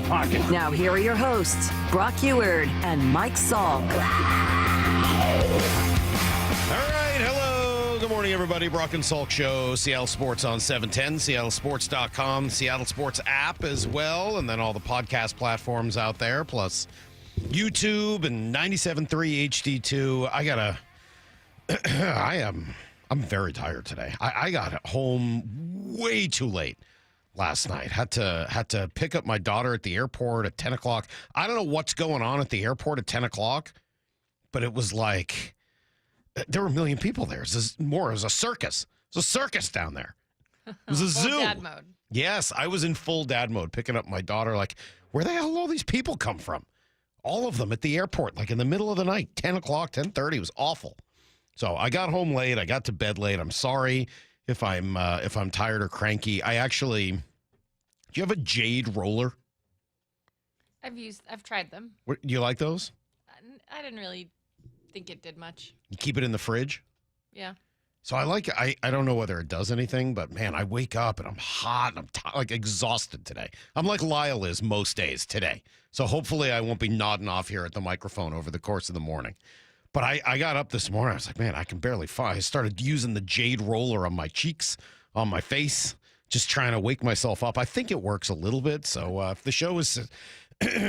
pocket. Now here are your hosts, Brock Eward and Mike Salk. All right, hello. Good morning, everybody. Brock and Salk Show, Seattle Sports on 710, seattlesports.com, Seattle Sports app as well, and then all the podcast platforms out there, plus YouTube and 97.3 HD2. I'm very tired today. I got home way too late last night. Had to pick up my daughter at the airport at 10 o'clock. I don't know what's going on at the airport at 10 o'clock, but it was like there were a million people there. It was a circus. It was a circus down there. It was a zoo. Full dad mode. Yes, I was in full dad mode, picking up my daughter. Like, where the hell did all these people come from? All of them at the airport, like in the middle of the night, 10 o'clock, 10:30. It was awful. So I got home late. I got to bed late. I'm sorry if I'm tired or cranky. Do you have a jade roller? I've tried them. Do you like those? I didn't really think it did much. You keep it in the fridge? Yeah. So I don't know whether it does anything, but man, I wake up and I'm hot and I'm like exhausted today. I'm like Lyle is most days today. So hopefully I won't be nodding off here at the microphone over the course of the morning. But I got up this morning. I was like, man, I can barely fight. I started using the jade roller on my cheeks, on my face, just trying to wake myself up. I think it works a little bit. So if the show is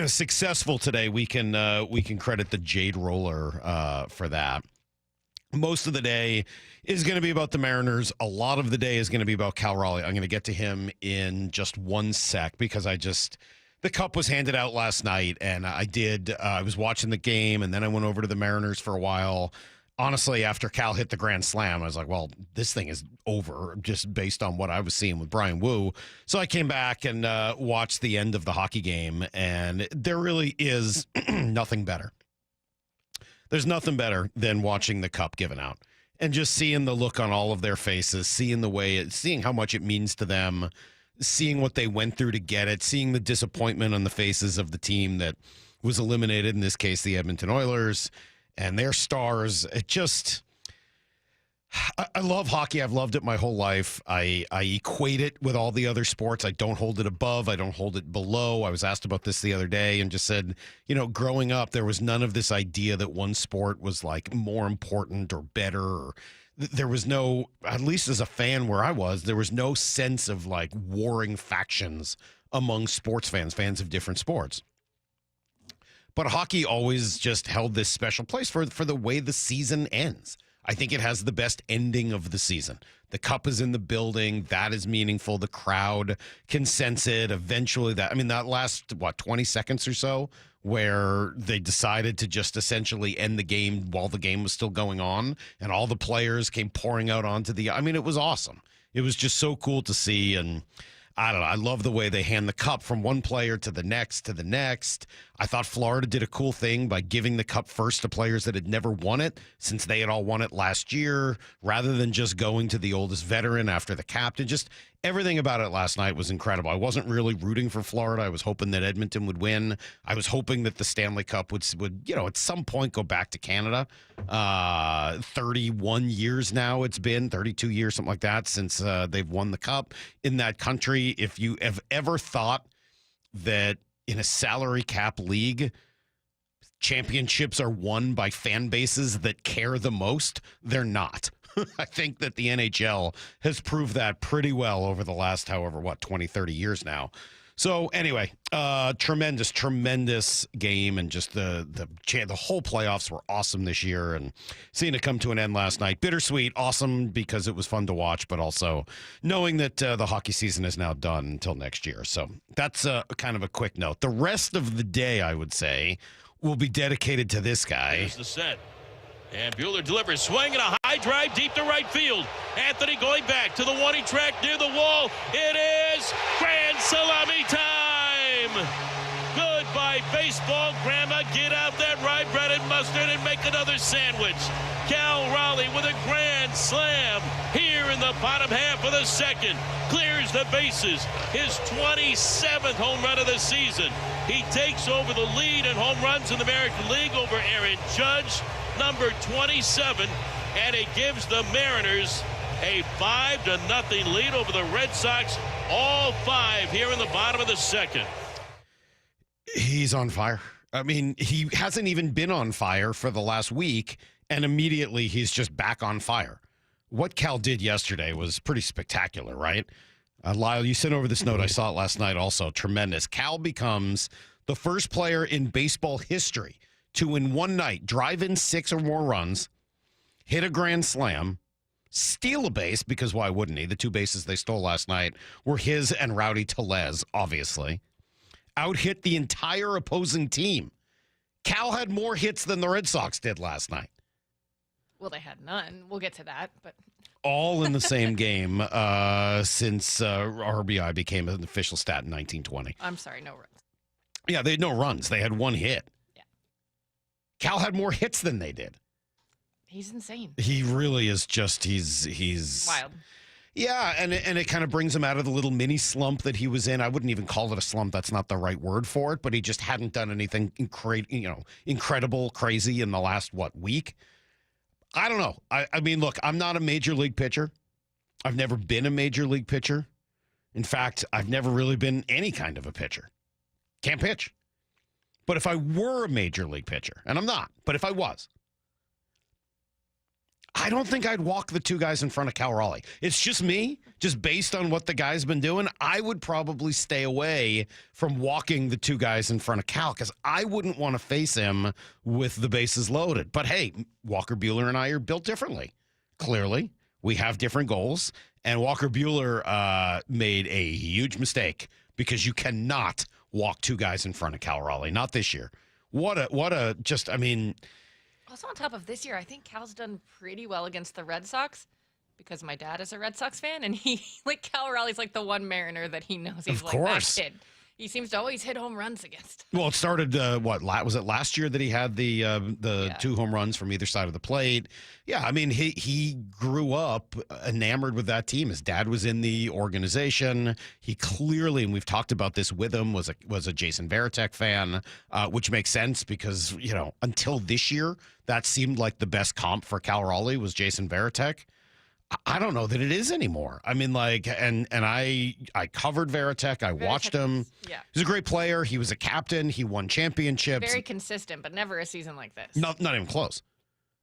successful today, we can credit the jade roller for that. Most of the day is going to be about the Mariners. A lot of the day is going to be about Cal Raleigh. I'm going to get to him in just one sec because the cup was handed out last night, and I was watching the game, and then I went over to the Mariners for a while. Honestly, after Cal hit the grand slam, I was like, well, this thing is over just based on what I was seeing with Brian Wu. So I came back and watched the end of the hockey game, and there really is nothing better. There's nothing better than watching the cup given out and just seeing the look on all of their faces, seeing how much it means to them, seeing what they went through to get it, seeing the disappointment on the faces of the team that was eliminated, in this case, the Edmonton Oilers, and their stars. I love hockey. I've loved it my whole life. I equate it with all the other sports. I don't hold it above. I don't hold it below. I was asked about this the other day and just said, growing up, there was none of this idea that one sport was like more important or better. Or there was no, at least as a fan where I was, there was no sense of like warring factions among sports fans of different sports. But hockey always just held this special place for the way the season ends. I think it has the best ending of the season. The cup is in the building. That is meaningful. The crowd can sense it. Eventually, that last, 20 seconds or so where they decided to just essentially end the game while the game was still going on and all the players came pouring out onto it was awesome. It was just so cool to see, and I don't know. I love the way they hand the cup from one player to the next. I thought Florida did a cool thing by giving the cup first to players that had never won it, since they had all won it last year, rather than just going to the oldest veteran after the captain. Just everything about it last night was incredible. I wasn't really rooting for Florida. I was hoping that Edmonton would win. I was hoping that the Stanley Cup would at some point go back to Canada. 31 years now it's been, 32 years, something like that, since they've won the cup in that country. If you have ever thought that in a salary cap league, championships are won by fan bases that care the most, they're not. I think that the NHL has proved that pretty well over the last, 20, 30 years now. So anyway, tremendous game, and just the whole playoffs were awesome this year, and seeing it come to an end last night, bittersweet, awesome because it was fun to watch, but also knowing that the hockey season is now done until next year. So that's kind of a quick note. The rest of the day, I would say, will be dedicated to this guy. Here's the set. And Bueller delivers, swing and a high drive deep to right field. Anthony going back to the one-he track near the wall. It is grand salami time. Goodbye, baseball. Grandma, get out that rye bread and mustard and make another sandwich. Cal Raleigh with a grand slam here in the bottom half of the second. Clears the bases. His 27th home run of the season. He takes over the lead in home runs in the American League over Aaron Judge, number 27, and it gives the Mariners a 5-0 lead over the Red Sox, all five here in the bottom of the second. He's on fire. I mean, he hasn't even been on fire for the last week, and immediately he's just back on fire. What Cal did yesterday was pretty spectacular, right? Lyle, you sent over this note. I saw it last night also. Tremendous. Cal becomes the first player in baseball history to, in one night, drive in 6 or more runs, hit a grand slam, steal a base, because why wouldn't he? The 2 bases they stole last night were his and Rowdy Tellez, obviously. Out-hit the entire opposing team. Cal had more hits than the Red Sox did last night. Well, they had none. We'll get to that, but All in the same game since RBI became an official stat in 1920. I'm sorry, no runs. Yeah, they had no runs. They had 1 hit. Yeah. Cal had more hits than they did. He's insane. He really is just, he's Wild. Yeah, and it kind of brings him out of the little mini slump that he was in. I wouldn't even call it a slump. That's not the right word for it, but he just hadn't done anything incredible, crazy in the last, week? I don't know. I mean, look, I'm not a major league pitcher. I've never been a major league pitcher. In fact, I've never really been any kind of a pitcher. Can't pitch. But if I were a major league pitcher, and I'm not, but if I was, I don't think I'd walk the 2 guys in front of Cal Raleigh. It's just me, just based on what the guy's been doing. I would probably stay away from walking the 2 guys in front of Cal because I wouldn't want to face him with the bases loaded. But hey, Walker Buehler and I are built differently. Clearly, we have different goals. And Walker Buehler made a huge mistake because you cannot walk 2 guys in front of Cal Raleigh. Not this year. Also, on top of this year, I think Cal's done pretty well against the Red Sox because my dad is a Red Sox fan, and Cal Raleigh's like the one Mariner that he knows he's Of like course. that kid. He seems to always hit home runs against. Well, it started, was it last year that he had the 2 home runs from either side of the plate? Yeah, I mean, he grew up enamored with that team. His dad was in the organization. He clearly, and we've talked about this with him, was a Jason Varitek fan, which makes sense because, until this year, that seemed like the best comp for Cal Raleigh was Jason Varitek. I don't know that it is anymore. I mean, and I covered Varitek. I watched him. Yeah. He's a great player. He was a captain. He won championships. Very consistent, but never a season like this. Not even close.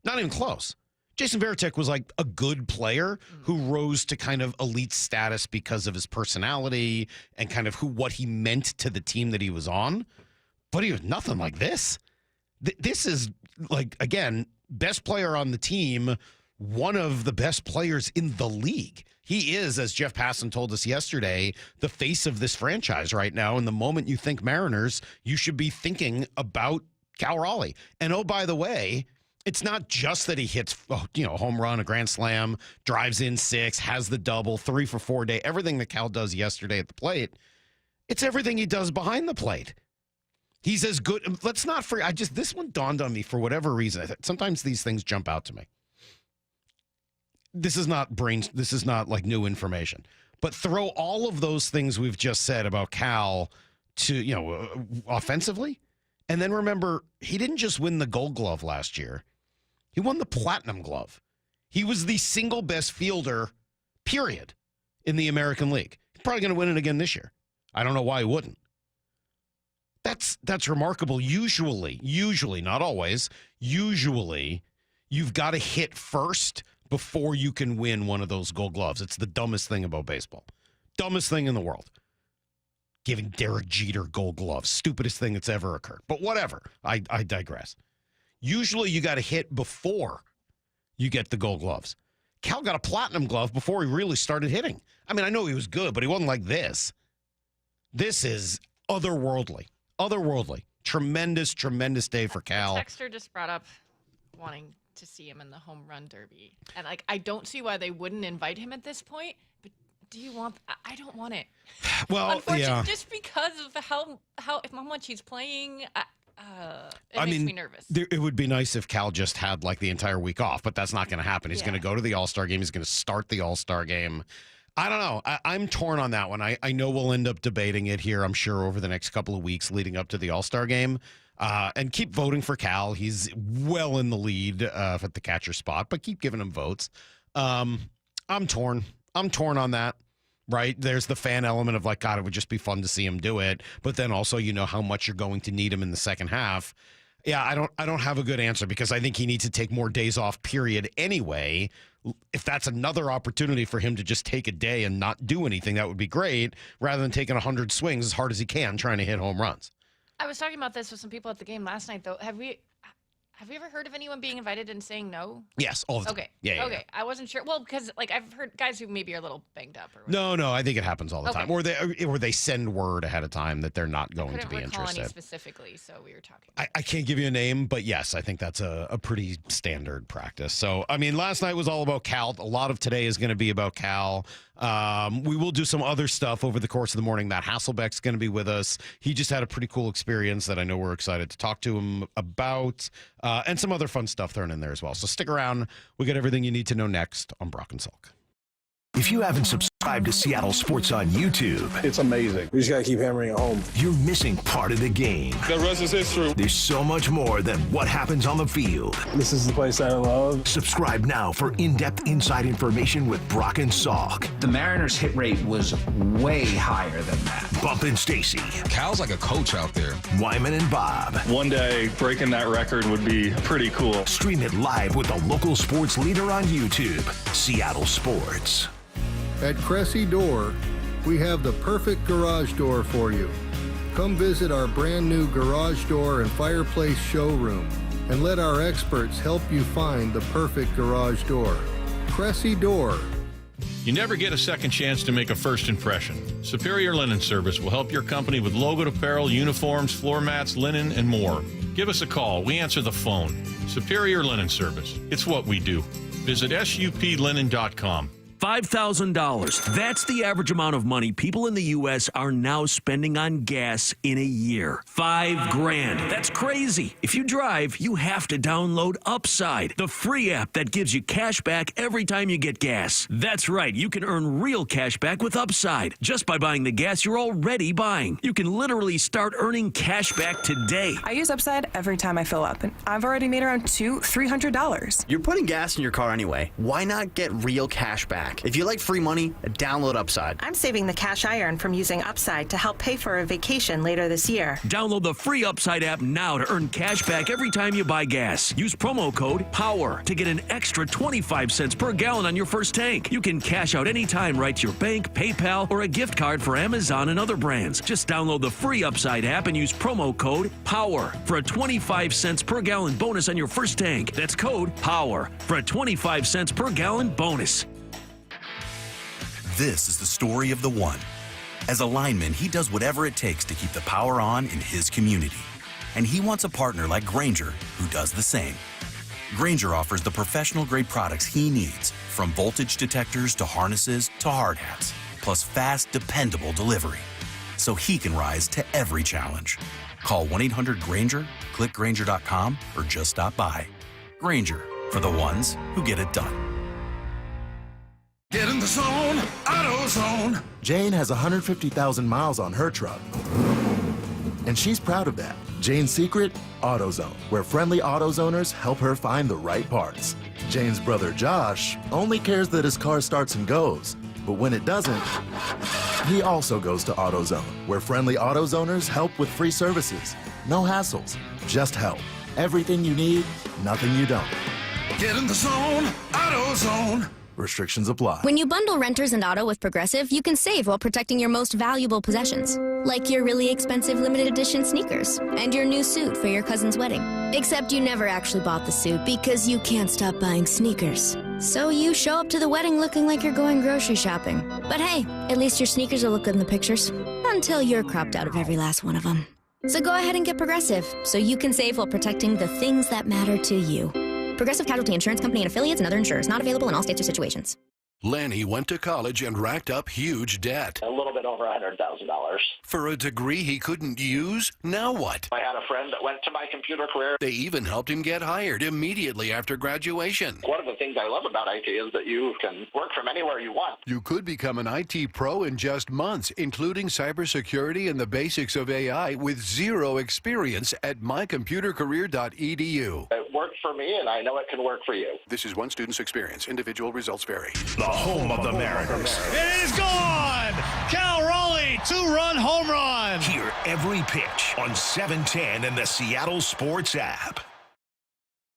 Not even close. Jason Varitek was like a good player who rose to kind of elite status because of his personality and kind of what he meant to the team that he was on. But he was nothing like this. This is again, best player on the team, one of the best players in the league. He is, as Jeff Passan told us yesterday, the face of this franchise right now. And the moment you think Mariners, you should be thinking about Cal Raleigh. And oh, by the way, it's not just that he hits, home run, a grand slam, drives in 6, has the double, 3 for 4 day, everything that Cal does yesterday at the plate. It's everything he does behind the plate. He's as good. Let's not forget. This one dawned on me for whatever reason. Sometimes these things jump out to me. This is not like new information, but throw all of those things we've just said about Cal to, offensively. And then remember, he didn't just win the Gold Glove last year. He won the Platinum Glove. He was the single best fielder, period, in the American League. He's probably going to win it again this year. I don't know why he wouldn't. That's remarkable. Usually, not always, usually you've got to hit first before you can win one of those Gold Gloves. It's the dumbest thing about baseball. Dumbest thing in the world. Giving Derek Jeter Gold Gloves. Stupidest thing that's ever occurred. But whatever. I digress. Usually you got to hit before you get the Gold Gloves. Cal got a Platinum Glove before he really started hitting. I mean, I know he was good, but he wasn't like this. This is otherworldly. Otherworldly. Tremendous, tremendous day for Cal. Texter just brought up wanting to see him in the home run derby. And I don't see why they wouldn't invite him at this point. But do you want? I don't want it. Well, yeah. Just because of how much he's playing, it makes me nervous. It would be nice if Cal just had like the entire week off, but that's not going to happen. He's going to go to the All-Star game. He's going to start the All-Star game. I don't know. I'm torn on that one. I know we'll end up debating it here, I'm sure, over the next couple of weeks leading up to the All-Star game. And keep voting for Cal. He's well in the lead at the catcher spot, but keep giving him votes. I'm torn. I'm torn on that. right? There's the fan element of like, God, it would just be fun to see him do it. But then also, you know how much you're going to need him in the second half. Yeah, I don't have a good answer because I think he needs to take more days off, period, anyway. If that's another opportunity for him to just take a day and not do anything, that would be great, rather than taking 100 swings as hard as he can trying to hit home runs. I was talking about this with some people at the game last night, though. Have you ever heard of anyone being invited and saying no? Yes, all the time. Okay. Yeah. Okay. I wasn't sure. Well, because like I've heard guys who maybe are a little banged up or whatever. No, I think it happens all the time. Or they send word ahead of time that they're not going to be couldn't recall any interested. specifically, so we were talking. I can't give you a name, but yes, I think that's a pretty standard practice. So, I mean, last night was all about Cal. A lot of today is going to be about Cal. We will do some other stuff over the course of the morning. Matt Hasselbeck's going to be with us. He just had a pretty cool experience that I know we're excited to talk to him about, and some other fun stuff thrown in there as well. So stick around. We got everything you need to know next on Brock and Salk. If you haven't subscribed to Seattle Sports on YouTube, it's amazing. We just got to keep hammering it home. You're missing part of the game. The rest is history. There's so much more than what happens on the field. This is the place I love. Subscribe now for in-depth inside information with Brock and Salk. The Mariners' hit rate was way higher than that. Bump and Stacy. Cal's like a coach out there. Wyman and Bob. One day, breaking that record would be pretty cool. Stream it live with the local sports leader on YouTube, Seattle Sports. At Cressy Door, we have the perfect garage door for you. Come visit our brand new garage door and fireplace showroom and let our experts help you find the perfect garage door. Cressy Door. You never get a second chance to make a first impression. Superior Linen Service will help your company with logoed apparel, uniforms, floor mats, linen, and more. Give us a call. We answer the phone. Superior Linen Service. It's what we do. Visit suplinen.com. $5,000. That's the average amount of money people in the U.S. are now spending on gas in a year. $5,000. That's crazy. If you drive, you have to download Upside, the free app that gives you cash back every time you get gas. That's right. You can earn real cash back with Upside just by buying the gas you're already buying. You can literally start earning cash back today. I use Upside every time I fill up, and I've already made around $300. You're putting gas in your car anyway. Why not get real cash back? If you like free money, download Upside. I'm saving the cash I earn from using Upside to help pay for a vacation later this year. Download the free Upside app now to earn cash back every time you buy gas. Use promo code POWER to get an extra 25 cents per gallon on your first tank. You can cash out anytime right to your bank, PayPal, or a gift card for Amazon and other brands. Just download the free Upside app and use promo code POWER for a 25 cents per gallon bonus on your first tank. That's code POWER for a 25 cents per gallon bonus. This is the story of the one. As a lineman, he does whatever it takes to keep the power on in his community. And he wants a partner like Grainger who does the same. Grainger offers the professional-grade products he needs, from voltage detectors to harnesses to hard hats, plus fast, dependable delivery, so he can rise to every challenge. Call 1-800-GRAINGER, click Grainger.com, or just stop by. Grainger, for the ones who get it done. Get in the zone, AutoZone. Jane has 150,000 miles on her truck, and she's proud of that. Jane's secret, AutoZone, where friendly AutoZoners help her find the right parts. Jane's brother Josh only cares that his car starts and goes, but when it doesn't, he also goes to AutoZone, where friendly AutoZoners help with free services. No hassles, just help. Everything you need, nothing you don't. Get in the zone, AutoZone. Restrictions apply. When you bundle renters and auto with Progressive, you can save while protecting your most valuable possessions, like your really expensive limited edition sneakers and your new suit for your cousin's wedding. Except you never actually bought the suit because you can't stop buying sneakers. So you show up to the wedding looking like you're going grocery shopping. But hey, at least your sneakers will look good in the pictures, until you're cropped out of every last one of them. So go ahead and get Progressive, so you can save while protecting the things that matter to you. Progressive Casualty Insurance Company and affiliates and other insurers. Not available in all states or situations. Lanny went to college and racked up huge debt. A little bit over $100,000. For a degree he couldn't use? Now what? I had a friend that went to my computer career. They even helped him get hired immediately after graduation. One of the things I love about IT is that you can work from anywhere you want. You could become an IT pro in just months, including cybersecurity and the basics of AI with zero experience at mycomputercareer.edu. It works worked for me, and I know it can work for you. This is one student's experience. Individual results vary. The home of the Mariners. It is gone! Cal Raleigh, 2-run home run! Hear every pitch on 710 and the Seattle Sports app.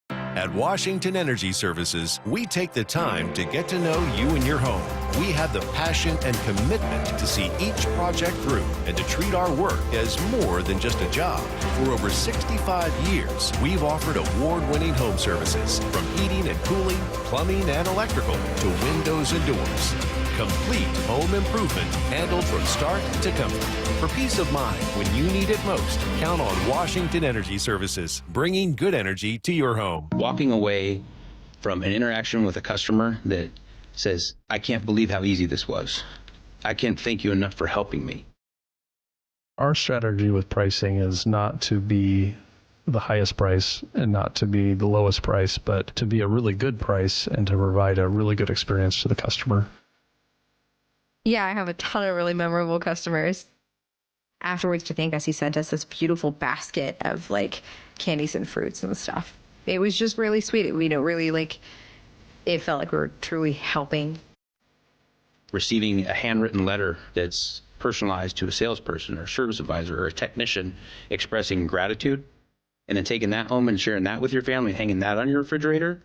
At Washington Energy Services, we take the time to get to know you and your home. We have the passion and commitment to see each project through and to treat our work as more than just a job. For over 65 years, we've offered award-winning home services, from heating and cooling, plumbing and electrical, to windows and doors. Complete home improvement handled from start to comfort. For peace of mind when you need it most, count on Washington Energy Services, bringing good energy to your home. Walking away from an interaction with a customer that says, I can't believe how easy this was. I can't thank you enough for helping me. Our strategy with pricing is not to be the highest price and not to be the lowest price, but to be a really good price and to provide a really good experience to the customer. Yeah, I have a ton of really memorable customers. Afterwards, I think, as he sent us this beautiful basket of like candies and fruits and stuff. It was just really sweet. It felt like we were truly helping. Receiving a handwritten letter that's personalized to a salesperson or a service advisor or a technician expressing gratitude, and then taking that home and sharing that with your family, hanging that on your refrigerator,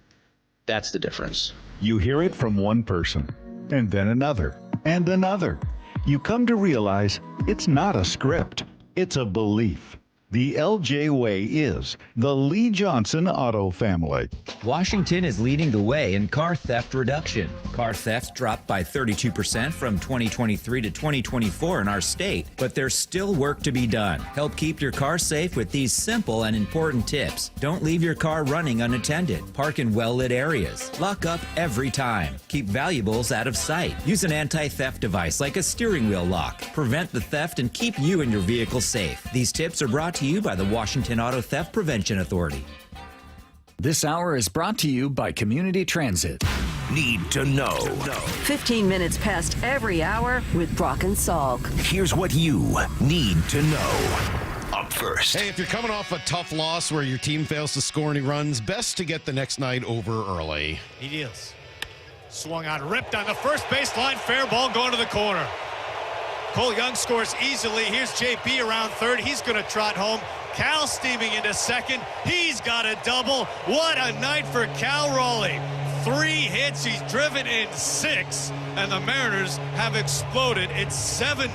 that's the difference. You hear it from one person, and then another, and another. You come to realize it's not a script, it's a belief. The LJ Way is the Lee Johnson Auto family. Washington is leading the way in car theft reduction. Car theft dropped by 32% from 2023 to 2024 in our state, but there's still work to be done. Help keep your car safe with these simple and important tips. Don't leave your car running unattended. Park in well-lit areas. Lock up every time. Keep valuables out of sight. Use an anti-theft device like a steering wheel lock. Prevent the theft and keep you and your vehicle safe. These tips are brought to you by the Washington Auto Theft Prevention Authority. This hour is brought to you by Community Transit. Need to know. 15 minutes past every hour with Brock and Salk. Here's what you need to know. Up first. Hey, if you're coming off a tough loss where your team fails to score any runs, best to get the next night over early. He is. Swung on, ripped on the first baseline, fair ball going to the corner. Cole Young scores easily. Here's JB around third. He's going to trot home. Cal steaming into second. He's got a double. What a night for Cal Raleigh. 3 hits. He's driven in 6. And the Mariners have exploded. It's 7-0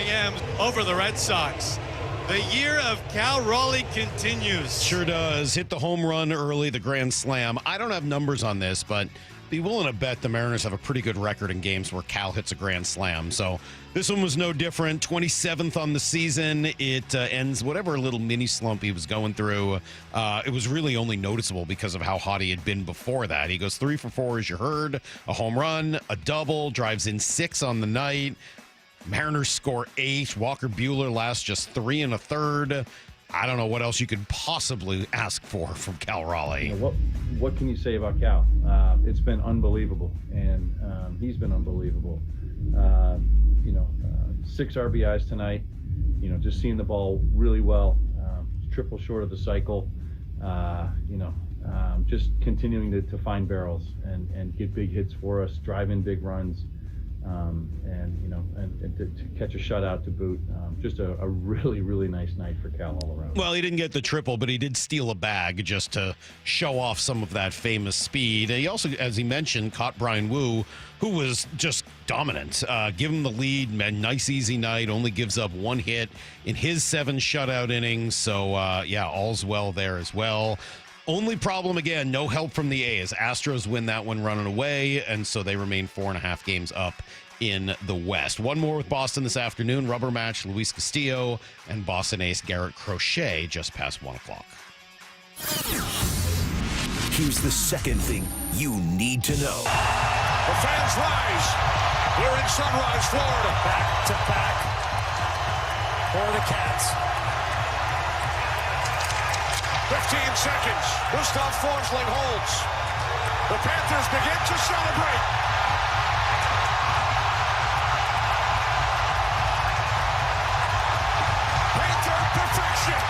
M's over the Red Sox. The year of Cal Raleigh continues. Sure does. Hit the home run early, the grand slam. I don't have numbers on this, but be willing to bet the Mariners have a pretty good record in games where Cal hits a grand slam. So this one was no different. 27th on the season. It ends whatever little mini slump he was going through. It was really only noticeable because of how hot he had been before that. He goes 3 for 4, as you heard. A home run, a double, drives in 6 on the night. Mariners score 8. Walker Buehler lasts just 3 1/3. I don't know what else you could possibly ask for from Cal Raleigh. What can you say about Cal? It's been unbelievable, and he's been unbelievable. 6 RBIs tonight. Just seeing the ball really well. Triple short of the cycle. Just continuing to find barrels and get big hits for us, drive in big runs. And to catch a shutout to boot. Just a really, really nice night for Cal all around. Well, he didn't get the triple, but he did steal a bag just to show off some of that famous speed. He also, as he mentioned, caught Brian Wu, who was just dominant. Give him the lead, man. Nice, easy night. Only gives up 1 hit in his 7 shutout innings. So, all's well there as well. Only problem, again, no help from the A's. Astros win that one running away, and so they remain 4.5 games up in the West. One more with Boston this afternoon. Rubber match, Luis Castillo and Boston ace Garrett Crochet just past 1 o'clock. Here's the second thing you need to know. The fans rise here in Sunrise, Florida. Back to back for the Cats. 15 seconds. Gustav Forsling holds. The Panthers begin to celebrate. Panther perfection.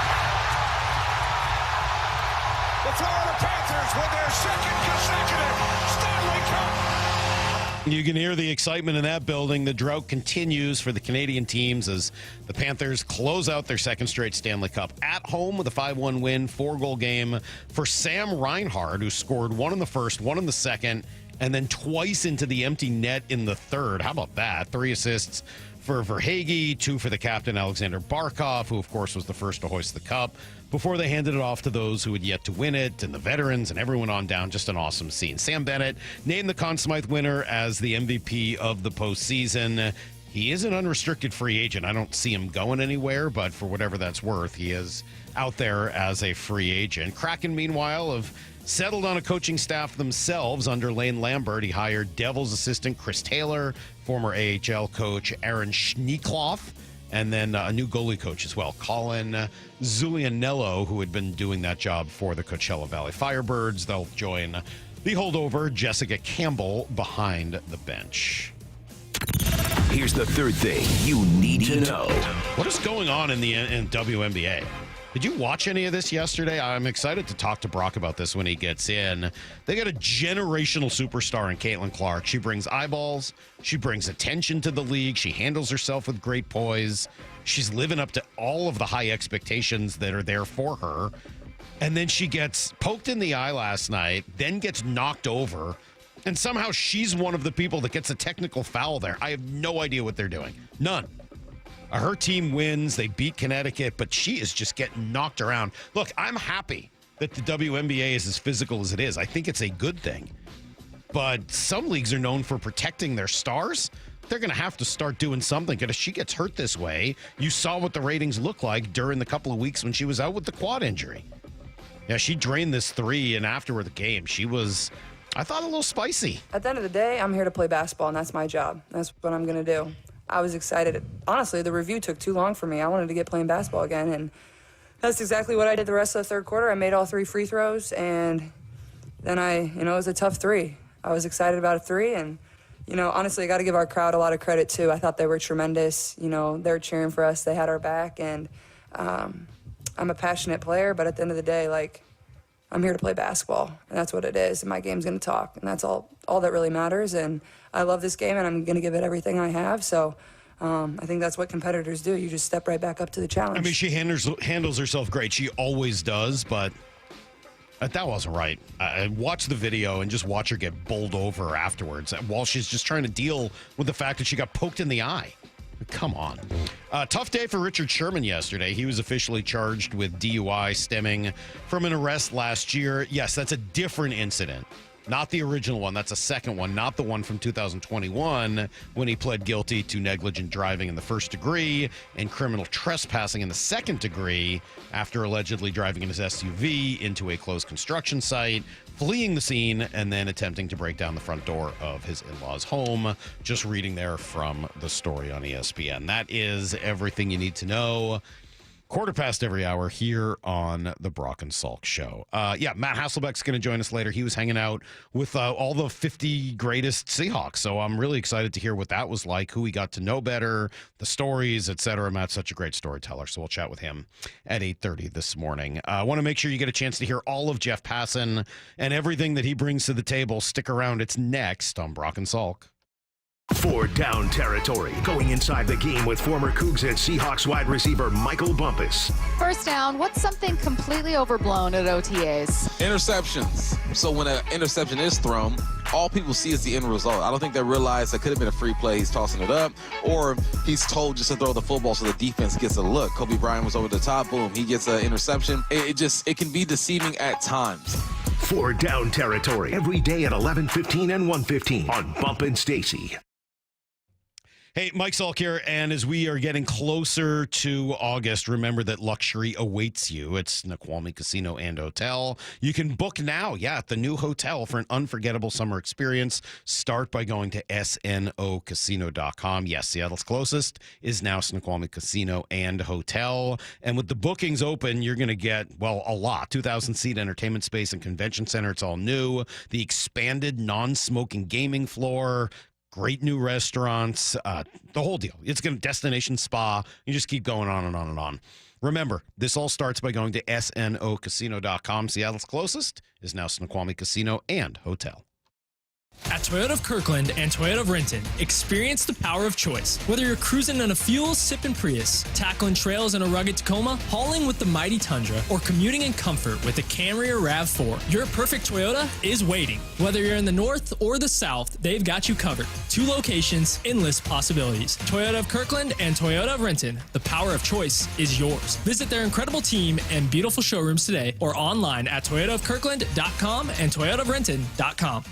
The Florida Panthers win their second consecutive Stanley Cup. You can hear the excitement in that building. The drought continues for the Canadian teams as the Panthers close out their second straight Stanley Cup at home with a 5-1 win, 4-goal game for Sam Reinhart, who scored one in the first, one in the second, and then twice into the empty net in the third. How about that? 3 assists for Verhaeghe, 2 for the captain, Alexander Barkov, who, of course, was the first to hoist the cup, before they handed it off to those who had yet to win it, and the veterans and everyone on down. Just an awesome scene. Sam Bennett named the Conn Smythe winner as the MVP of the postseason. He is an unrestricted free agent. I don't see him going anywhere, but for whatever that's worth, he is out there as a free agent. Kraken, meanwhile, have settled on a coaching staff themselves under Lane Lambert. He hired Devils assistant Chris Taylor, former AHL coach Aaron Schneekloff, and then a new goalie coach as well, Colin Zulianello, who had been doing that job for the Coachella Valley Firebirds. They'll join the holdover Jessica Campbell behind the bench. Here's the third thing you need to know. What is going on in the WNBA? Did you watch any of this yesterday? I'm excited to talk to Brock about this when he gets in. They got a generational superstar in Caitlin Clark. She brings eyeballs. She brings attention to the league. She handles herself with great poise. She's living up to all of the high expectations that are there for her. And then she gets poked in the eye last night, then gets knocked over. And somehow she's one of the people that gets a technical foul there. I have no idea what they're doing. None. Her team wins. They beat Connecticut, but she is just getting knocked around. Look, I'm happy that the WNBA is as physical as it is. I think it's a good thing. But some leagues are known for protecting their stars. They're going to have to start doing something. Because if she gets hurt this way, you saw what the ratings look like during the couple of weeks when she was out with the quad injury. Yeah, she drained this 3, and after the game, she was, I thought, a little spicy. At the end of the day, I'm here to play basketball, and that's my job. That's what I'm going to do. I was excited. Honestly, the review took too long for me. I wanted to get playing basketball again, and that's exactly what I did the rest of the third quarter. I made all 3 free throws, and then it was a tough 3. I was excited about a 3, and, honestly, I got to give our crowd a lot of credit, too. I thought they were tremendous. They were cheering for us. They had our back, and I'm a passionate player, but at the end of the day, I'm here to play basketball, and that's what it is, and my game's going to talk, and that's all that really matters, and I love this game, and I'm going to give it everything I have, so I think that's what competitors do. You just step right back up to the challenge. I mean, she handles herself great. She always does, but that wasn't right. Watch the video and just watch her get bowled over afterwards while she's just trying to deal with the fact that she got poked in the eye. Come on. Tough day for Richard Sherman yesterday. He was officially charged with DUI stemming from an arrest last year. Yes, that's a different incident. Not the original one. That's a second one, not the one from 2021 when he pled guilty to negligent driving in the first degree and criminal trespassing in the second degree after allegedly driving in his SUV into a closed construction site, fleeing the scene, and then attempting to break down the front door of his in-laws' home. Just reading there from the story on ESPN. That is everything you need to know. 1/4 every hour here on the Brock and Salk Show. Matt Hasselbeck's going to join us later. He was hanging out with all the 50 greatest Seahawks, so I'm really excited to hear what that was like, who he got to know better, the stories, etc. Matt's such a great storyteller, so we'll chat with him at 8:30 this morning. I want to make sure you get a chance to hear all of Jeff Passan and everything that he brings to the table. Stick around. It's next on Brock and Salk. 4 down territory, going inside the game with former Cougs and Seahawks wide receiver Michael Bumpus. First down, what's something completely overblown at OTAs? Interceptions. So when an interception is thrown, all people see is the end result. I don't think they realize that could have been a free play. He's tossing it up, or he's told just to throw the football so the defense gets a look. Kobe Bryant was over the top. Boom, he gets an interception. It can be deceiving at times. 4 down territory every day at 11:15 and 1:15 on Bump and Stacy. Hey, Mike Salk here, and as we are getting closer to August, remember that luxury awaits you. It's Snoqualmie Casino and Hotel. You can book now, at the new hotel for an unforgettable summer experience. Start by going to snocasino.com. Yes, Seattle's closest is now Snoqualmie Casino and Hotel. And with the bookings open, you're going to get, a lot. 2,000-seat entertainment space and convention center. It's all new. The expanded non-smoking gaming floor. Great new restaurants, the whole deal. It's going to destination spa. You just keep going on and on and on. Remember, this all starts by going to snocasino.com. Seattle's closest is now Snoqualmie Casino and Hotel. At Toyota of Kirkland and Toyota of Renton, experience the power of choice. Whether you're cruising in a fuel-sipping Prius, tackling trails in a rugged Tacoma, hauling with the mighty Tundra, or commuting in comfort with the Camry or RAV4, your perfect Toyota is waiting. Whether you're in the north or the south, they've got you covered. 2 locations, endless possibilities. Toyota of Kirkland and Toyota of Renton, the power of choice is yours. Visit their incredible team and beautiful showrooms today or online at toyotaofkirkland.com and toyotaofrenton.com.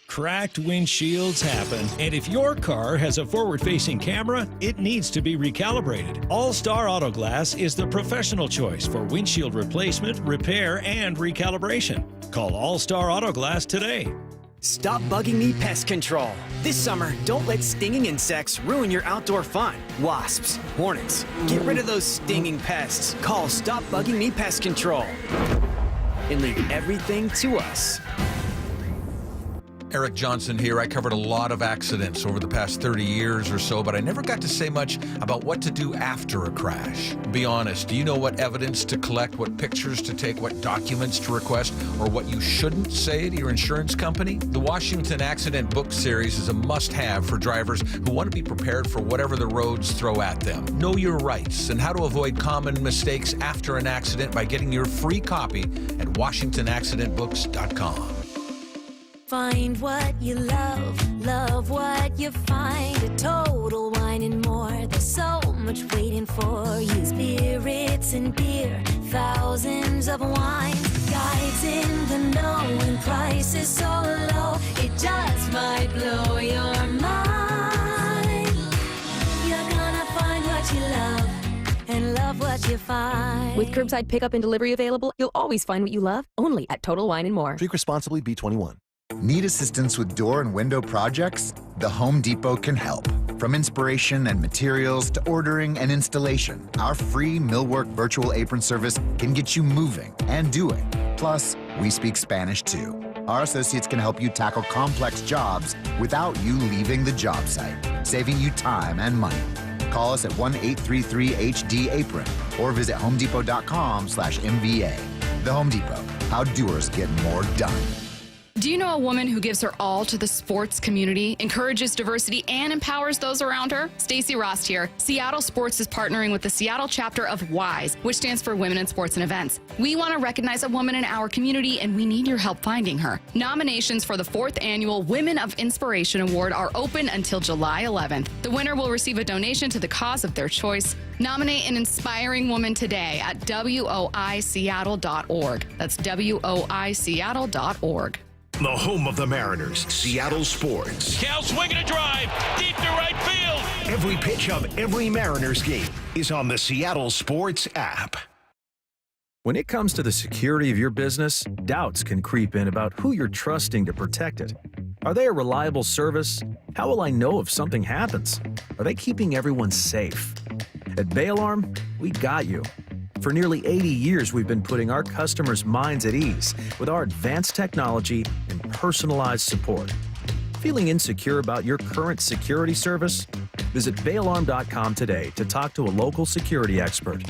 Cracked windshields happen, and if your car has a forward-facing camera, it needs to be recalibrated. All-Star Auto Glass is the professional choice for windshield replacement, repair, and recalibration. Call All-Star Auto Glass today. Stop bugging me pest control. This summer, don't let stinging insects ruin your outdoor fun. Wasps, hornets, get rid of those stinging pests. Call Stop Bugging Me Pest Control and leave everything to us. Eric Johnson here. I covered a lot of accidents over the past 30 years or so, but I never got to say much about what to do after a crash. Be honest, do you know what evidence to collect, what pictures to take, what documents to request, or what you shouldn't say to your insurance company? The Washington Accident Book Series is a must-have for drivers who want to be prepared for whatever the roads throw at them. Know your rights and how to avoid common mistakes after an accident by getting your free copy at WashingtonAccidentBooks.com. Find what you love, love what you find. A Total Wine and More. There's so much waiting for you. Spirits and beer, thousands of wines. Guides in the know and prices so low. It just might blow your mind. You're gonna find what you love and love what you find. With curbside pickup and delivery available, you'll always find what you love, only at Total Wine and More. Drink responsibly, B21. Need assistance with door and window projects? The Home Depot can help. From inspiration and materials to ordering and installation, our free millwork virtual apron service can get you moving and doing. Plus, we speak Spanish too. Our associates can help you tackle complex jobs without you leaving the job site, saving you time and money. Call us at 1-833-HD-APRON or visit homedepot.com/MVA. The Home Depot, how doers get more done. Do you know a woman who gives her all to the sports community, encourages diversity, and empowers those around her? Stacey Rost here. Seattle Sports is partnering with the Seattle chapter of WISE, which stands for Women in Sports and Events. We want to recognize a woman in our community, and we need your help finding her. Nominations for the 4th annual Women of Inspiration Award are open until July 11th. The winner will receive a donation to the cause of their choice. Nominate an inspiring woman today at WOISeattle.org. That's WOISeattle.org. The home of the Mariners, Seattle Sports. Cal swinging a drive, deep to right field. Every pitch of every Mariners game is on the Seattle Sports app. When it comes to the security of your business, doubts can creep in about who you're trusting to protect it. Are they a reliable service? How will I know if something happens? Are they keeping everyone safe? At Bay Alarm, we got you. For nearly 80 years, we've been putting our customers' minds at ease with our advanced technology and personalized support. Feeling insecure about your current security service? Visit bayalarm.com today to talk to a local security expert.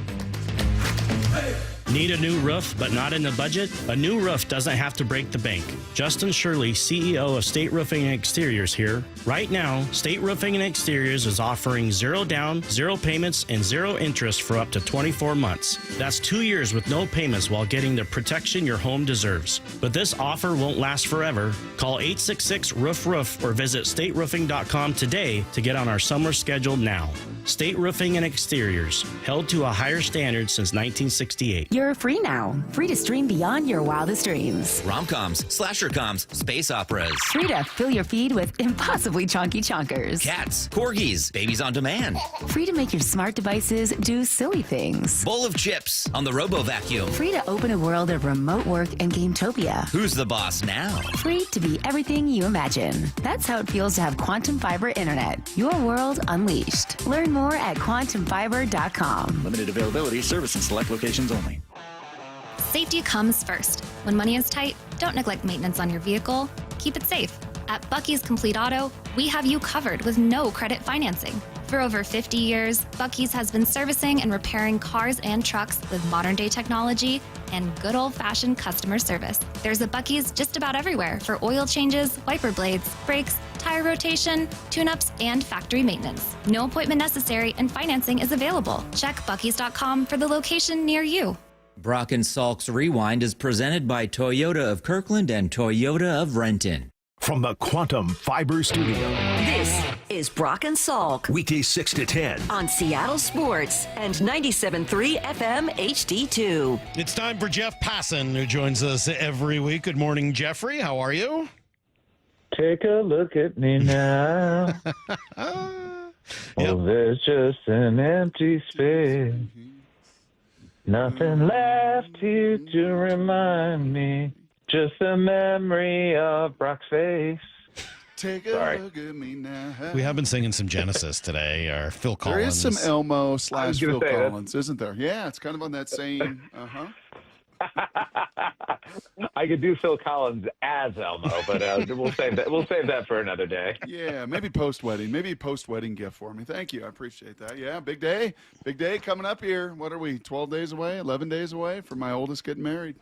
Need a new roof but not in the budget? A new roof doesn't have to break the bank. Justin Shirley, CEO of State Roofing and Exteriors here. Right now, State Roofing and Exteriors is offering 0 down, 0 payments, and 0 interest for up to 24 months. That's 2 years with no payments while getting the protection your home deserves. But this offer won't last forever. Call 866-ROOF-ROOF or visit stateroofing.com today to get on our summer schedule now. State Roofing and Exteriors, held to a higher standard since 1968. You're free now. Free to stream beyond your wildest dreams. Rom-coms, slasher-coms, space operas. Free to fill your feed with impossibly chunky chunkers. Cats, corgis, babies on demand. Free to make your smart devices do silly things. Bowl of chips on the Robo-Vacuum. Free to open a world of remote work and Gametopia. Who's the boss now? Free to be everything you imagine. That's how it feels to have Quantum Fiber Internet. Your world unleashed. Learn more at quantumfiber.com. Limited availability, service in select locations only. Safety comes first. When money is tight, don't neglect maintenance on your vehicle. Keep it safe. At Bucky's Complete Auto, we have you covered with no credit financing. For over 50 years, Buc-ee's has been servicing and repairing cars and trucks with modern-day technology and good old-fashioned customer service. There's a Buc-ee's just about everywhere for oil changes, wiper blades, brakes, tire rotation, tune-ups, and factory maintenance. No appointment necessary and financing is available. Check Buc-ee's.com for the location near you. Brock and Salk's Rewind is presented by Toyota of Kirkland and Toyota of Renton. From the Quantum Fiber Studio. This is Brock and Salk. Weekdays 6 to 10. On Seattle Sports and 97.3 FM HD2. It's time for Jeff Passan, who joins us every week. Good morning, Jeffrey. How are you? Take a look at me now. Oh, there's just an empty space. Nothing left here to remind me. Just a memory of Brock's face. Take a look at me now. We have been singing some Genesis today, or Phil Collins. There is some Elmo / Phil Collins, isn't there? Yeah, it's kind of on that same. I could do Phil Collins as Elmo, but we'll save that. We'll save that for another day. Yeah, maybe post-wedding. Maybe a post-wedding gift for me. Thank you. I appreciate that. Yeah, big day. Big day coming up here. What are we, 12 days away, 11 days away from my oldest getting married?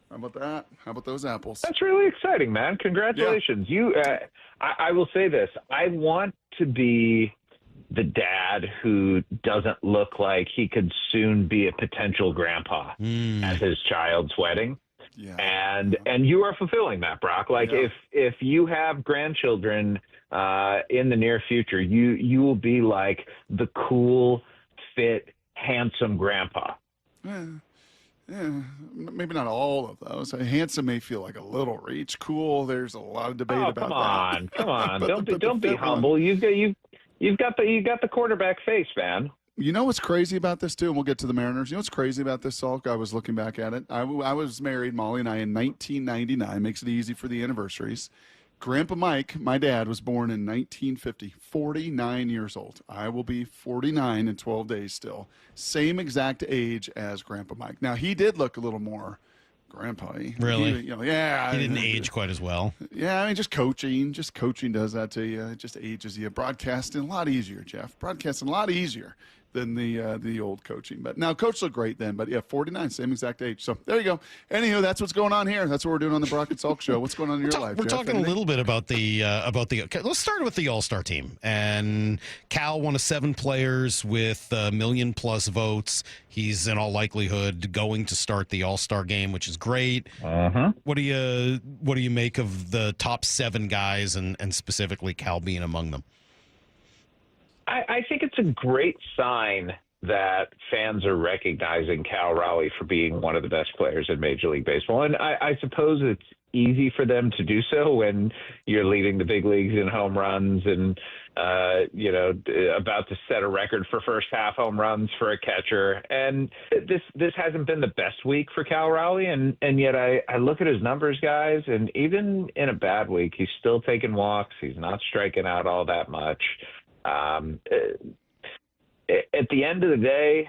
How about that? How about those apples? That's really exciting, man. Congratulations. Yeah. I will say this. I want to be the dad who doesn't look like he could soon be a potential grandpa at his child's wedding. Yeah. And you are fulfilling that, Brock. Like if you have grandchildren in the near future, you will be like the cool, fit, handsome grandpa. Yeah, maybe not all of those. Handsome may feel like a little reach. Cool, there's a lot of debate about that. Come on. Don't be humble. You've got the quarterback face, man. You know what's crazy about this too, and we'll get to the Mariners. You know what's crazy about this, Salk? I was looking back at it. I was married, Molly and I, in 1999. Makes it easy for the anniversaries. Grandpa Mike, my dad, was born in 1950, 49 years old. I will be 49 in 12 days still. Same exact age as Grandpa Mike. Now, he did look a little more grandpa-y. Really? He didn't age quite as well. Yeah, I mean, just coaching does that to you. It just ages you. Broadcasting, a lot easier, Jeff. Broadcasting, a lot easier than the old coaching. But now, coach looked great then. But yeah, 49, same exact age. So there you go. Anywho, that's what's going on here. That's what we're doing on the Brock and Salk show. What's going on in your life? We're Jeff? talking a little bit about the. Let's start with the All-Star team. And Cal, one of 7 players with $1 million+ votes. He's in all likelihood going to start the All-Star game, which is great. What do you make of the top 7 guys, and specifically Cal being among them? I think it's a great sign that fans are recognizing Cal Raleigh for being one of the best players in Major League Baseball. And I suppose it's easy for them to do so when you're leading the big leagues in home runs and, about to set a record for first half home runs for a catcher. And this hasn't been the best week for Cal Raleigh. And yet I look at his numbers, guys, and even in a bad week, he's still taking walks. He's not striking out all that much. At the end of the day,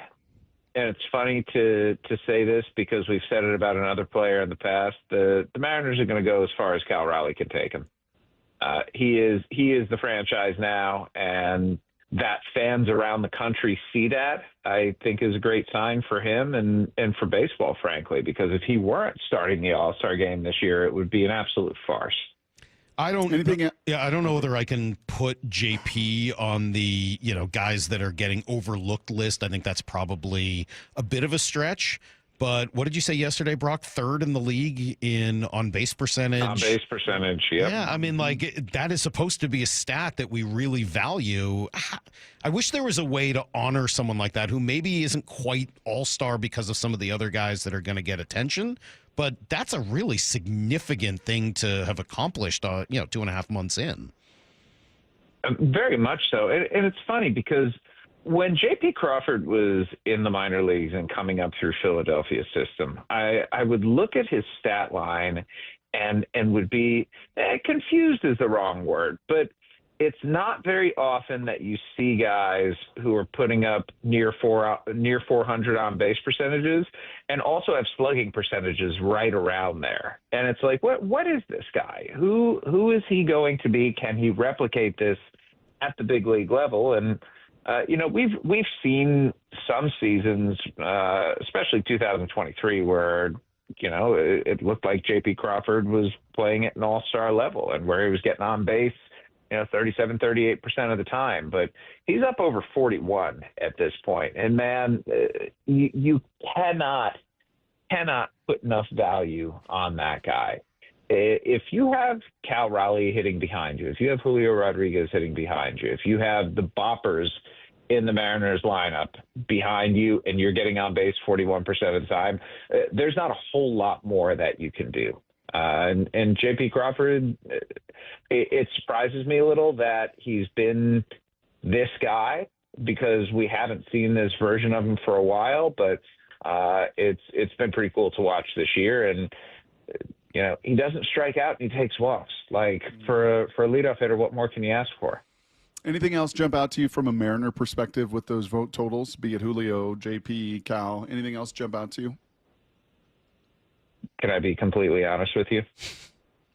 and it's funny to say this because we've said it about another player in the past, the Mariners are going to go as far as Cal Raleigh can take him. He is the franchise now, and that fans around the country see that, I think, is a great sign for him and for baseball, frankly, because if he weren't starting the All-Star game this year, it would be an absolute farce. I don't know whether I can put JP on the, guys that are getting overlooked list. I think that's probably a bit of a stretch. But what did you say yesterday, Brock? 3rd in the league in on-base percentage? On-base percentage, yep. Yeah, I mean, that is supposed to be a stat that we really value. I wish there was a way to honor someone like that who maybe isn't quite all-star because of some of the other guys that are going to get attention. But that's a really significant thing to have accomplished, 2.5 months in. Very much so. And it's funny because when J.P. Crawford was in the minor leagues and coming up through Philadelphia's system, I would look at his stat line and would be confused is the wrong word, but it's not very often that you see guys who are putting up near 400 on base percentages and also have slugging percentages right around there. And it's like, what is this guy? Who is he going to be? Can he replicate this at the big league level? And we've seen some seasons, especially 2023, where it looked like J.P. Crawford was playing at an all-star level and where he was getting on base, 37, 38% of the time. But he's up over 41 at this point. And man, you cannot put enough value on that guy. If you have Cal Raleigh hitting behind you, if you have Julio Rodriguez hitting behind you, if you have the boppers in the Mariners lineup behind you and you're getting on base 41% of the time, there's not a whole lot more that you can do. And J.P. Crawford, it surprises me a little that he's been this guy because we haven't seen this version of him for a while, but it's been pretty cool to watch this year. And he doesn't strike out and he takes walks. Like for a leadoff hitter, what more can you ask for? Anything else jump out to you from a Mariner perspective with those vote totals, be it Julio, JP, Cal? Anything else jump out to you? Can I be completely honest with you?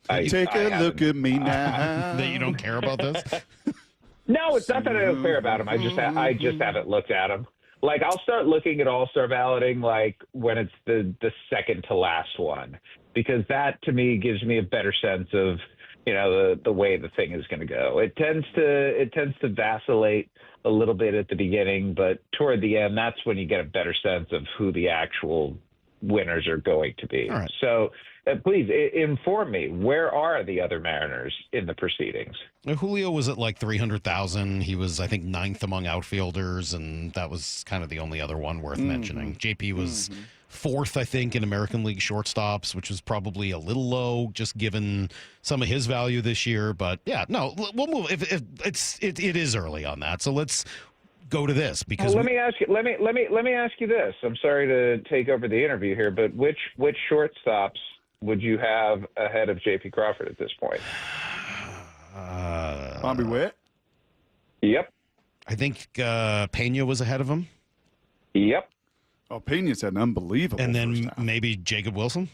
Take a look at me now. That you don't care about this? No, it's not that I don't care about him. I just haven't looked at him. Like, I'll start looking at all-star balloting like when it's the second to last one, because that to me gives me a better sense of the way the thing is going to go. It tends to vacillate a little bit at the beginning, but toward the end, that's when you get a better sense of who the actual winners are going to be. All right. So please inform me, where are the other Mariners in the proceedings? Julio was at like 300,000. He was, I think, 9th among outfielders, and that was kind of the only other one worth mentioning. JP was 4th, I think, in American League shortstops, which was probably a little low, just given some of his value this year. But yeah, no, we'll move. If it is early on that, so let's go to this because let me ask you this. I'm sorry to take over the interview here, but which shortstops would you have ahead of J.P. Crawford at this point? Bobby Witt? Yep. I think Pena was ahead of him. Yep. Oh, Pena's had an unbelievable. And then maybe Jacob Wilson?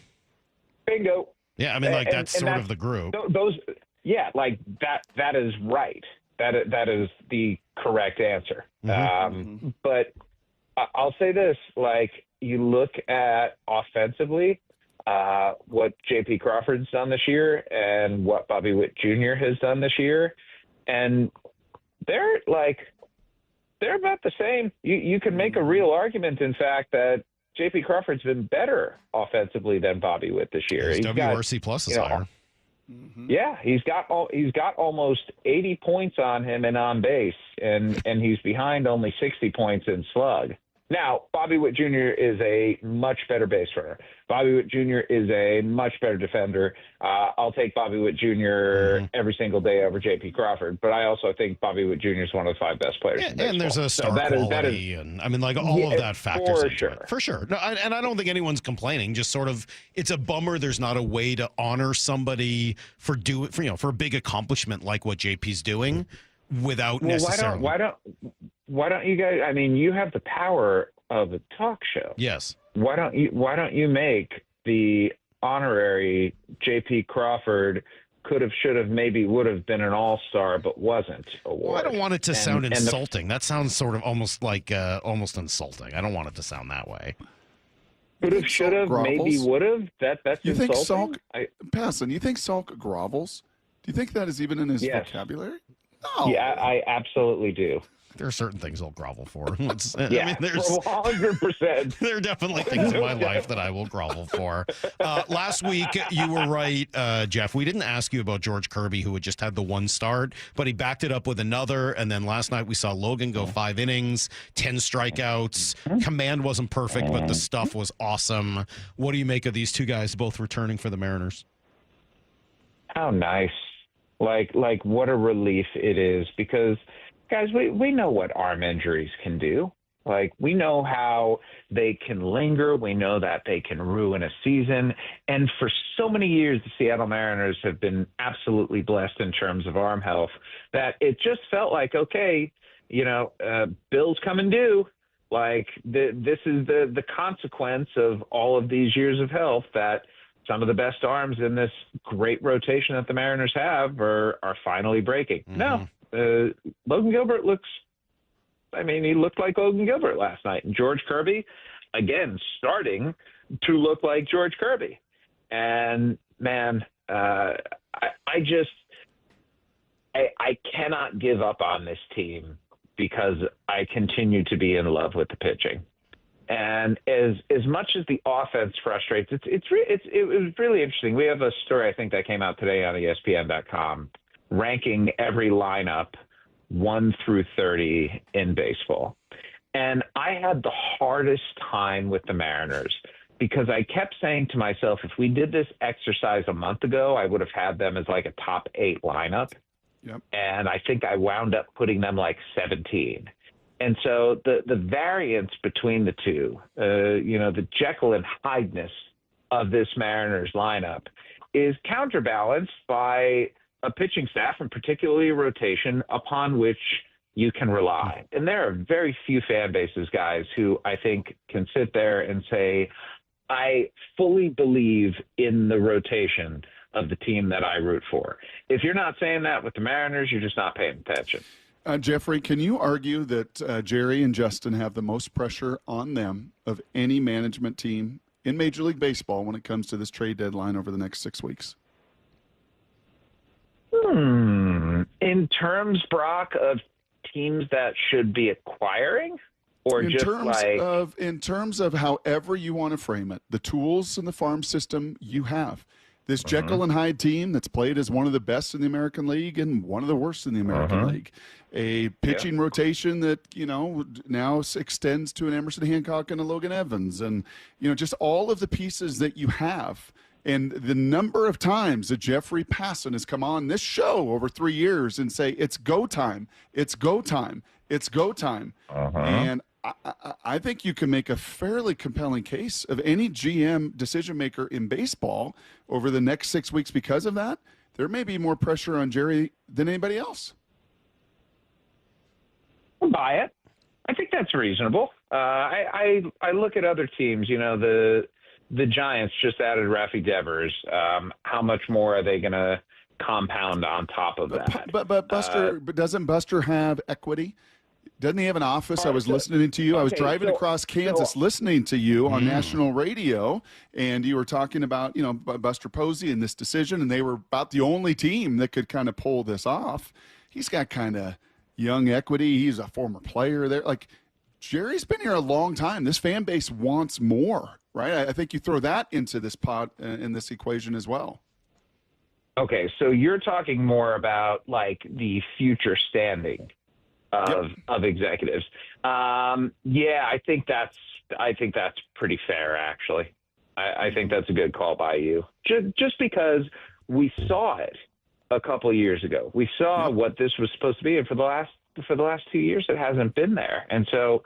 Bingo. Yeah, I mean, that's sort of the group. Those, yeah, like that is right. That is the correct answer. But I'll say this, like, you look at offensively what J.P. Crawford's done this year and what Bobby Witt Jr. has done this year, and they're about the same. You can make a real argument, in fact, that J.P. Crawford's been better offensively than Bobby Witt this year. His WRC plus is higher. Yeah, he's got almost 80 points on him and on base, and he's behind only 60 points in slug. Now, Bobby Witt Jr. is a much better base runner. Bobby Witt Jr. is a much better defender. I'll take Bobby Witt Jr. every single day over J.P. Crawford, but I also think Bobby Witt Jr. is one of the 5 best players in baseball. And there's a star quality, and I mean, like, all of that factors into it. For sure. No, and I don't think anyone's complaining. Just sort of, it's a bummer there's not a way to honor somebody for a big accomplishment like what JP's doing without necessarily. Why don't you guys? I mean, you have the power of a talk show. Yes. Why don't you make the honorary J.P. Crawford could have, should have, maybe would have been an all-star but wasn't award? Well, I don't want it to sound insulting. That sounds sort of almost like almost insulting. I don't want it to sound that way. Could have, should have, maybe would have. That's you insulting. Think Salk? Passan, you think Salk grovels? Do you think that is even in his vocabulary? No. Yeah, I absolutely do. There are certain things I'll grovel for. Yeah, I mean, there's 100%. There are definitely things in my life that I will grovel for. Last week, you were right, Jeff. We didn't ask you about George Kirby, who had just had the 1 start, but he backed it up with another. And then last night, we saw Logan go 5 innings, 10 strikeouts. Command wasn't perfect, but the stuff was awesome. What do you make of these two guys both returning for the Mariners? How nice. Like what a relief it is, because guys, we know what arm injuries can do. Like, we know how they can linger. We know that they can ruin a season. And for so many years, the Seattle Mariners have been absolutely blessed in terms of arm health that it just felt like, okay, bills come and due. Like, this is the consequence of all of these years of health, that some of the best arms in this great rotation that the Mariners have are finally breaking. No. Logan Gilbert looks I mean, he looked like Logan Gilbert last night. And George Kirby, again, starting to look like George Kirby. And, man, I cannot give up on this team because I continue to be in love with the pitching. And as much as the offense frustrates, it was really interesting. We have a story, I think, that came out today on ESPN.com ranking every lineup 1 through 30 in baseball. And I had the hardest time with the Mariners because I kept saying to myself, if we did this exercise a month ago, I would have had them as like a top 8 lineup. Yep. And I think I wound up putting them like 17. And so the variance between the two, the Jekyll and Hyde-ness of this Mariners lineup is counterbalanced by a pitching staff, and particularly a rotation, upon which you can rely. And there are very few fan bases, guys, who I think can sit there and say, I fully believe in the rotation of the team that I root for. If you're not saying that with the Mariners, you're just not paying attention. Jeffrey, can you argue that Jerry and Justin have the most pressure on them of any management team in Major League Baseball when it comes to this trade deadline over the next 6 weeks? In terms, Brock, of teams that should be acquiring? Or in terms of however you want to frame it, the tools and the farm system you have. This Jekyll and Hyde team that's played as one of the best in the American League and one of the worst in the American League. A pitching rotation that, now extends to an Emerson Hancock and a Logan Evans. And, just all of the pieces that you have. And the number of times that Jeffrey Passan has come on this show over 3 years and say, it's go time, it's go time, it's go time. And I think you can make a fairly compelling case of any GM decision maker in baseball over the next 6 weeks because of that. There may be more pressure on Jerry than anybody else. I'll buy it. I think that's reasonable. I look at other teams. The Giants just added Rafi Devers. How much more are they going to compound on top of that? But Buster, doesn't Buster have equity? Doesn't he have an office? I was listening to you. I was driving across Kansas listening to you on national radio, and you were talking about, Buster Posey and this decision, and they were about the only team that could kind of pull this off. He's got kind of young equity. He's a former player there. Like, Jerry's been here a long time. This fan base wants more, right? I think you throw that into this pot in this equation as well. Okay, so you're talking more about like the future standing of executives. I think that's pretty fair, actually. I think that's a good call by you. Just because we saw it a couple of years ago. We saw what this was supposed to be, and for the last 2 years, it hasn't been there. And so,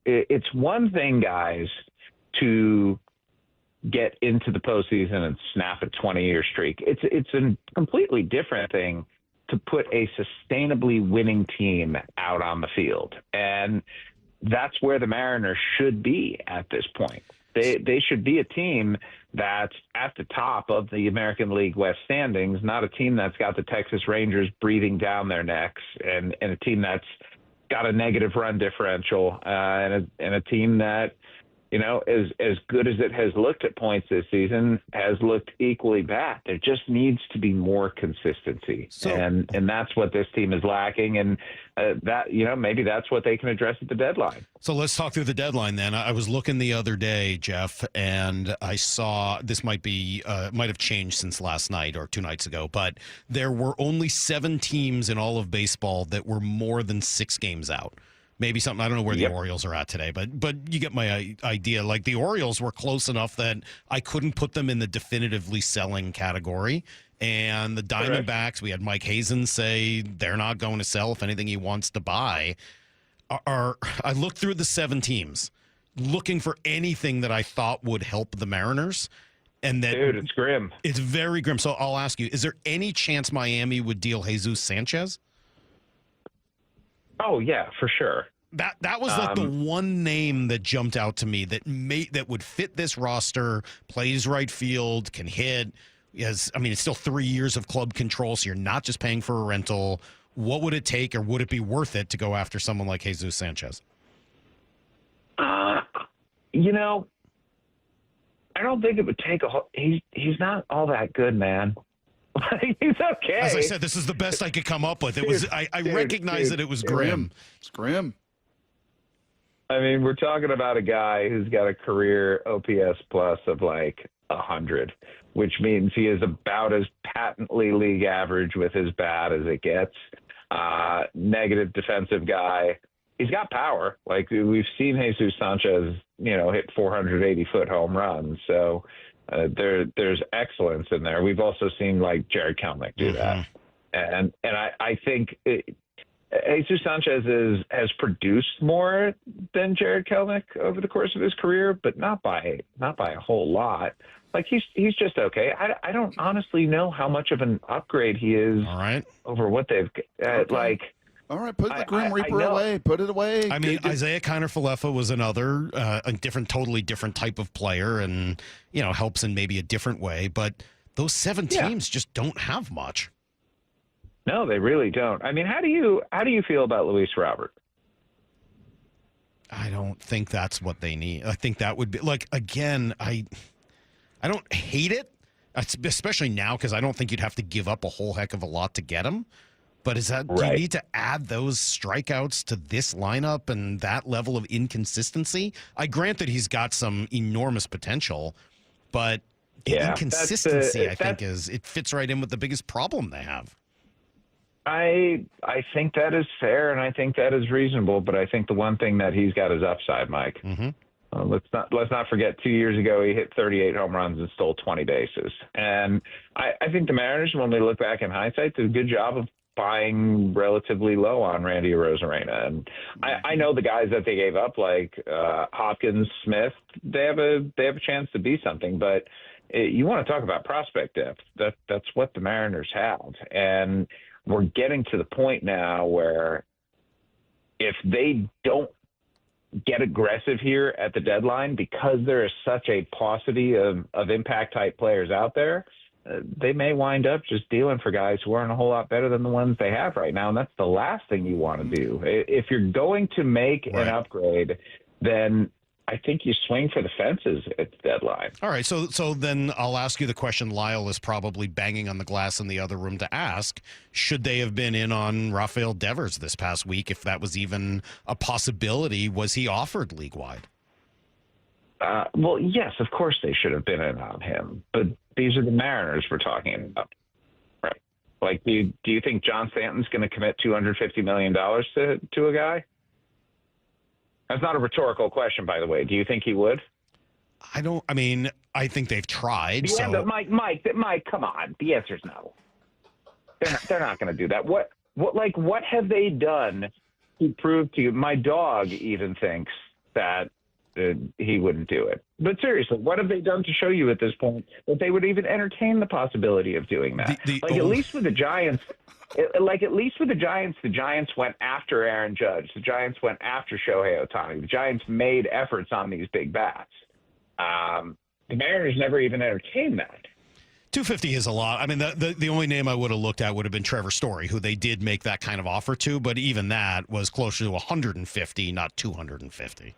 it's one thing, guys, to get into the postseason and snap a 20-year streak. It's a completely different thing to put a sustainably winning team out on the field. And that's where the Mariners should be at this point. They should be a team that's at the top of the American League West standings, not a team that's got the Texas Rangers breathing down their necks, and a team that's got a negative run differential, and a team that, as good as it has looked at points this season, has looked equally bad. There just needs to be more consistency, and that's what this team is lacking. And maybe that's what they can address at the deadline. So let's talk through the deadline then. I was looking the other day, Jeff, and I saw this might have changed since last night or 2 nights ago, but there were only 7 teams in all of baseball that were more than 6 games out. Maybe something, I don't know where the Orioles are at today, but you get my idea. Like, the Orioles were close enough that I couldn't put them in the definitively selling category. And the Diamondbacks, we had Mike Hazen say they're not going to sell. If anything, he wants to buy. I looked through the 7 teams looking for anything that I thought would help the Mariners. And that, dude, it's grim. It's very grim. So I'll ask you, is there any chance Miami would deal Jesus Sanchez? Oh, yeah, for sure. That was like the one name that jumped out to me that would fit this roster, plays right field, can hit. It's still 3 years of club control, so you're not just paying for a rental. what would it take, or would it be worth it to go after someone like Jesus Sanchez? You know, I don't think it would take a whole. He's not all that good, man. He's okay. As I said, this is the best I could come up with. It was. I recognize that it was grim. It's grim. I mean, we're talking about a guy who's got a career OPS plus of like 100, which means he is about as patently league average with his bat as it gets. Negative defensive guy. He's got power. Like, we've seen Jesus Sanchez, hit 480-foot home runs. So there's excellence in there. We've also seen like Jared Kelenic do that, and I think Jesus Sanchez has produced more than Jared Kelenic over the course of his career, but not by a whole lot. Like, he's just okay. I don't honestly know how much of an upgrade he is. All right. Over what they've like. All right, put the Grim Reaper away. Put it away. I mean, Isaiah Kiner-Falefa was another, totally different type of player, and helps in maybe a different way. But those 7 teams just don't have much. No, they really don't. I mean, how do you feel about Luis Robert? I don't think that's what they need. I think that would be like, again, I don't hate it, especially now, because I don't think you'd have to give up a whole heck of a lot to get him. But do you need to add those strikeouts to this lineup and that level of inconsistency? I grant that he's got some enormous potential, but the inconsistency, I think, it fits right in with the biggest problem they have. I think that is fair, and I think that is reasonable. But I think the one thing that he's got is upside, Mike. Mm-hmm. Let's not forget, 2 years ago he hit 38 home runs and stole 20 bases. And I think the Mariners, when we look back in hindsight, did a good job of buying relatively low on Randy Arozarena. And I know the guys that they gave up, like Hopkins, Smith, they have a chance to be something. But you want to talk about prospect depth. That's what the Mariners have. And we're getting to the point now where if they don't get aggressive here at the deadline, because there is such a paucity of impact-type players out there, they may wind up just dealing for guys who aren't a whole lot better than the ones they have right now, and that's the last thing you want to do. If you're going to make an upgrade, then I think you swing for the fences at the deadline. All right, so then I'll ask you the question Lyle is probably banging on the glass in the other room to ask. Should they have been in on Rafael Devers this past week, if that was even a possibility? Was he offered league-wide? Well, yes, of course they should have been in on him, but these are the Mariners we're talking about, right? Like, do you think John Stanton's going to commit $250 million to a guy? That's not a rhetorical question, by the way. Do you think he would? I think they've tried. Yeah, Mike, come on. The answer is no. They're not going to do that. What have they done to prove to you? My dog even thinks that he wouldn't do it. But seriously, what have they done to show you at this point that they would even entertain the possibility of doing that? At least with the Giants, the Giants went after Aaron Judge. The Giants went after Shohei Ohtani. The Giants made efforts on these big bats. The Mariners never even entertained that. 250 is a lot. I mean, the only name I would have looked at would have been Trevor Story, who they did make that kind of offer to, but even that was closer to 150, not 250.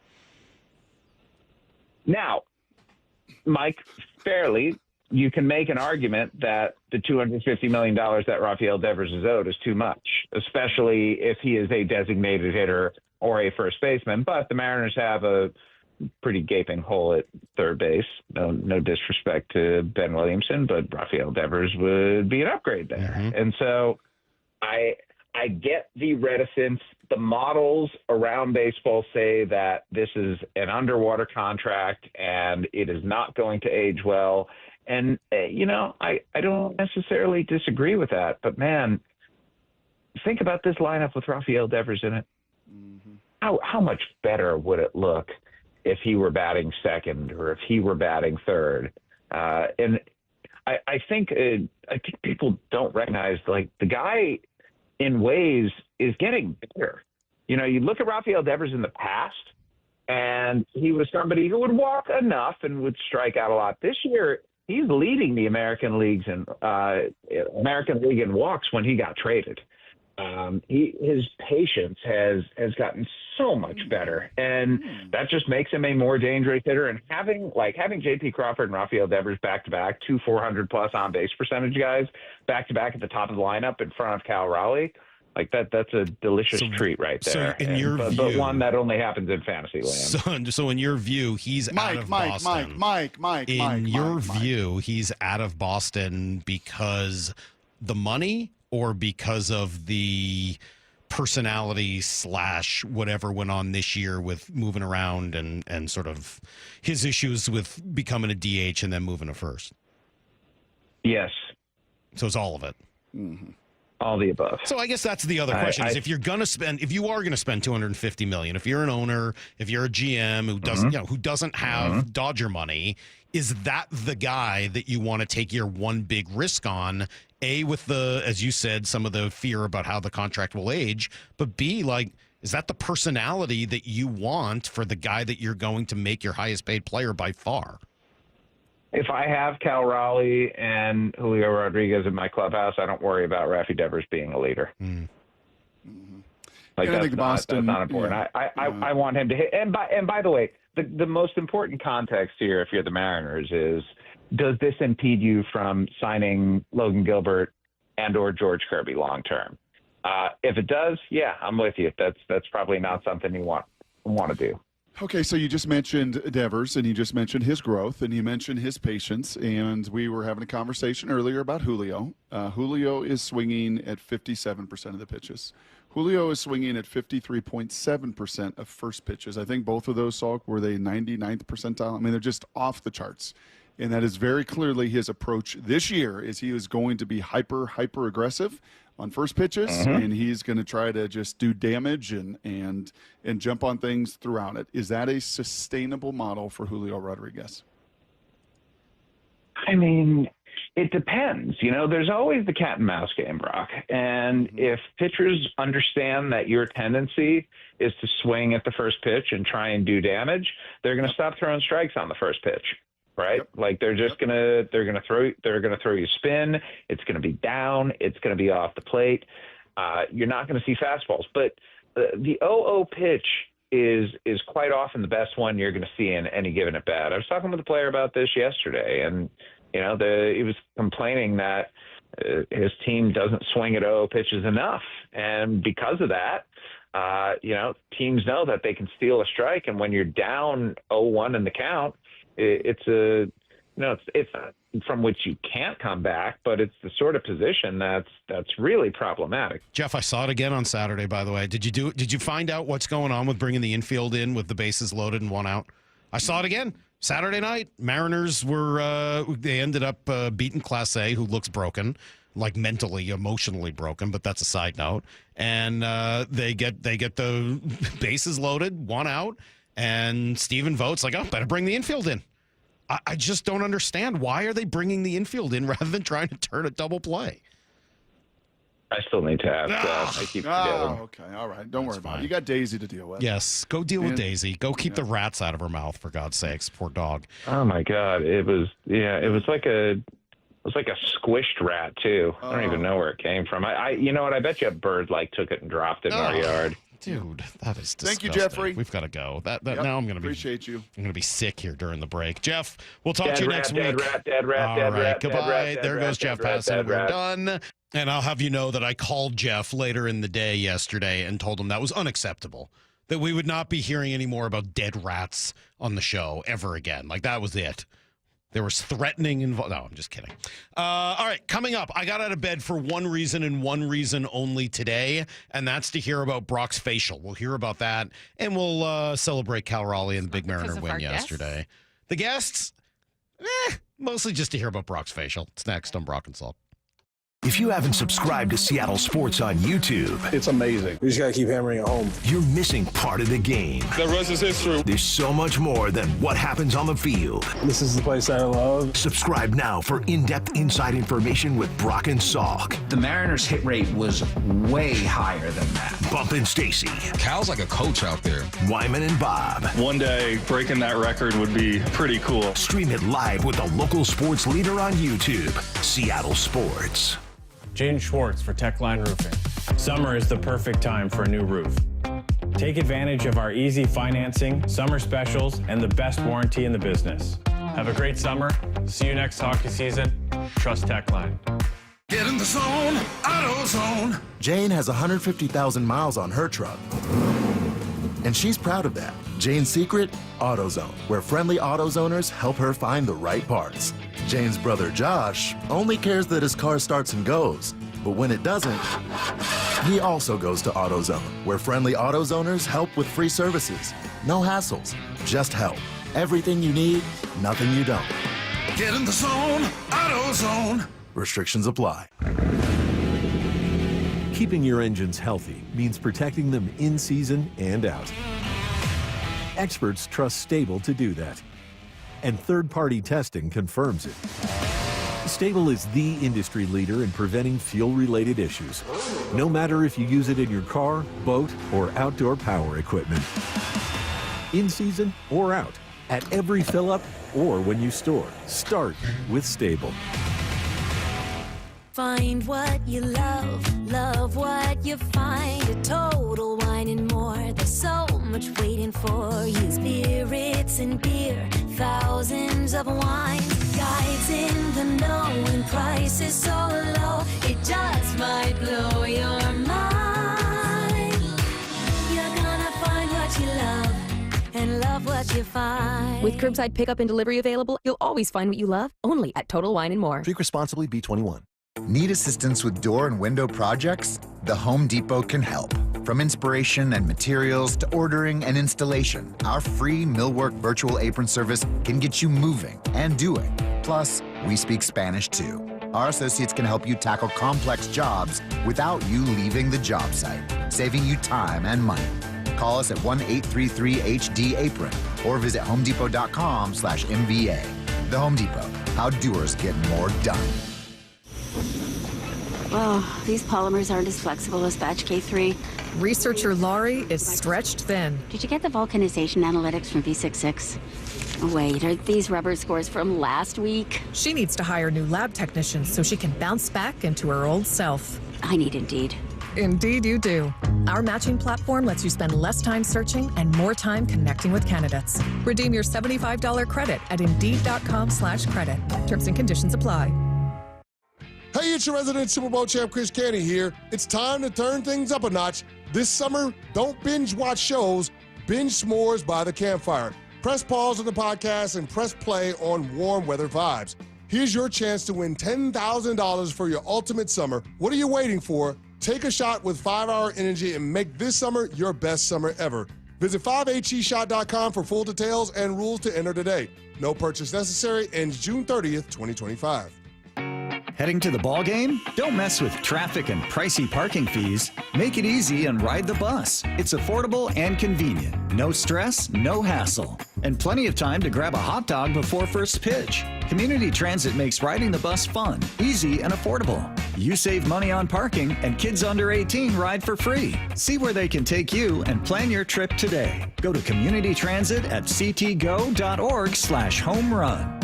Now, Mike, fairly, you can make an argument that the $250 million that Rafael Devers is owed is too much, especially if he is a designated hitter or a first baseman. But the Mariners have a pretty gaping hole at third base. No disrespect to Ben Williamson, but Rafael Devers would be an upgrade there. Mm-hmm. And so I get the reticence. The models around baseball say that this is an underwater contract and it is not going to age well. And, I don't necessarily disagree with that. But, man, think about this lineup with Rafael Devers in it. Mm-hmm. How much better would it look if he were batting second or if he were batting third? And I think people don't recognize, like, the guy – in ways is getting better. You look at Rafael Devers in the past, and he was somebody who would walk enough and would strike out a lot. This year, he's leading the American League in walks when he got traded. his patience has gotten so much better, and that just makes him a more dangerous hitter. And having J.P. Crawford and Rafael Devers back to back, 2 400+ on base percentage guys back to back at the top of the lineup in front of Cal Raleigh, like that's a delicious treat right there. So in your view, but one that only happens in fantasy land. So in your view, he's out of Boston. In your view, he's out of Boston because the money, or because of the personality / whatever went on this year with moving around and sort of his issues with becoming a DH and then moving to first? Yes. So it's all of it. Mm-hmm. All the above. So I guess that's the other question: is if you are going to spend $250 million, if you're an owner, if you're a GM who doesn't, who doesn't have Dodger money, is that the guy that you want to take your one big risk on? A, with the, as you said, some of the fear about how the contract will age, but B, like, is that the personality that you want for the guy that you're going to make your highest paid player by far? If I have Cal Raleigh and Julio Rodriguez in my clubhouse, I don't worry about Rafi Devers being a leader. Like that's not important. Yeah. I want him to hit. And by the way, the most important context here, if you're the Mariners, is does this impede you from signing Logan Gilbert and or George Kirby long term? If it does, yeah, I'm with you. That's probably not something you want to do. Okay, so you just mentioned Devers, and you just mentioned his growth, and you mentioned his patience, and we were having a conversation earlier about Julio. Julio is swinging at 57% of the pitches. Julio is swinging at 53.7% of first pitches. I think both of those, Salk, were they 99th percentile? I mean, they're just off the charts. And that is very clearly his approach this year, is he is going to be hyper aggressive on first pitches, and he's going to try to just do damage and jump on things throughout it. Is that a sustainable model for Julio Rodriguez? I mean, it depends. There's always the cat and mouse game, Brock. And if pitchers understand that your tendency is to swing at the first pitch and try and do damage, they're going to stop throwing strikes on the first pitch. Right? Like they're just gonna throw you spin. It's gonna be down. It's gonna be off the plate. You're not gonna see fastballs. But the 0-0 pitch is quite often the best one you're gonna see in any given at bat. I was talking with a player about this yesterday, and he was complaining that his team doesn't swing at 0-0 pitches enough, and because of that, teams know that they can steal a strike, and when you're down 0-1 in the count, it's from which you can't come back, but it's the sort of position that's really problematic. Jeff, I saw it again on Saturday, by the way. Did you find out what's going on with bringing the infield in with the bases loaded and 1 out? I saw it again Saturday night. Mariners they ended up beating Class A, who looks broken, like mentally, emotionally broken, but that's a side note. And they get the bases loaded, 1 out. And Stephen Vogt's like, better bring the infield in. I just don't understand. Why are they bringing the infield in rather than trying to turn a double play? I still need to ask. I keep forgetting. Okay. All right. Don't worry about it. You got Daisy to deal with. Yes. Go deal with Daisy. Go keep the rats out of her mouth, for God's sakes. Poor dog. Oh, my God. It was like a squished rat, too. I don't even know where it came from. You know what? I bet you a bird took it and dropped it in our yard. Dude, that is disgusting. Thank you, Jeffrey. We've got to go. Now I'm going to appreciate you. I'm going to be sick here during the break. Jeff, we'll talk to you next week. Dead rat. Goodbye. There goes Jeff Passan. We're done. And I'll have you know that I called Jeff later in the day yesterday and told him that was unacceptable, that we would not be hearing any more about dead rats on the show ever again. Like, that was it. There was threatening involved. No, I'm just kidding. All right, coming up, I got out of bed for one reason and one reason only today, and that's to hear about Brock's facial. We'll hear about that, and we'll celebrate Cal Raleigh and the Big Mariner win yesterday. The guests, mostly just to hear about Brock's facial. It's next on Brock and Salk. If you haven't subscribed to Seattle Sports on YouTube, it's amazing. We just got to keep hammering it home. You're missing part of the game. The rest is history. There's so much more than what happens on the field. This is the place I love. Subscribe now for in-depth inside information with Brock and Salk. The Mariners' hit rate was way higher than that. Bump and Stacy. Cal's like a coach out there. Wyman and Bob. One day, breaking that record would be pretty cool. Stream it live with the local sports leader on YouTube, Seattle Sports. Jane Schwartz for Techline Roofing. Summer is the perfect time for a new roof. Take advantage of our easy financing, summer specials, and the best warranty in the business. Have a great summer. See you next hockey season. Trust Techline. Get in the zone, AutoZone. Jane has 150,000 miles on her truck, and she's proud of that. Jane's secret? AutoZone, where friendly AutoZoners help her find the right parts. Jane's brother Josh only cares that his car starts and goes, but when it doesn't, he also goes to AutoZone, where friendly AutoZoners help with free services. No hassles, just help. Everything you need, nothing you don't. Get in the zone, AutoZone. Restrictions apply. Keeping your engines healthy means protecting them in season and out. Experts trust Stable to do that, and third-party testing confirms it. Stable is the industry leader in preventing fuel-related issues, no matter if you use it in your car, boat, or outdoor power equipment. In season or out, at every fill-up or when you store, start with Stable. Find what you love, love what you find. A Total Wine and More. There's so much waiting for you. Spirits and beer, thousands of wines. Guides in the know and prices so low, it just might blow your mind. You're gonna find what you love and love what you find. With curbside pickup and delivery available, you'll always find what you love, only at Total Wine and More. Drink responsibly, B21. Need assistance with door and window projects? The Home Depot can help. From inspiration and materials to ordering and installation, our free millwork virtual apron service can get you moving and doing. Plus, we speak Spanish too. Our associates can help you tackle complex jobs without you leaving the job site, saving you time and money. Call us at 1-833-HD-APRON or visit homedepot.com/MVA. The Home Depot, how doers get more done. Oh, these polymers aren't as flexible as batch K3. Researcher Laurie is stretched thin. Did you get the vulcanization analytics from V66? Wait, are these rubber scores from last week? She needs to hire new lab technicians so she can bounce back into her old self. I need Indeed. Indeed you do. Our matching platform lets you spend less time searching and more time connecting with candidates. Redeem your $75 credit at Indeed.com/credit. Terms and conditions apply. Hey, it's your resident Super Bowl champ, Chris Canty here. It's time to turn things up a notch. This summer, don't binge watch shows, binge s'mores by the campfire. Press pause on the podcast and press play on Warm Weather Vibes. Here's your chance to win $10,000 for your ultimate summer. What are you waiting for? Take a shot with 5-Hour Energy and make this summer your best summer ever. Visit 5HEshot.com for full details and rules to enter today. No purchase necessary. Ends June 30th, 2025. Heading to the ball game? Don't mess with traffic and pricey parking fees. Make it easy and ride the bus. It's affordable and convenient. No stress, no hassle. And plenty of time to grab a hot dog before first pitch. Community Transit makes riding the bus fun, easy, and affordable. You save money on parking, and kids under 18 ride for free. See where they can take you and plan your trip today. Go to Community Transit at ctgo.org/homerun.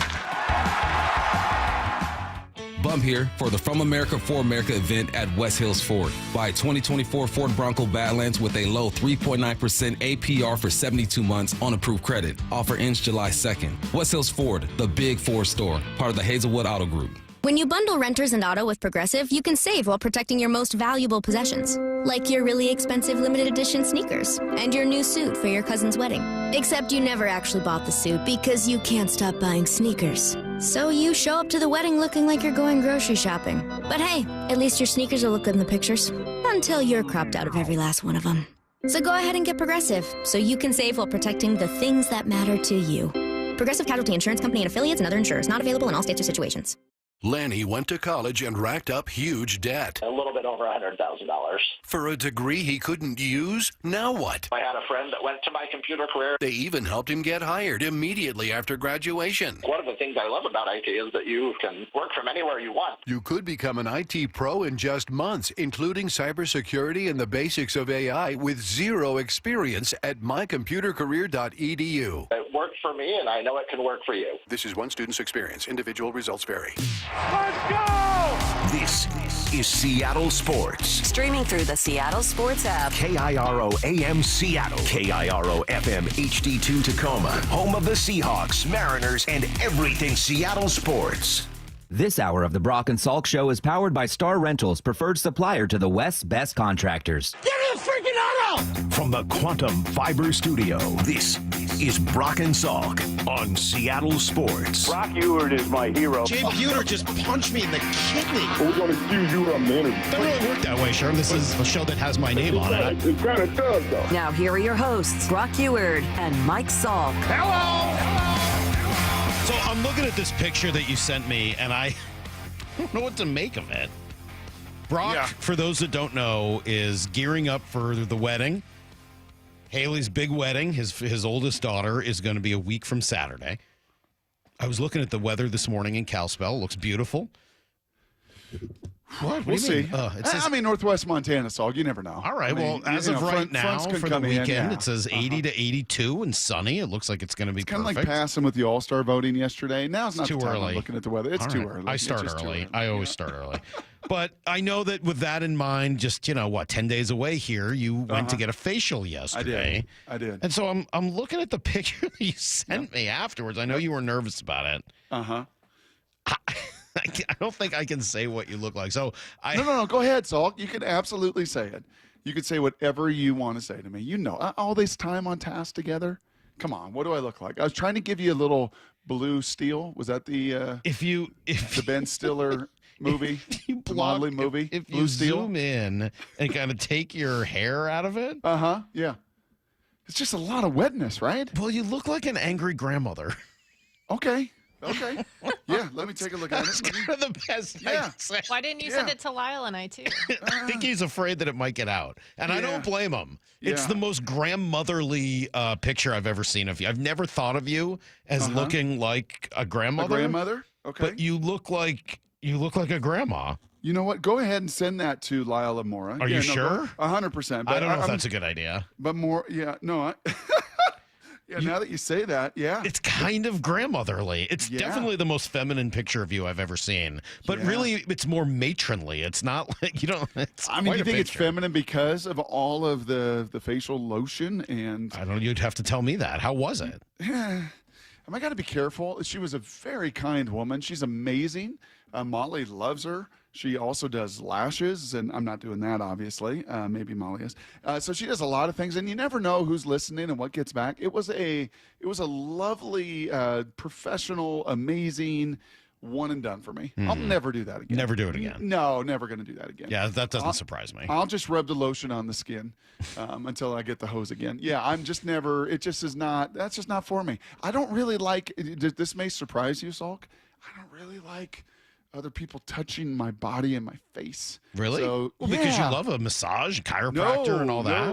Bump here for the From America for America event at West Hills Ford. Buy 2024 Ford Bronco Badlands with a low 3.9% APR for 72 months on approved credit. Offer ends July 2nd. West Hills Ford, the big Ford store, part of the Hazelwood Auto Group. When you bundle renters and auto with Progressive, you can save while protecting your most valuable possessions. Like your really expensive limited edition sneakers and your new suit for your cousin's wedding. Except you never actually bought the suit because you can't stop buying sneakers. So you show up to the wedding looking like you're going grocery shopping. But hey, at least your sneakers will look good in the pictures. Until you're cropped out of every last one of them. So go ahead and get Progressive so you can save while protecting the things that matter to you. Progressive Casualty Insurance Company and affiliates and other insurers. Not available in all states or situations. Lanny went to college and racked up huge debt. A little bit over $100,000. For a degree he couldn't use? Now what? I had a friend that went to my computer career. They even helped him get hired immediately after graduation. One of the things I love about IT is that you can work from anywhere you want. You could become an IT pro in just months, including cybersecurity and the basics of AI with zero experience at mycomputercareer.edu. It worked for me, and I know it can work for you. This is one student's experience. Individual results vary. Let's go! This is Seattle Sports. Streaming streaming through the Seattle Sports app. KIRO AM Seattle. KIRO FM HD2 Tacoma. Home of the Seahawks, Mariners, and everything Seattle sports. This hour of the Brock and Salk Show is powered by Star Rentals, preferred supplier to the West's best contractors. Give me a freaking auto! From the Quantum Fiber Studio, this is Brock and Salk on Seattle Sports. Brock Ewert is my hero. Jay Buhner just punched me in the kidney. We're going to accuse you of management. Doesn't really work that way, Sherm. This is a show that has my name on it. It kind of does, though. Now, here are your hosts, Brock Ewert and Mike Salk. So I'm looking at this picture that you sent me, and I don't know what to make of it. Brock, for those that don't know, is gearing up for the wedding. Haley's big wedding. His oldest daughter is going to be a week from Saturday. I was looking at the weather this morning in Kalispell. It looks beautiful. What? We'll see. I mean, Northwest Montana, so you never know. All right. As of right now, for the weekend, it says 80 to 82 and sunny. It looks like it's going to be kind perfect. of like passing with the All-Star voting yesterday. Now's not too the time early. I'm looking at the weather. It's too early. I start early. I always start early. But I know that with that in mind, just 10 days away here, you went to get a facial yesterday. I did. And so I'm looking at the picture that you sent me afterwards. I know you were nervous about it. I don't think I can say what you look like. So No. Go ahead, Salk. You can absolutely say it. You can say whatever you want to say to me. All this time on task together. Come on, what do I look like? I was trying to give you a little Blue Steel. Was that the the Ben Stiller movie, the modeling movie? If Blue you Steel? zoom in and kind of take your hair out of it. Yeah. It's just a lot of wetness, right? Well, you look like an angry grandmother. Okay. Yeah, let me take a look at it. That's kind of the best I can say. Why didn't you send it to Lyle and I, too? I think he's afraid that it might get out. And I don't blame him. It's the most grandmotherly picture I've ever seen of you. I've never thought of you as looking like a grandmother. A grandmother? Okay. But you look like a grandma. You know what? Go ahead and send that to Lyle Amora. Are you sure? 100%. I don't know if that's a good idea. But more, now that you say that, It's kind of grandmotherly. It's definitely the most feminine picture of you I've ever seen. But really, it's more matronly. It's not like, you think it's feminine because of all of the facial lotion and... I don't know. You'd have to tell me that. How was it? I got to be careful. She was a very kind woman. She's amazing. Molly loves her. She also does lashes, and I'm not doing that, obviously. Maybe Molly is. So she does a lot of things, and you never know who's listening and what gets back. It was a lovely, professional, amazing one and done for me. I'll never do that again. Never do it again. No, never going to do that again. Yeah, that doesn't surprise me. I'll just rub the lotion on the skin until I get the hose again. Yeah, I'm just never. It just is not. That's just not for me. I don't really like. This may surprise you, Salk. I don't really like other people touching my body and my face. Really? So, because you love a massage, chiropractor, and all that?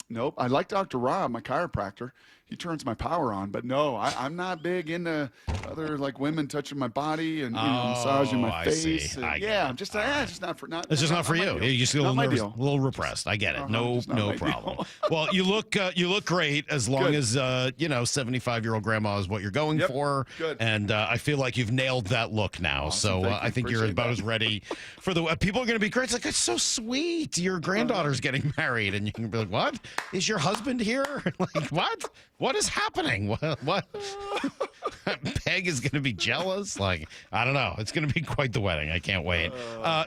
Nope. I like Dr. Rob, my chiropractor. He turns my power on, but no, I'm not big into other women touching my body and massaging my face. I'm just not for not. It's just not for you. You just feel a little repressed. I get it. No problem. Well, you look great as long as 75-year-old grandma is what you're going for. Good. And I feel like you've nailed that look now. Awesome. So I think you're about as ready for the. People are going to be great. It's so sweet. Your granddaughter's getting married, and you can be like, "What? Is your husband here? What? What is happening? What? Peg is going to be jealous? I don't know. It's going to be quite the wedding. I can't wait.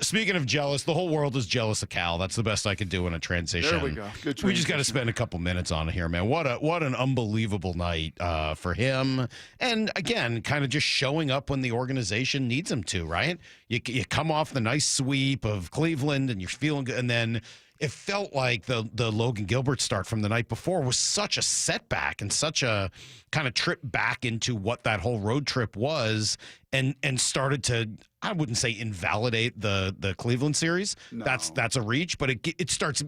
Speaking of jealous, the whole world is jealous of Cal. That's the best I could do in a transition. There we go. Good transition. We just got to spend a couple minutes on it here, man. What an unbelievable night for him. And again, kind of just showing up when the organization needs him to, right? You come off the nice sweep of Cleveland and you're feeling good, and then it felt like the Logan Gilbert start from the night before was such a setback and such a kind of trip back into what that whole road trip was, and started to, I wouldn't say invalidate the Cleveland series. No. That's a reach, but it starts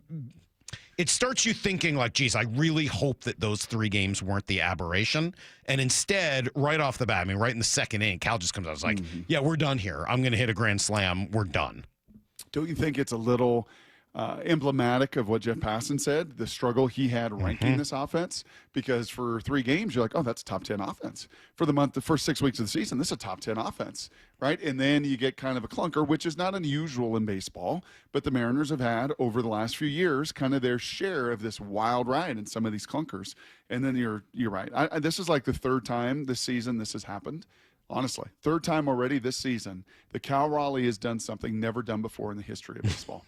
you thinking like, geez, I really hope that those 3 games weren't the aberration. And instead, right off the bat, right in the second inning, Cal just comes out. It's like, yeah, we're done here. I'm going to hit a grand slam. We're done. Don't you think it's a little emblematic of what Jeff Passan said, the struggle he had ranking this offense, because for 3 games, you're like, oh, that's a top 10 offense. For the first 6 weeks of the season, this is a top 10 offense, right? And then you get kind of a clunker, which is not unusual in baseball, but the Mariners have had over the last few years kind of their share of this wild ride and some of these clunkers. And then you're right. This is like the 3rd time this season this has happened. Honestly, 3rd time already this season, the Cal Raleigh has done something never done before in the history of baseball.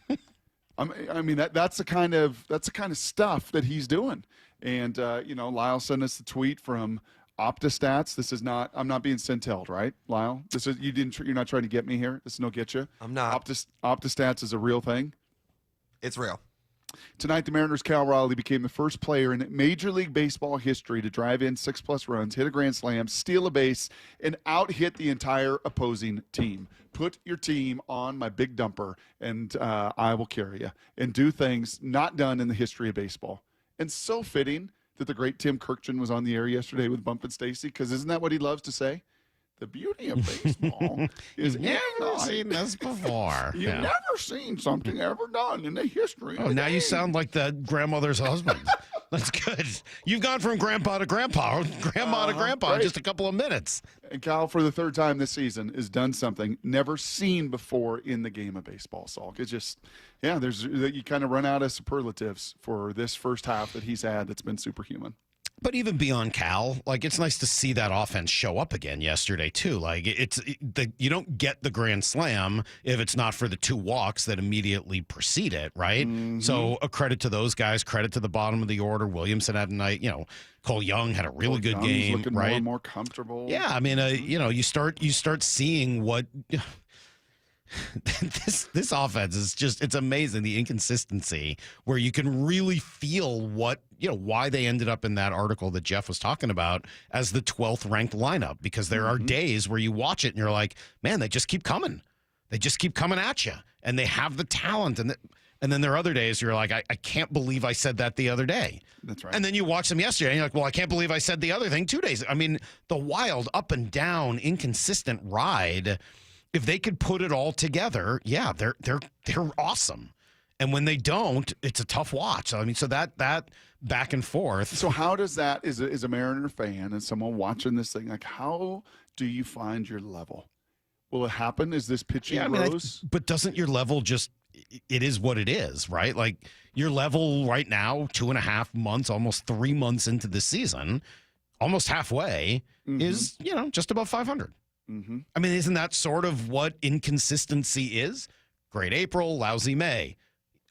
I mean that's the kind of stuff that he's doing. And Lyle sent us the tweet from OptaStats. This is not. I'm not being centelled, right, Lyle? This is you're not trying to get me here. This is no get you. I'm not. OptaStats is a real thing. It's real. Tonight, the Mariners' Cal Raleigh became the first player in Major League Baseball history to drive in 6+ runs, hit a grand slam, steal a base, and out-hit the entire opposing team. Put your team on my big dumper, and I will carry you, and do things not done in the history of baseball. And so fitting that the great Tim Kirkjian was on the air yesterday with Bump and Stacy, because isn't that what he loves to say? The beauty of baseball is You've never seen this before. You've never seen something ever done in the history of the now game. you sound like the grandmother's husband. That's good. You've gone from grandpa to grandpa, grandma to grandpa in just a couple of minutes. And Kyle, for the 3rd time this season, has done something never seen before in the game of baseball, Salk. It's just, you kind of run out of superlatives for this first half that he's had that's been superhuman. But even beyond Cal, like, it's nice to see that offense show up again yesterday too. Like, you don't get the grand slam if it's not for the 2 walks that immediately precede it, right? Mm-hmm. So a credit to those guys, credit to the bottom of the order. Williamson had a night, Cole Young had a really good game, looking right? More and more comfortable. Yeah, I mean, you start seeing what. This offense is it's amazing, the inconsistency, where you can really feel why they ended up in that article that Jeff was talking about as the 12th ranked lineup, because there are days where you watch it and you're like, man, they just keep coming. They just keep coming at you, and they have the talent. And then there are other days you're like, I can't believe I said that the other day. That's right. And then you watch them yesterday and you're like, well, I can't believe I said the other thing 2 days. I mean, the wild up and down, inconsistent ride. If they could put it all together, yeah, they're awesome. And when they don't, it's a tough watch. I mean, so that back and forth. So how does that, as a Mariner fan and someone watching this thing, like, how do you find your level? Will it happen as this pitching grows? But doesn't your level just, it is what it is, right? Like, your level right now, 2.5 months, almost 3 months into the season, almost halfway, is, just above 500. Mm-hmm. I mean, isn't that sort of what inconsistency is? Great April, lousy May,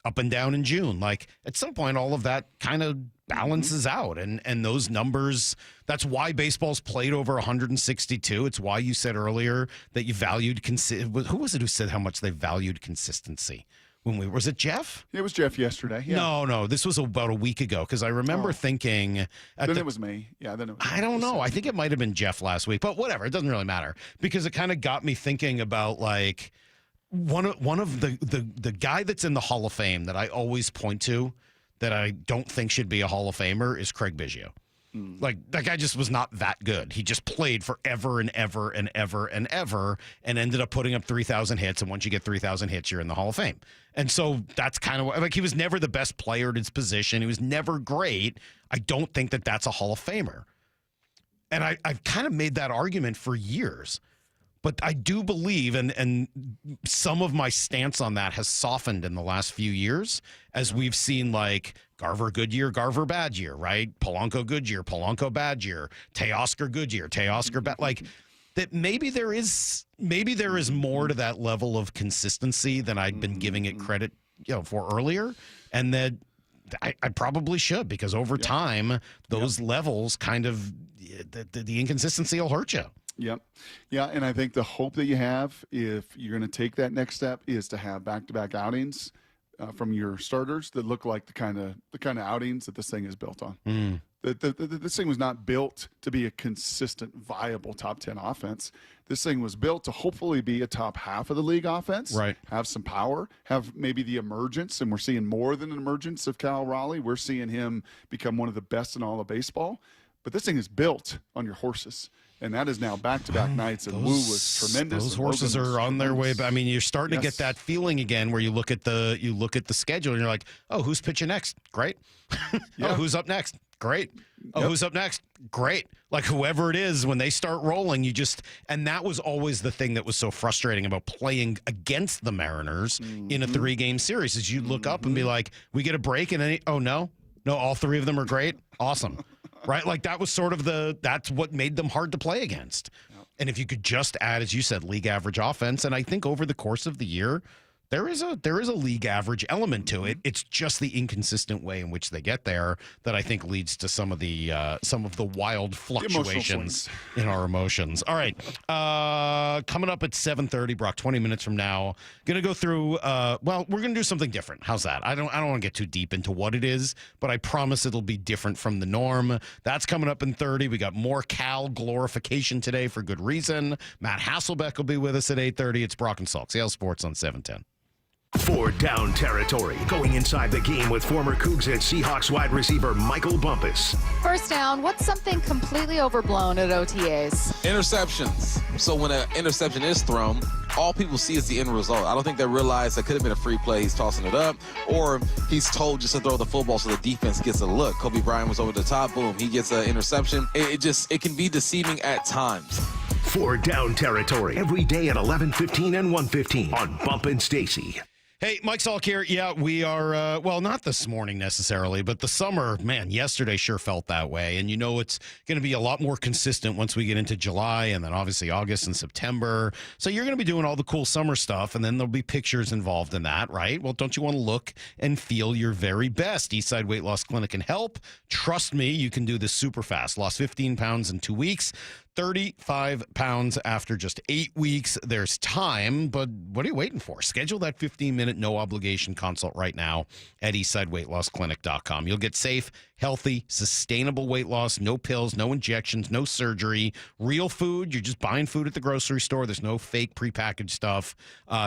up and down in June. Like, at some point, all of that kind of balances out. And those numbers, that's why baseball's played over 162. It's why you said earlier that you valued, who was it who said how much they valued consistency? Was it Jeff? It was Jeff yesterday. Yeah. No, this was about a week ago, because I remember thinking. Then it was me. Yeah, then it was I don't know. I think it might have been Jeff last week, but whatever. It doesn't really matter, because it kind of got me thinking about, like, one of the guy that's in the Hall of Fame that I always point to that I don't think should be a Hall of Famer is Craig Biggio. Like, that guy just was not that good. He just played forever and ever and ever and ever, and ended up putting up 3,000 hits. And once you get 3,000 hits, you're in the Hall of Fame. And so that's kind of like, he was never the best player at his position. He was never great. I don't think that that's a Hall of Famer. And I've kind of made that argument for years. But I do believe, and some of my stance on that has softened in the last few years, as we've seen, like, Garver good year, Garver bad year, right? Polanco good year, Polanco bad year, Teoscar good year, Teoscar bad. Like, that maybe there is more to that level of consistency than I'd been giving it credit, for earlier, and that I probably should, because over time those levels kind of the inconsistency will hurt you. Yep. Yeah, and I think the hope that you have, if you're going to take that next step, is to have back-to-back outings from your starters that look like the kind of outings that this thing is built on. This thing was not built to be a consistent, viable top 10 offense. This thing was built to hopefully be a top half of the league offense, right? Have some power, have maybe the emergence, and we're seeing more than an emergence of Cal Raleigh. We're seeing him become one of the best in all of baseball. But this thing is built on your horses. And that is now back-to-back nights, and Woo was tremendous. Those horses are on their way. But I mean, you're starting to get that feeling again, where you look at the schedule and you're like, oh, who's pitching next? Great. Oh, who's up next? Great. Oh, who's up next? Great. Like whoever it is, when they start rolling, and that was always the thing that was so frustrating about playing against the Mariners in a 3-game series, is you look up and be like, we get a break, and then, oh no, all 3 of them are great. Awesome. Right? Like that was sort of that's what made them hard to play against. Yep. And if you could just add, as you said, league average offense, and I think over the course of the year, there is a league average element to it. It's just the inconsistent way in which they get there that I think leads to some of the wild fluctuations in our emotions. All right, coming up at 7:30, Brock, 20 minutes from now, gonna go through. We're gonna do something different. How's that? I don't want to get too deep into what it is, but I promise it'll be different from the norm. That's coming up in 30. We got more Cal glorification today for good reason. Matt Hasselbeck will be with us at 8:30. It's Brock and Salk, Seattle Sports on 710. For Down Territory, going inside the game with former Cougs and Seahawks wide receiver Michael Bumpus. First down, what's something completely overblown at OTAs? Interceptions. So when an interception is thrown, all people see is the end result. I don't think they realize that could have been a free play. He's tossing it up, or he's told just to throw the football so the defense gets a look. Kobe Bryant was over the top. Boom, he gets an interception. It can be deceiving at times. For Down Territory, every day at 11:15 and 1:15 on Bump and Stacy. Hey, Mike Salk here. Yeah, we are, not this morning necessarily, but the summer, man, yesterday sure felt that way. And it's going to be a lot more consistent once we get into July and then obviously August and September. So you're going to be doing all the cool summer stuff, and then there'll be pictures involved in that, right? Well, don't you want to look and feel your very best? Eastside Weight Loss Clinic can help. Trust me, you can do this super fast. Lost 15 pounds in 2 weeks. 35 pounds after just 8 weeks. There's time, but what are you waiting for? Schedule that 15-minute no-obligation consult right now at eastsideweightlossclinic.com. You'll get safe, healthy, sustainable weight loss, no pills, no injections, no surgery, real food. You're just buying food at the grocery store. There's no fake prepackaged stuff.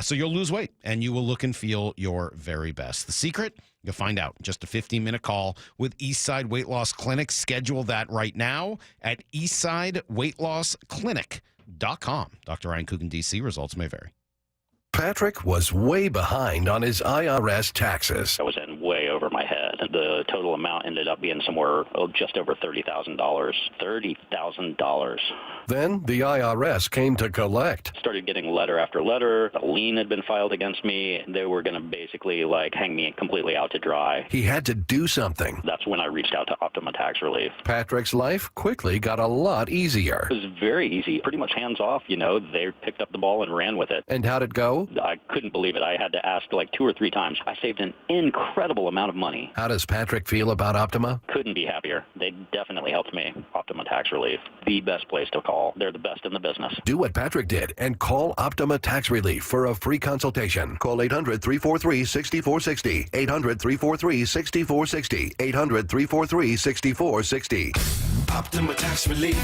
So you'll lose weight, and you will look and feel your very best. The secret? You'll find out in just a 15-minute call with Eastside Weight Loss Clinic. Schedule that right now at eastsideweightlossclinic.com. Dr. Ryan Coogan, D.C. Results may vary. Patrick was way behind on his IRS taxes. I was in way over my head. The total amount ended up being somewhere just over $30,000. $30,000. Then the IRS came to collect. Started getting letter after letter. A lien had been filed against me. They were going to basically hang me completely out to dry. He had to do something. That's when I reached out to Optima Tax Relief. Patrick's life quickly got a lot easier. It was very easy, pretty much hands off. They picked up the ball and ran with it. And how'd it go? I couldn't believe it. I had to ask 2 or 3 times. I saved an incredible amount of money. How does Patrick feel about Optima? Couldn't be happier. They definitely helped me. Optima Tax Relief, the best place to call. They're the best in the business. Do what Patrick did and call Optima Tax Relief for a free consultation. Call 800-343-6460. 800-343-6460. 800-343-6460. Optima Tax Relief.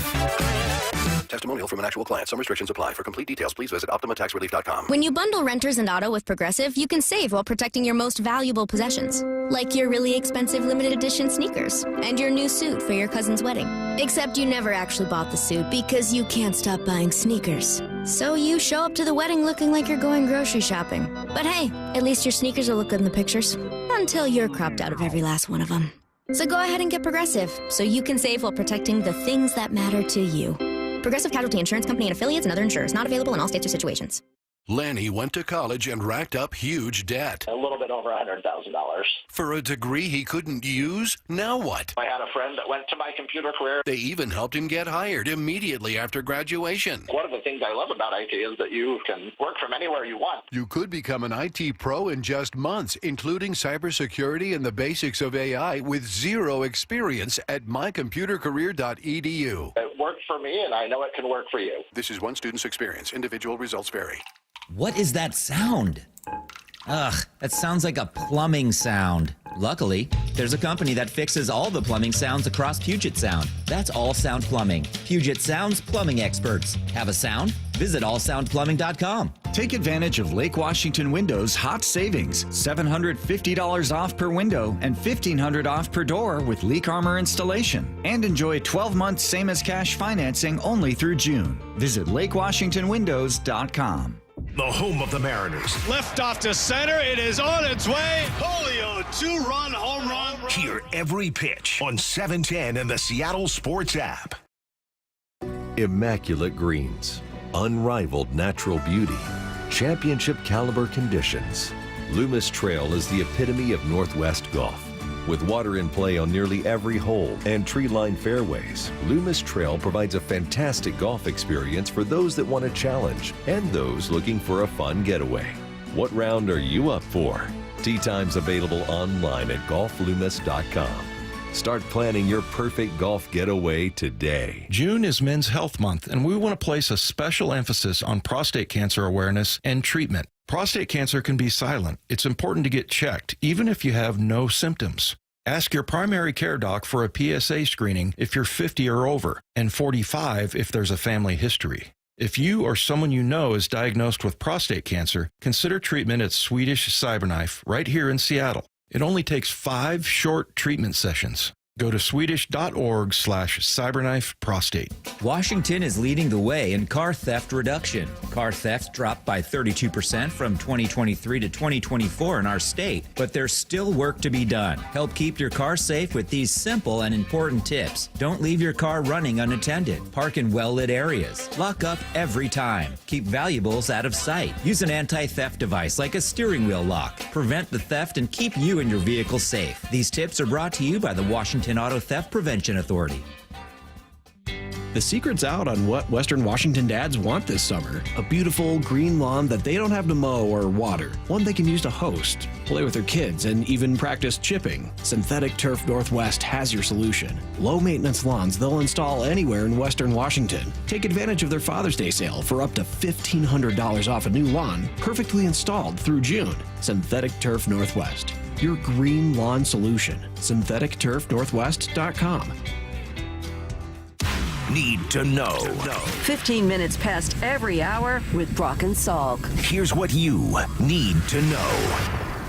Testimonial from an actual client. Some restrictions apply. For complete details, please visit OptimaTaxRelief.com. When you bundle renters and auto with Progressive, you can save while protecting your most valuable possessions. Like your really expensive limited edition sneakers and your new suit for your cousin's wedding. Except you never actually bought the suit because you can't stop buying sneakers. So you show up to the wedding looking like you're going grocery shopping. But hey, at least your sneakers will look good in the pictures. Until you're cropped out of every last one of them. So go ahead and get Progressive so you can save while protecting the things that matter to you. Progressive Casualty Insurance Company and affiliates and other insurers. Not available in all states or situations. Lanny went to college and racked up huge debt. A little bit over $100,000. For a degree he couldn't use? Now what? I had a friend that went to my computer career. They even helped him get hired immediately after graduation. One of the things I love about IT is that you can work from anywhere you want. You could become an IT pro in just months, including cybersecurity and the basics of AI with zero experience at mycomputercareer.edu. It worked for me, and I know it can work for you. This is one student's experience. Individual results vary. What is that sound? Ugh, that sounds like a plumbing sound. Luckily, there's a company that fixes all the plumbing sounds across Puget Sound. That's All Sound Plumbing. Puget Sound's plumbing experts. Have a sound? Visit allsoundplumbing.com. Take advantage of Lake Washington Windows hot savings, $750 off per window and $1,500 off per door with leak armor installation. And enjoy 12-month same-as-cash financing only through June. Visit LakeWashingtonWindows.com. The home of the Mariners. Left off to center. It is on its way. Julio, 2-run home run. Hear every pitch on 710 and the Seattle Sports app. Immaculate greens, unrivaled natural beauty, championship caliber conditions. Loomis Trail is the epitome of Northwest golf. With water in play on nearly every hole and tree-lined fairways, Loomis Trail provides a fantastic golf experience for those that want a challenge and those looking for a fun getaway. What round are you up for? Tee times available online at golfloomis.com. Start planning your perfect golf getaway today. June is Men's Health Month, and we want to place a special emphasis on prostate cancer awareness and treatment. Prostate cancer can be silent. It's important to get checked, even if you have no symptoms. Ask your primary care doc for a PSA screening if you're 50 or over, and 45 if there's a family history. If you or someone you know is diagnosed with prostate cancer, consider treatment at Swedish Cyberknife right here in Seattle. It only takes 5 short treatment sessions. Go to swedish.org/cyberknifeprostate. Washington is leading the way in car theft reduction. Car theft dropped by 32% from 2023 to 2024 in our state, but there's still work to be done. Help keep your car safe with these simple and important tips. Don't leave your car running unattended. Park in well-lit areas. Lock up every time. Keep valuables out of sight. Use an anti-theft device like a steering wheel lock. Prevent the theft and keep you and your vehicle safe. These tips are brought to you by the Washington Auto Theft Prevention Authority. The secret's out on what Western Washington dads want this summer. A beautiful green lawn that they don't have to mow or water. One they can use to host, play with their kids, and even practice chipping. Synthetic Turf Northwest has your solution. Low maintenance lawns they'll install anywhere in Western Washington. Take advantage of their Father's Day sale for up to $1,500 off a new lawn, perfectly installed through June. Synthetic Turf Northwest. Your green lawn solution. SyntheticTurfNorthwest.com. Need to know. 15 minutes past every hour with Brock and Salk. Here's what you need to know.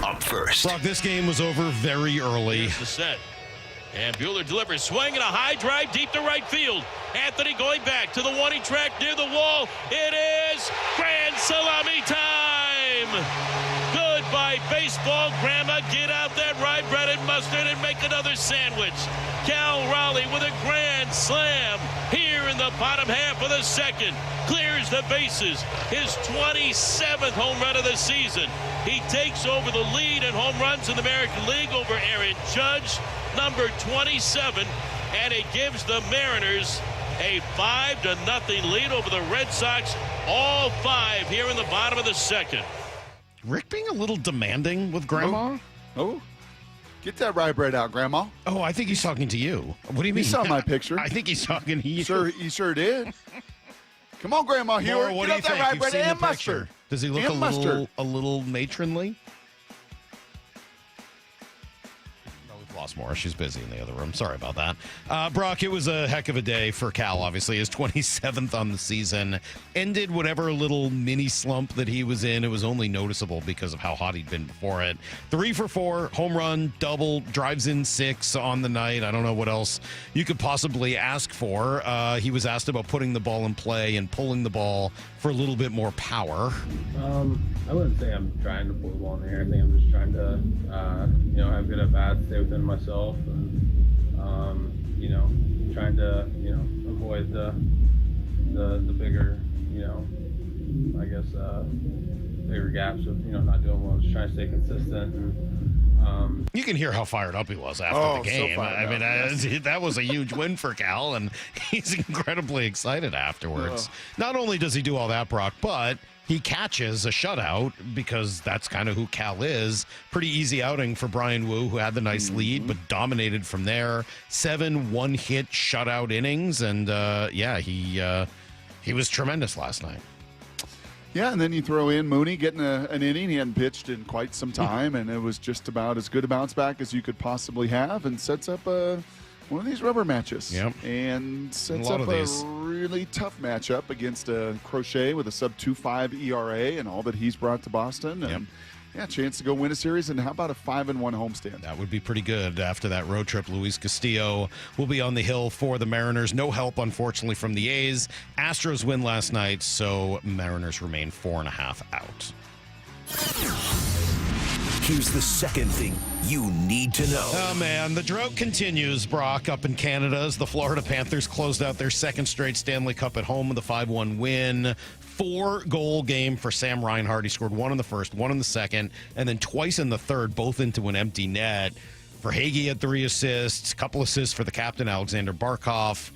Up first. Brock, this game was over very early. Here's the set. And Buehler delivers. Swing and a high drive deep to right field. Anthony going back to the warning track near the wall. It is grand salami time. Goodbye, baseball. Grandma, get out that rye bread and mustard and make another sandwich. Cal Raleigh with a grand slam here in the bottom half of the second. Clears the bases. His 27th home run of the season. He takes over the lead in home runs in the American League over Aaron Judge, number 27, and it gives the Mariners a 5-0 lead over the Red Sox. All 5 here in the bottom of the second. Rick being a little demanding with Grandma? Oh. Get that rye bread out, Grandma. Oh, I think he's talking to you. What do you mean? He saw my picture. I think he's talking to you. He sure did. Come on, Grandma Hewer. What Get do you out that rye think? bread You've seen and the picture. mustard. Does he look a little matronly? Lost more. She's busy in the other room. Sorry about that. Brock, it was a heck of a day for Cal, obviously. His 27th on the season. Ended whatever little mini slump that he was in. It was only noticeable because of how hot he'd been before it. 3 for 4, home run, double, drives in 6 on the night. I don't know what else you could possibly ask for. He was asked about putting the ball in play and pulling the ball for a little bit more power. I wouldn't say I'm trying to pull the ball in the air. I think I'm just trying to, have good at bats, stay within myself, and trying to, avoid the bigger, bigger gaps of, not doing well. Just trying to stay consistent. And, you can hear how fired up he was after the game. So that was a huge win for Cal, and he's incredibly excited afterwards. Not only does he do all that, Brock, but he catches a shutout because that's kind of who Cal is. Pretty easy outing for Brian Wu, who had the nice lead, but dominated from there. 7 one-hit shutout innings, and he was tremendous last night. Yeah, and then you throw in Mooney getting an inning. He hadn't pitched in quite some time, and it was just about as good a bounce back as you could possibly have, and sets up one of these rubber matches. Yep. And sets a lot up of these. really tough matchup against Crochet with a sub-2.5 ERA and all that he's brought to Boston. And yeah, chance to go win a series. And how about a 5-1 homestand? That would be pretty good. After that road trip, Luis Castillo will be on the hill for the Mariners. No help, unfortunately, from the A's. Astros win last night, so Mariners remain 4.5 out. Here's the second thing you need to know. Oh, man. The drought continues, Brock, up in Canada as the Florida Panthers closed out their second straight Stanley Cup at home with a 5-1 win. 4-goal game for Sam Reinhart. He scored one in the first, one in the second, and then twice in the third, both into an empty net. Verhaeghe had 3 assists, a couple assists for the captain, Alexander Barkov.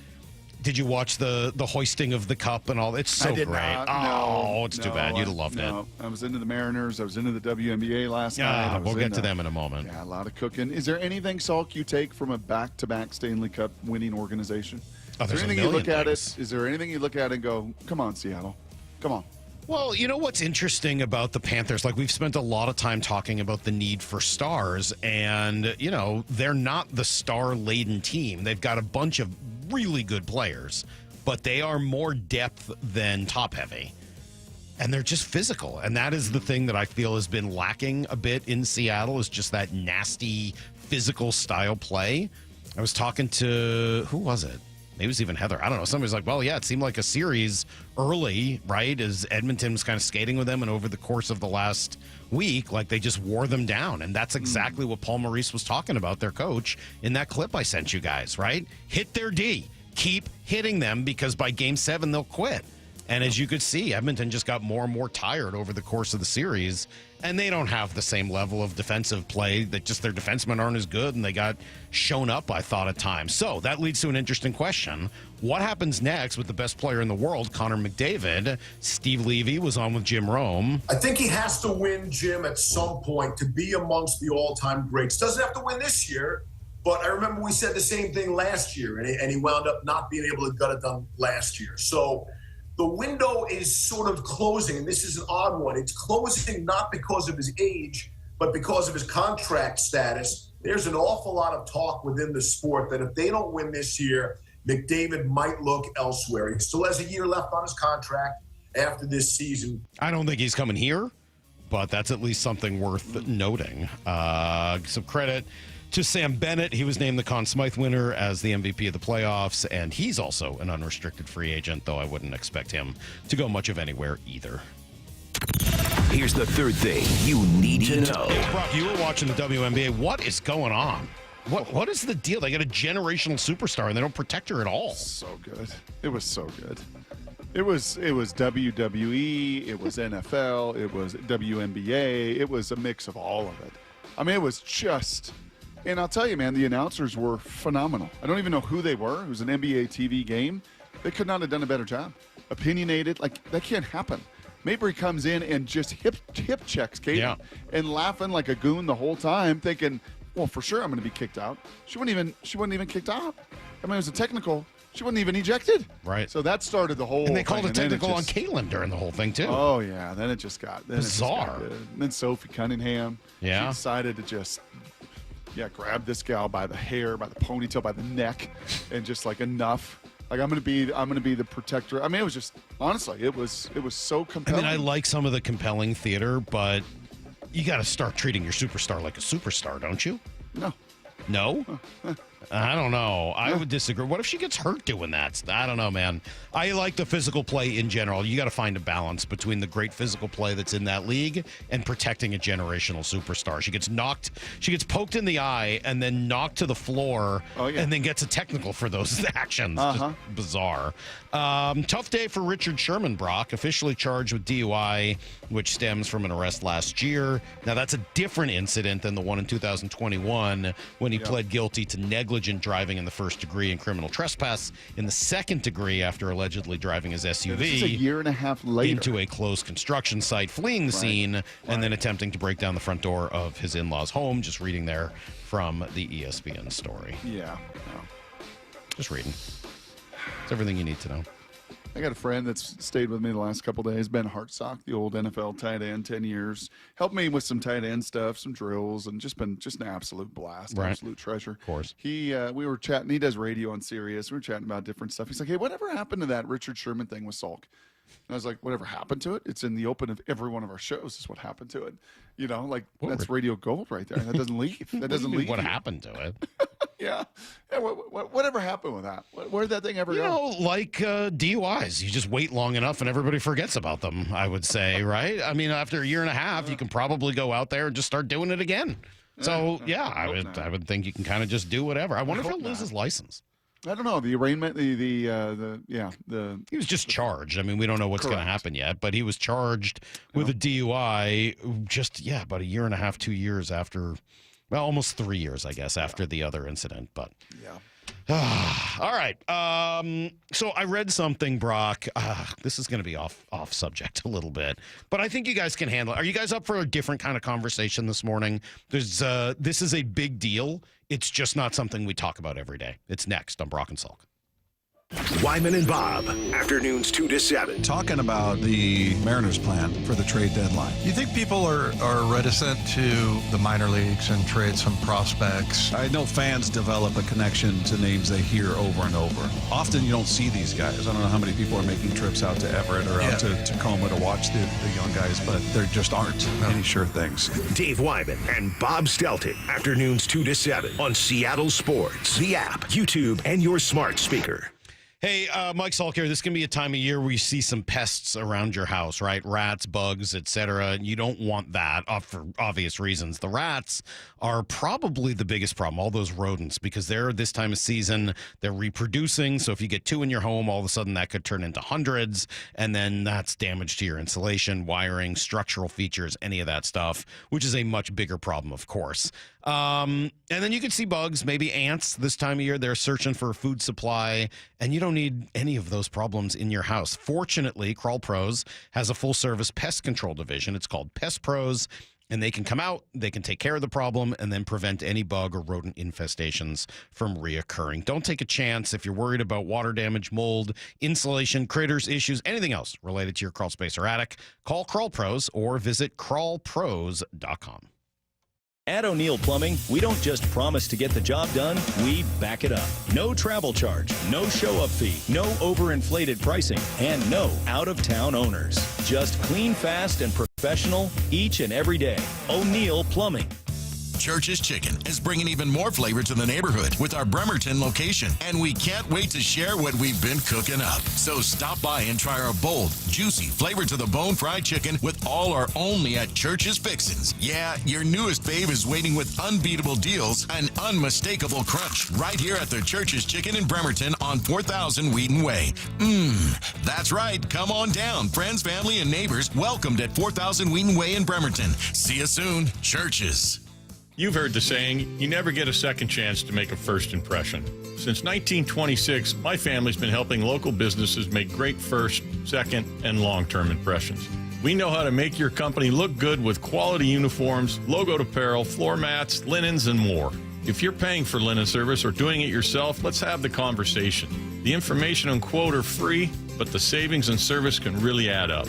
Did you watch the hoisting of the cup and all? It's so great. It's too bad. You'd have loved it. I was into the Mariners. I was into the WNBA last night. We'll get to them in a moment. Yeah, a lot of cooking. Is there anything, Salk, you take from a back-to-back Stanley Cup winning organization? Oh, Is there anything you look at it? Is there anything you look at and go, come on, Seattle? Come on. Well, you know what's interesting about the Panthers? Like, we've spent a lot of time talking about the need for stars, and, you know, they're not the star-laden team. They've got a bunch of really good players, but they are more depth than top-heavy. And they're just physical, and that is the thing that I feel has been lacking a bit in Seattle, is just that nasty, physical style play. I was talking to, who was it? Maybe it was even Heather. I don't know. Somebody's like, well, yeah, it seemed like a series early, right? As Edmonton was kind of skating with them, and over the course of the last week, like, they just wore them down. And that's exactly what Paul Maurice was talking about, their coach, in that clip I sent you guys, right? Hit their D. Keep hitting them, because by game 7, they'll quit. And as you could see, Edmonton just got more and more tired over the course of the series, and they don't have the same level of defensive play. That just their defensemen aren't as good, and they got shown up, I thought, at times. So that leads to an interesting question. What happens next with the best player in the world, Connor McDavid? Steve Levy was on with Jim Rome. I think he has to win, Jim, at some point to be amongst the all-time greats. Doesn't have to win this year, but I remember we said the same thing last year, and he wound up not being able to get it done last year. So the window is sort of closing, and this is an odd one. It's closing not because of his age, but because of his contract status. There's an awful lot of talk within the sport that if they don't win this year, McDavid might look elsewhere. He still has a year left on his contract after this season. I don't think he's coming here, but that's at least something worth noting. Some credit to Sam Bennett. He was named the Conn Smythe winner as the MVP of the playoffs, and he's also an unrestricted free agent, though I wouldn't expect him to go much of anywhere either. Here's the third thing you need to know. Brock, you were watching the WNBA. What is going on? What is the deal? They got a generational superstar, and they don't protect her at all. So good. It was so good. It was WWE, it was NFL, it was WNBA, it was a mix of all of it. I mean, it was just... And I'll tell you, man, the announcers were phenomenal. I don't even know who they were. It was an NBA TV game. They could not have done a better job. Opinionated, like, that can't happen. Mabry comes in and just hip checks Katie and laughing like a goon the whole time, thinking, well, for sure I'm going to be kicked out. She wasn't even kicked out. I mean, it was a technical. She wasn't even ejected. Right. So that started the whole And they thing. called a technical on Caitlin during the whole thing, too. Oh, yeah. Then it just got bizarre. And then Sophie Cunningham. Yeah. She decided to just... grab this gal by the hair, by the ponytail, by the neck, and just like enough. Like I'm gonna be the protector. I mean, it was just honestly, it was so compelling. I mean, I like some of the compelling theater, but you got to start treating your superstar like a superstar, don't you? No. No? I don't know. I would disagree. What if she gets hurt doing that? I don't know, man. I like the physical play in general. You got to find a balance between the great physical play that's in that league and protecting a generational superstar. She gets poked in the eye and then knocked to the floor and then gets a technical for those actions. Just bizarre. Tough day for Richard Sherman, Brock, officially charged with DUI, which stems from an arrest last year. Now, that's a different incident than the one in 2021 when he pled guilty to negligent driving in the first degree and criminal trespass in the second degree after allegedly driving his SUV this is a year and a half later into a closed construction site, fleeing the scene, and then attempting to break down the front door of his in-laws' home. Just reading there from the ESPN story. Yeah. Just reading. It's everything you need to know. I got a friend that's stayed with me the last couple of days, Ben Hartsock, the old NFL tight end, 10 years. Helped me with some tight end stuff, some drills, and just an absolute blast, absolute treasure. Of course. We were chatting. He does radio on Sirius. We were chatting about different stuff. He's like, hey, whatever happened to that Richard Sherman thing with Salk? And I was like, whatever happened to it? It's in the open of every one of our shows is what happened to it. That's radio gold right there. That doesn't leave. That doesn't leave. What happened to it? Yeah. Whatever happened with that? Where did that thing ever go? Like DUIs. You just wait long enough and everybody forgets about them, I would say, right? I mean, after a year and a half, you can probably go out there and just start doing it again. So, I would think you can kind of just do whatever. I wonder if he'll lose his license. I don't know. The arraignment, he was just charged. I mean, we don't know what's going to happen yet, but he was charged with a DUI about a year and a half, 2 years after, well, almost 3 years, I guess, after the other incident. But all right. So I read something, Brock. This is going to be off subject a little bit, but I think you guys can handle it. Are you guys up for a different kind of conversation this morning? This is a big deal. It's just not something we talk about every day. It's next on Brock and Salk. Wyman and Bob, afternoons 2 to 7. Talking about the Mariners plan for the trade deadline. You think people are reticent to the minor leagues and trade some prospects? I know fans develop a connection to names they hear over and over. Often you don't see these guys. I don't know how many people are making trips out to Everett or out to Tacoma to watch the young guys, but there just aren't any sure things. Dave Wyman and Bob Stelton, afternoons 2 to 7 on Seattle Sports, the app, YouTube, and your smart speaker. Hey, Mike Salk here. This can be a time of year where you see some pests around your house, right? Rats, bugs, etc. You don't want that for obvious reasons. The rats are probably the biggest problem, all those rodents, because they're this time of season, they're reproducing. So if you get 2 in your home, all of a sudden that could turn into hundreds, and then that's damage to your insulation, wiring, structural features, any of that stuff, which is a much bigger problem, of course. And then you could see bugs, maybe ants this time of year. They're searching for a food supply, and you don't need any of those problems in your house. Fortunately, Crawl Pros has a full-service pest control division. It's called Pest Pros, and they can come out, they can take care of the problem, and then prevent any bug or rodent infestations from reoccurring. Don't take a chance if you're worried about water damage, mold, insulation, critters, issues, anything else related to your crawl space or attic. Call Crawl Pros or visit crawlpros.com. At O'Neill Plumbing, we don't just promise to get the job done, we back it up. No travel charge, no show-up fee, no overinflated pricing, and no out-of-town owners. Just clean, fast, and professional each and every day. O'Neill Plumbing. Church's Chicken is bringing even more flavor to the neighborhood with our Bremerton location, and we can't wait to share what we've been cooking up. So stop by and try our bold, juicy, flavor-to-the-bone fried chicken with all our only at Church's Fixins. Yeah, your newest fave is waiting with unbeatable deals and unmistakable crunch right here at the Church's Chicken in Bremerton on 4000 Wheaton Way. That's right. Come on down. Friends, family, and neighbors welcomed at 4000 Wheaton Way in Bremerton. See you soon. Church's. You've heard the saying, you never get a second chance to make a first impression. Since 1926, my family's been helping local businesses make great first, second, and long-term impressions. We know how to make your company look good with quality uniforms, logoed apparel, floor mats, linens, and more. If you're paying for linen service or doing it yourself, let's have the conversation. The information and quote are free, but the savings and service can really add up.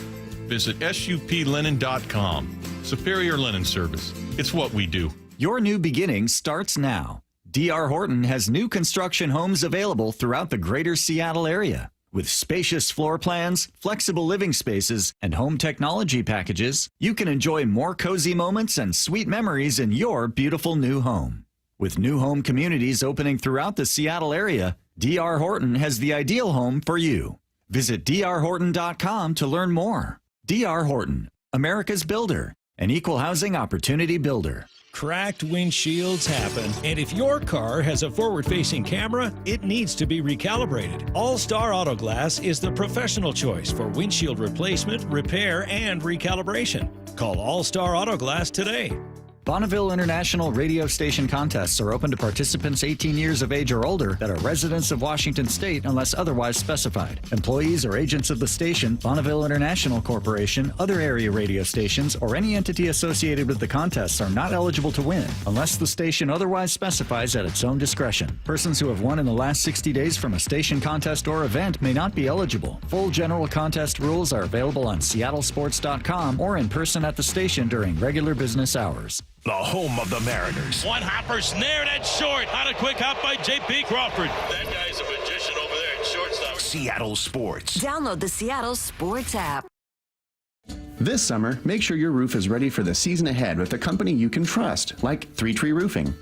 Visit suplinen.com. Superior Linen Service. It's what we do. Your new beginning starts now. D.R. Horton has new construction homes available throughout the greater Seattle area. With spacious floor plans, flexible living spaces, and home technology packages, you can enjoy more cozy moments and sweet memories in your beautiful new home. With new home communities opening throughout the Seattle area, D.R. Horton has the ideal home for you. Visit drhorton.com to learn more. D.R. Horton, America's builder, an equal housing opportunity builder. Cracked windshields happen, and if your car has a forward-facing camera, it needs to be recalibrated. All-Star Auto Glass is the professional choice for windshield replacement, repair, and recalibration. Call All-Star Auto Glass today. Bonneville International radio station contests are open to participants 18 years of age or older that are residents of Washington State unless otherwise specified. Employees or agents of the station, Bonneville International Corporation, other area radio stations, or any entity associated with the contests are not eligible to win unless the station otherwise specifies at its own discretion. Persons who have won in the last 60 days from a station contest or event may not be eligible. Full general contest rules are available on seattlesports.com or in person at the station during regular business hours. The home of the Mariners. One hopper snared at short. On a quick hop by J.P. Crawford. That guy's a magician over there at shortstop. Seattle Sports. Download the Seattle Sports app. This summer, make sure your roof is ready for the season ahead with a company you can trust, like 3 Tree Roofing.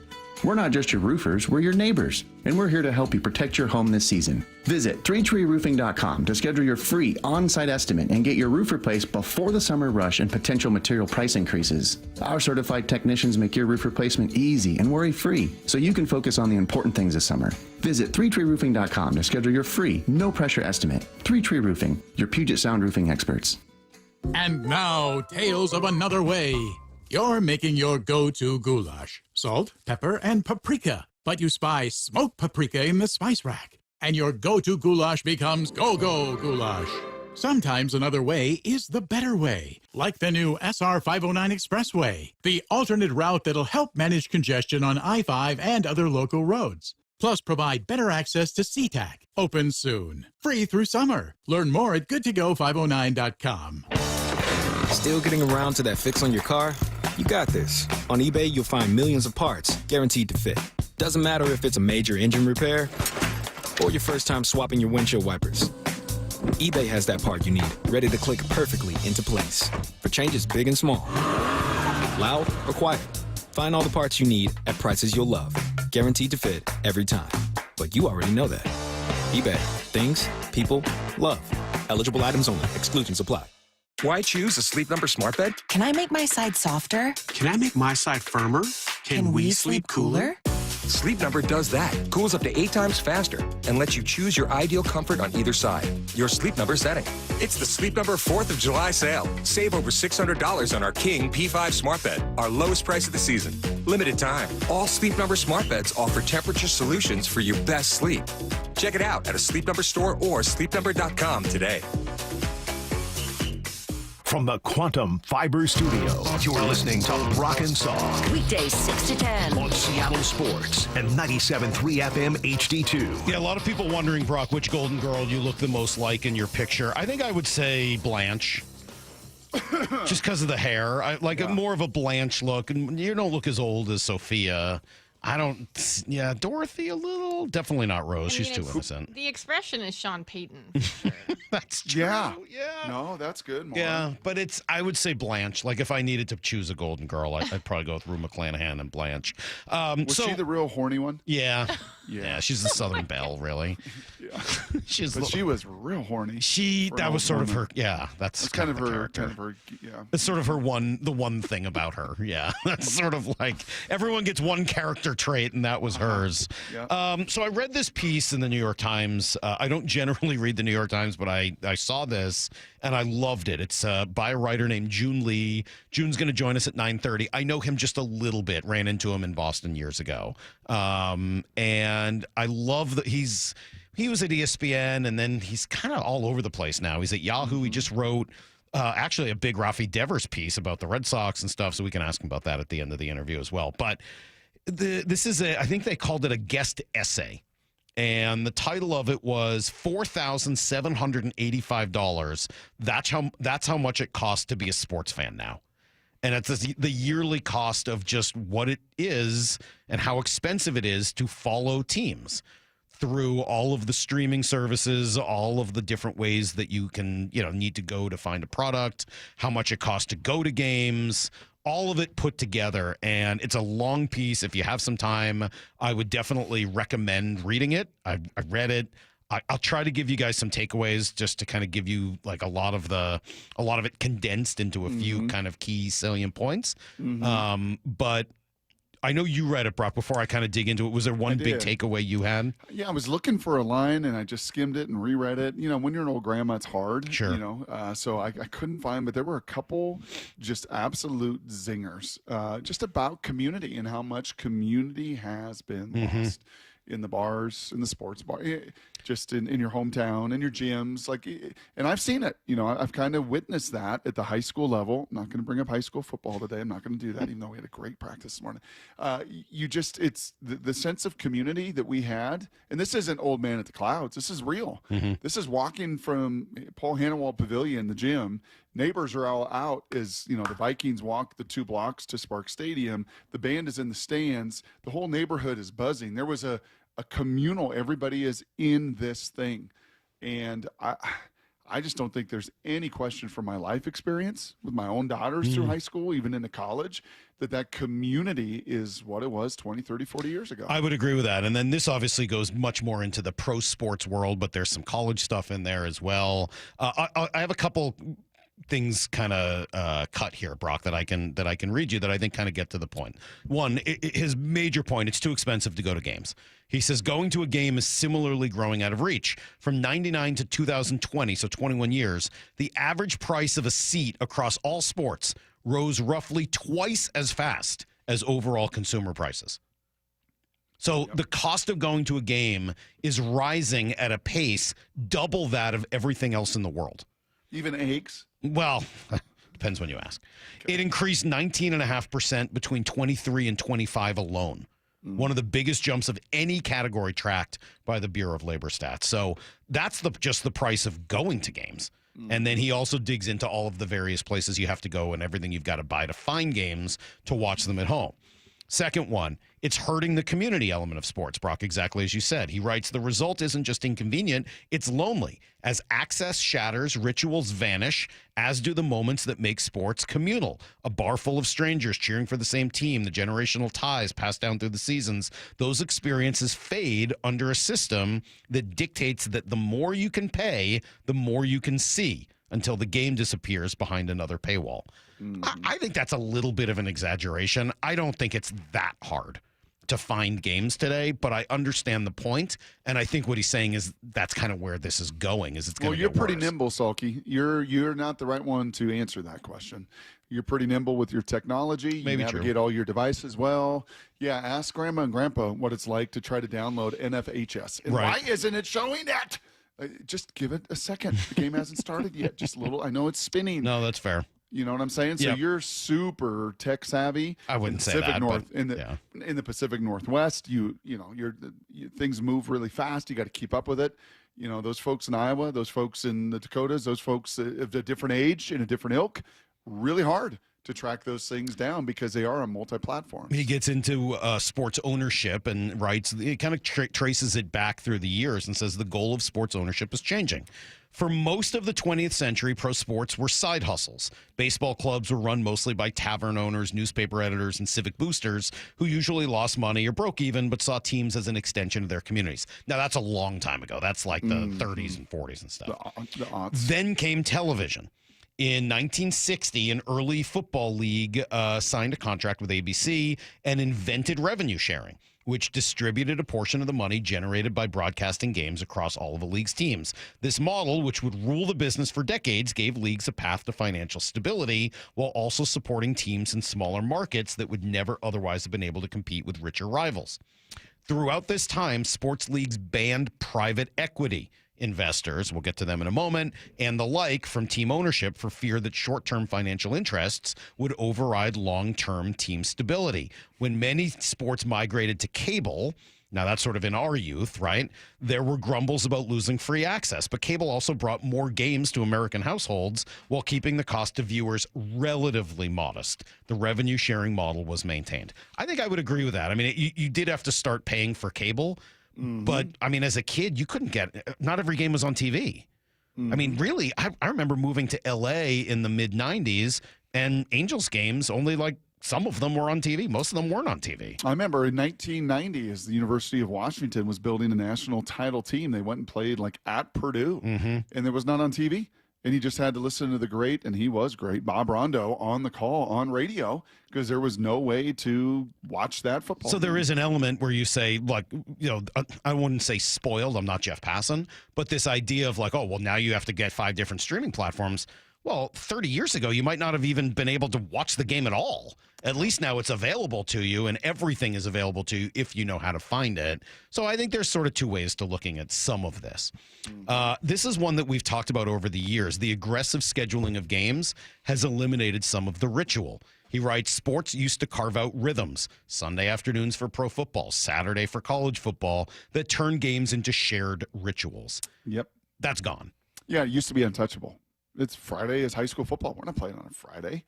We're not just your roofers, we're your neighbors, and we're here to help you protect your home this season. Visit 3treeroofing.com to schedule your free on-site estimate and get your roof replaced before the summer rush and potential material price increases. Our certified technicians make your roof replacement easy and worry-free, so you can focus on the important things this summer. Visit 3treeroofing.com to schedule your free, no-pressure estimate. 3 Tree Roofing, your Puget Sound roofing experts. And now, tales of another way. You're making your go-to goulash. Salt, pepper, and paprika. But you spy smoked paprika in the spice rack. And your go-to goulash becomes go-go goulash. Sometimes another way is the better way. Like the new SR 509 Expressway. The alternate route that'll help manage congestion on I-5 and other local roads. Plus provide better access to SeaTac. Open soon. Free through summer. Learn more at goodtogo509.com. Still getting around to that fix on your car? You got this. On eBay, you'll find millions of parts, guaranteed to fit. Doesn't matter if it's a major engine repair or your first time swapping your windshield wipers. eBay has that part you need, ready to click perfectly into place for changes big and small. Loud or quiet, find all the parts you need at prices you'll love, guaranteed to fit every time. But you already know that. eBay, things, people, love. Eligible items only. Exclusions apply. Why choose a Sleep Number smart bed? Can I make my side softer? Can I make my side firmer? Can we sleep cooler? Sleep Number does that. Cools up to 8 times faster and lets you choose your ideal comfort on either side. Your Sleep Number setting. It's the Sleep Number 4th of July sale. Save over $600 on our King P5 smart bed, our lowest price of the season. Limited time. All Sleep Number smart beds offer temperature solutions for your best sleep. Check it out at a Sleep Number store or sleepnumber.com today. From the Quantum Fiber Studio, you're listening to Rockin' Song. Weekdays 6 to 10. On Seattle Sports and 97.3 FM HD2. Yeah, a lot of people wondering, Brock, which Golden Girl you look the most like in your picture. I think I would say Blanche. Just because of the hair. I like more of a Blanche look. And you don't look as old as Sophia. I don't, Dorothy a little. Definitely not Rose. She's too innocent. The expression is Sean Payton. That's true. Yeah. No, that's good, Maura. Yeah, but I would say Blanche. Like, if I needed to choose a Golden Girl, I'd probably go with Rue McClanahan and Blanche. Was she the real horny one? Yeah. Yeah, she's the Southern Belle, really. Yeah. She was real horny. That was sort of her, that's kind of her, character. It's sort of the one thing about her, That's sort of like, everyone gets one character trait, and that was hers. Yeah. So I read this piece in the New York Times. I don't generally read the New York Times, but I saw this, and I loved it. It's by a writer named Joon Lee. Joon's going to join us at 9:30. I know him just a little bit. Ran into him in Boston years ago. And I love that he was at ESPN, and then he's kind of all over the place now. He's at Yahoo. He just wrote actually a big Rafi Devers piece about the Red Sox and stuff, so we can ask him about that at the end of the interview as well. But this is I think they called it a guest essay. And the title of it was $4,785. That's how much it costs to be a sports fan now. And it's the yearly cost of just what it is and how expensive it is to follow teams through all of the streaming services, all of the different ways that you can, need to go to find a product, how much it costs to go to games, all of it put together. And it's a long piece. If you have some time, I would definitely recommend reading it. I read it. I'll try to give you guys some takeaways just to kind of give you like a lot of it condensed into a few kind of key salient points. But I know you read it, Brock, before I kind of dig into it. Was there one big takeaway you had? Yeah, I was looking for a line, and I just skimmed it and reread it. You know, when you're an old grandma, it's hard. Sure. You know, so I couldn't find, but there were a couple just absolute zingers just about community and how much community has been lost in the bars, in the sports bar, just in your hometown, in your gyms. Like, and I've seen it. You know, I've kind of witnessed that at the high school level. I'm not going to bring up high school football today. I'm not going to do that, even though we had a great practice this morning. It's the sense of community that we had. And this isn't old man at the clouds. This is real. This is walking from Paul Hannawald Pavilion, the gym. Neighbors are all out as, you know, the Vikings walk the 2 blocks to Spark Stadium. The band is in the stands. The whole neighborhood is buzzing. There was a communal, everybody is in this thing. And I just don't think there's any question from my life experience with my own daughters through high school, even into college, that community is what it was 20, 30, 40 years ago. I would agree with that. And then this obviously goes much more into the pro sports world, but there's some college stuff in there as well. I have a couple things kind of cut here, Brock, that I can read you that I think kind of get to the point. One, his major point, it's too expensive to go to games. He says going to a game is similarly growing out of reach. From 99 to 2020, so 21 years, the average price of a seat across all sports rose roughly twice as fast as overall consumer prices. So the cost of going to a game is rising at a pace double that of everything else in the world. Even eggs? Well, depends when you ask. Okay. It increased 19.5% between 23 and 25 alone. One of the biggest jumps of any category tracked by the Bureau of Labor Stats. So that's just the price of going to games. And then he also digs into all of the various places you have to go and everything you've got to buy to find games to watch them at home. Second one, it's hurting the community element of sports, Brock, exactly as you said. He writes, the result isn't just inconvenient, it's lonely. As access shatters, rituals vanish, as do the moments that make sports communal. A bar full of strangers cheering for the same team, the generational ties passed down through the seasons, those experiences fade under a system that dictates that the more you can pay, the more you can see, until the game disappears behind another paywall. I think that's a little bit of an exaggeration. I don't think it's that hard to find games today, but I understand the point, and I think what he's saying is that's kind of where this is going. Is it's going to you're get pretty worse. nimble, Salky. You're not the right one to answer that question. You're pretty nimble with your technology. You Maybe navigate all your devices well. Yeah, ask Grandma and Grandpa what it's like to try to download NFHS. And why isn't it showing that? Just give it a second. The game hasn't started yet. Just a little. I know it's spinning. No, that's fair. You know what I'm saying? So you're super tech savvy. I wouldn't say Pacific that, North, but in the Pacific Northwest, things move really fast. You got to keep up with it. You know, those folks in Iowa, those folks in the Dakotas, those folks of a different age in a different ilk, really hard to track those things down because they are a multi-platform. He gets into sports ownership and writes, he kind of traces it back through the years and says the goal of sports ownership is changing. For most of the 20th century, pro sports were side hustles. Baseball clubs were run mostly by tavern owners, newspaper editors, and civic boosters who usually lost money or broke even, but saw teams as an extension of their communities. Now, that's a long time ago. That's like the 30s and 40s and stuff. The odds. Then came television. In 1960, an early football league signed a contract with ABC and invented revenue sharing, which distributed a portion of the money generated by broadcasting games across all of the league's teams. This model, which would rule the business for decades, gave leagues a path to financial stability while also supporting teams in smaller markets that would never otherwise have been able to compete with richer rivals. Throughout this time, sports leagues banned private equity investors, we'll get to them in a moment, and the like from team ownership for fear that short-term financial interests would override long-term team stability. When many sports migrated to cable, now that's sort of in our youth, right? There were grumbles about losing free access, but cable also brought more games to American households while keeping the cost to viewers relatively modest. The revenue sharing model was maintained. I think I would agree with that. I mean, you did have to start paying for cable, but, I mean, as a kid, you couldn't not every game was on TV. I mean, really, I remember moving to L.A. in the mid-'90s, and Angels games, only like some of them were on TV. Most of them weren't on TV. I remember in 1990, as the University of Washington was building a national title team, they went and played like at Purdue, and it was not on TV. And you just had to listen to the great, and he was great, Bob Rondo on the call on radio, because there was no way to watch that football. So there is an element where you say, like, I wouldn't say spoiled. I'm not Jeff Passan, but this idea of like, oh, well, now you have to get 5 different streaming platforms. Well, 30 years ago, you might not have even been able to watch the game at all. At least now it's available to you, and everything is available to you if you know how to find it. So I think there's sort of 2 ways to looking at some of this. This is one that we've talked about over the years. The aggressive scheduling of games has eliminated some of the ritual. He writes, sports used to carve out rhythms, Sunday afternoons for pro football, Saturday for college football, that turn games into shared rituals. Yep. That's gone. Yeah, it used to be untouchable. It's Friday is high school football. We're not playing on a Friday.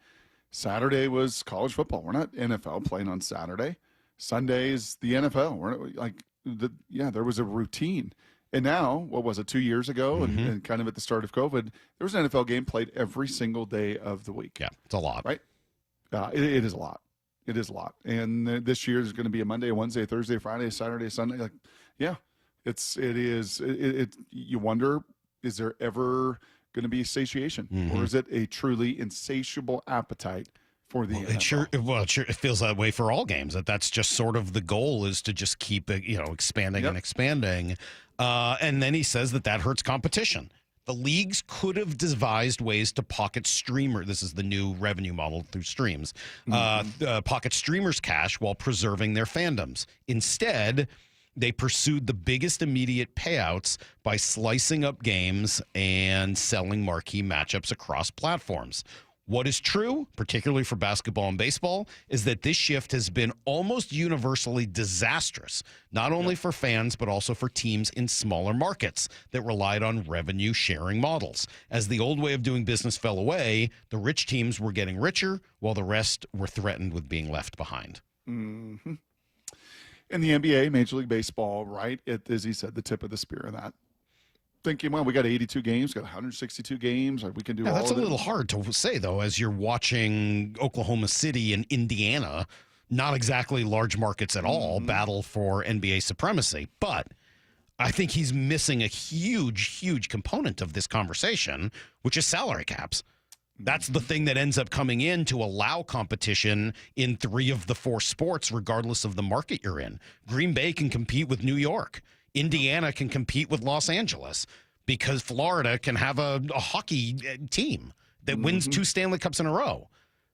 Saturday was college football. We're not NFL playing on Saturday. Sunday is the NFL. We're not, like, there was a routine. And now, what was it, 2 years ago, and kind of at the start of COVID, there was an NFL game played every single day of the week. Yeah, it's a lot. Right? It is a lot. It is a lot. And this year is going to be a Monday, a Wednesday, a Thursday, a Friday, a Saturday, a Sunday. Like, yeah, it is. You wonder, is there ever going to be satiation, or is it a truly insatiable appetite for the NFL? It feels that way for all games. That's just sort of the goal, is to just keep it, expanding and expanding. And then he says that hurts competition. The leagues could have devised ways to pocket streamer. This is the new revenue model through streams. Pocket streamers' cash while preserving their fandoms. Instead, they pursued the biggest immediate payouts by slicing up games and selling marquee matchups across platforms. What is true, particularly for basketball and baseball, is that this shift has been almost universally disastrous, not only for fans, but also for teams in smaller markets that relied on revenue-sharing models. As the old way of doing business fell away, the rich teams were getting richer, while the rest were threatened with being left behind. Mm-hmm. In the NBA, Major League Baseball, right, as he said, the tip of the spear of that. Thinking, well, we got 82 games, got 162 games, like we can do all of it. That's a little hard to say, though, as you're watching Oklahoma City and Indiana, not exactly large markets at all, battle for NBA supremacy. But I think he's missing a huge, huge component of this conversation, which is salary caps. That's the thing that ends up coming in to allow competition in 3 of the 4 sports, regardless of the market you're in. Green Bay can compete with New York. Indiana can compete with Los Angeles, because Florida can have a hockey team that wins 2 Stanley Cups in a row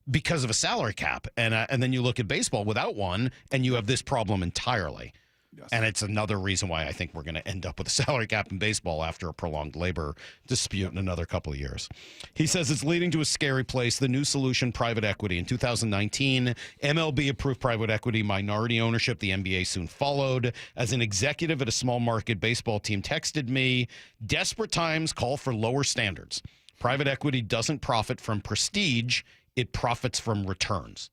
because of a salary cap. And then you look at baseball without one, and you have this problem entirely. Yes. And it's another reason why I think we're going to end up with a salary cap in baseball after a prolonged labor dispute in another couple of years. He says it's leading to a scary place. The new solution, private equity. In 2019, MLB approved private equity minority ownership. The NBA soon followed. As an executive at a small market baseball team texted me, desperate times call for lower standards. Private equity doesn't profit from prestige. It profits from returns.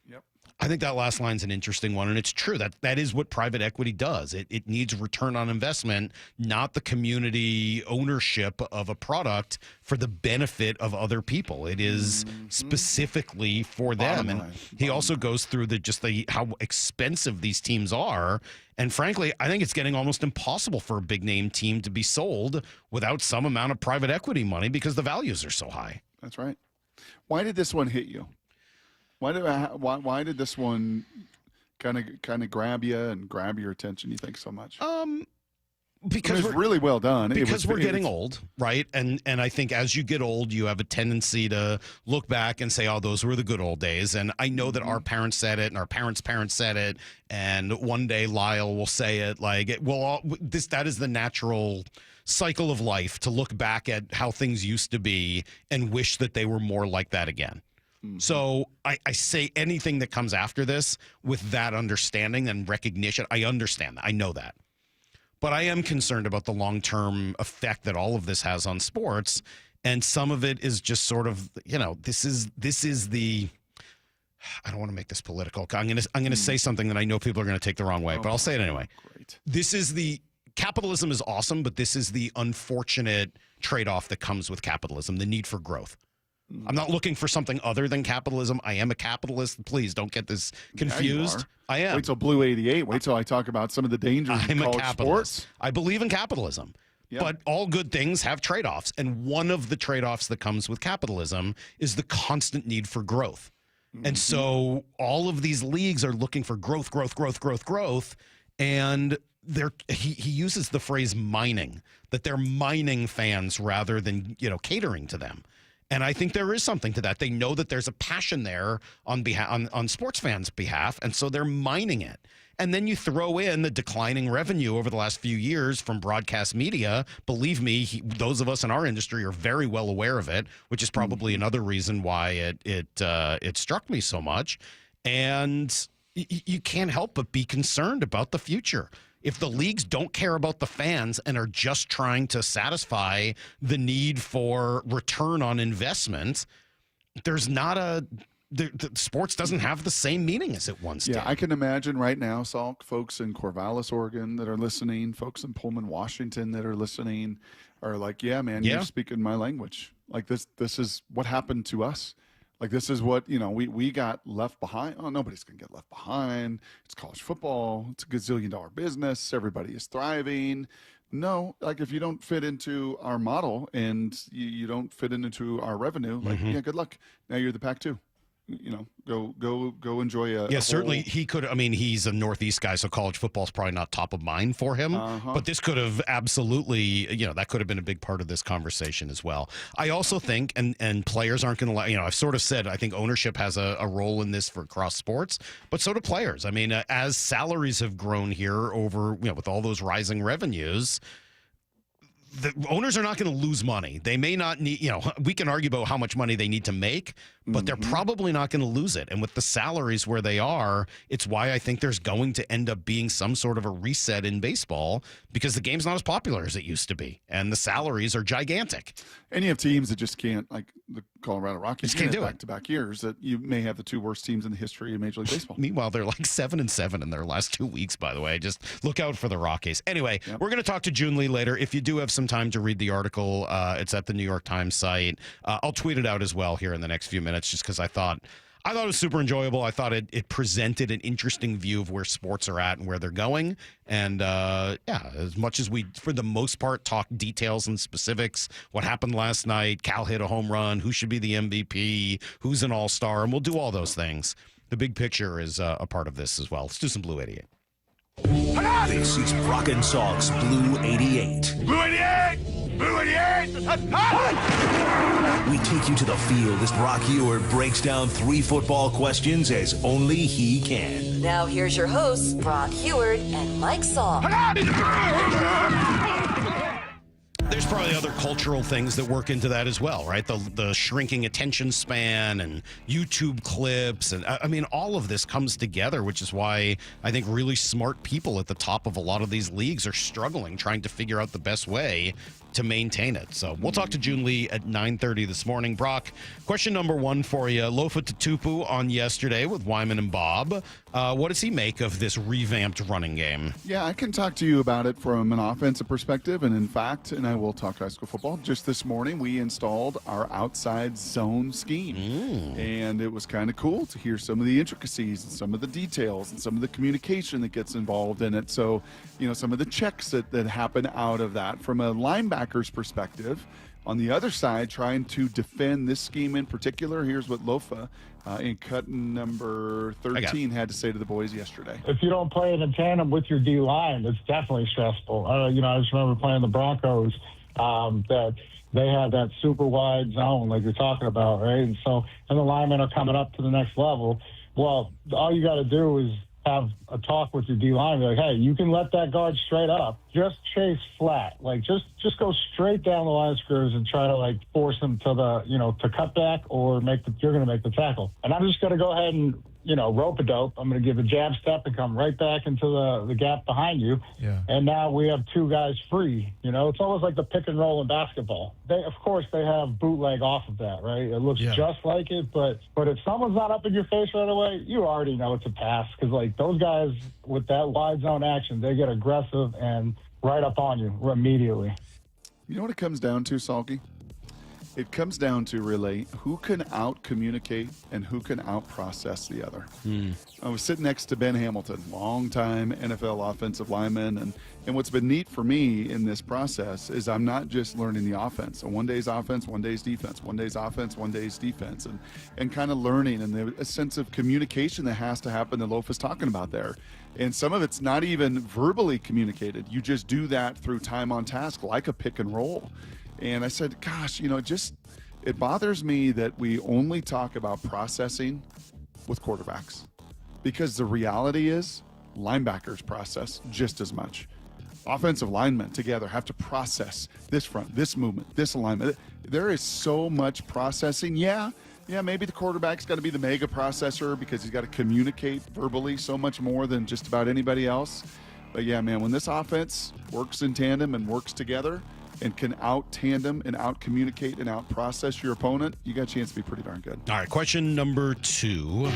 Yep. I think that last line's an interesting one, and it's true. That is what private equity does. It needs return on investment, not the community ownership of a product for the benefit of other people. It is specifically for them. And he also goes through how expensive these teams are. And frankly, I think it's getting almost impossible for a big name team to be sold without some amount of private equity money because the values are so high. That's right. Why did this one hit you? Why did this one kind of grab you and grab your attention, you think, so much? Because it's really well done. Because we're getting old, right? And I think as you get old, you have a tendency to look back and say, oh, those were the good old days. And I know that our parents said it and our parents' parents said it. And one day Lyle will say it. Like, that is the natural cycle of life, to look back at how things used to be and wish that they were more like that again. So I say anything that comes after this with that understanding and recognition. I understand that. I know that. But I am concerned about the long-term effect that all of this has on sports. And some of it is just sort of, this is the, I don't want to make this political. I'm going to say something that I know people are going to take the wrong way, but I'll say it anyway. Great. This is capitalism is awesome, but this is the unfortunate trade-off that comes with capitalism, the need for growth. I'm not looking for something other than capitalism. I am a capitalist. Please don't get this confused. Yeah, I am. Wait till Blue 88. Wait till I talk about some of the dangers of college sports. I believe in capitalism. But all good things have trade-offs. And one of the trade-offs that comes with capitalism is the constant need for growth. And so all of these leagues are looking for growth. And he uses the phrase mining, that they're mining fans rather than, catering to them. And I think there is something to that. They know that there's a passion there on sports fans' behalf, and so they're mining it. And then you throw in the declining revenue over the last few years from broadcast media. Believe me, those of us in our industry are very well aware of it, which is probably another reason why it struck me so much. And you can't help but be concerned about the future. If the leagues don't care about the fans and are just trying to satisfy the need for return on investment, there's not the sports doesn't have the same meaning as it once did. Yeah, I can imagine right now, Salk, folks in Corvallis, Oregon that are listening, folks in Pullman, Washington that are listening are like, yeah, man, you're speaking my language. Like this is what happened to us. Like this is what, we got left behind. Oh, nobody's going to get left behind. It's college football. It's a gazillion-dollar business. Everybody is thriving. No, like if you don't fit into our model and you don't fit into our revenue, like, good luck. Now you're the Pac-2. Go enjoy certainly he could. I mean, he's a Northeast guy, so college football is probably not top of mind for him. But this could have absolutely, that could have been a big part of this conversation as well. I also think, and players aren't going to, I've sort of said, I think ownership has a role in this for cross sports, but so do players. I mean, as salaries have grown here over, with all those rising revenues, the owners are not going to lose money. They may not need, we can argue about how much money they need to make, but they're probably not going to lose it. And with the salaries where they are, it's why I think there's going to end up being some sort of a reset in baseball, because the game's not as popular as it used to be. And the salaries are gigantic. And you have teams that just can't, like the Colorado Rockies, can't do it. Back-to-back years, that you may have the two worst teams in the history of Major League Baseball. Meanwhile, they're like 7-7 in their last 2 weeks, by the way. Just look out for the Rockies. Anyway, we're going to talk to Joon Lee later. If you do have some time to read the article, it's at the New York Times site. I'll tweet it out as well here in the next few minutes, just because I thought it was super enjoyable. I thought it presented an interesting view of where sports are at and where they're going. And as much as we, for the most part, talk details and specifics, what happened last night, Cal hit a home run, who should be the MVP, who's an all-star, and we'll do all those things. The big picture is a part of this as well. Let's do some Blue 88. This is Brock and Salk's Blue 88. Blue 88! Blue 88! We take you to the field as Brock Ewart breaks down 3 football questions as only he can. Now here's your hosts, Brock Ewart and Mike Salk. There's probably other cultural things that work into that as well, right? The shrinking attention span and YouTube clips. And I mean, all of this comes together, which is why I think really smart people at the top of a lot of these leagues are struggling, trying to figure out the best way to maintain it. So we'll talk to Joon Lee at 9:30 this morning. Brock, question number 1 for you. Lofa Tatupu on yesterday with Wyman and Bob. What does he make of this revamped running game? Yeah, I can talk to you about it from an offensive perspective. And in fact, and I will talk high school football, just this morning we installed our outside zone scheme. And it was kind of cool to hear some of the intricacies and some of the details and some of the communication that gets involved in it. So, some of the checks that happen out of that from a linebacker's perspective. On the other side, trying to defend this scheme in particular, here's what Lofa in cut number 13 had to say to the boys yesterday. If you don't play it in tandem with your D-line, it's definitely stressful. I just remember playing the Broncos, that they had that super wide zone like you're talking about, right? And the linemen are coming up to the next level. Well, all you got to do is have a talk with your D-line, like, hey, you can let that guard straight up. Just chase flat. Like, just go straight down the line of scrimmage and try to, force them to to cut back or you're going to make the tackle. And I'm just going to go ahead and, rope-a-dope. I'm going to give a jab step and come right back into the gap behind you. Yeah. And now we have 2 guys free. It's almost like the pick and roll in basketball. Of course, they have bootleg off of that, right? It looks just like it, but if someone's not up in your face right away, you already know it's a pass, because those guys with that wide zone action, they get aggressive and right up on you immediately. You know what it comes down to, Salky? It comes down to really who can out-communicate and who can out-process the other. I was sitting next to Ben Hamilton, longtime NFL offensive lineman, and what's been neat for me in this process is I'm not just learning the offense. So one day's offense, one day's defense, one day's offense, one day's defense, and kind of learning and a sense of communication that has to happen that Loaf is talking about there. And some of it's not even verbally communicated. You just do that through time on task, like a pick and roll. And I said, gosh, it bothers me that we only talk about processing with quarterbacks, because the reality is linebackers process just as much. Offensive linemen together have to process this front, this movement, this alignment. There is so much processing. Yeah, maybe the quarterback's got to be the mega processor because he's got to communicate verbally so much more than just about anybody else. But yeah, man, when this offense works in tandem and works together and can out-tandem and out-communicate and out-process your opponent, you got a chance to be pretty darn good. All right, question number 2.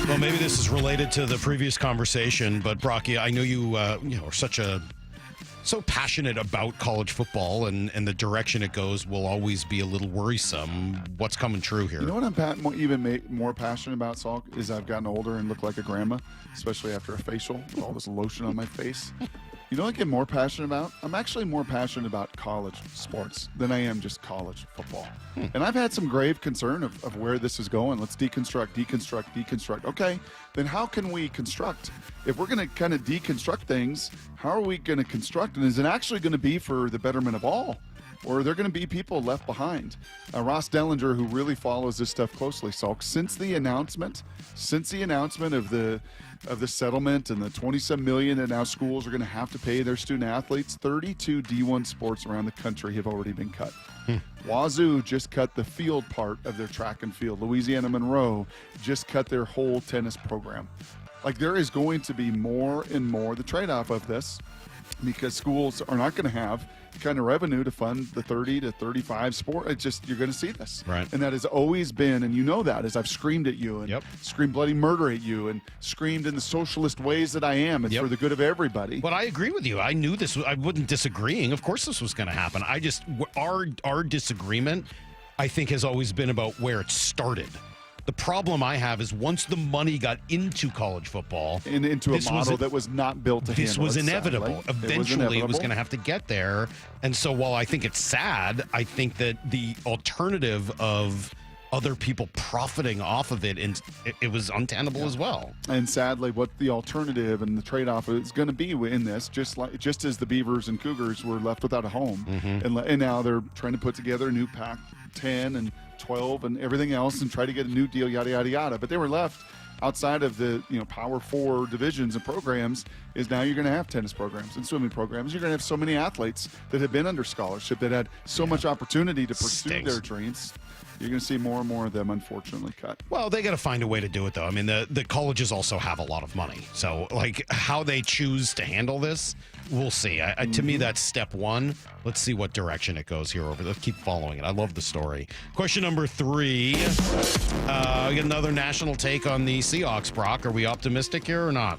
Well, maybe this is related to the previous conversation, but Brocky, I know you are so passionate about college football, and the direction it goes will always be a little worrisome. What's coming true here? You know what I'm even more passionate about, Salk, is I've gotten older and look like a grandma, especially after a facial with all this lotion on my face. You know what I get more passionate about? I'm actually more passionate about college sports than I am just college football. And I've had some grave concern of where this is going. Let's deconstruct. Okay, then how can we construct? If we're going to kind of deconstruct things, how are we going to construct? And is it actually going to be for the betterment of all? Or are there going to be people left behind? Ross Dellinger, who really follows this stuff closely, Salk, since the announcement of the settlement and the $27 million that now schools are going to have to pay their student athletes, 32 D1 sports around the country have already been cut. Wazoo just cut the field part of their track and field. Louisiana Monroe just cut their whole tennis program. Like, there is going to be more and more the trade-off of this, because schools are not going to have the kind of revenue to fund the 30 to 35 sport. It's just, you're going to see this. Right. And that has always been, and you know that, as I've screamed at you and screamed bloody murder at you and screamed in the socialist ways that I am. It's for the good of everybody. But I agree with you. I knew this. I wasn't disagreeing. Of course this was going to happen. Our disagreement, I think, has always been about where it started. The problem I have is once the money got into college football and into a model that was not built to handle it. This was inevitable. Eventually, it was going to have to get there. And so while I think it's sad, I think that the alternative of other people profiting off of it, and it was untenable as well. And sadly, what the alternative and the trade-off is going to be in this, just as the Beavers and Cougars were left without a home, and now they're trying to put together a new Pac-10 and 12 and everything else and try to get a new deal, yada yada yada. But they were left outside of the Power 4 divisions and programs. Is now you're going to have tennis programs and swimming programs. You're going to have so many athletes that have been under scholarship that had so much opportunity to pursue their dreams. You're going to see more and more of them, unfortunately, cut. Well, they got to find a way to do it, though. I mean, the colleges also have a lot of money. So, like, how they choose to handle this, we'll see. To me, that's step one. Let's see what direction it goes here. Let's keep following it. I love the story. Question number 3. We get another national take on the Seahawks, Brock. Are we optimistic here or not?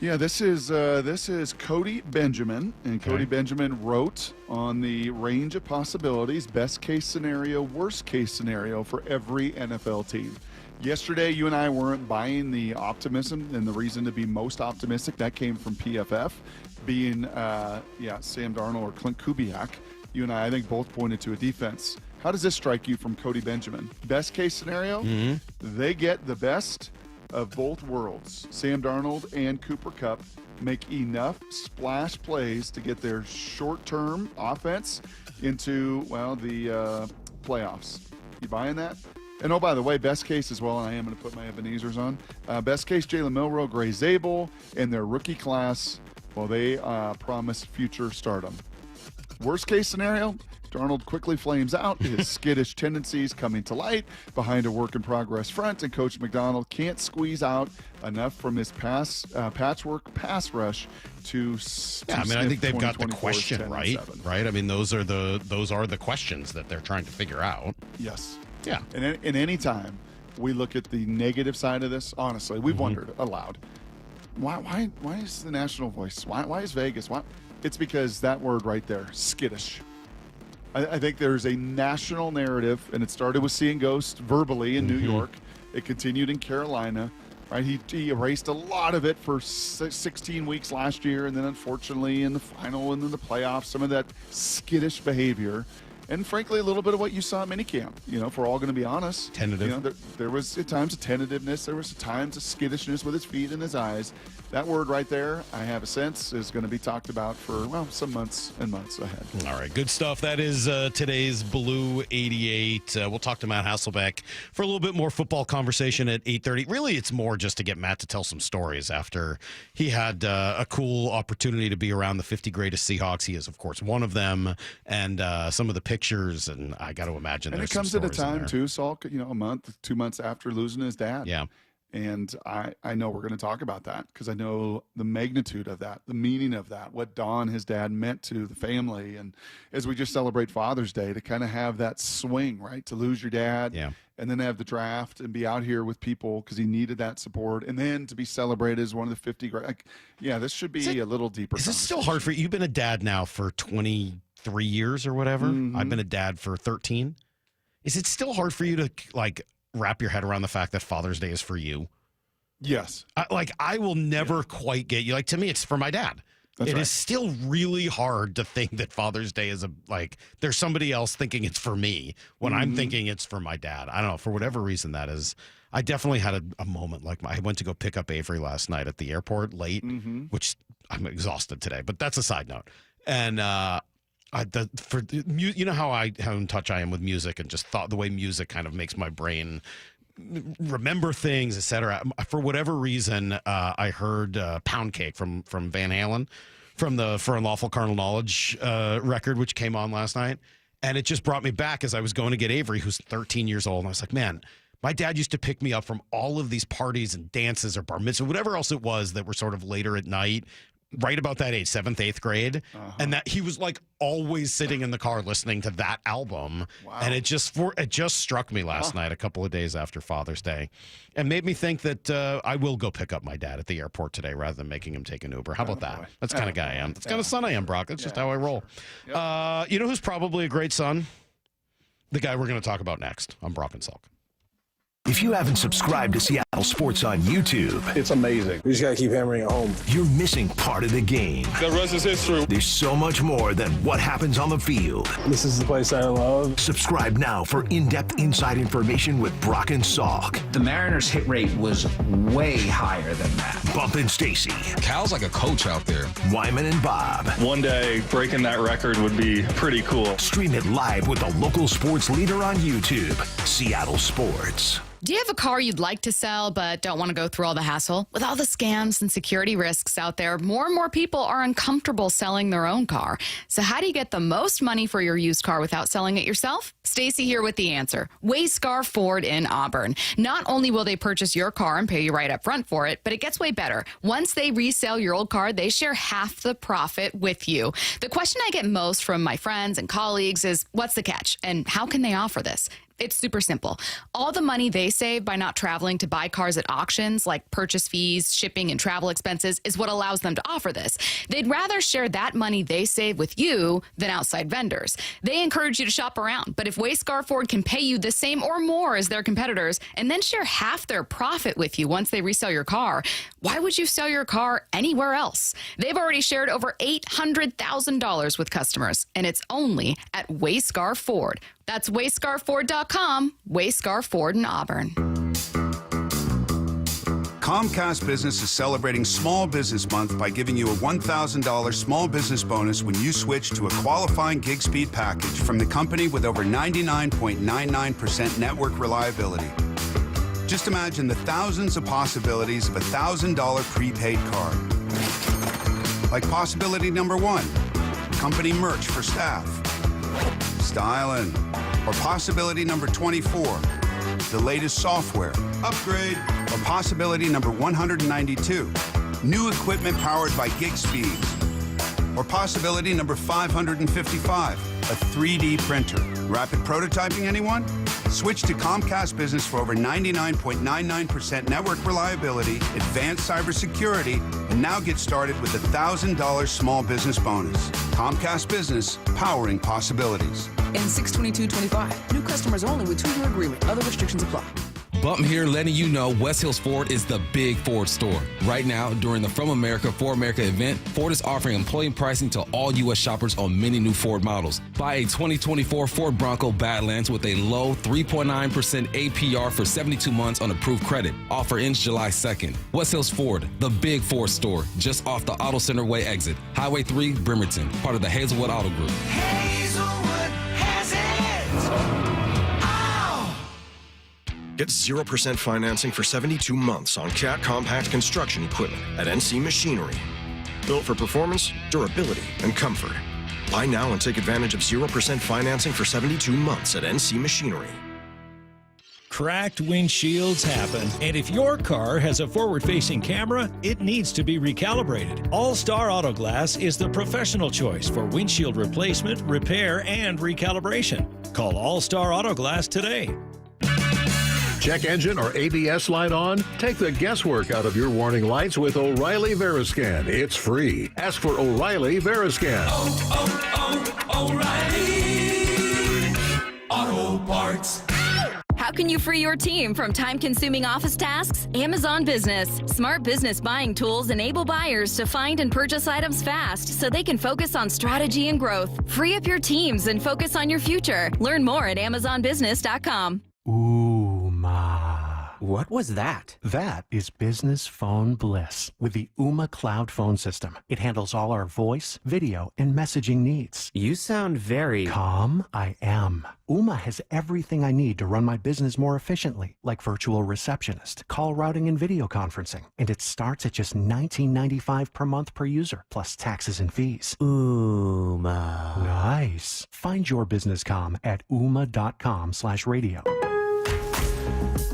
Yeah, this is Cody Benjamin, and Cody Benjamin wrote on the range of possibilities, best case scenario, worst case scenario for every NFL team. Yesterday, you and I weren't buying the optimism, and the reason to be most optimistic, that came from PFF, being Sam Darnold or Clint Kubiak. You and I think, both pointed to a defense. How does this strike you from Cody Benjamin? Best case scenario, they get the best of both worlds. Sam Darnold and Cooper Kupp make enough splash plays to get their short-term offense into, the playoffs. You buying that? And by the way, best case as well, and I am going to put my Ebenezer's on. Best case, Jalen Milroe, Gray Zabel, and their rookie class, they promise future stardom. Worst case scenario, Darnold quickly flames out, his skittish tendencies coming to light behind a work-in-progress front, and Coach McDonald can't squeeze out enough from his patchwork pass rush to I think they've got the question right. I mean, those are the questions that they're trying to figure out. Yes. Yeah. And any time we look at the negative side of this, honestly, we've wondered aloud, why is the national voice? Why is Vegas? Why? It's because that word right there, skittish. I think there's a national narrative, and it started with seeing ghosts verbally in New York. It continued in Carolina. Right, he erased a lot of it for 16 weeks last year, and then unfortunately in the final and then the playoffs, some of that skittish behavior, and frankly a little bit of what you saw at minicamp. If we're all going to be honest, tentative. There was at times a tentativeness, there was at times a skittishness with his feet and his eyes. That word right there, I have a sense, is going to be talked about for some months and months ahead. All right, good stuff. That is today's Blue 88. We'll talk to Matt Hasselbeck for a little bit more football conversation at 8:30. Really, it's more just to get Matt to tell some stories after he had a cool opportunity to be around the 50 greatest Seahawks. He is, of course, one of them, and some of the pictures, and I got to imagine and there's it comes some at a stories in time, there. too, Salk, a month, 2 months after losing his dad. Yeah. And I know we're going to talk about that because I know the magnitude of that, the meaning of that, what Don, his dad, meant to the family. And as we just celebrate Father's Day, to kind of have that swing, right, to lose your dad and then have the draft and be out here with people because he needed that support, and then to be celebrated as one of the 50 great. This should be a little deeper. Is it still hard for you? You've been a dad now for 23 years or whatever. I've been a dad for 13. Is it still hard for you to, wrap your head around the fact that Father's Day is for you? Yes. I will never quite get you. To me, it's for my dad. It is still really hard to think that Father's Day is there's somebody else thinking it's for me when I'm thinking it's for my dad. I don't know. For whatever reason that is. I definitely had a moment I went to go pick up Avery last night at the airport late, which I'm exhausted today, but that's a side note. And, how in touch I am with music and just the way music kind of makes my brain remember things, etc. For whatever reason, I heard Pound Cake from Van Halen from the For Unlawful Carnal Knowledge record, which came on last night. And it just brought me back as I was going to get Avery, who's 13 years old. And I was like, man, my dad used to pick me up from all of these parties and dances or bar mitzvah, whatever else it was that were sort of later at night. Right about that age, 7th, 8th grade. And that he was always sitting in the car listening to that album. Wow. And it just struck me last night, a couple of days after Father's Day, and made me think that I will go pick up my dad at the airport today rather than making him take an Uber. How about that? That's the kind of guy I am. That's the kind of son I am, Brock. That's just how I roll. Yep. You know who's probably a great son? The guy we're going to talk about next on Brock and Salk. If you haven't subscribed to Seattle Sports on YouTube, it's amazing. We just got to keep hammering it home. You're missing part of the game. The rest is history. There's so much more than what happens on the field. This is the place I love. Subscribe now for in-depth inside information with Brock and Salk. The Mariners' hit rate was way higher than that. Bump and Stacy. Cal's like a coach out there. Wyman and Bob. One day, breaking that record would be pretty cool. Stream it live with the local sports leader on YouTube, Seattle Sports. Do you have a car you'd like to sell but don't want to go through all the hassle? With all the scams and security risks out there, more and more people are uncomfortable selling their own car. So how do you get the most money for your used car without selling it yourself? Stacy here with the answer. Wayscar Ford in Auburn. Not only will they purchase your car and pay you right up front for it, but it gets way better. Once they resell your old car, they share half the profit with you. The question I get most from my friends and colleagues is, what's the catch? And how can they offer this? It's super simple. All the money they save by not traveling to buy cars at auctions, like purchase fees, shipping, and travel expenses, is what allows them to offer this. They'd rather share that money they save with you than outside vendors. They encourage you to shop around, but if Wayscar Ford can pay you the same or more as their competitors and then share half their profit with you once they resell your car, why would you sell your car anywhere else? They've already shared over $800,000 with customers, and it's only at Wayscar Ford. That's wayscarford.com, Wayscar Ford in Auburn. Comcast Business is celebrating Small Business Month by giving you a $1,000 small business bonus when you switch to a qualifying gig speed package from the company with over 99.99% network reliability. Just imagine the thousands of possibilities of a $1,000 prepaid card. Like possibility number 1, company merch for staff. Styling. Or possibility number 24, the latest software, upgrade. Or possibility number 192, new equipment powered by gig speeds. Or possibility number 555, a 3D printer. Rapid prototyping, anyone? Switch to Comcast Business for over 99.99% network reliability, advanced cybersecurity, and now get started with a $1,000 small business bonus. Comcast Business, powering possibilities. And 6/22/25. New customers only with 2-year agreement. Other restrictions apply. Bump here letting you know West Hills Ford is the big Ford store. Right now, during the From America for America event, Ford is offering employee pricing to all U.S. shoppers on many new Ford models. Buy a 2024 Ford Bronco Badlands with a low 3.9% APR for 72 months on approved credit. Offer ends July 2nd. West Hills Ford, the big Ford store, just off the Auto Center Way exit. Highway 3, Bremerton, part of the Hazelwood Auto Group. Hazelwood has it! Get 0% financing for 72 months on Cat compact construction equipment at NC Machinery. Built for performance, durability, and comfort. Buy now and take advantage of 0% financing for 72 months at NC Machinery. Cracked windshields happen, and if your car has a forward-facing camera, it needs to be recalibrated. All-Star Auto Glass is the professional choice for windshield replacement, repair, and recalibration. Call All-Star Auto Glass today. Check engine or ABS light on? Take the guesswork out of your warning lights with O'Reilly Veriscan. It's free. Ask for O'Reilly Veriscan. O'Reilly Auto Parts. How can you free your team from time-consuming office tasks? Amazon Business. Smart business buying tools enable buyers to find and purchase items fast so they can focus on strategy and growth. Free up your teams and focus on your future. Learn more at amazonbusiness.com. What was that? That is business phone bliss with the Ooma Cloud Phone System. It handles all our voice, video, and messaging needs. You sound very... Calm? I am. Ooma has everything I need to run my business more efficiently, like virtual receptionist, call routing, and video conferencing. And it starts at just $19.95 per month per user, plus taxes and fees. Ooma. Nice. Find your business comm at ooma.com/radio.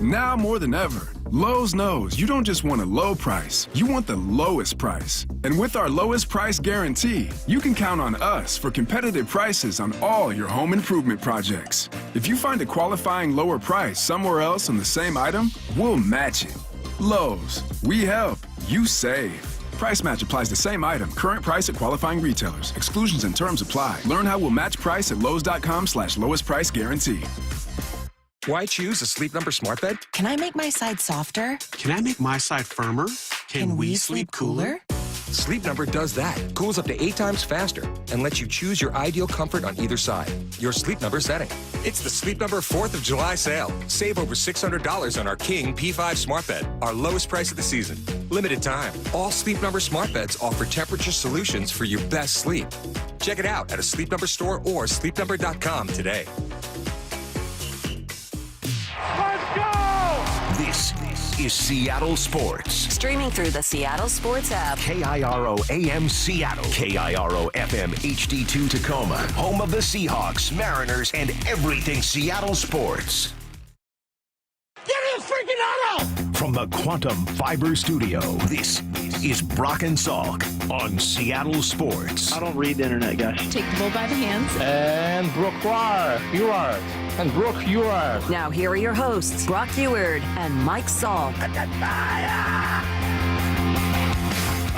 Now more than ever, Lowe's knows you don't just want a low price, you want the lowest price. And with our lowest price guarantee, you can count on us for competitive prices on all your home improvement projects. If you find a qualifying lower price somewhere else on the same item, we'll match it. Lowe's, we help, you save. Price match applies to same item. Current price at qualifying retailers. Exclusions and terms apply. Learn how we'll match price at lowes.com/lowest price guarantee. Why choose a Sleep Number smart bed? Can I make my side softer? Can I make my side firmer? Can we sleep cooler? Sleep Number does that. Cools up to 8 times faster and lets you choose your ideal comfort on either side. Your Sleep Number setting. It's the Sleep Number 4th of July sale. Save over $600 on our King P5 smart bed, our lowest price of the season. Limited time. All Sleep Number smart beds offer temperature solutions for your best sleep. Check it out at a Sleep Number store or sleepnumber.com today. This is Seattle Sports. Streaming through the Seattle Sports app. KIRO AM Seattle. KIRO FM HD2 Tacoma. Home of the Seahawks, Mariners, and everything Seattle sports. Get in the freaking auto! From the Quantum Fiber Studio, this is Brock and Salk on Seattle Sports. I don't read the internet, guys. Take the bull by the hands. And Brooke, you are. And Brooke, you are. Now here are your hosts, Brock Eward and Mike Salk.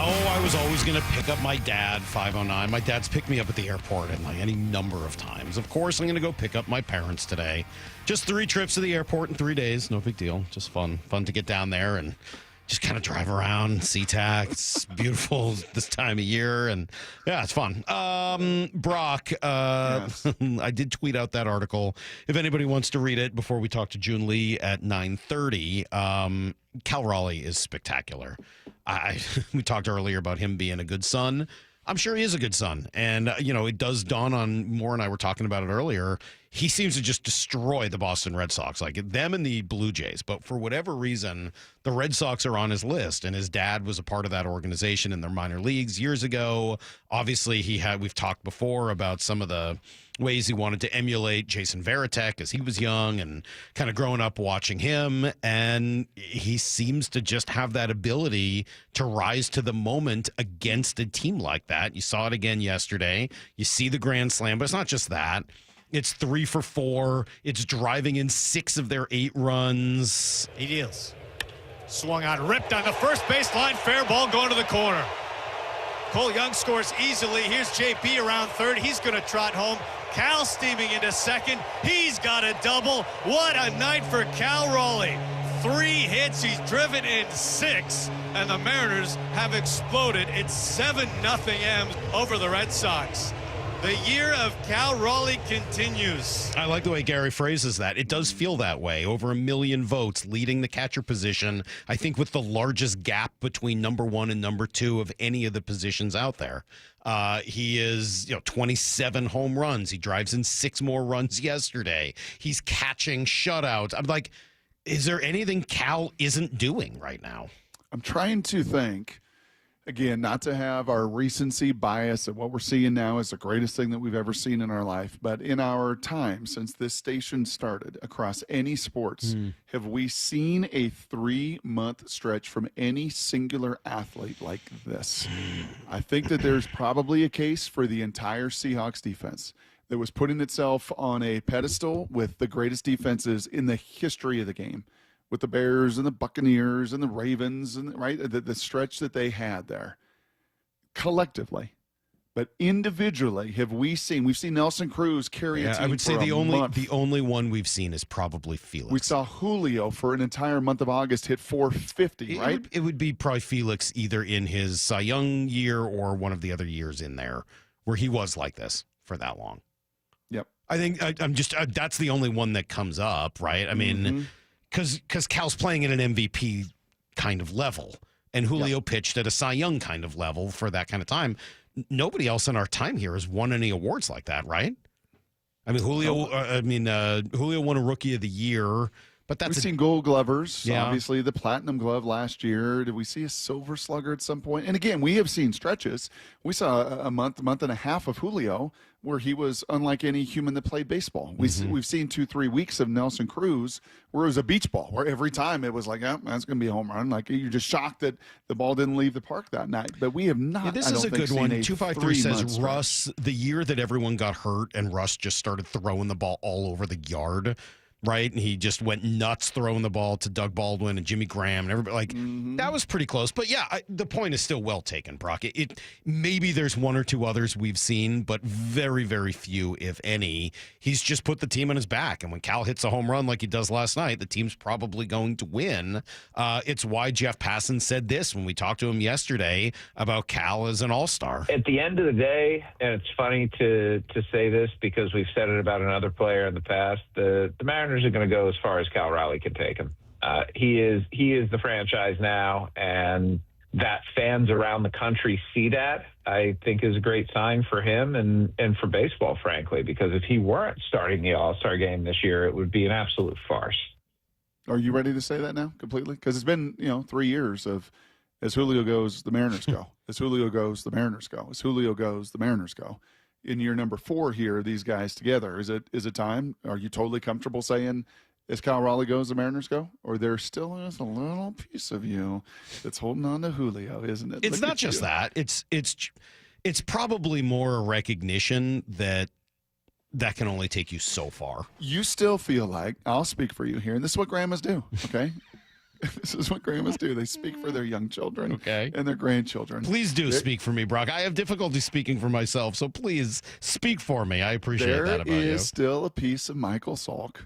Oh, I was always going to pick up my dad, 509. My dad's picked me up at the airport and like any number of times. Of course, I'm going to go pick up my parents today. Just 3 trips to the airport in 3 days. No big deal. Just fun. Fun to get down there and just kind of drive around, SeaTac. It's beautiful this time of year, and yeah, it's fun. Brock, yes. I did tweet out that article. If anybody wants to read it before we talk to Joon Lee at 9:30, Cal Raleigh is spectacular. We talked earlier about him being a good son. I'm sure he is a good son. And, it does dawn on, Moore and I were talking about it earlier, he seems to just destroy the Boston Red Sox, like them and the Blue Jays. But for whatever reason, the Red Sox are on his list, and his dad was a part of that organization in their minor leagues years ago. Obviously, we've talked before about some of the ways he wanted to emulate Jason Varitek as he was young and kind of growing up watching him. And he seems to just have that ability to rise to the moment against a team like that. You saw it again yesterday. You see the grand slam, but it's not just that. It's 3 for 4. It's driving in 6 of their 8 runs. He deals. Swung on, ripped on the first baseline. Fair ball going to the corner. Cole Young scores easily. Here's JP around third. He's going to trot home. Cal steaming into second. He's got a double. What a night for Cal Raleigh. 3 hits. He's driven in 6. And the Mariners have exploded. It's 7-0 M's over the Red Sox. The year of Cal Raleigh continues. I like the way Gary phrases that. It does feel that way. Over 1 million votes, leading the catcher position, I think with the largest gap between number 1 and number 2 of any of the positions out there. He is 27 home runs. He drives in 6 more runs yesterday. He's catching shutouts. I'm like, is there anything Cal isn't doing right now? I'm trying to think. Again, not to have our recency bias of what we're seeing now is the greatest thing that we've ever seen in our life. But in our time since this station started across any sports, have we seen a 3-month stretch from any singular athlete like this? I think that there's probably a case for the entire Seahawks defense that was putting itself on a pedestal with the greatest defenses in the history of the game. With the Bears and the Buccaneers and the Ravens and the stretch that they had there collectively. But individually, we've seen Nelson Cruz carry a team I would say for the a only month. the only one we've seen is probably Felix. We saw Julio for an entire month of August hit 450, right? It would be probably Felix either in his Cy Young year or one of the other years in there where he was like this for that long. Yep. I think that's the only one that comes up, right? I mean, because Cal's playing at an MVP kind of level, and Julio pitched at a Cy Young kind of level for that kind of time. Nobody else in our time here has won any awards like that, right? I mean, Julio won a Rookie of the Year, but that's we've seen Gold Glovers, Yeah. obviously the Platinum Glove last year. Did we see a Silver Slugger at some point? And again, we have seen stretches. We saw a month and a half of Julio where he was unlike any human that played baseball. We've seen 2-3 weeks of Nelson Cruz where it was a beach ball, where every time it was like, oh, that's going to be a home run. Like you're just shocked that the ball didn't leave the park that night. But we have not. This is a good one. 253 says Russ, the year that everyone got hurt and Russ just started throwing the ball all over the yard. Right, and he just went nuts throwing the ball to Doug Baldwin and Jimmy Graham and everybody. That was pretty close. But yeah, the point is still well taken, Brock. It maybe there's 1 or 2 others we've seen, but very, very few, if any. He's just put the team on his back, and when Cal hits a home run like he does last night, the team's probably going to win. It's why Jeff Passan said this when we talked to him yesterday about Cal as an all-star. At the end of the day, and it's funny to say this because we've said it about another player in the past, the Mariners are going to go as far as Cal Raleigh can take him. He is the franchise now, and that fans around the country see that, I think is a great sign for him and for baseball, frankly, because if he weren't starting the All-Star game this year, it would be an absolute farce. Are you ready to say that now completely? Because it's been 3 years of as Julio goes, the Mariners go. As Julio goes, the Mariners go. As Julio goes, the Mariners go. In year number 4 here, these guys together. Is it time? Are you totally comfortable saying as Cal Raleigh goes, the Mariners go? Or there still is a little piece of you that's holding on to Julio, isn't it? It's not just that. It's probably more a recognition that can only take you so far. You still feel like, I'll speak for you here, and this is what grandmas do, okay? This is what grandmas do. They speak for their young children and their grandchildren. Please do speak for me, Brock. I have difficulty speaking for myself, so please speak for me. I appreciate that about you. There is still a piece of Michael Salk,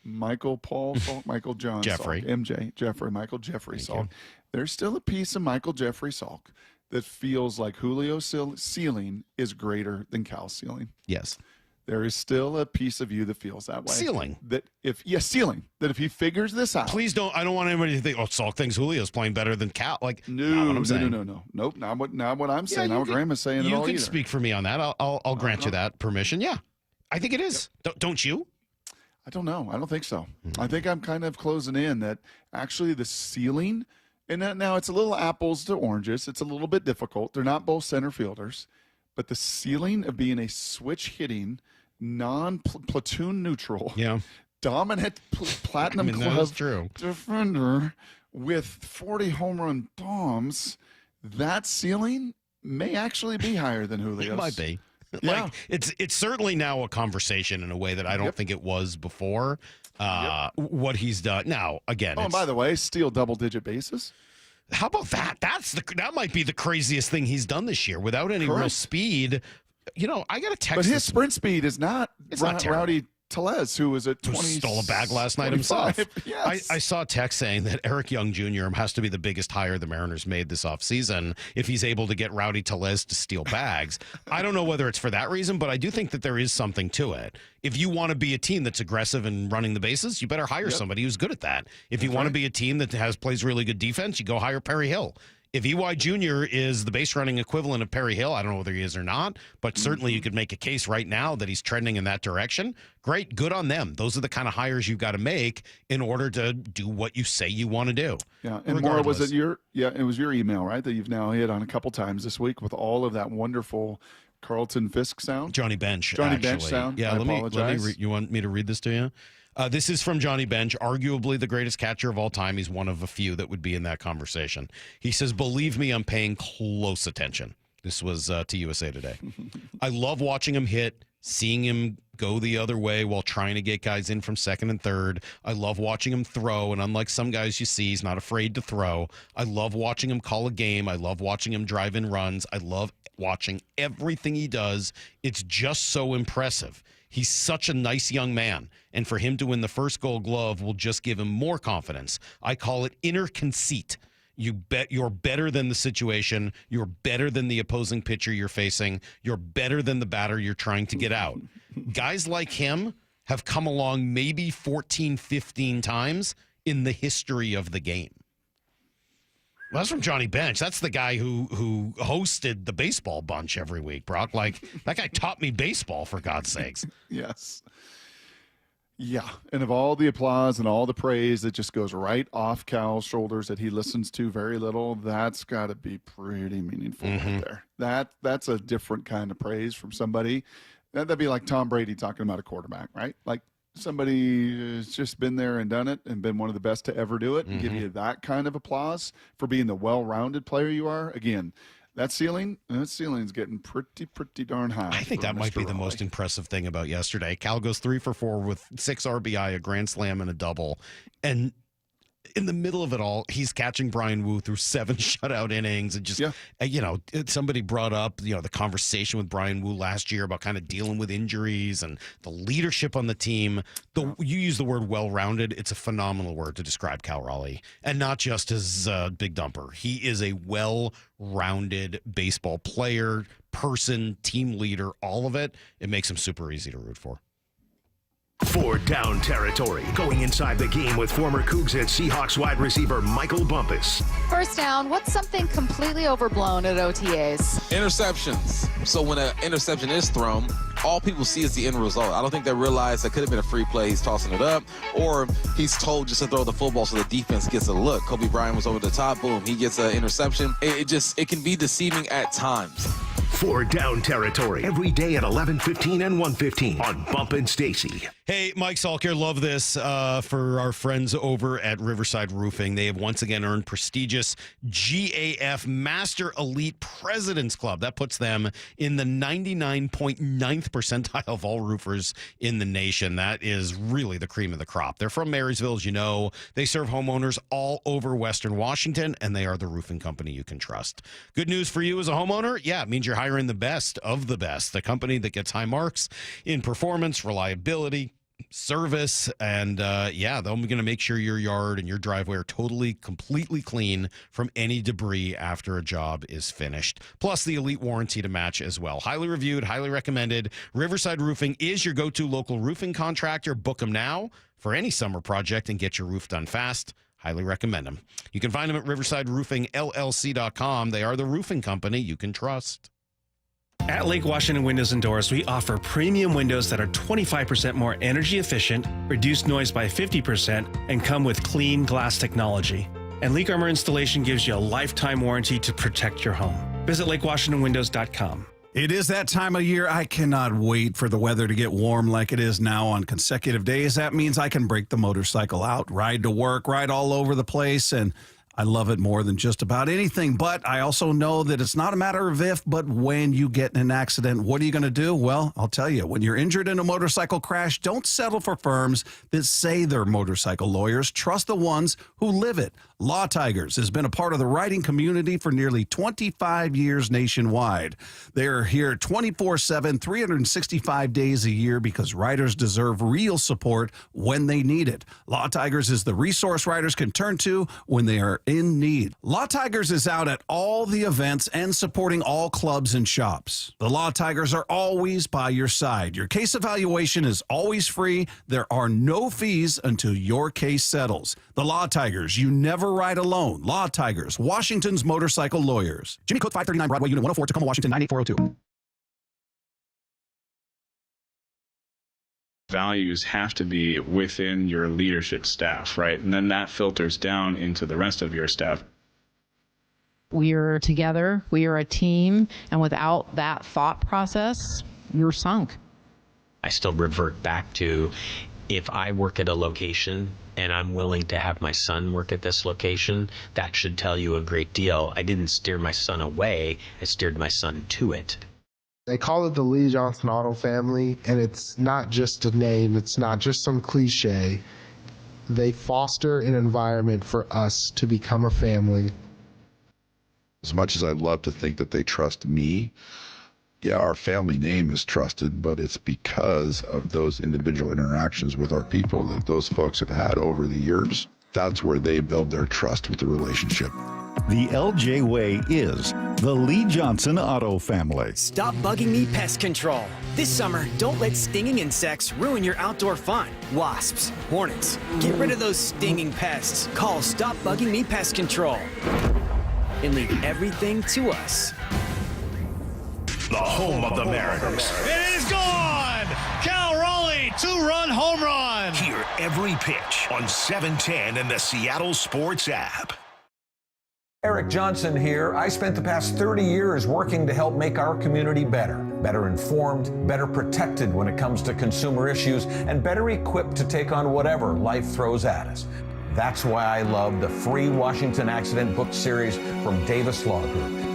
Michael Paul Salk, Michael John Jeffrey. Salk, MJ, Jeffrey, Michael Jeffrey Salk. There's still a piece of Michael Jeffrey Salk that feels like Julio's ceiling is greater than Cal's ceiling. Yes. There is still a piece of you that feels that way. Ceiling. Ceiling. That if he figures this out. Please don't. I don't want anybody to think, Salk thinks Julio's playing better than Cal. Like, not what I'm saying. No. Nope. Not what I'm saying. Not what Grandma's saying at all You can either. speak for me on that. I'll grant you that permission. Yeah. I think it is. Yep. Don't you? I don't know. I don't think so. I think I'm kind of closing in that actually the ceiling, and now it's a little apples to oranges. It's a little bit difficult. They're not both center fielders. But the ceiling of being a switch hitting, non-platoon neutral, dominant platinum glove defender with 40 home run bombs, that ceiling may actually be higher than Julio's. It might be. Yeah. Like it's certainly now a conversation in a way that I don't think it was before. What he's done now, again. Oh, and by the way, steal double-digit bases. How about that? That might be the craziest thing he's done this year without any real speed. You know, I got a text. But his sprint speed is not Rowdy Tellez, who was at 20. Stole a bag last night himself. Yes. I saw a text saying that Eric Young Jr. has to be the biggest hire the Mariners made this offseason if he's able to get Rowdy Tellez to steal bags. I don't know whether it's for that reason, but I do think that there is something to it. If you want to be a team that's aggressive and running the bases, you better hire somebody who's good at that. If you want to be a team that plays really good defense, you go hire Perry Hill. If EY Jr. is the base running equivalent of Perry Hill, I don't know whether he is or not, but certainly you could make a case right now that he's trending in that direction. Great, good on them. Those are the kind of hires you've got to make in order to do what you say you want to do. Yeah, and Maura, was it it was your email, right, that you've now hit on a couple times this week with all of that wonderful Carlton Fisk sound? Johnny Bench, Bench sound. Yeah, let me you want me to read this to you? This is from Johnny Bench, arguably the greatest catcher of all time. He's one of a few that would be in that conversation. He says, believe me, I'm paying close attention. This was to USA Today. I love watching him hit, seeing him go the other way while trying to get guys in from second and third. I love watching him throw, and unlike some guys you see, he's not afraid to throw. I love watching him call a game. I love watching him drive in runs. I love watching everything he does. It's just so impressive. He's such a nice young man, and for him to win the first Gold Glove will just give him more confidence. I call it inner conceit. You bet you're better than the situation. You're better than the opposing pitcher you're facing. You're better than the batter you're trying to get out. Guys like him have come along maybe 14, 15 times in the history of the game. Well, that's from Johnny Bench. That's the guy who hosted the baseball bunch every week, Brock. Like, that guy taught me baseball, for God's sakes. Yes. Yeah. And of all the applause and all the praise that just goes right off Cal's shoulders that he listens to very little, that's got to be pretty meaningful right there. That's a different kind of praise from somebody. That'd be like Tom Brady talking about a quarterback, right? Like, somebody who's just been there and done it and been one of the best to ever do it and give you that kind of applause for being the well-rounded player you are. Again, that ceiling's getting pretty darn high. I think that might be the most impressive thing about yesterday. Cal goes 3 for 4 with 6 RBI, a grand slam, and a double. And in the middle of it all, he's catching Brian Wu through 7 shutout innings. And just, somebody brought up, the conversation with Brian Wu last year about kind of dealing with injuries and the leadership on the team. You use the word well-rounded. It's a phenomenal word to describe Cal Raleigh. And not just as a big dumper. He is a well-rounded baseball player, person, team leader, all of it. It makes him super easy to root for. For Down Territory, going inside the game with former Cougs and Seahawks wide receiver Michael Bumpus. First down, what's something completely overblown at OTAs? Interceptions. So when an interception is thrown, all people see is the end result. I don't think they realize that could have been a free play. He's tossing it up, or he's told just to throw the football so the defense gets a look. Kobe Bryant was over the top. Boom, he gets an interception. It can be deceiving at times. For Down Territory, every day at 11:15 and 1:15 on Bump and Stacy. Hey, Mike Salk here. Love this for our friends over at Riverside Roofing. They have once again earned prestigious GAF Master Elite President's Club. That puts them in the 99.9th percentile of all roofers in the nation. That is really the cream of the crop. They're from Marysville, as you know. They serve homeowners all over Western Washington, and they are the roofing company you can trust. Good news for you as a homeowner? Yeah, it means you're hiring the best of the best, the company that gets high marks in performance, reliability, service, and they're going to make sure your yard and your driveway are completely clean from any debris after a job is finished. Plus the elite warranty to match as well. Highly reviewed, highly recommended. Riverside Roofing is your go-to local roofing contractor. Book them now for any summer project and get your roof done fast. Highly recommend them. You can find them at riversideroofingllc.com. They are the roofing company you can trust. At Lake Washington Windows and Doors, we offer premium windows that are 25% more energy efficient, reduce noise by 50%, and come with clean glass technology. And Leak Armor Installation gives you a lifetime warranty to protect your home. Visit lakewashingtonwindows.com. It is that time of year. I cannot wait for the weather to get warm like it is now on consecutive days. That means I can break the motorcycle out, ride to work, ride all over the place, and I love it more than just about anything, but I also know that it's not a matter of if, but when you get in an accident, what are you going to do? Well, I'll tell you, when you're injured in a motorcycle crash, don't settle for firms that say they're motorcycle lawyers. Trust the ones who live it. Law Tigers has been a part of the writing community for nearly 25 years nationwide. They're here 24/7, 365 days a year because writers deserve real support when they need it. Law Tigers is the resource writers can turn to when they are in need. Law Tigers is out at all the events and supporting all clubs and shops. The Law Tigers are always by your side. Your case evaluation is always free. There are no fees until your case settles. The Law Tigers, you never ride alone. Law Tigers, Washington's motorcycle lawyers. Jimmy Cook, 539 Broadway, Unit 104, Tacoma, Washington, 98402. Values have to be within your leadership staff, right? And then that filters down into the rest of your staff. We are together, we are a team, and without that thought process, you're sunk. I still revert back to, if I work at a location and I'm willing to have my son work at this location, that should tell you a great deal. I didn't steer my son away, I steered my son to it. They call it the Lee Johnson Auto Family, and it's not just a name, it's not just some cliche. They foster an environment for us to become a family. As much as I'd love to think that they trust me, yeah, our family name is trusted, but it's because of those individual interactions with our people that those folks have had over the years. That's where they build their trust with the relationship. The LJ way is the Lee Johnson Auto Family. Stop Bugging Me Pest Control. This summer, don't let stinging insects ruin your outdoor fun. Wasps, hornets, get rid of those stinging pests. Call Stop Bugging Me Pest Control and leave everything to us. The home of the Mariners. It is gone! Cal Raleigh, 2-run home run! Hear every pitch on 710 and the Seattle Sports app. Eric Johnson here. I spent the past 30 years working to help make our community better informed, better protected when it comes to consumer issues, and better equipped to take on whatever life throws at us. That's why I love the free Washington Accident book series from Davis Law Group.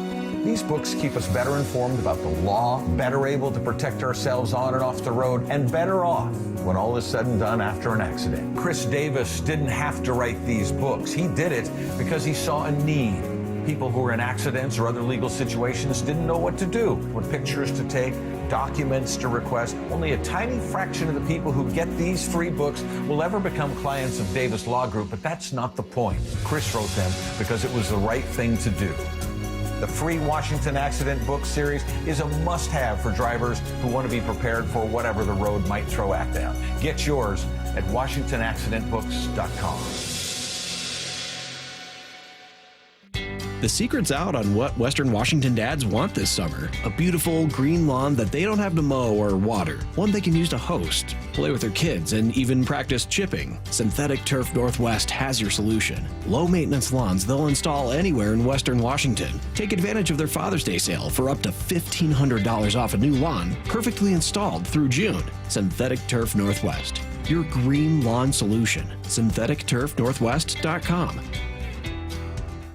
These books keep us better informed about the law, better able to protect ourselves on and off the road, and better off when all is said and done after an accident. Chris Davis didn't have to write these books. He did it because he saw a need. People who were in accidents or other legal situations didn't know what to do, what pictures to take, documents to request. Only a tiny fraction of the people who get these free books will ever become clients of Davis Law Group, but that's not the point. Chris wrote them because it was the right thing to do. The free Washington Accident book series is a must-have for drivers who want to be prepared for whatever the road might throw at them. Get yours at WashingtonAccidentBooks.com. The secret's out on what Western Washington dads want this summer. A beautiful green lawn that they don't have to mow or water. One they can use to host, play with their kids, and even practice chipping. Synthetic Turf Northwest has your solution. Low maintenance lawns they'll install anywhere in Western Washington. Take advantage of their Father's Day sale for up to $1,500 off a new lawn, perfectly installed through June. Synthetic Turf Northwest, your green lawn solution. SyntheticTurfNorthwest.com.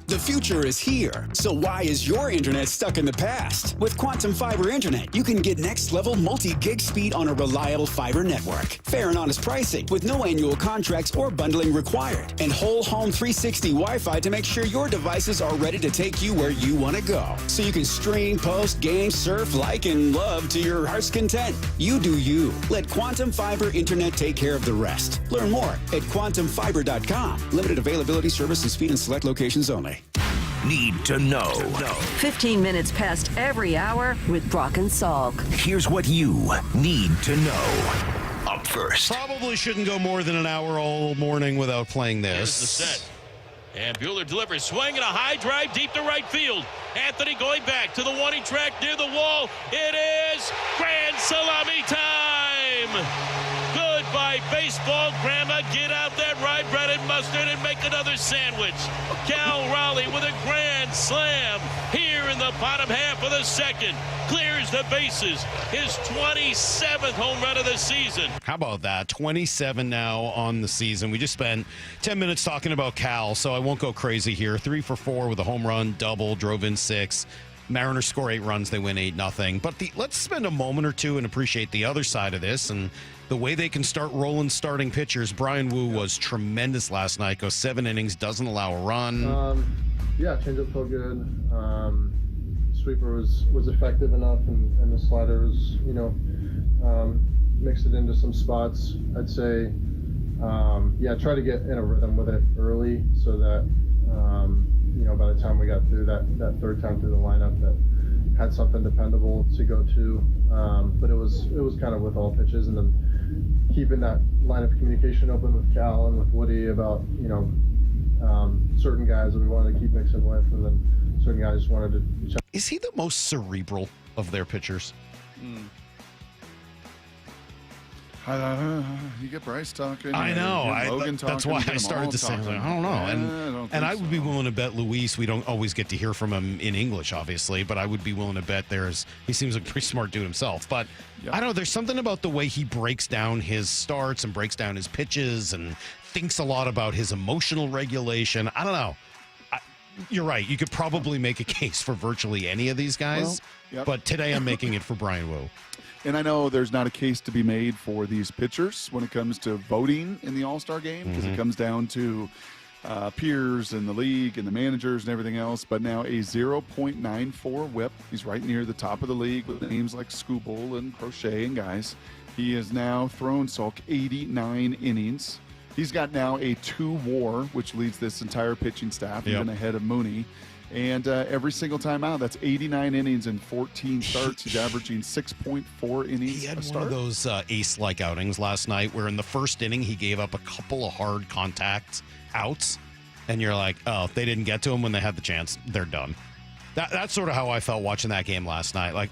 The future is here, so why is your internet stuck in the past? With Quantum Fiber Internet, you can get next-level multi-gig speed on a reliable fiber network. Fair and honest pricing with no annual contracts or bundling required. And whole home 360 Wi-Fi to make sure your devices are ready to take you where you want to go. So you can stream, post, game, surf, like, and love to your heart's content. You do you. Let Quantum Fiber Internet take care of the rest. Learn more at quantumfiber.com. Limited availability, service, and speed in select locations only. Need to know. 15 minutes past every hour with Brock and Salk. Here's what you need to know. Up first. Probably shouldn't go more than an hour all morning without playing this. Here's the set. And Buehler delivers, swing and a high drive deep to right field. Anthony going back to the warning track near the wall. It is grand salami time. Goodbye. by baseball. Grandma, get out that rye bread and mustard and make another sandwich. Cal Raleigh with a grand slam here in the bottom half of the second. Clears the bases. His 27th home run of the season. How about that? 27 now on the season. We just spent 10 minutes talking about Cal, so I won't go crazy here. 3 for 4 with a home run, double, drove in 6. Mariners score 8 runs. They win 8-0. But let's spend a moment or two and appreciate the other side of this and the way they can start rolling starting pitchers. Brian Wu was tremendous last night. Goes 7 innings, doesn't allow a run. Yeah, changeup felt good. Sweeper was effective enough, and the slider was, mixed it into some spots. I'd say, try to get in a rhythm with it early so that, by the time we got through that third time through the lineup, that had something dependable to go to. But it was kind of with all pitches, and then keeping that line of communication open with Cal and with Woody about, certain guys that we wanted to keep mixing with, and then certain guys wanted to check. Is he the most cerebral of their pitchers? You get Bryce talking. I know. Logan talking. That's why I started to say, I don't know. And I would be willing to bet Luis, we don't always get to hear from him in English, obviously, but I would be willing to bet he seems like a pretty smart dude himself. But I don't know, there's something about the way he breaks down his starts and breaks down his pitches and thinks a lot about his emotional regulation. I don't know. You're right. You could probably make a case for virtually any of these guys, but today I'm making it for Brian Wu. And I know there's not a case to be made for these pitchers when it comes to voting in the All-Star game, because it comes down to peers and the league and the managers and everything else. But now a 0.94 whip. He's right near the top of the league with names like Skubal and Crochet and guys. He has now thrown Salk 89 innings. He's got now a 2 WAR, which leads this entire pitching staff, even ahead of Mooney. And every single time out, that's 89 innings and 14 starts. He's averaging 6.4 innings He had a start. one of those ace-like outings last night where in the first inning he gave up a couple of hard contact outs, and you're like, oh, if they didn't get to him when they had the chance, they're done. That's sort of how I felt watching that game last night. Like,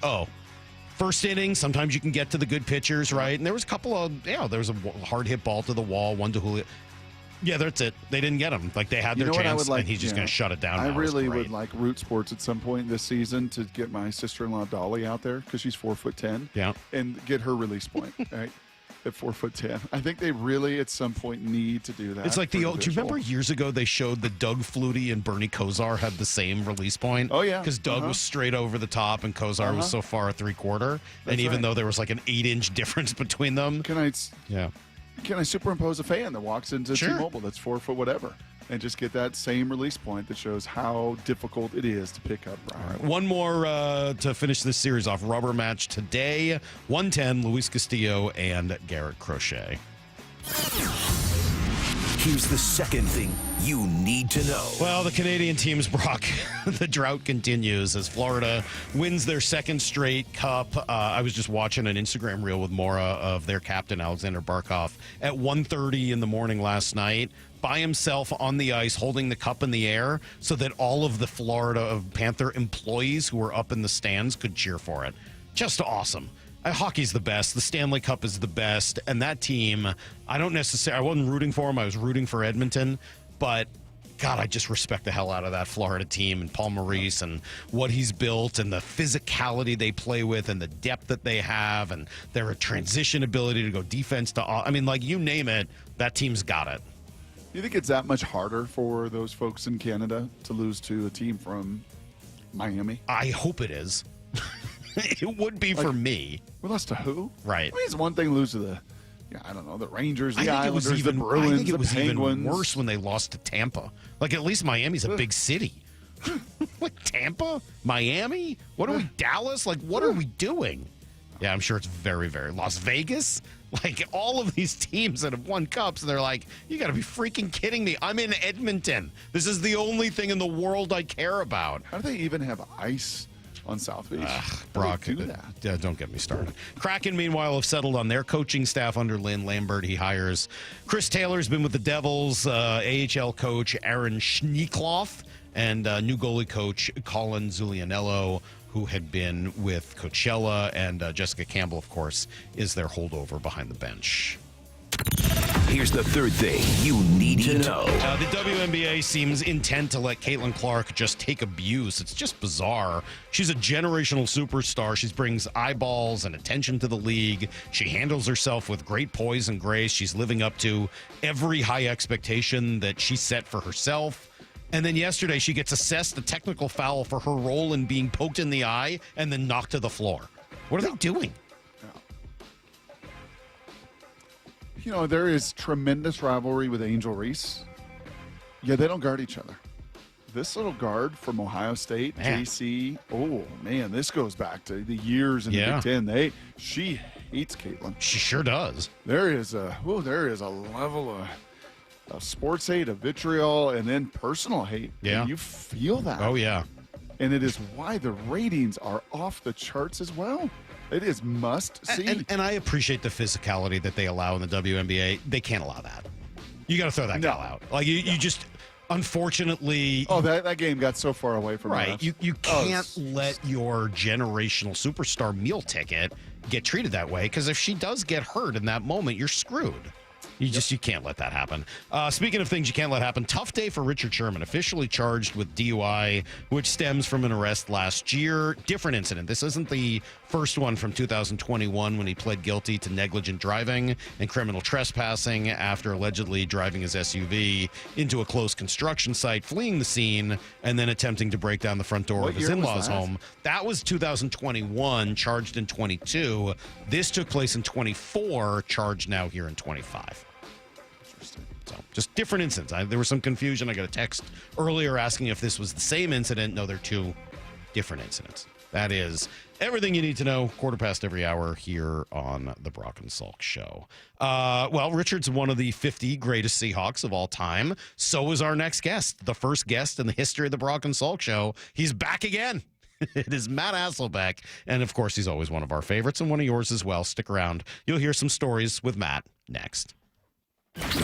first inning, sometimes you can get to the good pitchers, right? And there was a couple of, there was a hard hit ball to the wall, one to Julio. Yeah, that's it. They didn't get him. Like, they had their chance, and he's just going to shut it down. I really would like Root Sports at some point this season to get my sister-in-law Dolly out there, because she's 4'10". Yeah. And get her release point, right? At 4'10". I think they really at some point need to do that. It's like do you remember years ago they showed that Doug Flutie and Bernie Kosar had the same release point? Oh, yeah. Because Doug was straight over the top and Kosar was so far a 3/4. And even though there was like an 8-inch difference between them. Can I superimpose a fan that walks into T-Mobile that's 4 foot whatever and just get that same release point that shows how difficult it is to pick up Brian? All right, one more to finish this series off. Rubber match today. 110, Luis Castillo and Garrett Crochet. Here's the second thing you need to know. Well, the Canadian teams, Brock, the drought continues as Florida wins their second straight cup. I was just watching an Instagram reel with Maura of their captain, Alexander Barkov, at 1:30 in the morning last night, by himself on the ice, holding the cup in the air so that all of the Florida Panther employees who were up in the stands could cheer for it. Just awesome. Hockey's the best. The Stanley Cup is the best. And that team, I wasn't rooting for them. I was rooting for Edmonton. But, God, I just respect the hell out of that Florida team and Paul Maurice and what he's built and the physicality they play with and the depth that they have and their transition ability to go defense to, you name it, that team's got it. You think it's that much harder for those folks in Canada to lose to a team from Miami? I hope it is. It would be for me. We lost to who? Right. I mean, it's one thing to lose to the Rangers, the Islanders, the Bruins, I think it was the Penguins. Even worse when they lost to Tampa. Like, at least Miami's a big city. Like, Tampa? Miami? What are we, Dallas? Like, what are we doing? Yeah, I'm sure it's very, very. Las Vegas? Like, all of these teams that have won cups, and they're like, you got to be freaking kidding me. I'm in Edmonton. This is the only thing in the world I care about. How do they even have ice on South Beach? Brock, don't get me started. Kraken, meanwhile, have settled on their coaching staff under Lynn Lambert. He hires Chris Taylor's been with the Devils, AHL coach Aaron Schneekloff, and new goalie coach Colin Zulianello, who had been with Coachella, and Jessica Campbell, of course, is their holdover behind the bench. Here's the third thing you need to know. The WNBA seems intent to let Caitlin Clark just take abuse. It's just bizarre. She's a generational superstar. She brings eyeballs and attention to the league. She handles herself with great poise and grace. She's living up to every high expectation that she set for herself. And then yesterday, she gets assessed a technical foul for her role in being poked in the eye and then knocked to the floor. What are they doing? You know, there is tremendous rivalry with Angel Reese. Yeah, they don't guard each other. This little guard from Ohio State, JC, oh, man, this goes back to the years in the Big Ten. She hates Caitlin. She sure does. There is a level of sports hate, of vitriol, and then personal hate. Yeah. And you feel that. Oh, yeah. And it is why the ratings are off the charts as well. It is must see. And I appreciate the physicality that they allow in the WNBA. They can't allow that. You got to throw that gal out. Like, you just, unfortunately. Oh, that game got so far away from right. us. You can't let your generational superstar meal ticket get treated that way, because if she does get hurt in that moment, you're screwed. You can't let that happen. Speaking of things you can't let happen, tough day for Richard Sherman, officially charged with DUI, which stems from an arrest last year. Different incident. This isn't the first one from 2021 when he pled guilty to negligent driving and criminal trespassing after allegedly driving his SUV into a closed construction site, fleeing the scene, and then attempting to break down the front door of his in-laws' home. That was 2021, charged in 22. This took place in 24, charged now here in 25. So just different incidents. There was some confusion. I got a text earlier asking if this was the same incident. No, they're two different incidents. That is everything you need to know. 15:15 every hour here on the Brock and Salk Show. Well, Richard's one of the 50 greatest Seahawks of all time. So is our next guest, the first guest in the history of the Brock and Salk Show. He's back again. It is Matt Hasselbeck. And, of course, he's always one of our favorites and one of yours as well. Stick around. You'll hear some stories with Matt next.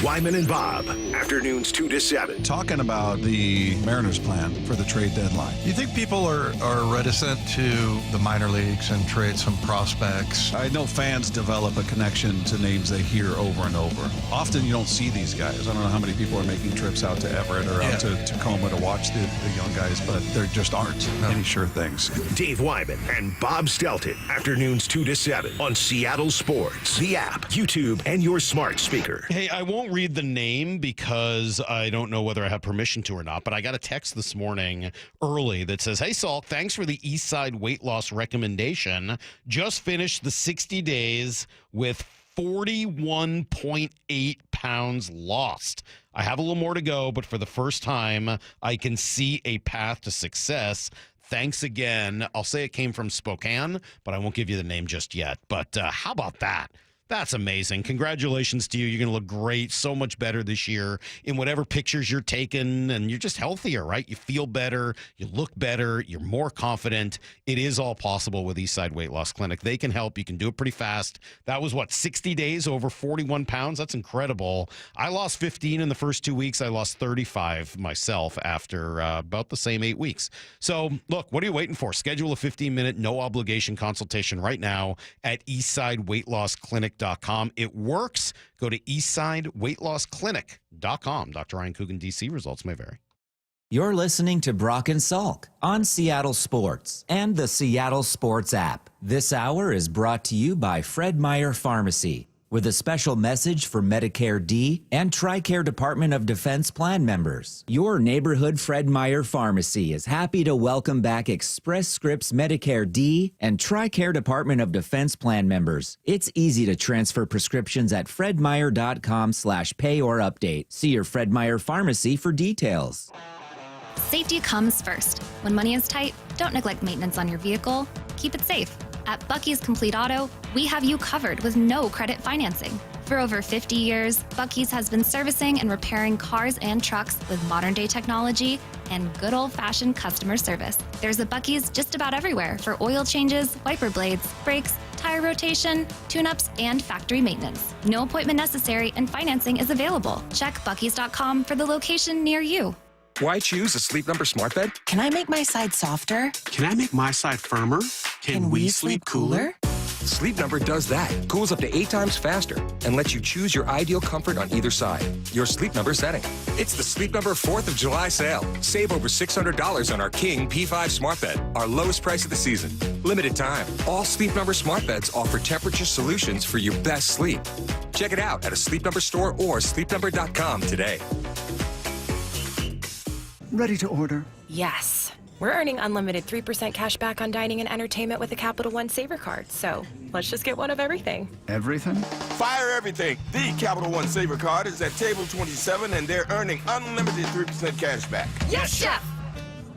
Wyman and Bob, afternoons 2 to 7. Talking about the Mariners plan for the trade deadline. You think people are reticent to the minor leagues and trade some prospects? I know fans develop a connection to names they hear over and over. Often you don't see these guys. I don't know how many people are making trips out to Everett or out to Tacoma to watch the young guys, but there just aren't any sure things. Dave Wyman and Bob Stelton, afternoons 2 to 7 on Seattle Sports, the app, YouTube, and your smart speaker. Hey, I won't read the name because I don't know whether I have permission to or not, but I got a text this morning early that says, "Hey, Salk, thanks for the East Side weight loss recommendation. Just finished the 60 days with 41.8 pounds lost. I have a little more to go, but for the first time, I can see a path to success. Thanks again." I'll say it came from Spokane, but I won't give you the name just yet. But how about that? That's amazing. Congratulations to you. You're going to look great, so much better this year in whatever pictures you're taking, and you're just healthier, right? You feel better, you look better, you're more confident. It is all possible with Eastside Weight Loss Clinic. They can help. You can do it pretty fast. That was, 60 days, over 41 pounds? That's incredible. I lost 15 in the first 2 weeks. I lost 35 myself after about the same 8 weeks. So, look, what are you waiting for? Schedule a 15-minute, no-obligation consultation right now at EastsideWeightLossClinic.com. It works. Go to EastsideWeightLossClinic.com. Dr. Ryan Coogan, DC. Results may vary. You're listening to Brock and Salk on Seattle Sports and the Seattle Sports app. This hour is brought to you by Fred Meyer Pharmacy, with a special message for Medicare D and TRICARE Department of Defense plan members. Your neighborhood Fred Meyer Pharmacy is happy to welcome back Express Scripts Medicare D and TRICARE Department of Defense plan members. It's easy to transfer prescriptions at fredmeyer.com/pay or update. See your Fred Meyer Pharmacy for details. Safety comes first. When money is tight, don't neglect maintenance on your vehicle. Keep it safe. At Bucky's Complete Auto, we have you covered with no credit financing. For over 50 years, Bucky's has been servicing and repairing cars and trucks with modern-day technology and good old-fashioned customer service. There's a Bucky's just about everywhere for oil changes, wiper blades, brakes, tire rotation, tune-ups, and factory maintenance. No appointment necessary and financing is available. Check Bucky's.com for the location near you. Why choose a Sleep Number smart bed? Can I make my side softer? Can I make my side firmer? Can we sleep cooler? Sleep Number does that. Cools up to 8 times faster and lets you choose your ideal comfort on either side. Your Sleep Number setting. It's the Sleep Number 4th of July sale. Save over $600 on our King P5 smart bed, our lowest price of the season. Limited time. All Sleep Number smart beds offer temperature solutions for your best sleep. Check it out at a Sleep Number store or sleepnumber.com today. Ready to order? Yes. We're earning unlimited 3% cash back on dining and entertainment with the Capital One Saver card. So let's just get one of everything. Everything? Fire everything. The Capital One Saver card is at table 27 and they're earning unlimited 3% cash back. Yes, Chef!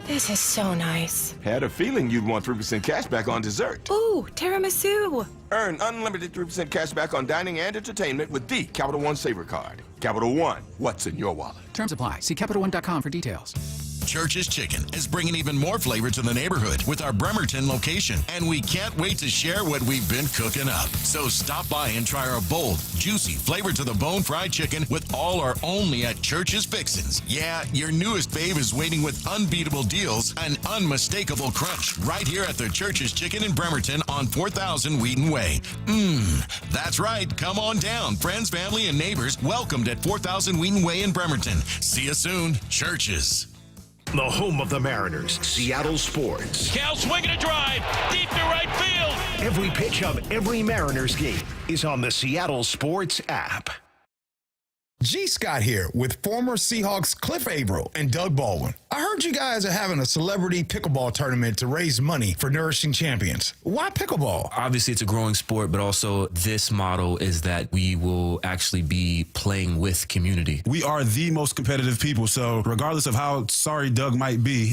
This is so nice. Had a feeling you'd want 3% cash back on dessert. Ooh, tiramisu. Earn unlimited 3% cash back on dining and entertainment with the Capital One Saver card. Capital One, what's in your wallet? Terms apply. See CapitalOne.com for details. Church's Chicken is bringing even more flavor to the neighborhood with our Bremerton location, and we can't wait to share what we've been cooking up. So stop by and try our bold, juicy, flavor-to-the-bone fried chicken with all our only at Church's Fixins. Yeah, your newest fave is waiting with unbeatable deals and unmistakable crunch right here at the Church's Chicken in Bremerton on 4000 Wheaton Way. That's right. Come on down. Friends, family, and neighbors welcomed at 4000 Wheaton Way in Bremerton. See you soon. Church's. The home of the Mariners, Seattle Sports. Cal swinging a drive, deep to right field. Every pitch of every Mariners game is on the Seattle Sports app. G. Scott here with former Seahawks Cliff Averill and Doug Baldwin. I heard you guys are having a celebrity pickleball tournament to raise money for Nourishing Champions. Why pickleball? Obviously, it's a growing sport, but also this model is that we will actually be playing with community. We are the most competitive people, so regardless of how sorry Doug might be,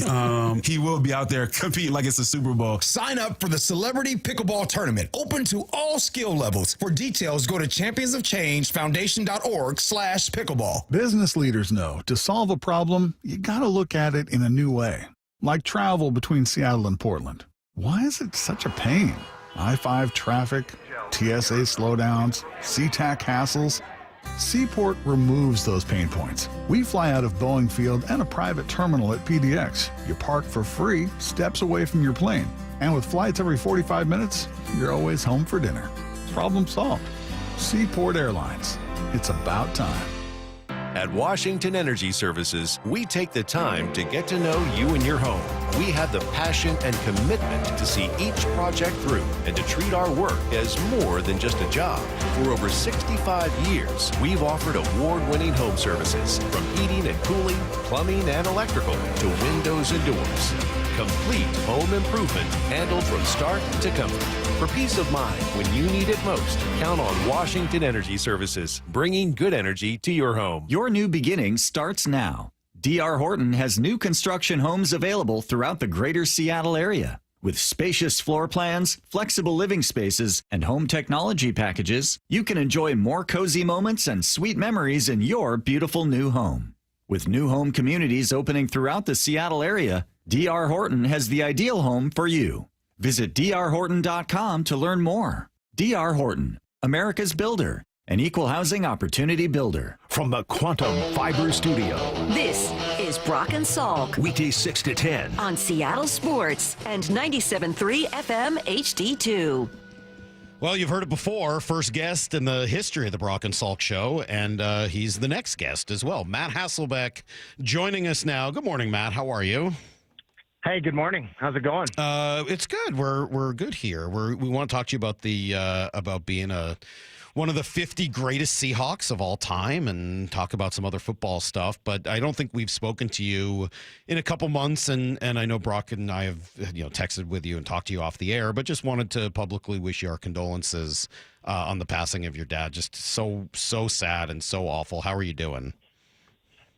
he will be out there competing like it's a Super Bowl. Sign up for the Celebrity Pickleball Tournament, open to all skill levels. For details, go to championsofchangefoundation.org/pickleball. Business leaders know to solve a problem, you got to look at it in a new way. Like travel between Seattle and Portland. Why is it such a pain? I-5 traffic, TSA slowdowns, SeaTac hassles. Seaport removes those pain points. We fly out of Boeing Field and a private terminal at PDX. You park for free, steps away from your plane. And with flights every 45 minutes, you're always home for dinner. Problem solved. Seaport Airlines. It's about time. At Washington Energy Services, we take the time to get to know you and your home. We have the passion and commitment to see each project through and to treat our work as more than just a job. For over 65 years, we've offered award-winning home services, from heating and cooling, plumbing and electrical, to windows and doors. Complete home improvement handled from start to comfort. For peace of mind when you need it most, count on Washington Energy Services, bringing good energy to your home. Your new beginning starts now. D.R. Horton has new construction homes available throughout the greater Seattle area. With spacious floor plans, flexible living spaces, and home technology packages, you can enjoy more cozy moments and sweet memories in your beautiful new home. With new home communities opening throughout the Seattle area, D.R. Horton has the ideal home for you. Visit drhorton.com to learn more. D.R. Horton, America's builder, an equal housing opportunity builder. From the Quantum Fiber Studio. This is Brock and Salk. Weekdays 6 to 10. On Seattle Sports and 97.3 FM HD2. Well, you've heard it before. First guest in the history of the Brock and Salk Show, and he's the next guest as well. Matt Hasselbeck joining us now. Good morning, Matt. How are you? Hey, good morning. How's it going? It's good. We're good here. We want to talk to you about about being one of the 50 greatest Seahawks of all time, and talk about some other football stuff. But I don't think we've spoken to you in a couple months, and I know Brock and I have texted with you and talked to you off the air, but just wanted to publicly wish you our condolences on the passing of your dad. Just so sad and so awful. How are you doing?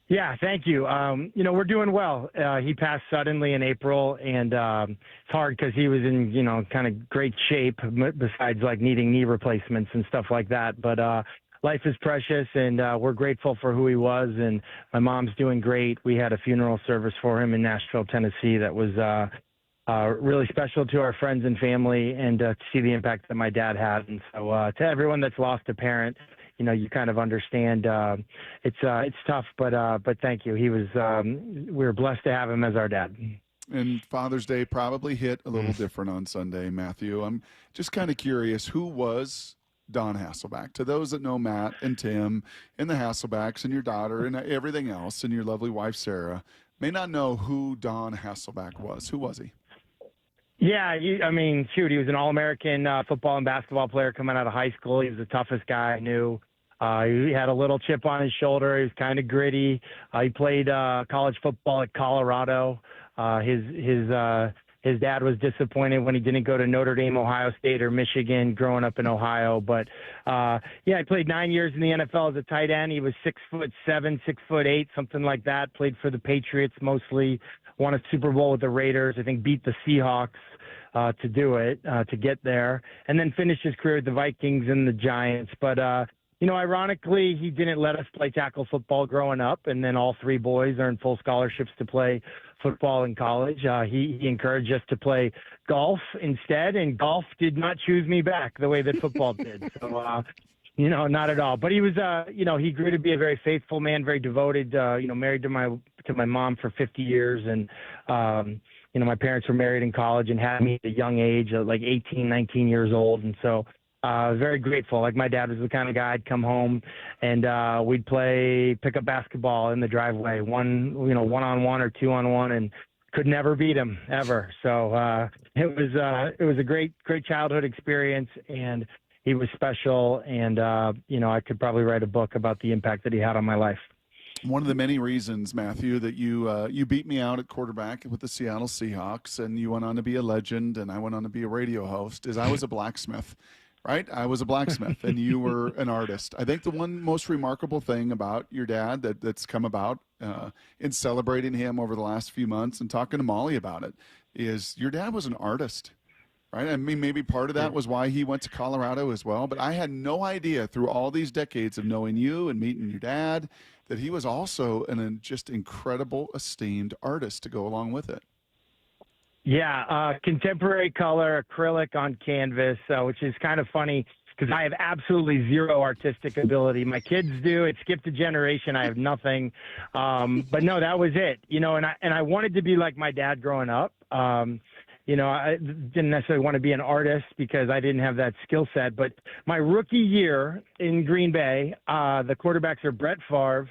Yeah, thank you. We're doing well. He passed suddenly in April, and it's hard because he was in, kind of great shape, besides like needing knee replacements and stuff like that. But life is precious, and we're grateful for who he was. And my mom's doing great. We had a funeral service for him in Nashville, Tennessee that was really special to our friends and family, and to see the impact that my dad had. And so to everyone that's lost a parent, you kind of understand. It's tough, but thank you. He was. We were blessed to have him as our dad. And Father's Day probably hit a little different on Sunday, Matthew. I'm just kind of curious, who was Don Hasselbeck? To those that know Matt and Tim and the Hasselbecks and your daughter and everything else and your lovely wife, Sarah, may not know who Don Hasselbeck was. Who was he? Yeah, I mean, shoot, he was an All-American football and basketball player coming out of high school. He was the toughest guy I knew. He had a little chip on his shoulder. He was kind of gritty. He played college football at Colorado. His dad was disappointed when he didn't go to Notre Dame, Ohio State, or Michigan growing up in Ohio. But, he played 9 years in the NFL as a tight end. He was 6'7", 6'8", something like that. Played for the Patriots mostly. Won a Super Bowl with the Raiders. I think beat the Seahawks to do it, to get there. And then finished his career with the Vikings and the Giants. But, ironically, he didn't let us play tackle football growing up, and then all three boys earned full scholarships to play football in college. He encouraged us to play golf instead, and golf did not choose me back the way that football did. So, not at all. But he was, he grew to be a very faithful man, very devoted, married to my mom for 50 years. And, my parents were married in college and had me at a young age, like 18, 19 years old. And so, very grateful. Like my dad was the kind of guy I'd come home and we'd play pickup basketball in the driveway, one-on-one or two-on-one, and could never beat him ever. So it was a great childhood experience, and he was special. And I could probably write a book about the impact that he had on my life. One of the many reasons, Matthew, that you beat me out at quarterback with the Seattle Seahawks, and you went on to be a legend, and I went on to be a radio host, is I was a blacksmith. Right? I was a blacksmith and you were an artist. I think the one most remarkable thing about your dad that's come about in celebrating him over the last few months and talking to Molly about it is your dad was an artist, right? I mean, maybe part of that was why he went to Colorado as well, but I had no idea through all these decades of knowing you and meeting your dad that he was also an just incredible, esteemed artist to go along with it. Yeah, contemporary color, acrylic on canvas, which is kind of funny because I have absolutely zero artistic ability. My kids do. It skipped a generation. I have nothing. But no, that was it. And I wanted to be like my dad growing up. I didn't necessarily want to be an artist because I didn't have that skill set. But my rookie year in Green Bay, the quarterbacks are Brett Favre,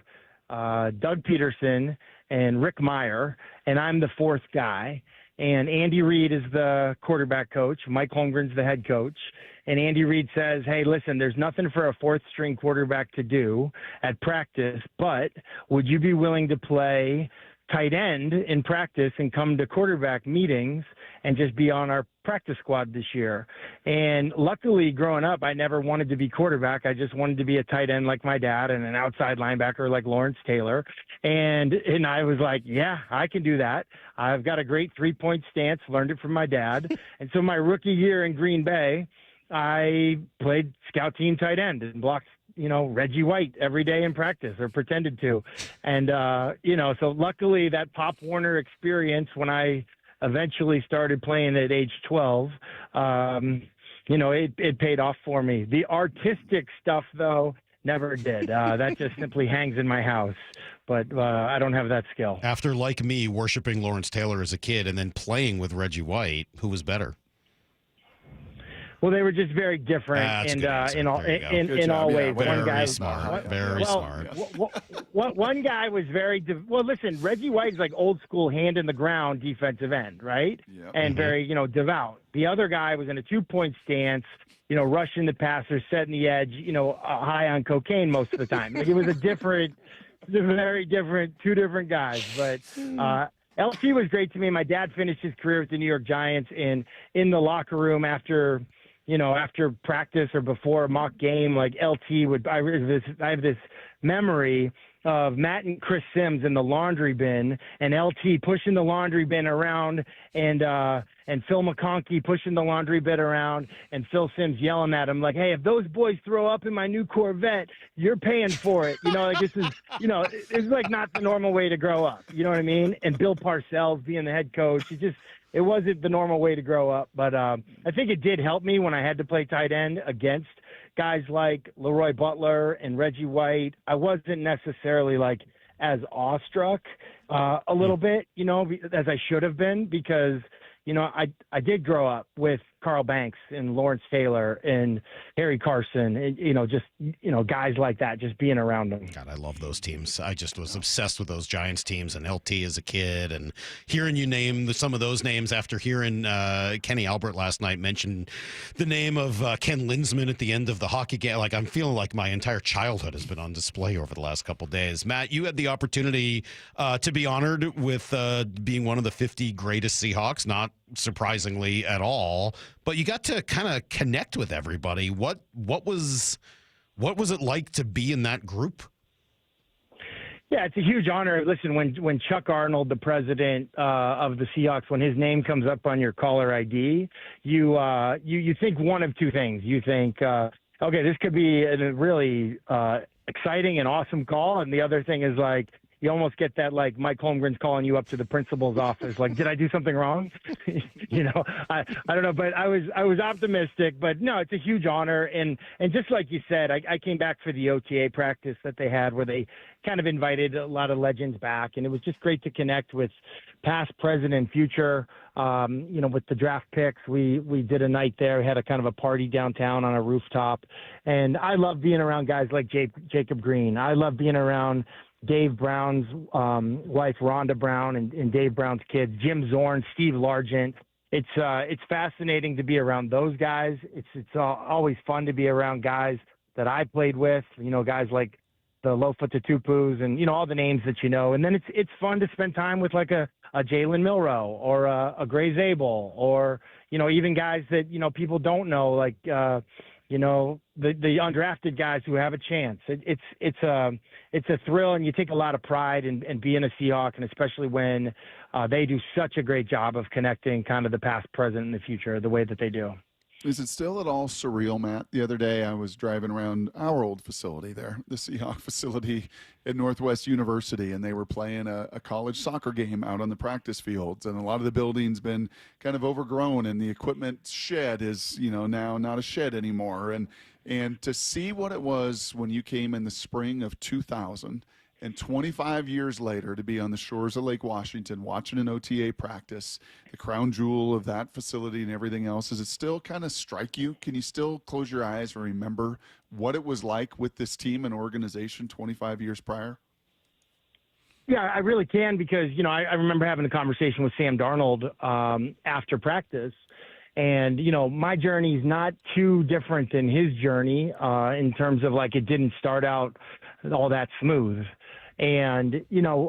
Doug Peterson, and Rick Meyer, and I'm the fourth guy. And Andy Reid is the quarterback coach. Mike Holmgren's the head coach. And Andy Reid says, hey, listen, there's nothing for a fourth-string quarterback to do at practice, but would you be willing to play tight end in practice and come to quarterback meetings and just be on our practice squad this year? And luckily, growing up, I never wanted to be quarterback. I just wanted to be a tight end like my dad and an outside linebacker like Lawrence Taylor. And I was like, yeah, I can do that. I've got a great three-point stance, learned it from my dad. And so my rookie year in Green Bay, I played scout team tight end and blocked Reggie White every day in practice, or pretended to. And, so luckily that Pop Warner experience when I eventually started playing at age 12, it paid off for me. The artistic stuff, though, never did. That just simply hangs in my house. But I don't have that skill. After, like me, worshiping Lawrence Taylor as a kid and then playing with Reggie White, who was better? Well, they were just very different, and in all ways. Very one guy smart, smart. One guy was very listen. Reggie White is like old school, hand in the ground defensive end, right? Yep. And very devout. The other guy was in a 2-point stance, rushing the passer, setting the edge, high on cocaine most of the time. Like, it was very different, two different guys, but. LT was great to me. My dad finished his career with the New York Giants, and in the locker room after practice or before a mock game, like LT would, I have this memory of Matt and Chris Sims in the laundry bin, and LT pushing the laundry bin around, and Phil McConkey pushing the laundry bin around, and Phil Sims yelling at him like, hey, if those boys throw up in my new Corvette, you're paying for it. This is, it's like not the normal way to grow up. You know what I mean? And Bill Parcells being the head coach, it wasn't the normal way to grow up. But I think it did help me when I had to play tight end against guys like Leroy Butler and Reggie White. I wasn't necessarily like as awestruck a little bit, as I should have been, because I did grow up with Carl Banks and Lawrence Taylor and Harry Carson, and, just guys like that, just being around them. God, I love those teams. I just was obsessed with those Giants teams and LT as a kid, and hearing you name some of those names after hearing Kenny Albert last night mention the name of Ken Linsman at the end of the hockey game. Like, I'm feeling like my entire childhood has been on display over the last couple of days. Matt, you had the opportunity to be honored with being one of the 50 greatest Seahawks, not surprisingly at all, but you got to kind of connect with everybody. What was it like to be in that group? Yeah, it's a huge honor. Listen, when Chuck Arnold, the president of the Seahawks, when his name comes up on your caller ID, you think one of two things. You think, okay, this could be a really exciting and awesome call, and the other thing is like, you almost get that, like, Mike Holmgren's calling you up to the principal's office. Like, did I do something wrong? I don't know, but I was optimistic. But no, it's a huge honor. And just like you said, I came back for the OTA practice that they had, where they kind of invited a lot of legends back, and it was just great to connect with past, present, and future. With the draft picks, we did a night there, had a kind of a party downtown on a rooftop, and I love being around guys like Jacob Green. I love being around Dave Brown's wife, Rhonda Brown, and Dave Brown's kids, Jim Zorn, Steve Largent. It's fascinating to be around those guys. It's always fun to be around guys that I played with, guys like the Lofa Tatupus and, all the names that you know. And then it's fun to spend time with like a Jalen Milrow or a Gray Zabel or, even guys that, people don't know, like, the undrafted guys who have a chance. It's a thrill, and you take a lot of pride in being a Seahawk, and especially when they do such a great job of connecting kind of the past, present, and the future the way that they do. Is it still at all surreal, Matt? The other day I was driving around our old facility there, the Seahawk facility at Northwest University, and they were playing a college soccer game out on the practice fields. And a lot of the building's been kind of overgrown, and the equipment shed is, now not a shed anymore. And to see what it was when you came in the spring of 2000, and 25 years later to be on the shores of Lake Washington watching an OTA practice, the crown jewel of that facility and everything else, does it still kind of strike you? Can you still close your eyes and remember what it was like with this team and organization 25 years prior? Yeah, I really can, because, I remember having a conversation with Sam Darnold after practice. And, my journey is not too different than his journey in terms of, like, it didn't start out all that smooth. And,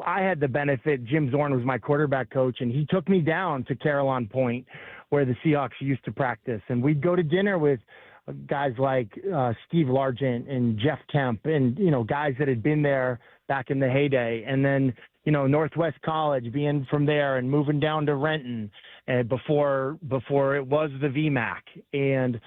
I had the benefit. Jim Zorn was my quarterback coach, and he took me down to Carillon Point, where the Seahawks used to practice. And we'd go to dinner with guys like Steve Largent and Jeff Kemp and, guys that had been there back in the heyday. And then, Northwest College, being from there and moving down to Renton before it was the VMAC. And,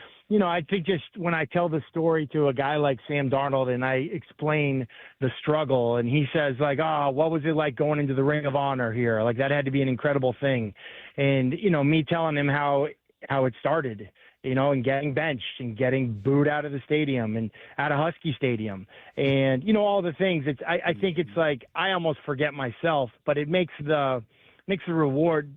I think just when I tell the story to a guy like Sam Darnold and I explain the struggle, and he says, like, oh, what was it like going into the Ring of Honor here? Like, that had to be an incredible thing. And, me telling him how it started, and getting benched and getting booed out of the stadium and out of Husky Stadium and, all the things. I think it's like I almost forget myself, but it makes the reward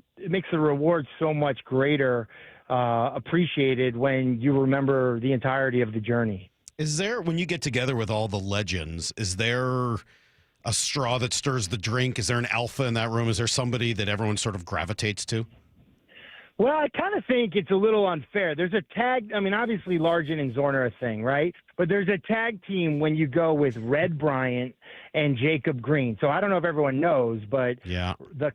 so much greater, appreciated when you remember the entirety of the journey. Is there, when you get together with all the legends, is there a straw that stirs the drink? Is there an alpha in that room? Is there somebody that everyone sort of gravitates to? Well, I kind of think it's a little unfair. There's a tag. I mean, obviously, Largent and Zorn are a thing, right? But there's a tag team when you go with Red Bryant and Jacob Green. So I don't know if everyone knows, but the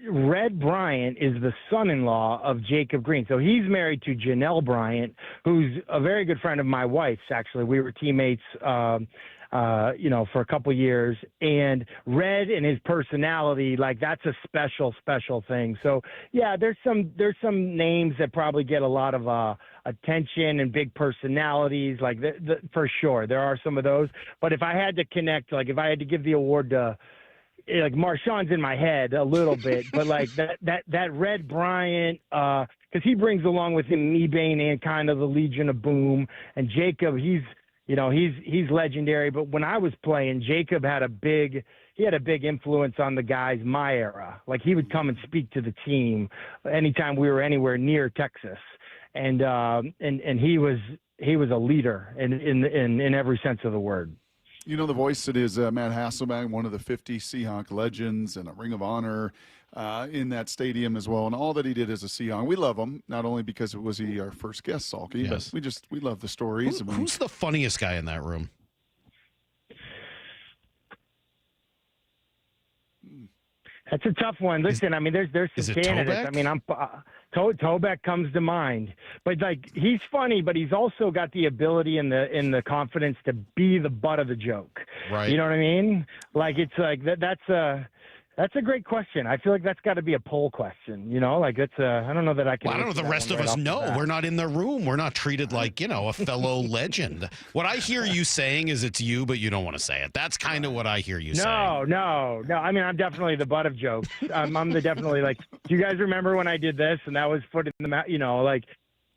Red Bryant is the son-in-law of Jacob Green. So he's married to Janelle Bryant, who's a very good friend of my wife's, actually. We were teammates for a couple years, and Red and his personality, like, that's a special thing. So yeah, there's some names that probably get a lot of attention and big personalities, like for sure there are some of those. But if I had to connect, like if I had to give the award to, like, Marshawn's in my head a little bit, but like that Red Bryant, because he brings along with him Mebane and kind of the Legion of Boom, and Jacob, he's he's legendary. But when I was playing, Jacob had a big influence on the guys my era. Like, he would come and speak to the team anytime we were anywhere near Texas, and he was a leader in every sense of the word. The voice that is Matt Hasselbeck, one of the 50 Seahawk legends and a Ring of Honor in that stadium as well, and all that he did as a Seahawk. We love him, not only because it was our first guest, Salky, Yes. but we love the stories. Who's the funniest guy in that room? That's a tough one. Listen, there's some candidates. Tobeck? Tobeck comes to mind, but he's funny, but he's also got the ability and the confidence to be the butt of the joke. Right. You know what I mean? That's a great question. I feel like that's got to be a poll question. I don't know that I can. Well, I don't know. The rest of us know. We're not in the room. We're not treated like, a fellow legend. What I hear you saying is it's you, but you don't want to say it. That's kind of what I hear you saying. No. I'm definitely the butt of jokes. I'm definitely do you guys remember when I did this and that was foot in the mouth?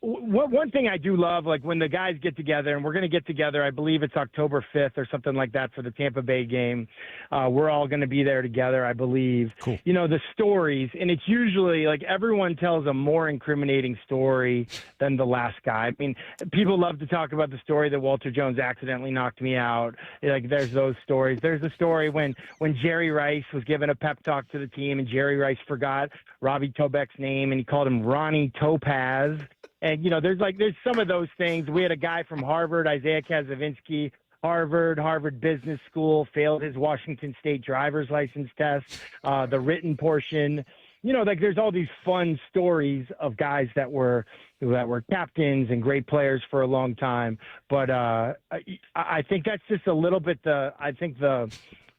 One thing I do love, when the guys get together, and we're going to get together, I believe it's October 5th or something like that for the Tampa Bay game. We're all going to be there together, I believe. Cool. The stories, and it's usually everyone tells a more incriminating story than the last guy. People love to talk about the story that Walter Jones accidentally knocked me out. There's those stories. There's a story when Jerry Rice was giving a pep talk to the team, and Jerry Rice forgot Robbie Tobeck's name, and he called him Ronnie Topaz. And, there's some of those things. We had a guy from Harvard, Isaiah Kazavinsky, Harvard Business School, failed his Washington State driver's license test, the written portion. There's all these fun stories of guys that were captains and great players for a long time. But I think that's just a little bit the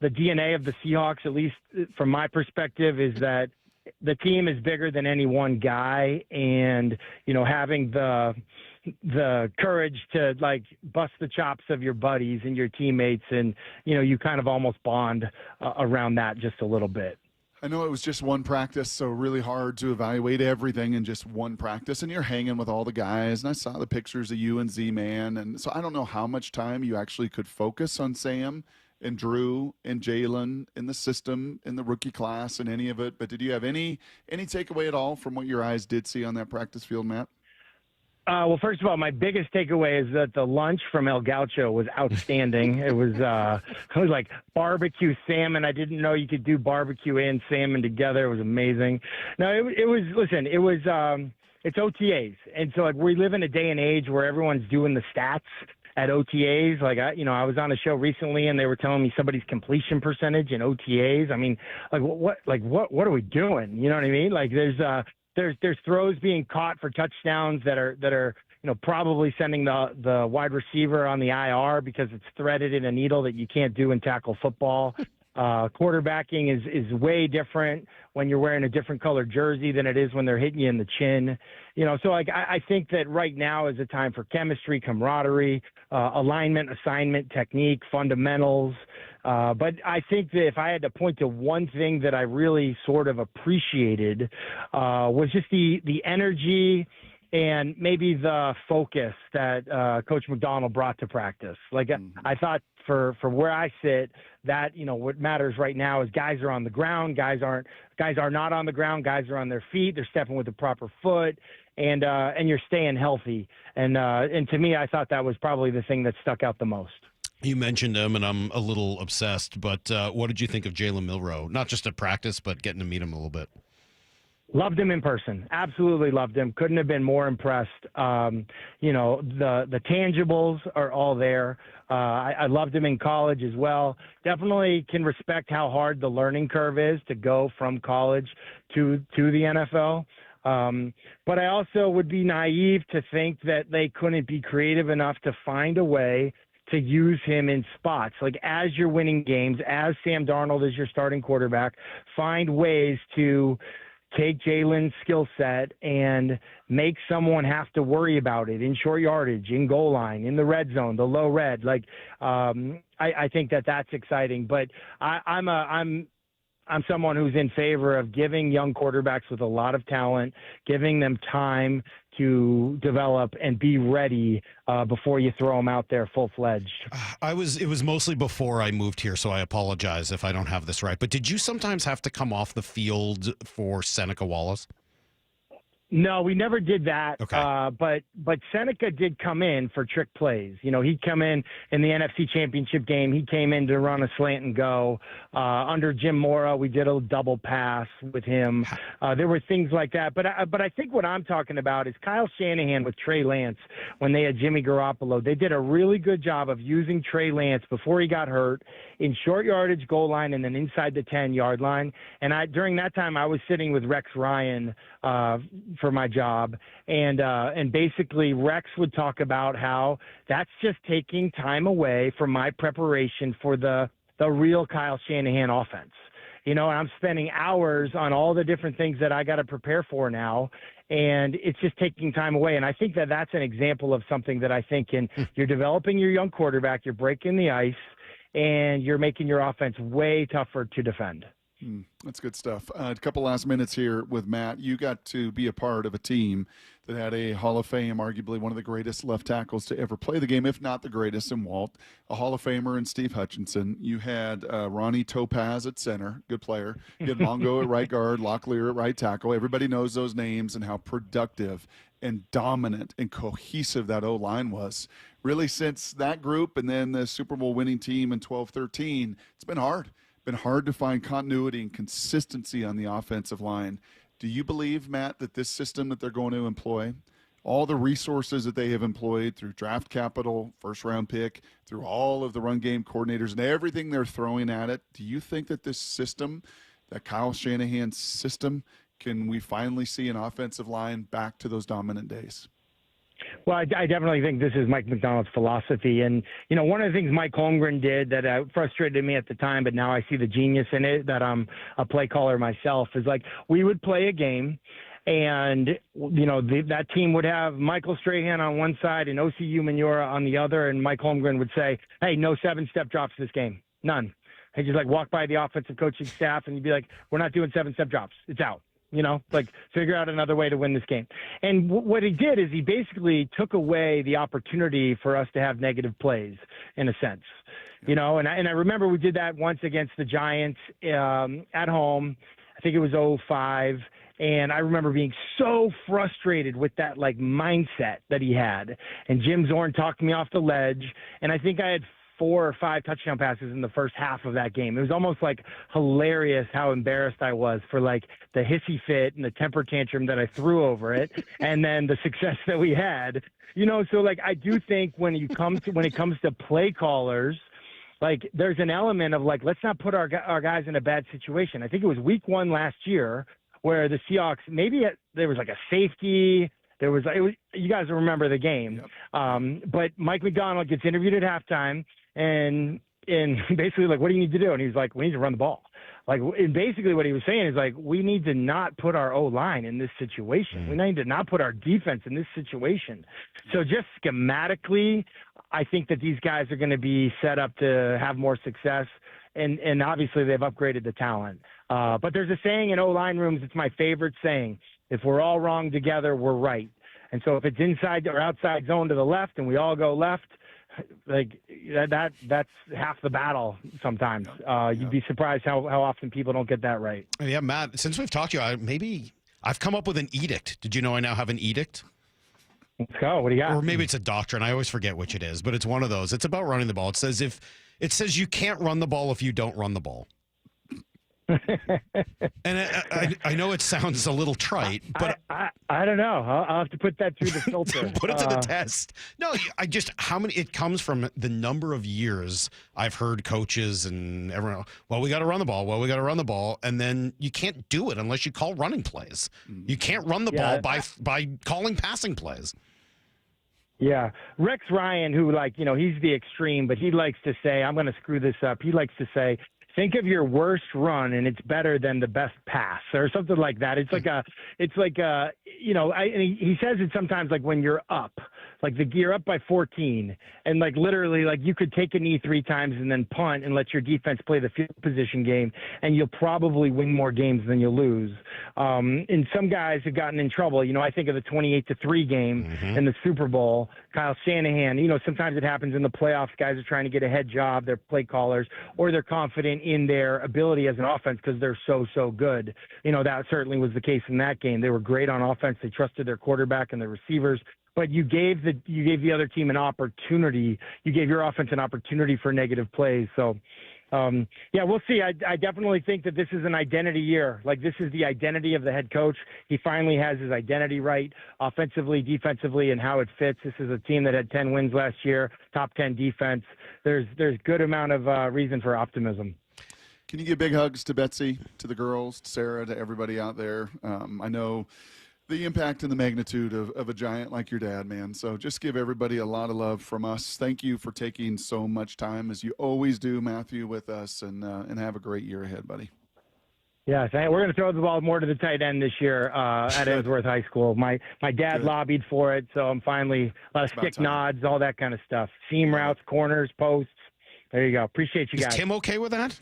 DNA of the Seahawks, at least from my perspective, is that the team is bigger than any one guy, and having the courage to bust the chops of your buddies and your teammates, and you kind of almost bond around that just a little bit. I know it was just one practice, so really hard to evaluate everything in just one practice, and you're hanging with all the guys, and I saw the pictures of you and Z-Man, and so I don't know how much time you actually could focus on Sam and Drew and Jalen in the system, in the rookie class, and any of it. But did you have any takeaway at all from what your eyes did see on that practice field, Matt? Well, first of all, my biggest takeaway is that the lunch from El Gaucho was outstanding. It was like barbecue salmon. I didn't know you could do barbecue and salmon together. It was amazing. No, it's OTAs. And so we live in a day and age where everyone's doing the stats at OTAs. I was on a show recently and they were telling me somebody's completion percentage in OTAs. What are we doing? You know what I mean? There's throws being caught for touchdowns that are probably sending the wide receiver on the IR because it's threaded in a needle that you can't do in tackle football. Quarterbacking is way different when you're wearing a different color jersey than it is when they're hitting you in the chin. I think that right now is a time for chemistry, camaraderie, alignment, assignment, technique, fundamentals. But I think that if I had to point to one thing that I really sort of appreciated was just the energy and maybe the focus that Coach McDonald brought to practice. I thought for where I sit, that what matters right now is guys are on the ground, guys are not on the ground, guys are on their feet, they're stepping with the proper foot, and you're staying healthy. And to me, I thought that was probably the thing that stuck out the most. You mentioned him, and I'm a little obsessed, but what did you think of Jalen Milroe? Not just at practice, but getting to meet him a little bit. Loved him in person. Absolutely loved him. Couldn't have been more impressed. The tangibles are all there. I loved him in college as well. Definitely can respect how hard the learning curve is to go from college to the NFL. But I also would be naive to think that they couldn't be creative enough to find a way to use him in spots. As you're winning games, as Sam Darnold is your starting quarterback, find ways to take Jalen's skill set and make someone have to worry about it in short yardage, in goal line, in the red zone, the low red. I think that that's exciting. But I'm I'm someone who's in favor of giving young quarterbacks with a lot of talent, giving them time to develop and be ready before you throw them out there full-fledged. It was mostly before I moved here, so I apologize if I don't have this right. But did you sometimes have to come off the field for Seneca Wallace? No, we never did that. Okay. But Seneca did come in for trick plays. He'd come in the NFC Championship game. He came in to run a slant and go. Under Jim Mora, we did a double pass with him. There were things like that. But I think what I'm talking about is Kyle Shanahan with Trey Lance when they had Jimmy Garoppolo. They did a really good job of using Trey Lance before he got hurt in short yardage goal line and then inside the 10-yard line. And during that time, I was sitting with Rex Ryan for my job, and basically Rex would talk about how that's just taking time away from my preparation for the real Kyle Shanahan offense. And I'm spending hours on all the different things that I got to prepare for now, and it's just taking time away. And I think that that's an example of something that I think you're developing your young quarterback, you're breaking the ice, and you're making your offense way tougher to defend. That's good stuff. A couple last minutes here with Matt. You got to be a part of a team that had a Hall of Fame, arguably one of the greatest left tackles to ever play the game, if not the greatest, in Walt, a Hall of Famer in Steve Hutchinson. You had Ronnie Topaz at center, good player. You had Mongo at right guard, Locklear at right tackle. Everybody knows those names and how productive and dominant and cohesive that O-line was. Really, since that group and then the Super Bowl winning team in 12-13, it's been hard. Been hard to find continuity and consistency on the offensive line. Do you believe, Matt, that this system that they're going to employ, all the resources that they have employed through draft capital, first-round pick, through all of the run game coordinators and everything they're throwing at it, do you think that this system, that Kyle Shanahan system, can we finally see an offensive line back to those dominant days? Well, I definitely think this is Mike McDonald's philosophy. And, one of the things Mike Holmgren did that frustrated me at the time, but now I see the genius in it, that I'm a play caller myself, is like we would play a game and, that team would have Michael Strahan on one side and OCU Manura on the other. And Mike Holmgren would say, hey, no 7-step drops this game. None. He'd just walk by the offensive coaching staff and he'd be like, we're not doing 7-step drops. It's out. Figure out another way to win this game. And what he did is he basically took away the opportunity for us to have negative plays in a sense, and I remember we did that once against the Giants at home. I think it was 2005. And I remember being so frustrated with that mindset that he had. And Jim Zorn talked me off the ledge. And I think I had 4 or 5 touchdown passes in the first half of that game. It was almost hilarious how embarrassed I was for the hissy fit and the temper tantrum that I threw over it, and then the success that we had. So I do think when it comes to play callers, there's an element of let's not put our guys in a bad situation. I think it was week 1 last year where the Seahawks there was a safety. You guys remember the game. Yep. But Mike McDonald gets interviewed at halftime and basically what do you need to do? And he's like, we need to run the ball. And basically what he was saying is we need to not put our O-line in this situation. We need to not put our defense in this situation. So just schematically, I think that these guys are going to be set up to have more success. And obviously they've upgraded the talent. But there's a saying in O-line rooms, it's my favorite saying, if we're all wrong together, we're right. And so if it's inside or outside zone to the left and we all go left, that's half the battle sometimes. You'd be surprised how often people don't get that right. Yeah, Matt, since we've talked to you, I've come up with an edict. Did you know I now have an edict? Let's go. What do you got? Or maybe it's a doctrine. I always forget which it is, but it's one of those. It's about running the ball. It says you can't run the ball if you don't run the ball. And I know it sounds a little trite, but I don't know. I'll have to put that through the filter. Put it to the test. No, it comes from the number of years I've heard coaches and everyone, we got to run the ball. We got to run the ball. And then you can't do it unless you call running plays. You can't run the ball by calling passing plays. Yeah. Rex Ryan, who he's the extreme, but he likes to say, I'm going to screw this up. He likes to say, think of your worst run and it's better than the best pass or something like that. He says it sometimes when you're up. Like you're up by 14, and like literally, like you could take a knee 3 times and then punt and let your defense play the field position game, and you'll probably win more games than you'll lose. And some guys have gotten in trouble. You know, I think of the 28-3 game in the Super Bowl. Kyle Shanahan. You know, sometimes it happens in the playoffs. Guys are trying to get a head job. They're play callers, or they're confident in their ability as an offense because they're so good. You know, that certainly was the case in that game. They were great on offense. They trusted their quarterback and their receivers. But you gave the other team an opportunity. You gave your offense an opportunity for negative plays. So, yeah, we'll see. I definitely think that this is an identity year. Like, this is the identity of the head coach. He finally has his identity right, offensively, defensively, and how it fits. This is a team that had 10 wins last year, top 10 defense. There's good amount of reason for optimism. Can you give big hugs to Betsy, to the girls, to Sarah, to everybody out there? I know the impact and the magnitude of a giant like your dad, man. So just give everybody a lot of love from us. Thank you for taking so much time, as you always do, Matthew, with us, and have a great year ahead, buddy. Yeah, we're going to throw the ball more to the tight end this year at Ellsworth High School. My dad lobbied for it, so I'm finally a lot of stick nods, all that kind of stuff. Seam routes, corners, posts. There you go. Appreciate you guys. Is Tim okay with that?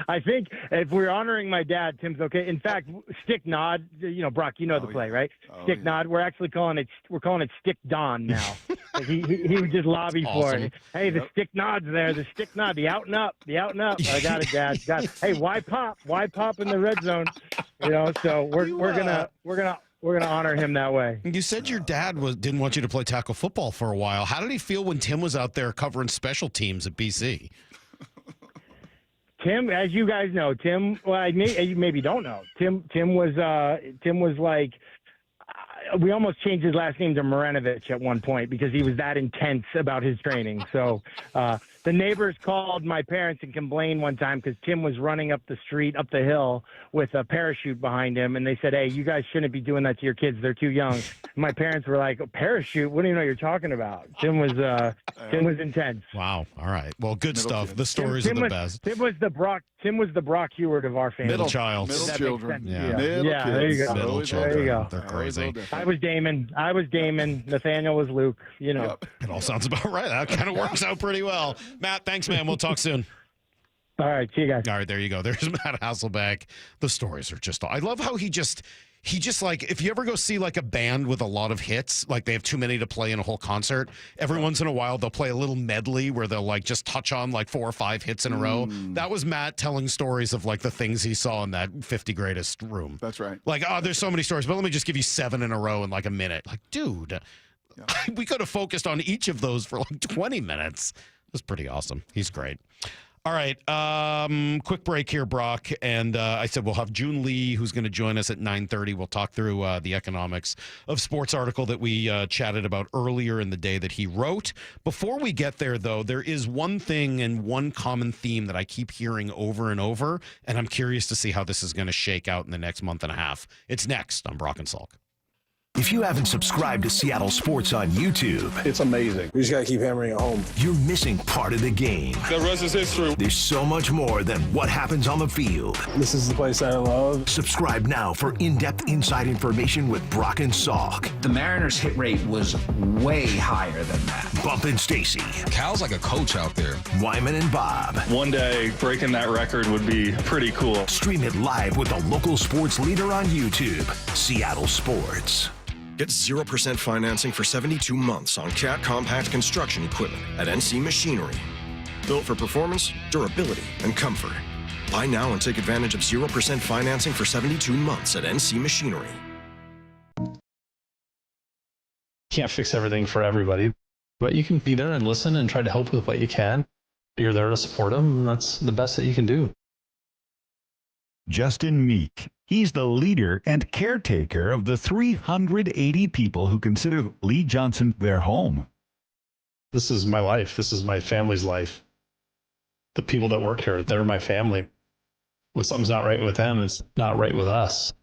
I think if we're honoring my dad, Tim's okay. In fact, stick nod, you know, Brock, you know the play, right? Stick nod. We're actually calling it stick don now. he would just lobby for it. Hey, the stick nod's there. The stick nod, the out and up. I got it, Dad. Hey, why pop in the red zone? You know, so we're gonna honor him that way. You said your dad didn't want you to play tackle football for a while. How did he feel when Tim was out there covering special teams at BC? Tim, as you guys know, well, you maybe don't know. Tim was like, we almost changed his last name to Marinovic at one point because he was that intense about his training. So the neighbors called my parents and complained one time because Tim was running up the street, up the hill with a parachute behind him. And they said, hey, you guys shouldn't be doing that to your kids. They're too young. And my parents were like, parachute? What do you know you're talking about? Tim was intense. Wow. All right. Well, good stuff. The stories are the best. Tim was the Brock Heward of our family. Middle child. Middle children. Yeah. There you go. Middle children. There you go. They're crazy. I was Damon. Nathaniel was Luke. You know. It all sounds about right. That kind of works out pretty well. Matt, thanks, man. We'll talk soon. All right. See you guys. All right. There you go. There's Matt Hasselbeck. The stories are just, I love how he just like, if you ever go see like a band with a lot of hits, like they have too many to play in a whole concert, every once in a while they'll play a little medley where they'll like just touch on like 4 or 5 hits in a row. That was Matt telling stories of like the things he saw in that 50 greatest room. That's right. Like, oh, there's so many stories, but let me just give you 7 in a row in like a minute. Like, dude, we could have focused on each of those for like 20 minutes. It was pretty awesome. He's great. All right, quick break here, Brock. And I said we'll have Joon Lee, who's going to join us at 9:30. We'll talk through the economics of sports article that we chatted about earlier in the day that he wrote. Before we get there, though, there is one thing and one common theme that I keep hearing over and over, and I'm curious to see how this is going to shake out in the next month and a half. It's next on Brock and Salk. If you haven't subscribed to Seattle Sports on YouTube, it's amazing. We just got to keep hammering it home. You're missing part of the game. The rest is history. There's so much more than what happens on the field. This is the place I love. Subscribe now for in-depth inside information with Brock and Salk. The Mariners' hit rate was way higher than that. Bump and Stacy. Cal's like a coach out there. Wyman and Bob. One day, breaking that record would be pretty cool. Stream it live with the local sports leader on YouTube, Seattle Sports. Get 0% financing for 72 months on CAT compact construction equipment at NC Machinery. Built for performance, durability, and comfort. Buy now and take advantage of 0% financing for 72 months at NC Machinery. Can't fix everything for everybody, but you can be there and listen and try to help with what you can. You're there to support them, and that's the best that you can do. Justin Meek. He's the leader and caretaker of the 380 people who consider Lee Johnson their home. This is my life. This is my family's life. The people that work here, they're my family. When something's not right with them, it's not right with us.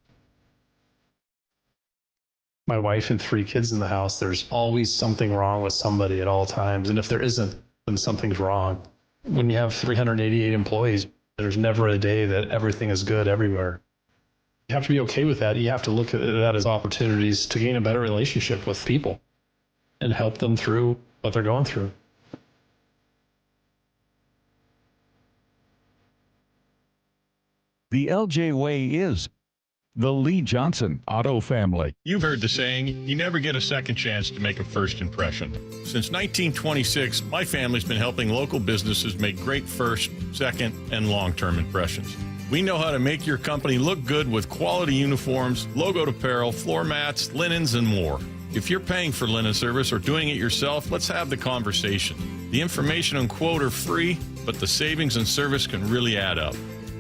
My wife and 3 kids in the house, there's always something wrong with somebody at all times. And if there isn't, then something's wrong. When you have 388 employees, there's never a day that everything is good everywhere. You have to be okay with that. You have to look at that as opportunities to gain a better relationship with people. and help them through what they're going through. The LJ way is the Lee Johnson Auto Family. You've heard the saying, you never get a second chance to make a first impression. Since 1926, my family's been helping local businesses make great first, second, and long-term impressions. We know how to make your company look good with quality uniforms, logoed apparel, floor mats, linens, and more. If you're paying for linen service or doing it yourself, let's have the conversation. The information and quote are free, but the savings and service can really add up.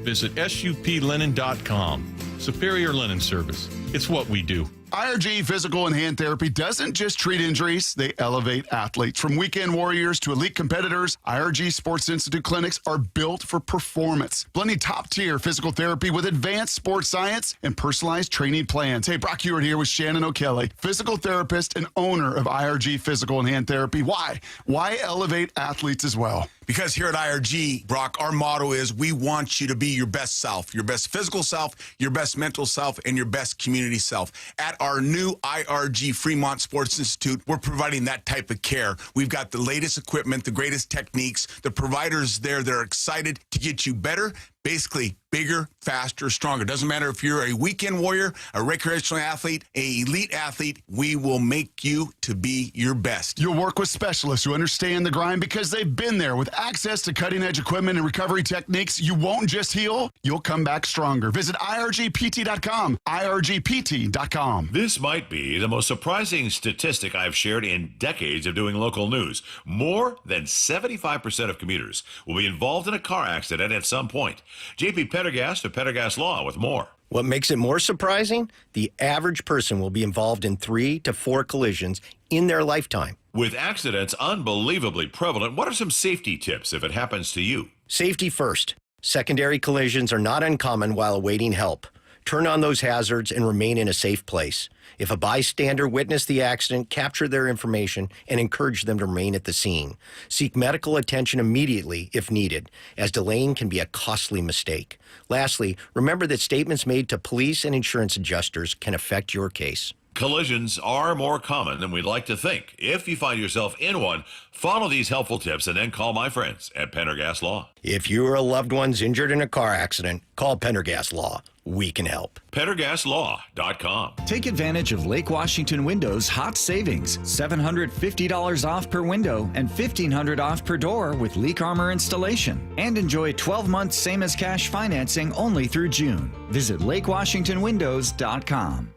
Visit suplinen.com. Superior Linen Service. It's what we do. IRG Physical and Hand Therapy doesn't just treat injuries, they elevate athletes. From weekend warriors to elite competitors, IRG Sports Institute clinics are built for performance, blending top-tier physical therapy with advanced sports science and personalized training plans. Hey, Brock Hewitt here with Shannon O'Kelly, physical therapist and owner of IRG Physical and Hand Therapy. Why? Why elevate athletes as well? Because here at IRG, Brock, our motto is we want you to be your best self, your best physical self, your best mental self, and your best community self. At our new IRG Fremont Sports Institute, we're providing that type of care. We've got the latest equipment, the greatest techniques, the providers there that are excited to get you better, basically bigger, faster, stronger. Doesn't matter if you're a weekend warrior, a recreational athlete, an elite athlete, we will make you to be your best. You'll work with specialists who understand the grind because they've been there. With access to cutting-edge equipment and recovery techniques, you won't just heal, you'll come back stronger. Visit irgpt.com, irgpt.com. This might be the most surprising statistic I've shared in decades of doing local news. More than 75% of commuters will be involved in a car accident at some point. JP Pendergast of Pendergast Law with more. What makes it more surprising? The average person will be involved in 3 to 4 collisions in their lifetime. With accidents unbelievably prevalent, what are some safety tips if it happens to you? Safety first. Secondary collisions are not uncommon while awaiting help. Turn on those hazards and remain in a safe place. If a bystander witnessed the accident, capture their information and encourage them to remain at the scene. Seek medical attention immediately if needed, as delaying can be a costly mistake. Lastly, remember that statements made to police and insurance adjusters can affect your case. Collisions are more common than we'd like to think. If you find yourself in one, follow these helpful tips and then call my friends at Pendergast Law. If you or a loved one's injured in a car accident, call Pendergast Law. We can help. PendergastLaw.com. Take advantage of Lake Washington Windows hot savings. $750 off per window and $1,500 off per door with leak armor installation. And enjoy 12 months same as cash financing only through June. Visit LakeWashingtonWindows.com.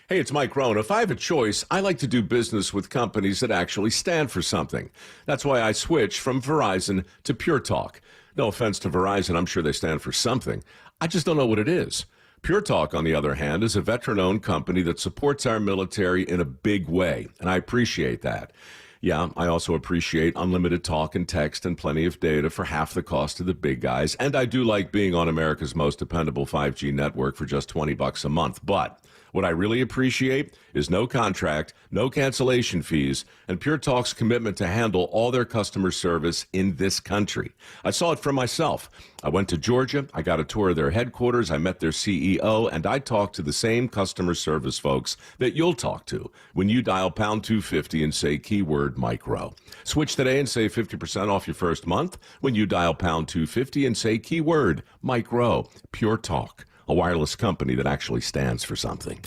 Hey, it's Mike Rohn. If I have a choice, I like to do business with companies that actually stand for something. That's why I switched from Verizon to Pure Talk. No offense to Verizon, I'm sure they stand for something. I just don't know what it is. Pure Talk, on the other hand, is a veteran-owned company that supports our military in a big way, and I appreciate that. Yeah, I also appreciate unlimited talk and text and plenty of data for half the cost of the big guys, and I do like being on America's most dependable 5G network for just $20 a month, but what I really appreciate is no contract, no cancellation fees, and Pure Talk's commitment to handle all their customer service in this country. I saw it for myself. I went to Georgia, I got a tour of their headquarters, I met their CEO, and I talked to the same customer service folks that you'll talk to when you dial pound 250 and say keyword Mike Rowe. Switch today and save 50% off your first month when you dial pound 250 and say keyword Mike Rowe. Pure Talk. A wireless company that actually stands for something.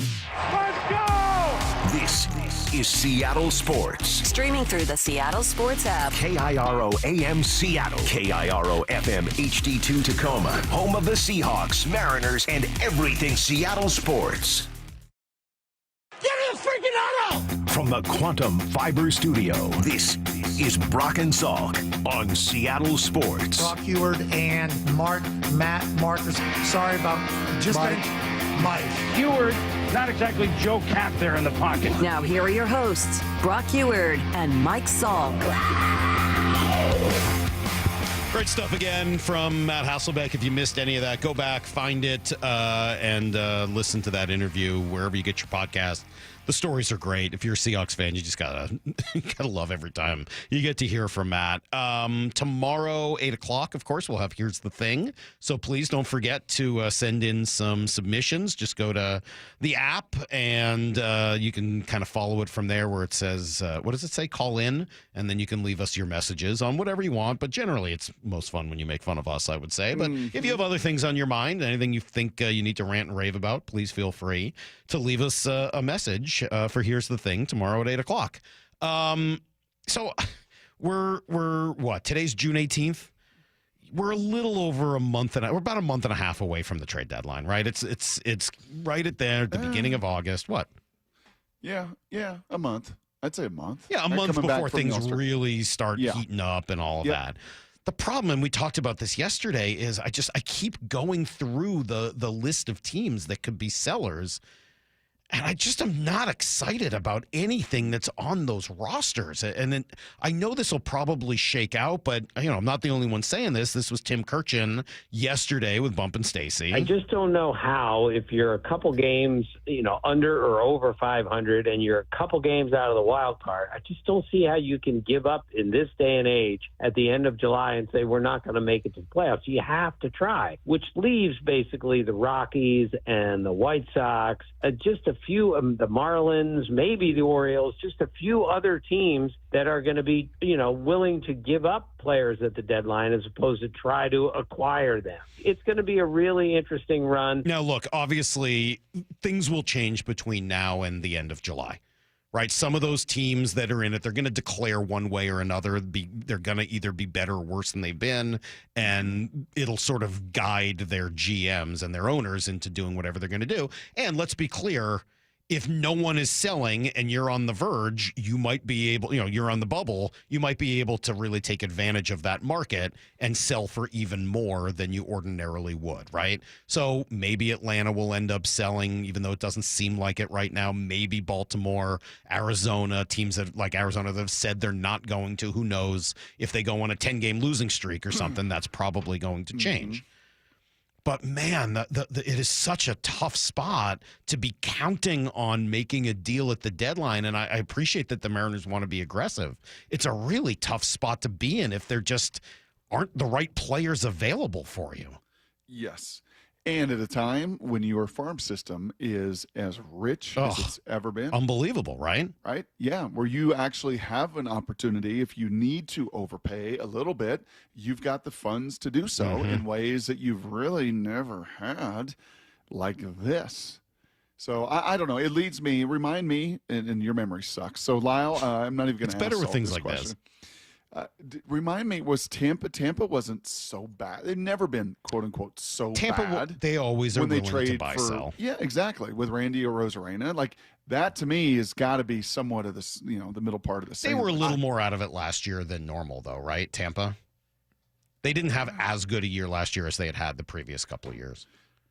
Let's go! This is Seattle Sports. Streaming through the Seattle Sports app. KIRO AM Seattle. KIRO FM HD2 Tacoma. Home of the Seahawks, Mariners, and everything Seattle sports. Get in the freaking auto! From the Quantum Fiber Studio, this is Brock and Salk on Seattle Sports. Brock Hewitt and Matt Marcus. Sorry about just Mike. Hewitt, not exactly Joe Cap there in the pocket. Now here are your hosts, Brock Hewitt and Mike Salk. Great stuff again from Matt Hasselbeck. If you missed any of that, go back, find it, and listen to that interview wherever you get your podcast. The stories are great. If you're a Seahawks fan, you just gotta love every time you get to hear from Matt. Tomorrow, 8:00, of course, we'll have Here's the Thing. So please don't forget to send in some submissions. Just go to the app and you can kind of follow it from there where it says, what does it say? Call in, and then you can leave us your messages on whatever you want. But generally, it's most fun when you make fun of us, I would say. But if you have other things on your mind, anything you think you need to rant and rave about, please feel free to leave us a message for Here's the Thing tomorrow at 8:00. So we're what? Today's June 18th. We're a little over we're about a month and a half away from the trade deadline, right? It's right at there at the beginning of August. What? Yeah, a month. I'd say a month. Yeah, a They're month coming back before from things All-Star. really start heating up and all of that. The problem, and we talked about this yesterday, is I keep going through the list of teams that could be sellers, and I just am not excited about anything that's on those rosters. And then I know this will probably shake out, but I'm not the only one saying this. This was Tim Kirchin yesterday with Bump and Stacy. I just don't know how, if you're a couple games, under or over 500, and you're a couple games out of the wild card, I just don't see how you can give up in this day and age at the end of July and say we're not going to make it to the playoffs. You have to try, which leaves basically the Rockies and the White Sox, just a few, the Marlins, maybe the Orioles, just a few other teams that are going to be, willing to give up players at the deadline as opposed to try to acquire them. It's going to be a really interesting run. Now, look, obviously, things will change between now and the end of July, right? Some of those teams that are in it, they're going to declare one way or another. They're going to either be better or worse than they've been, and it'll sort of guide their GMs and their owners into doing whatever they're going to do. And let's be clear, if no one is selling and you're on the verge, you might be able, you're on the bubble, you might be able to really take advantage of that market and sell for even more than you ordinarily would, right? So maybe Atlanta will end up selling, even though it doesn't seem like it right now. Maybe Baltimore, Arizona, teams like Arizona that have said they're not going to. Who knows if they go on a 10-game losing streak or something, that's probably going to change. But man, it is such a tough spot to be counting on making a deal at the deadline. And I appreciate that the Mariners want to be aggressive. It's a really tough spot to be in if there just aren't the right players available for you. Yes. And at a time when your farm system is as rich as it's ever been. Unbelievable, right? Right? Yeah, where you actually have an opportunity. If you need to overpay a little bit, you've got the funds to do so in ways that you've really never had, like this. So I don't know. It remind me, and your memory sucks. So Lyle, I'm not even going to ask better with Salk things this like question. this. Remind me, was Tampa wasn't so bad. They've never been, quote unquote, so bad. They always are when they willing trade to buy, sell. Yeah, exactly. With Randy Arozarena, like that to me has got to be somewhat of this, the middle part of the They sandwich. were a little more out of it last year than normal, though, right? Tampa. They didn't have as good a year last year as they had the previous couple of years.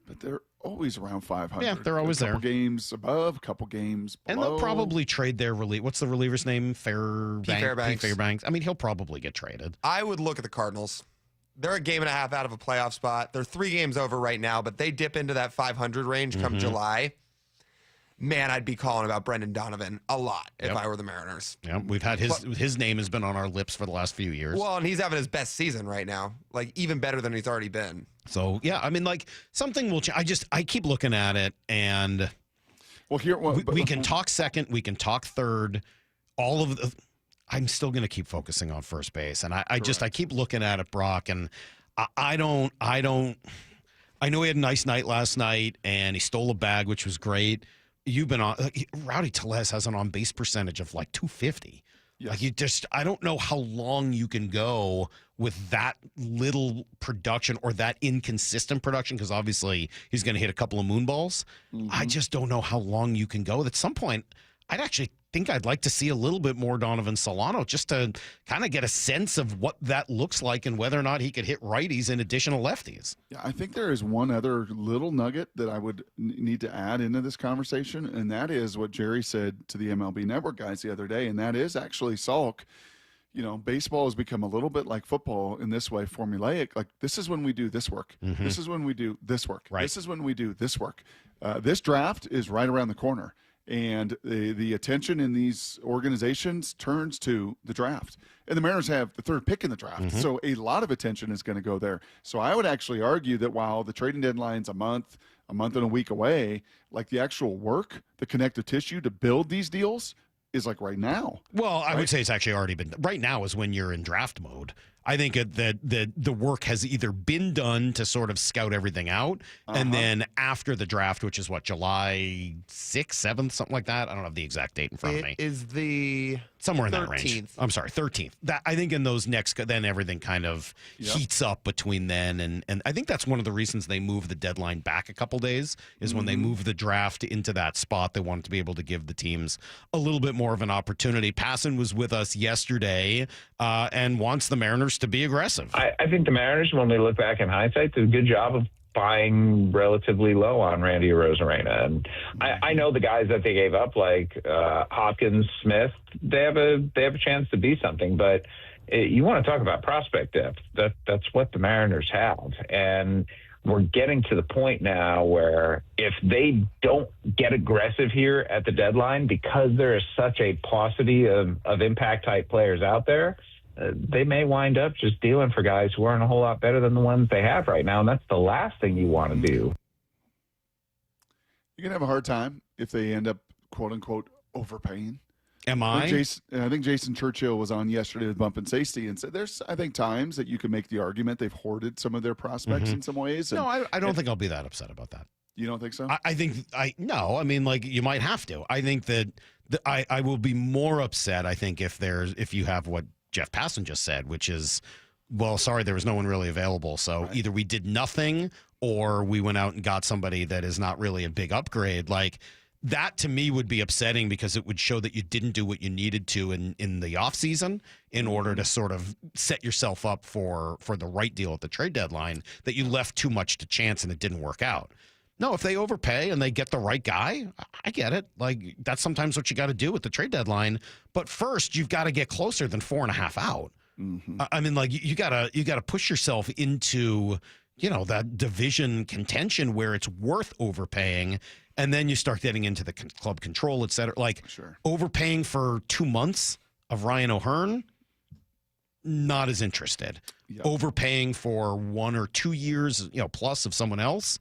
But they're always around 500. Yeah, they're always a couple there. Games above, a couple games below. And they'll probably trade their reliever. What's the reliever's name? Fairbanks. I mean, he'll probably get traded. I would look at the Cardinals. They're a game and a half out of a playoff spot. They're 3 games over right now, but they dip into that 500 range come July. Man, I'd be calling about Brendan Donovan a lot if I were the Mariners. Yeah, we've had his name has been on our lips for the last few years. Well, and he's having his best season right now, like even better than he's already been. So yeah, I mean, like something will change. I keep looking at it, and we can talk second, we can talk third. I'm still going to keep focusing on first base, and I keep looking at it, Brock, and I know he had a nice night last night, and he stole a bag, which was great. You've been on. Rowdy Tellez has an on-base percentage of like 250. Yes. Like I don't know how long you can go with that little production or that inconsistent production, because obviously he's going to hit a couple of moonballs. I just don't know how long you can go. At some point, I'd actually think I'd like to see a little bit more Donovan Solano just to kind of get a sense of what that looks like and whether or not he could hit righties in addition to lefties. Yeah, I think there is one other little nugget that I would need to add into this conversation, and that is what Jerry said to the MLB Network guys the other day, and that is actually Salk. Baseball has become a little bit like football in this way, formulaic. Like, this is when we do this work. This is when we do this work. Right. This is when we do this work. This draft is right around the corner. And the attention in these organizations turns to the draft. And the Mariners have the third pick in the draft. Mm-hmm. So a lot of attention is going to go there. So I would actually argue that while the trading deadline's a month and a week away, like the actual work, the connective tissue to build these deals is like right now. Well, I would say it's actually already been. Right now is when you're in draft mode. I think that the work has either been done to sort of scout everything out, and then after the draft, which is what, July 6th, 7th, something like that. I don't have the exact date in front of me. Is the somewhere in 13th. that range. I'm sorry, 13th. That I think in those next, then everything kind of heats up between then and I think that's one of the reasons they move the deadline back a couple days is when they move the draft into that spot. They wanted to be able to give the teams a little bit more of an opportunity. Passan was with us yesterday and wants the Mariners to be aggressive. I think the Mariners, when they look back in hindsight, did a good job of buying relatively low on Randy Arozarena. And I know the guys that they gave up, like Hopkins, Smith, they have a chance to be something. But you want to talk about prospect depth. That's what the Mariners have. And we're getting to the point now where if they don't get aggressive here at the deadline, because there is such a paucity of impact-type players out there, they may wind up just dealing for guys who aren't a whole lot better than the ones they have right now, and that's the last thing you want to do. You're going to have a hard time if they end up, quote-unquote, overpaying. Am I? I think Jason Churchill was on yesterday with Bump and Safety and said there's, I think, times that you can make the argument they've hoarded some of their prospects in some ways. And, no, I don't think I'll be that upset about that. You don't think so? No. I mean, like, you might have to. I think that I will be more upset, I think, if you have what Jeff Passan just said, which is, well, sorry, there was no one really available. So either we did nothing or we went out and got somebody that is not really a big upgrade. Like, that to me would be upsetting because it would show that you didn't do what you needed to in the offseason in order to sort of set yourself up for the right deal at the trade deadline, that you left too much to chance and it didn't work out. No, if they overpay and they get the right guy, I get it. Like, that's sometimes what you got to do at the trade deadline. But first, you've got to get closer than 4.5 out. Mm-hmm. I mean, like, you gotta push yourself into, that division contention where it's worth overpaying, and then you start getting into the club control, et cetera. Like, overpaying for 2 months of Ryan O'Hearn, not as interested. Yep. Overpaying for 1 or 2 years, plus of someone else,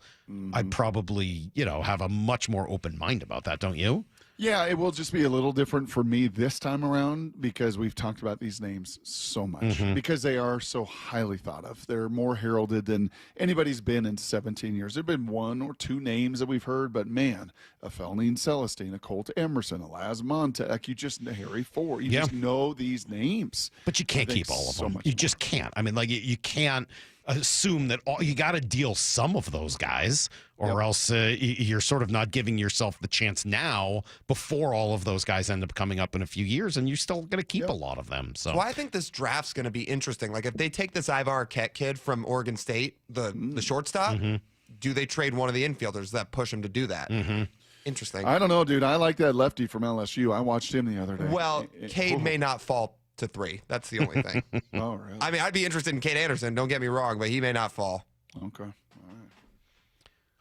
I'd probably, have a much more open mind about that, don't you? Yeah, it will just be a little different for me this time around because we've talked about these names so much because they are so highly thought of. They're more heralded than anybody's been in 17 years. There have been 1 or 2 names that we've heard, but man, a Felnine Celestine, a Colt Emerson, a Laz Monte, like Harry Ford. You just know these names. But you can't keep all of them. You just can't. I mean, like, you can't assume that you got to deal some of those guys, or else you're sort of not giving yourself the chance now before all of those guys end up coming up in a few years, and you're still going to keep a lot of them. So I think this draft's going to be interesting. Like, if they take this Ivar Arquette kid from Oregon State, the shortstop, do they trade one of the infielders that push him to do that? Interesting. I don't know, dude. I like that lefty from LSU. I watched him the other day. Well, Cade may not fall to 3. That's the only thing. Oh, really? I mean, I'd be interested in Cade Anderson. Don't get me wrong, but he may not fall. Okay.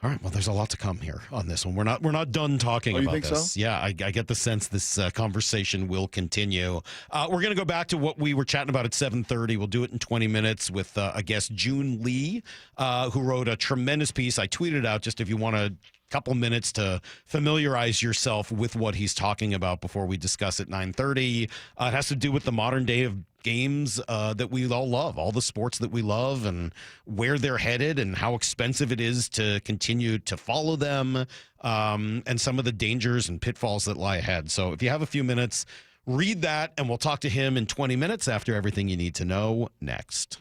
All right. Well, there's a lot to come here on this one. We're not done talking about this. So? Yeah, I get the sense this conversation will continue. We're going to go back to what we were chatting about at 7:30. We'll do it in 20 minutes with a guest, Joon Lee, who wrote a tremendous piece. I tweeted out just if you want to couple minutes to familiarize yourself with what he's talking about before we discuss at 9:30. It has to do with the modern day of games that we all love, all the sports that we love, and where they're headed and how expensive it is to continue to follow them, and some of the dangers and pitfalls that lie ahead. So if you have a few minutes, read that, and we'll talk to him in 20 minutes after everything you need to know next.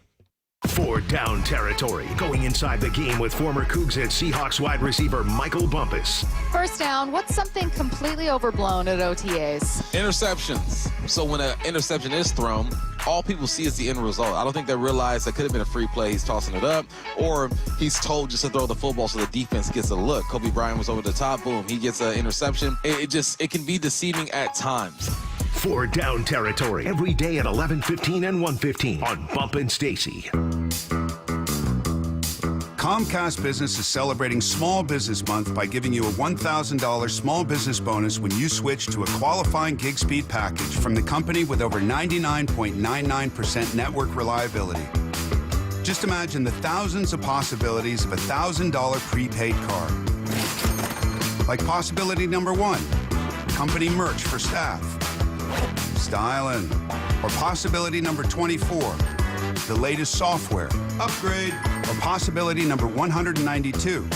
4 down territory, going inside the game with former Cougs and Seahawks wide receiver Michael Bumpus. First down, what's something completely overblown at OTAs? Interceptions. So when an interception is thrown, all people see is the end result. I don't think they realize that could have been a free play. He's tossing it up, or he's told just to throw the football so the defense gets a look. Kobe Bryant was over the top. Boom, he gets an interception. It can be deceiving at times. 4 down territory every day at 11:15 and 1:15 on Bump and Stacy. Comcast Business is celebrating Small Business Month by giving you a $1,000 small business bonus when you switch to a qualifying gig speed package from the company with over 99.99% network reliability. Just imagine the thousands of possibilities of a $1,000 prepaid card. Like possibility number 1, company merch for staff. Styling. Or possibility number 24, the latest software, upgrade. Or possibility number 192,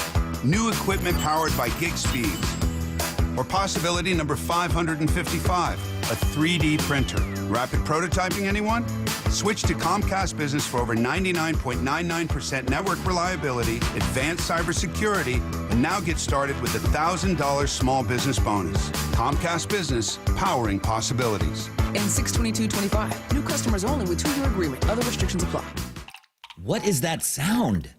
new equipment powered by gig speeds. Or possibility number 555, a 3D printer. Rapid prototyping, anyone? Switch to Comcast Business for over 99.99% network reliability, advanced cybersecurity, and now get started with a $1,000 small business bonus. Comcast Business, powering possibilities. And 6/22/25. New customers only with 2-year agreement. Other restrictions apply. What is that sound?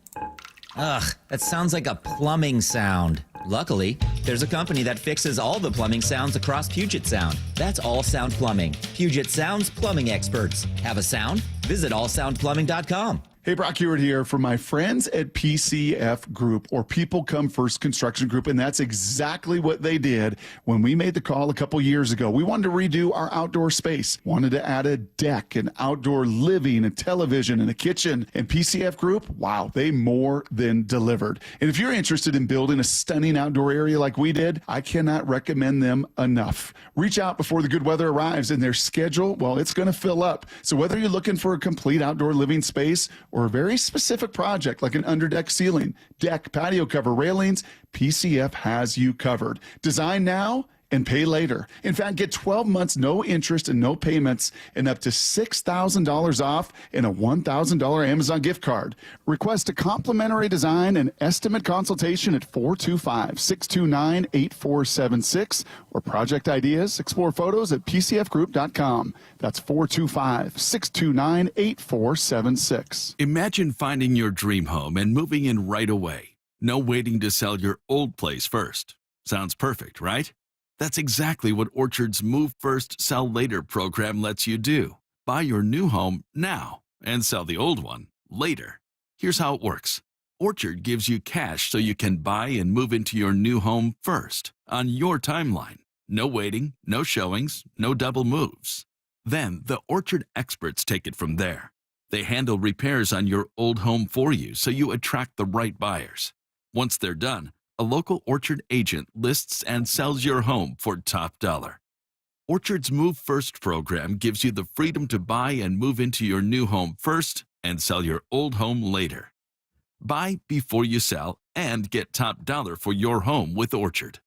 Ugh, that sounds like a plumbing sound. Luckily, there's a company that fixes all the plumbing sounds across Puget Sound. That's All Sound Plumbing. Puget Sound's plumbing experts. Have a sound? Visit allsoundplumbing.com. Hey, Brock Hewitt here from my friends at PCF Group, or People Come First Construction Group, and that's exactly what they did when we made the call a couple years ago. We wanted to redo our outdoor space, wanted to add a deck, and outdoor living, a television, and a kitchen. And PCF Group, wow, they more than delivered. And if you're interested in building a stunning outdoor area like we did, I cannot recommend them enough. Reach out before the good weather arrives, and their schedule, well, it's going to fill up. So whether you're looking for a complete outdoor living space or a very specific project like an underdeck ceiling, deck, patio cover, railings, PCF has you covered. Design now and pay later. In fact, get 12 months, no interest and no payments, and up to $6,000 off and a $1,000 Amazon gift card. Request a complimentary design and estimate consultation at 425-629-8476 or project ideas. Explore photos at pcfgroup.com. That's 425-629-8476. Imagine finding your dream home and moving in right away. No waiting to sell your old place first. Sounds perfect, right? That's exactly what Orchard's Move First, Sell Later program lets you do. Buy your new home now and sell the old one later. Here's how it works. Orchard gives you cash so you can buy and move into your new home first, on your timeline. No waiting, no showings, no double moves. Then the Orchard experts take it from there. They handle repairs on your old home for you so you attract the right buyers. Once they're done, a local Orchard agent lists and sells your home for top dollar. Orchard's Move First program gives you the freedom to buy and move into your new home first and sell your old home later. Buy before you sell and get top dollar for your home with Orchard.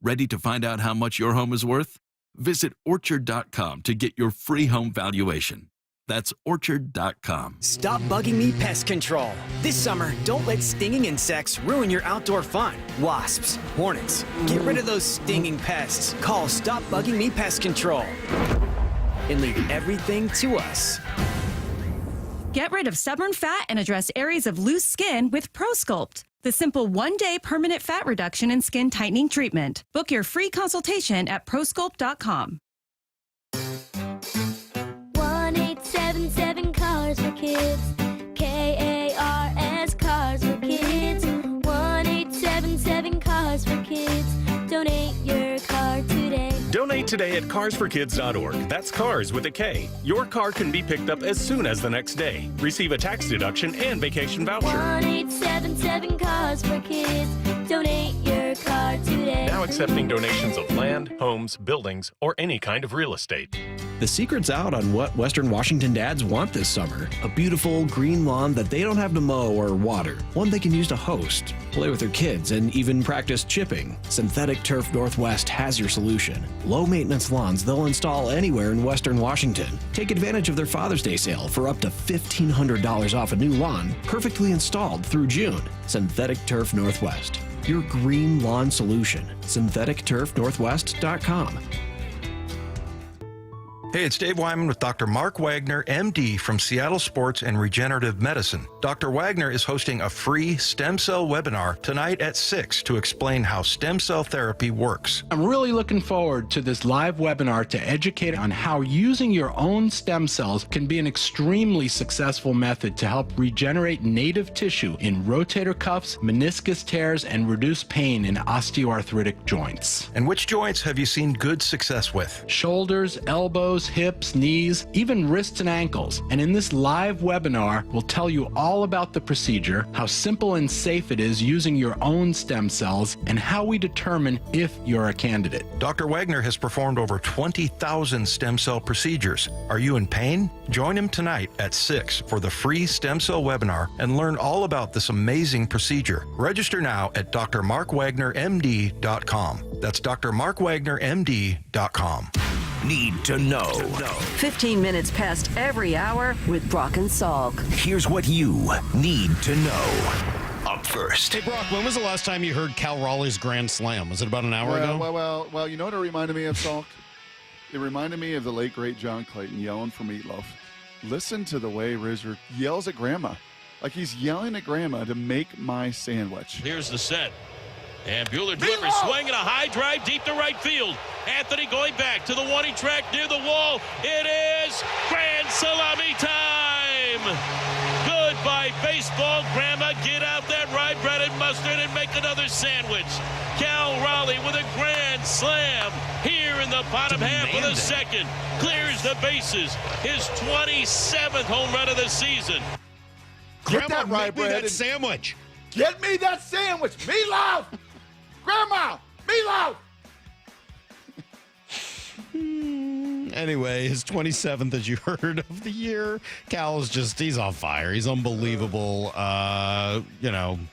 Ready to find out how much your home is worth? Visit orchard.com to get your free home valuation. That's orchard.com. Stop bugging me pest control. This summer, don't let stinging insects ruin your outdoor fun. Wasps, hornets, get rid of those stinging pests. Call Stop Bugging Me Pest Control and leave everything to us. Get rid of stubborn fat and address areas of loose skin with ProSculpt, the simple one-day permanent fat reduction and skin tightening treatment. Book your free consultation at prosculpt.com. 1-877 Cars for Kids. KARS Cars for Kids. 1-877 Cars for Kids. Donate your car today. Donate today at carsforkids.org. That's cars with a K. Your car can be picked up as soon as the next day. Receive a tax deduction and vacation voucher. 1-877 Cars for Kids. Donate your car today. Now accepting donations of land, homes, buildings, or any kind of real estate. The secret's out on what Western Washington dads want this summer. A beautiful green lawn that they don't have to mow or water. One they can use to host, play with their kids, and even practice chipping. Synthetic Turf Northwest has your solution. Low maintenance lawns they'll install anywhere in Western Washington. Take advantage of their Father's Day sale for up to $1,500 off a new lawn, perfectly installed through June. Synthetic Turf Northwest. Your green lawn solution. SyntheticTurfNorthwest.com. Hey, it's Dave Wyman with Dr. Mark Wagner, MD from Seattle Sports and Regenerative Medicine. Dr. Wagner is hosting a free stem cell webinar tonight at 6 to explain how stem cell therapy works. I'm really looking forward to this live webinar to educate on how using your own stem cells can be an extremely successful method to help regenerate native tissue in rotator cuffs, meniscus tears, and reduce pain in osteoarthritic joints. And which joints have you seen good success with? Shoulders, elbows, hips, knees, even wrists and ankles. And in this live webinar, we'll tell you all about the procedure, how simple and safe it is using your own stem cells, and how we determine if you're a candidate. Dr. Wagner has performed over 20,000 stem cell procedures. Are you in pain? Join him tonight at 6 for the free stem cell webinar and learn all about this amazing procedure. Register now at drmarkwagnermd.com. That's drmarkwagnermd.com. Need to know. 15 minutes past every hour with Brock and Salk. Here's what you need to know. Up first. Hey, Brock, when was the last time you heard Cal Raleigh's Grand Slam? Was it about an hour ago? Well, you know what it reminded me of, Salk? It reminded me of the late, great John Clayton yelling for Meatloaf. Listen to the way Rizzer yells at Grandma. Like he's yelling at Grandma to make my sandwich. Here's the set. And Bueller delivers, swinging a high drive deep to right field. Anthony going back to the one-he track near the wall. It is Grand Salami time. Goodbye, baseball. Grandma, get out that rye bread and mustard and make another sandwich. Cal Raleigh with a grand slam here in the bottom half of the second. Clears the bases. His 27th home run of the season. Get that rye bread that sandwich. Get me that sandwich. Meatloaf. Grandma, Meatloaf. Anyway, his 27th, as you heard, of the year. Cal's he's on fire. He's unbelievable.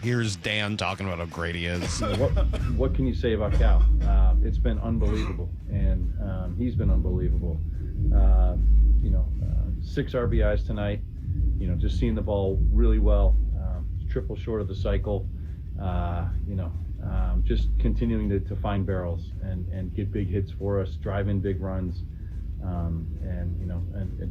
Here's Dan talking about how great he is. What can you say about Cal? It's been unbelievable, and he's been unbelievable. 6 RBIs tonight. Just seeing the ball really well. Triple short of the cycle. Just continuing to find barrels and get big hits for us, drive in big runs, and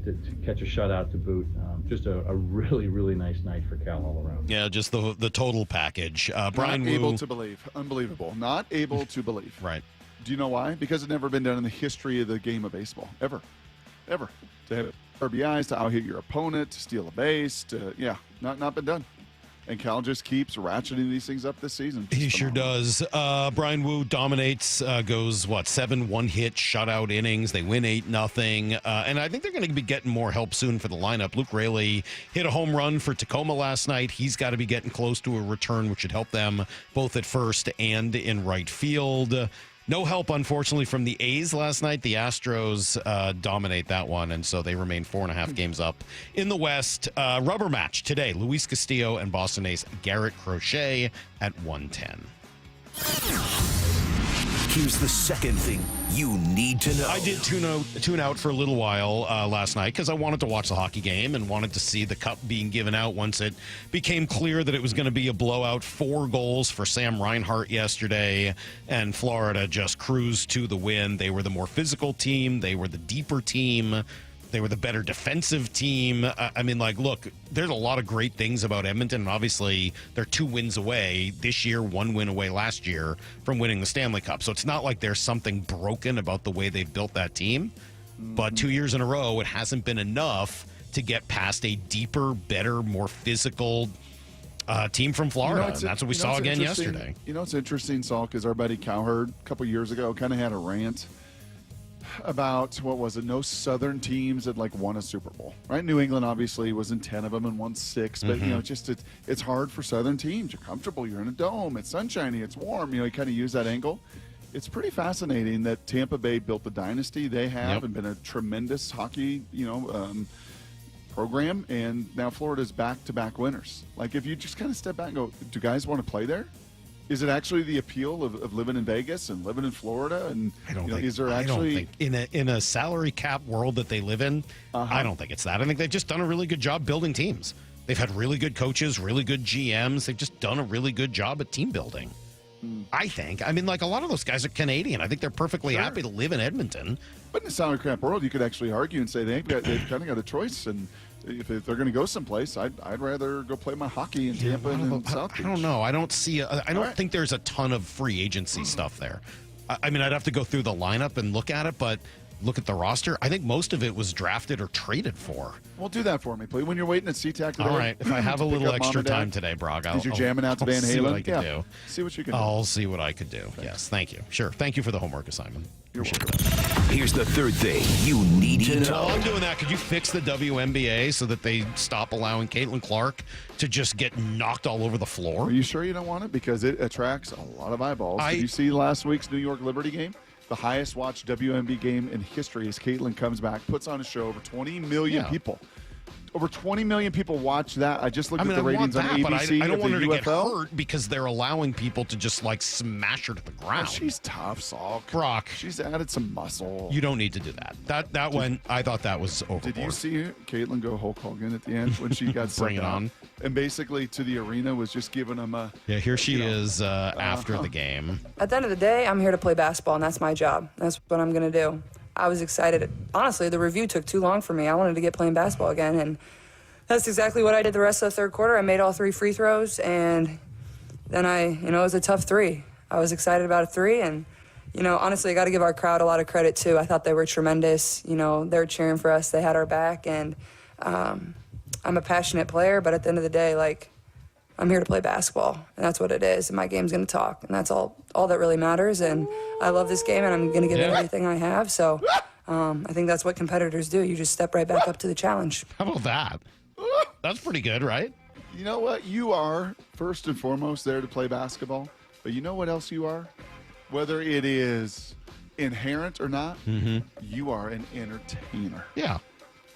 to catch a shutout to boot. Just a really, really nice night for Cal all around. Yeah, just the total package. Brian Not Wu. able to believe. Unbelievable. Not able to believe. Right. Do you know why? Because it's never been done in the history of the game of baseball. Ever. To have RBIs, to out-hit your opponent, to steal a base, not been done. And Cal just keeps ratcheting these things up this season. He sure does. Brian Wu dominates, goes, 7 one-hit shutout innings. They win 8-0. And I think they're going to be getting more help soon for the lineup. Luke Raley hit a home run for Tacoma last night. He's got to be getting close to a return, which should help them both at first and in right field. No help, unfortunately, from the A's last night. The Astros dominate that one, and so they remain 4.5 games up in the West. Rubber match today. Luis Castillo and Boston ace Garrett Crochet at 1:10. Here's the second thing you need to know. I did tune out for a little while last night because I wanted to watch the hockey game and wanted to see the cup being given out once it became clear that it was going to be a blowout. 4 goals for Sam Reinhart yesterday, and Florida just cruised to the win. They were the more physical team. They were the deeper team. They were the better defensive team. Look, there's a lot of great things about Edmonton. And obviously, they're 2 wins away this year, 1 win away last year from winning the Stanley Cup. So it's not like there's something broken about the way they've built that team. But 2 years in a row, it hasn't been enough to get past a deeper, better, more physical team from Florida. And that's what we saw again yesterday. You know, it's interesting, Salk, is our buddy Cowherd a couple years ago kind of had a rant about, no Southern teams that won a Super Bowl, right? New England obviously was in 10 of them and won 6, but it's hard for Southern teams. You're comfortable, you're in a dome, it's sunshiny, it's warm. You kind of use that angle. It's pretty fascinating that Tampa Bay built the dynasty they have and been a tremendous hockey, program, and now Florida's back-to-back winners. If you just kind of step back and go, do guys want to play there? Is it actually the appeal of living in Vegas and living in Florida? And I don't think in a salary cap world that they live in, I don't think it's that. I think they've just done a really good job building teams. They've had really good coaches, really good GMs. They've just done a really good job at team building. I think. A lot of those guys are Canadian. I think they're perfectly happy to live in Edmonton. But in the salary cap world, you could actually argue and say they've kind of got a choice, and if they're going to go someplace, I'd rather go play my hockey in Tampa and South Beach. I don't know. I don't see. I don't think there's a ton of free agency stuff there. I mean, I'd have to go through the lineup and look at it, but look at the roster. I think most of it was drafted or traded for. Well, do that for me, please. When you're waiting at SeaTac today. All right. If I have a little extra time today, Brock, I'll jamming out to Van Halen. See what I can do. See what you can do. I'll see what I could do. Thanks. Yes, thank you. Sure. Thank you for the homework assignment. You're welcome. Here's the third thing you need to know. While I'm doing that, could you fix the WNBA so that they stop allowing Caitlin Clark to just get knocked all over the floor? Are you sure you don't want it? Because it attracts a lot of eyeballs. Did you see last week's New York Liberty game? The highest watched WNBA game in history as Caitlin comes back, puts on a show. Over 20 million people. Over 20 million people watch that. I just looked at the ratings on ABC. But I don't want her to get UFL. hurt because they're allowing people to just like smash her to the ground. Oh, she's tough, Salk. Brock. She's added some muscle. You don't need to do that. That one, I thought that was overboard. Did you see Caitlin go Hulk Hogan at the end when she got Bring it on. And basically to the arena was just giving them a... Yeah, here she is after the game. At the end of the day, I'm here to play basketball, and that's my job. That's what I'm going to do. I was excited. Honestly, the review took too long for me. I wanted to get playing basketball again, and that's exactly what I did the rest of the third quarter. I made all 3 free throws, and then it was a tough 3. I was excited about a 3, and, honestly, I got to give our crowd a lot of credit, too. I thought they were tremendous. They were cheering for us. They had our back, and I'm a passionate player, but at the end of the day, I'm here to play basketball, and that's what it is, and my game's going to talk, and that's all that really matters, and I love this game, and I'm going to give it everything I have, so I think that's what competitors do. You just step right back up to the challenge. How about that? That's pretty good, right? You know what? You are, first and foremost, there to play basketball, but you know what else you are? Whether it is inherent or not, you are an entertainer. Yeah.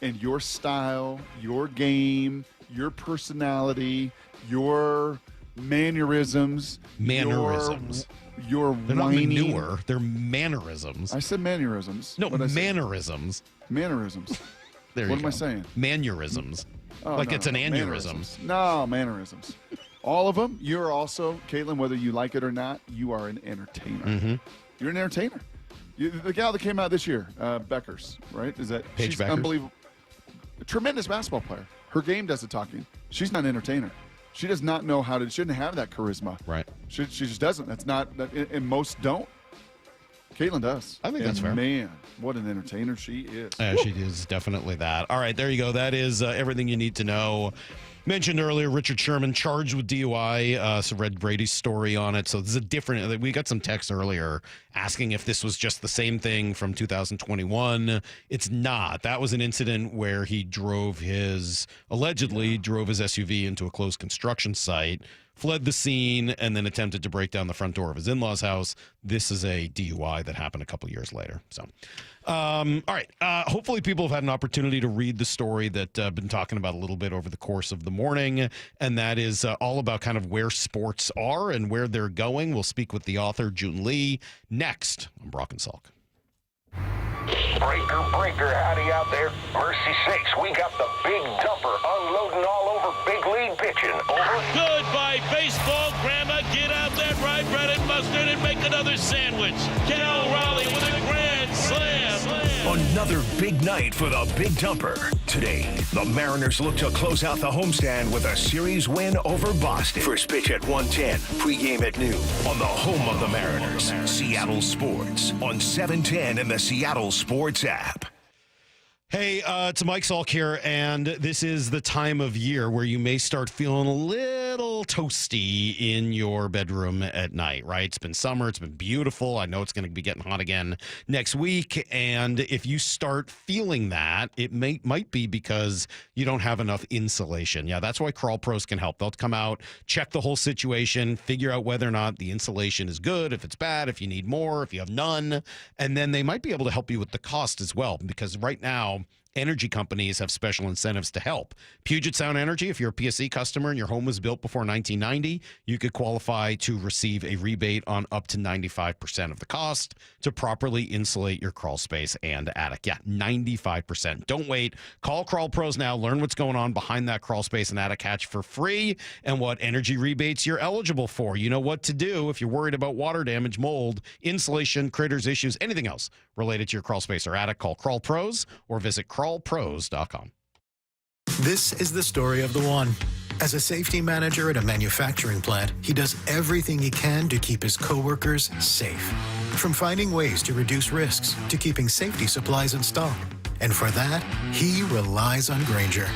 And your style, your game, your personality, your mannerisms. Your They're not whining. manure. They're mannerisms. I said mannerisms. No, mannerisms. Mannerisms. There what you am I go. saying? Mannerisms. Oh, like no, it's an aneurysm. mannerisms. No, mannerisms. All of them. You're also, Caitlin, whether you like it or not, you are an entertainer. You're an entertainer. The gal that came out this year, Beckers, right? Paige she's Beckers? unbelievable. A tremendous basketball player. Her game does the talking. She's not an entertainer. She does not know how to. She doesn't have that charisma. Right. She just doesn't. That's not. And most don't. Caitlin does. I think that's fair. Man, what an entertainer she is. Yeah, she is definitely that. All right, there you go. That is everything you need to know. Mentioned earlier, Richard Sherman charged with DUI. So read Brady's story on it. So this is a different. We got some text earlier asking if this was just the same thing from 2021. It's not. That was an incident where he allegedly drove his SUV into a closed construction site, fled the scene, and then attempted to break down the front door of his in-laws' house. This is a DUI that happened a couple years later. So, all right. Hopefully people have had an opportunity to read the story that I've been talking about a little bit over the course of the morning, and that is all about kind of where sports are and where they're going. We'll speak with the author, Joon Lee, next on Brock and Salk. Breaker, howdy out there. Mercy sakes, we got the big dumper unloading all over big league pitching. Over. Goodbye, baseball. Grandma, get out that rye bread and mustard and make another sandwich. Cal Raleigh with a grand slam. Another big night for the Big Dumper. Today, the Mariners look to close out the homestand with a series win over Boston. First pitch at 1:10, pregame at noon on the home of the Mariners, Seattle Sports, on 710 and the Seattle Sports app. Hey, it's Mike Salk here, and this is the time of year where you may start feeling a little toasty in your bedroom at night, right? It's been summer. It's been beautiful. I know it's going to be getting hot again next week, and if you start feeling that, it might be because you don't have enough insulation. Yeah, that's why Crawl Pros can help. They'll come out, check the whole situation, figure out whether or not the insulation is good, if it's bad, if you need more, if you have none, and then they might be able to help you with the cost as well, because right now, energy companies have special incentives to help. Puget Sound Energy, if you're a PSE customer and your home was built before 1990, you could qualify to receive a rebate on up to 95% of the cost to properly insulate your crawl space and attic. Yeah, 95%. Don't wait. Call Crawl Pros now. Learn what's going on behind that crawl space and attic hatch for free and what energy rebates you're eligible for. You know what to do if you're worried about water damage, mold, insulation, critters, issues, anything else related to your crawl space or attic. Call Crawl Pros or visit crawlpros.com. This is the story of the one. As a safety manager at a manufacturing plant, he does everything he can to keep his coworkers safe. From finding ways to reduce risks to keeping safety supplies in stock. And for that, he relies on Grainger.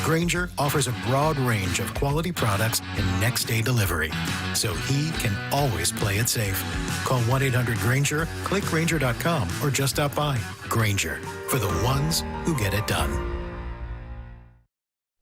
Grainger offers a broad range of quality products and next-day delivery, so he can always play it safe. Call 1-800-GRAINGER, click Grainger.com, or just stop by. Grainger, for the ones who get it done.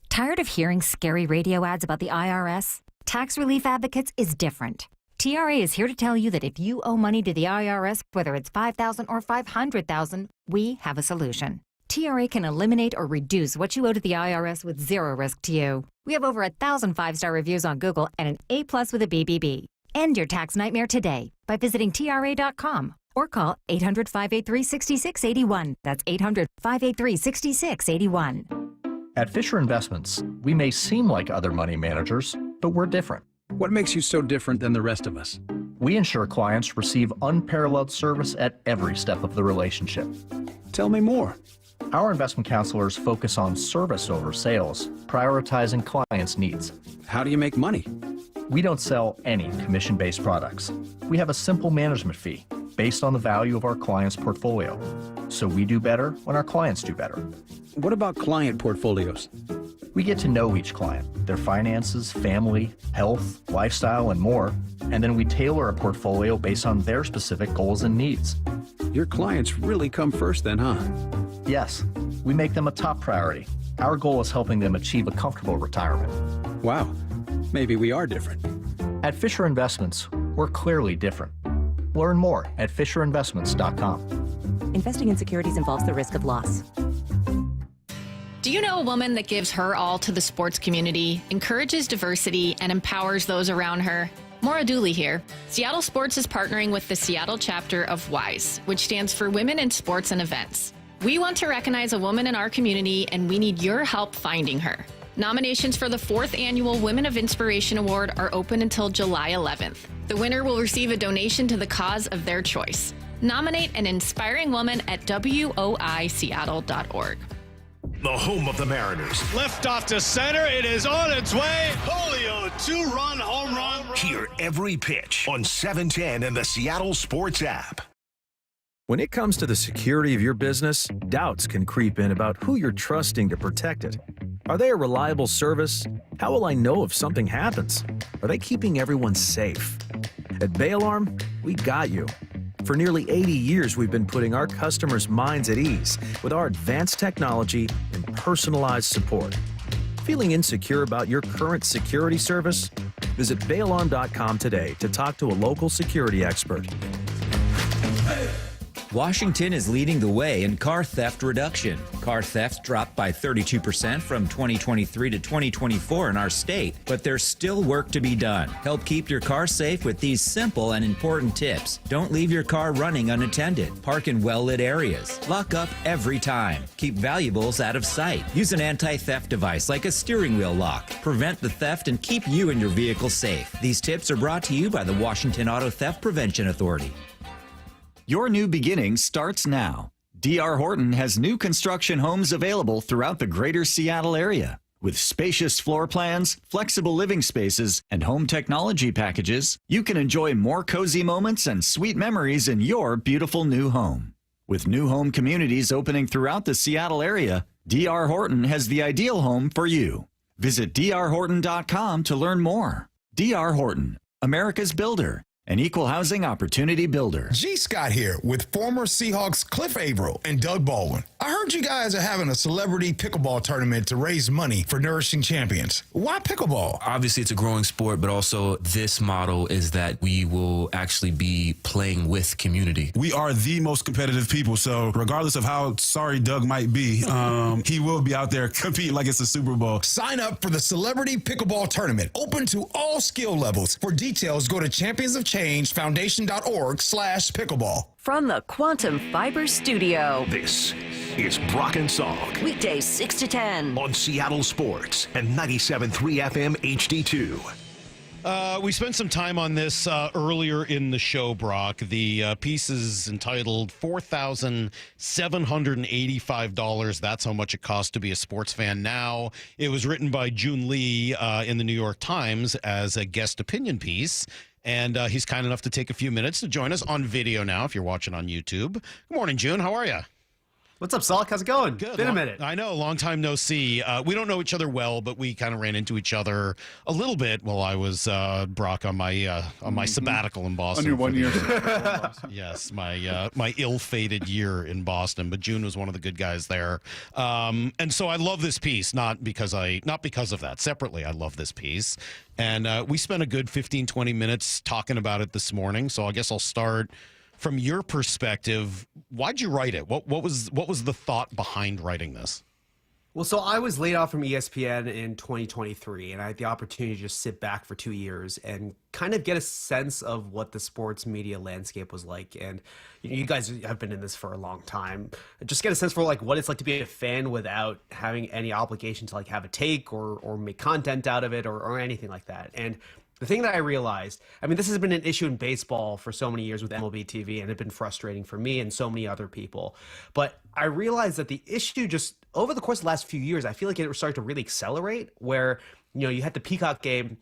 Tired of hearing scary radio ads about the IRS? Tax Relief Advocates is different. TRA is here to tell you that if you owe money to the IRS, whether it's $5,000 or $500,000, we have a solution. TRA can eliminate or reduce what you owe to the IRS with zero risk to you. We have over 1,000 5-star reviews on Google and an A+ with a BBB. End your tax nightmare today by visiting TRA.com or call 800-583-6681. That's 800-583-6681. At Fisher Investments, we may seem like other money managers, but we're different. What makes you so different than the rest of us? We ensure clients receive unparalleled service at every step of the relationship. Tell me more. Our investment counselors focus on service over sales, prioritizing clients' needs. How do you make money? We don't sell any commission-based products. We have a simple management fee based on the value of our client's portfolio. So we do better when our clients do better. What about client portfolios? We get to know each client, their finances, family, health, lifestyle, and more, and then we tailor a portfolio based on their specific goals and needs. Your clients really come first then, huh? Yes, we make them a top priority. Our goal is helping them achieve a comfortable retirement. Wow, maybe we are different. At Fisher Investments, we're clearly different. Learn more at FisherInvestments.com. Investing in securities involves the risk of loss. Do you know a woman that gives her all to the sports community, encourages diversity, and empowers those around her? Maura Dooley here. Seattle Sports is partnering with the Seattle chapter of WISE, which stands for Women in Sports and Events. We want to recognize a woman in our community, and we need your help finding her. Nominations for the 4th Annual Women of Inspiration Award are open until July 11th. The winner will receive a donation to the cause of their choice. Nominate an inspiring woman at woiseattle.org. The home of the Mariners. Left off to center. It is on its way. Julio, 2-run home run. Hear every pitch on 710 and the Seattle Sports app. When it comes to the security of your business, doubts can creep in about who you're trusting to protect it. Are they a reliable service? How will I know if something happens? Are they keeping everyone safe? At Bay Alarm, we got you. For nearly 80 years, we've been putting our customers' minds at ease with our advanced technology and personalized support. Feeling insecure about your current security service? Visit bayalarm.com today to talk to a local security expert. Washington is leading the way in car theft reduction. Car thefts dropped by 32% from 2023 to 2024 in our state, but there's still work to be done. Help keep your car safe with these simple and important tips. Don't leave your car running unattended. Park in well-lit areas. Lock up every time. Keep valuables out of sight. Use an anti-theft device like a steering wheel lock. Prevent the theft and keep you and your vehicle safe. These tips are brought to you by the Washington Auto Theft Prevention Authority. Your new beginning starts now. D.R. Horton has new construction homes available throughout the greater Seattle area. With spacious floor plans, flexible living spaces, and home technology packages, you can enjoy more cozy moments and sweet memories in your beautiful new home. With new home communities opening throughout the Seattle area, D.R. Horton has the ideal home for you. Visit drhorton.com to learn more. D.R. Horton, America's builder. An equal housing opportunity builder. G. Scott here with former Seahawks Cliff Averill and Doug Baldwin. I heard you guys are having a celebrity pickleball tournament to raise money for Nourishing Champions. Why pickleball? Obviously, it's a growing sport, but also this model is that we will actually be playing with community. We are the most competitive people, so regardless of how sorry Doug might be, he will be out there competing like it's a Super Bowl. Sign up for the Celebrity Pickleball Tournament, open to all skill levels. For details, go to championsofchangefoundation.org/pickleball. From the Quantum Fiber Studio. This is Brock and Salk. Weekdays 6 to 10. On Seattle Sports and 97.3 FM HD2. We spent some time on this earlier in the show, Brock. The piece is entitled $4,785. That's how much it costs to be a sports fan now. It was written by Joon Lee in the New York Times as a guest opinion piece. And he's kind enough to take a few minutes to join us on video now if you're watching on YouTube. Good morning, Joon. How are you? What's up, Salk? How's it going? Good. Been a minute. I know, long time no see. We don't know each other well, but we kind of ran into each other a little bit while I was Brock on my sabbatical in Boston. On your 1 year. Yes, my ill-fated year in Boston. But Joon was one of the good guys there, and so I love this piece. Not because of that. Separately, I love this piece, and we spent a good 15-20 minutes talking about it this morning. So I guess I'll start. From your perspective, why'd you write it? What was the thought behind writing this? Well, so I was laid off from ESPN in 2023, and I had the opportunity to just sit back for 2 years and kind of get a sense of what the sports media landscape was like. And you guys have been in this for a long time. Just get a sense for like what it's like to be a fan without having any obligation to like have a take or make content out of it or anything like that. And the thing that I realized, I mean, this has been an issue in baseball for so many years with MLB TV, and it's been frustrating for me and so many other people. But I realized that the issue just over the course of the last few years, I feel like it started to really accelerate where, you had the Peacock game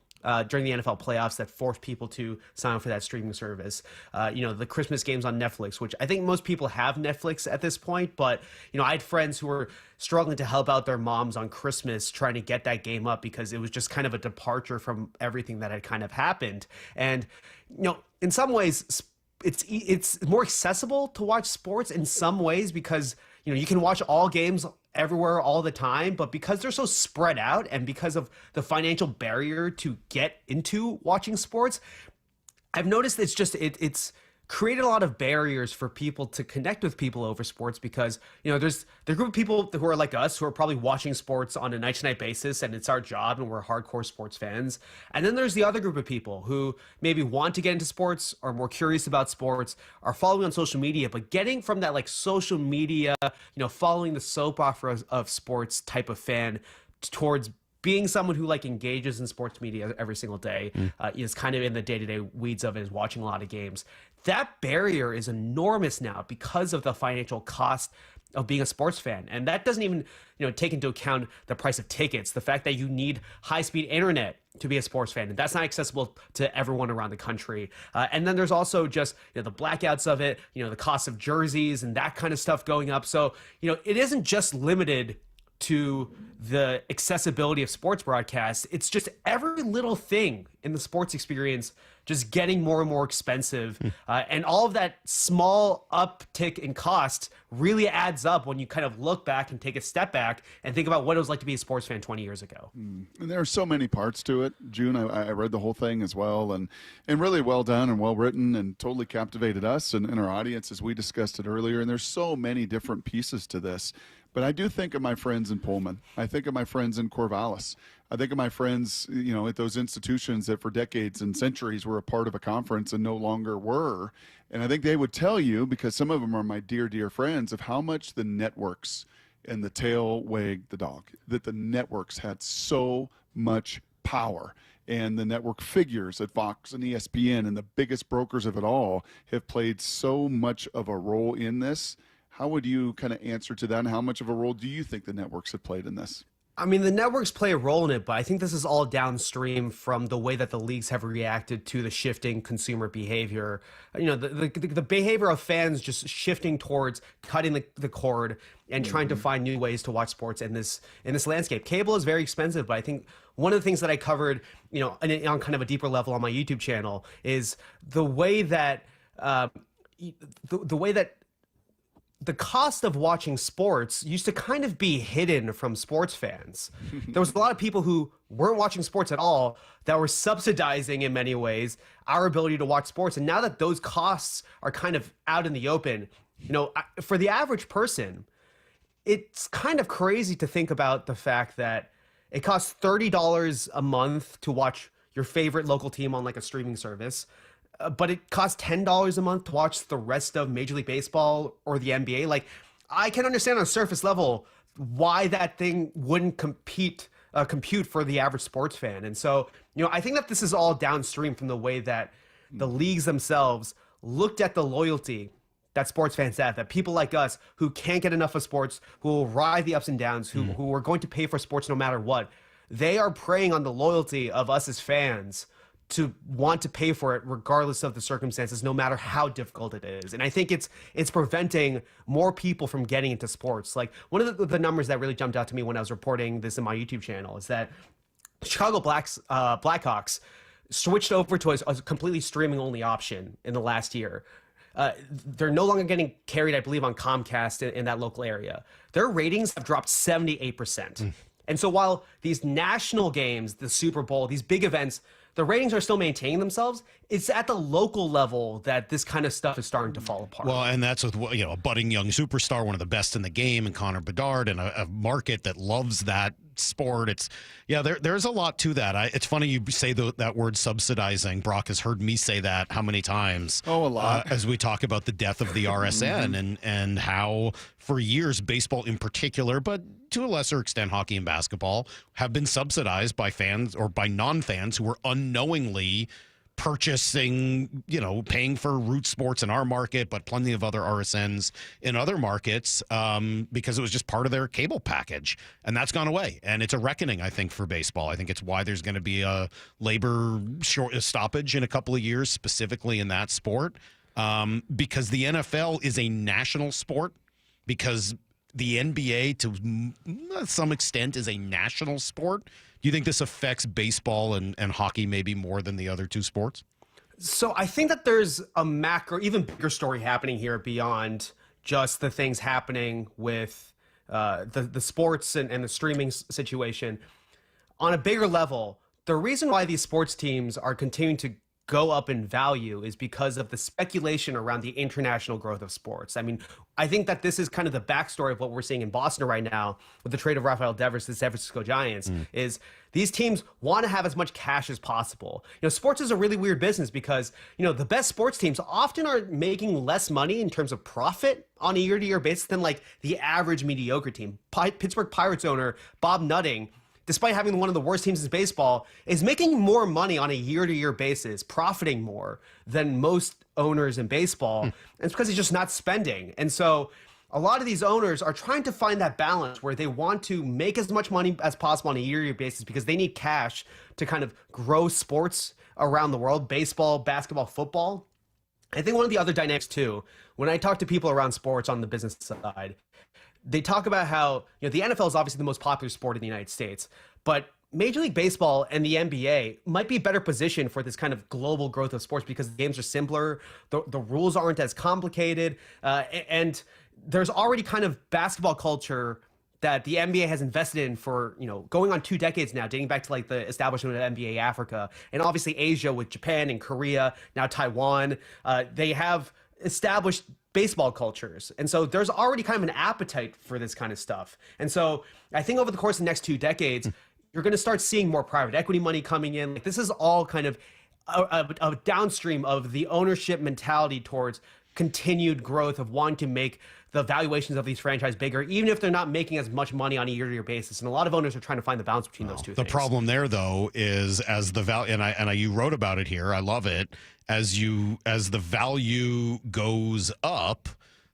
during the NFL playoffs that forced people to sign up for that streaming service. The Christmas games on Netflix, which I think most people have Netflix at this point, but, I had friends who were struggling to help out their moms on Christmas trying to get that game up because it was just kind of a departure from everything that had kind of happened. And, in some ways, it's more accessible to watch sports in some ways because, you can watch all games everywhere all the time, but because they're so spread out and because of the financial barrier to get into watching sports, I've noticed it's created a lot of barriers for people to connect with people over sports because, there's the group of people who are like us who are probably watching sports on a night-to-night basis and it's our job and we're hardcore sports fans. And then there's the other group of people who maybe want to get into sports, are more curious about sports, are following on social media, but getting from that like social media, following the soap opera of sports type of fan towards being someone who like engages in sports media every single day, is kind of in the day-to-day weeds of it, is watching a lot of games. That barrier is enormous now because of the financial cost of being a sports fan. And that doesn't even, take into account the price of tickets, the fact that you need high-speed internet to be a sports fan. And that's not accessible to everyone around the country. And then there's also just, the blackouts of it, the cost of jerseys and that kind of stuff going up. So, it isn't just limited to the accessibility of sports broadcasts. It's just every little thing in the sports experience just getting more and more expensive. And all of that small uptick in cost really adds up when you kind of look back and take a step back and think about what it was like to be a sports fan 20 years ago. And there are so many parts to it. Joon, I read the whole thing as well, and really well done and well written and totally captivated us and our audience as we discussed it earlier. And there's so many different pieces to this. But I do think of my friends in Pullman. I think of my friends in Corvallis. I think of my friends, at those institutions that for decades and centuries were a part of a conference and no longer were. And I think they would tell you, because some of them are my dear, dear friends, of how much the networks and the tail wagged the dog, that the networks had so much power. And the network figures at Fox and ESPN and the biggest brokers of it all have played so much of a role in this. How would you kind of answer to that, and how much of a role do you think the networks have played in this? I mean, the networks play a role in it, but I think this is all downstream from the way that the leagues have reacted to the shifting consumer behavior. The behavior of fans just shifting towards cutting the cord and trying to find new ways to watch sports in this landscape. Cable is very expensive, but I think one of the things that I covered, on kind of a deeper level on my YouTube channel is the way that the cost of watching sports used to kind of be hidden from sports fans. There was a lot of people who weren't watching sports at all that were subsidizing in many ways our ability to watch sports. And now that those costs are kind of out in the open, for the average person, it's kind of crazy to think about the fact that it costs $30 a month to watch your favorite local team on like a streaming service. But it costs $10 a month to watch the rest of Major League Baseball or the NBA. Like, I can understand on a surface level why that thing wouldn't compete compute for the average sports fan. And so, I think that this is all downstream from the way that the leagues themselves looked at the loyalty that sports fans have, that people like us who can't get enough of sports, who will ride the ups and downs, who are going to pay for sports no matter what, they are preying on the loyalty of us as fans to want to pay for it regardless of the circumstances, no matter how difficult it is. And I think it's preventing more people from getting into sports. Like, one of the numbers that really jumped out to me when I was reporting this in my YouTube channel is that Chicago Blackhawks switched over to a completely streaming only option in the last year. They're no longer getting carried, I believe, on Comcast in that local area. Their ratings have dropped 78%. And so while these national games, the Super Bowl, these big events, the ratings are still maintaining themselves, it's at the local level that this kind of stuff is starting to fall apart. Well, and that's with a budding young superstar, one of the best in the game, and Connor Bedard, and a market that loves that sport. There's a lot to that. It's funny you say that word subsidizing. Brock has heard me say that how many times? Oh, a lot. As we talk about the death of the RSN and how for years baseball in particular, but to a lesser extent hockey and basketball, have been subsidized by fans or by non-fans who were unknowingly purchasing, paying for root sports in our market, but plenty of other RSNs in other markets because it was just part of their cable package. And that's gone away. And it's a reckoning, I think, for baseball. I think it's why there's going to be a labor stoppage in a couple of years, specifically in that sport, because the NFL is a national sport, because the NBA, to some extent, is a national sport. Do you think this affects baseball and hockey maybe more than the other two sports? So I think that there's a macro, even bigger story happening here beyond just the things happening with the sports and the streaming situation. On a bigger level, the reason why these sports teams are continuing to go up in value is because of the speculation around the international growth of sports. I mean, I think that this is kind of the backstory of what we're seeing in Boston right now with the trade of Rafael Devers to the San Francisco Giants, is these teams want to have as much cash as possible. Sports is a really weird business because, the best sports teams often are making less money in terms of profit on a year-to-year basis than like the average mediocre team. Pittsburgh Pirates owner Bob Nutting, despite having one of the worst teams in baseball, is making more money on a year-to-year basis, profiting more than most owners in baseball. And it's because he's just not spending. And so a lot of these owners are trying to find that balance where they want to make as much money as possible on a year-to-year basis because they need cash to kind of grow sports around the world, baseball, basketball, football. I think one of the other dynamics too, when I talk to people around sports on the business side, they talk about how, the NFL is obviously the most popular sport in the United States, but Major League Baseball and the NBA might be better positioned for this kind of global growth of sports because the games are simpler, the rules aren't as complicated, and there's already kind of basketball culture that the NBA has invested in for, going on 2 decades now, dating back to like the establishment of NBA Africa, and obviously Asia with Japan and Korea, now Taiwan. They have established baseball cultures. And so there's already kind of an appetite for this kind of stuff. And so I think over the course of the next 2 decades, you're going to start seeing more private equity money coming in. Like, this is all kind of a downstream of the ownership mentality towards continued growth of wanting to make the valuations of these franchises bigger, even if they're not making as much money on a year-to-year basis. And a lot of owners are trying to find the balance between those two things. The problem there, though, is as the value, and you wrote about it here, I love it, as the value goes up,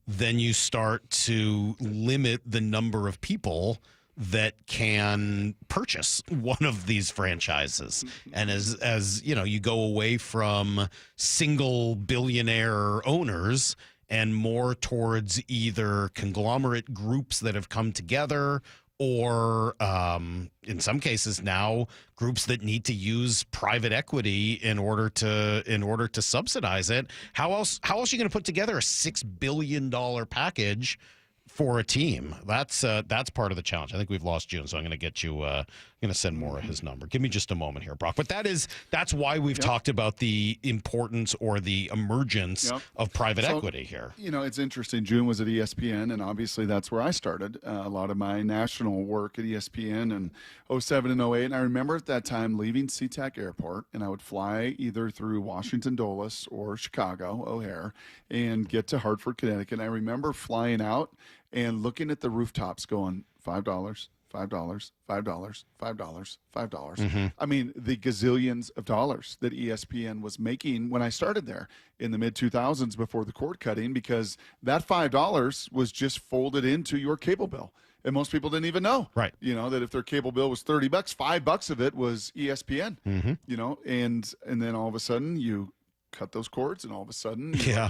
then you start to limit the number of people that can purchase one of these franchises. And as you go away from single billionaire owners and more towards either conglomerate groups that have come together or in some cases now groups that need to use private equity in order to subsidize it. How else are you going to put together a $6 billion package for a team? That's part of the challenge. I think we've lost June, so I'm going to get you. I'm going to send more of his number. Give me just a moment here, Brock. But that's why we've talked about the importance or the emergence of private equity here. It's interesting. June was at ESPN, and obviously that's where I started a lot of my national work at ESPN in 07 and 08. And I remember at that time leaving SeaTac Airport, and I would fly either through Washington Dulles or Chicago O'Hare and get to Hartford, Connecticut. And I remember flying out and looking at the rooftops going, $5, $5, $5, $5, $5. Mhm. I mean, the gazillions of dollars that ESPN was making when I started there in the mid 2000s before the cord cutting, because that $5 was just folded into your cable bill. And most people didn't even know, right? You know, that if their cable bill was $30, $5 of it was ESPN. Mhm. You know, and then all of a sudden you cut those cords, and all of a sudden, you're Yeah.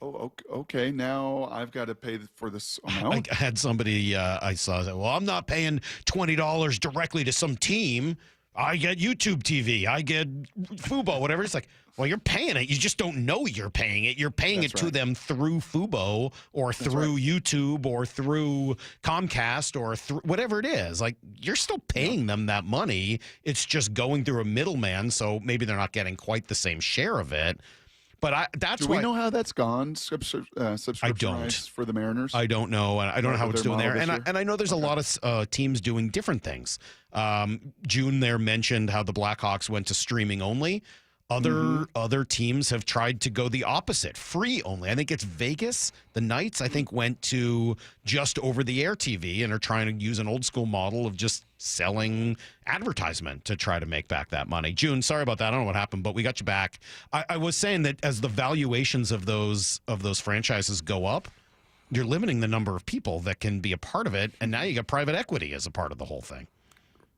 like, okay, now I've got to pay for this amount. I had somebody I saw say, well, I'm not paying $20 directly to some team. I get YouTube TV. I get Fubo, whatever. It's like, well, you're paying it. You just don't know you're paying it. You're paying That's it to right. them through Fubo or through YouTube or through Comcast or through whatever it is. Like, you're still paying them that money. It's just going through a middleman, so maybe they're not getting quite the same share of it. But that's Do why we know how that's gone? Subscription rights for the Mariners. I don't know, and I don't know how it's doing there. And I know there's a lot of teams doing different things. June there mentioned how the Blackhawks went to streaming only. Other teams have tried to go the opposite, free only. I think it's Vegas. The Knights, I think, went to just over-the-air TV and are trying to use an old-school model of just selling advertisement to try to make back that money. June, sorry about that. I don't know what happened, but we got you back. I was saying that as the valuations of those franchises go up, you're limiting the number of people that can be a part of it, and now you got private equity as a part of the whole thing.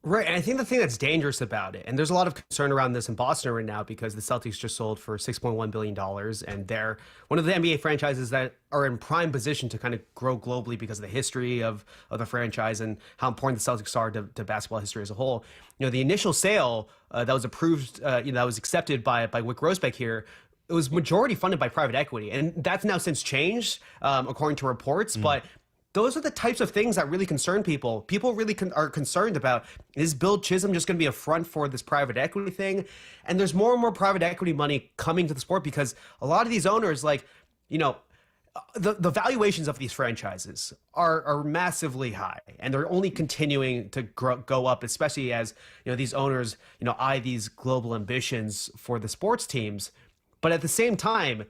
Right, and I think the thing that's dangerous about it, and there's a lot of concern around this in Boston right now because the Celtics just sold for $6.1 billion, and they're one of the NBA franchises that are in prime position to kind of grow globally because of the history of the franchise and how important the Celtics are to basketball history as a whole. You know, the initial sale that was approved, that was accepted by Wick Rosbeck here, it was majority funded by private equity, and that's now since changed, according to reports, but those are the types of things that really concern people. People really are concerned about, is Bill Chisholm just going to be a front for this private equity thing? And there's more and more private equity money coming to the sport because a lot of these owners, like, you know, the valuations of these franchises are massively high, and they're only continuing to go up, especially as, you know, these owners, you know, eye these global ambitions for the sports teams. But at the same time,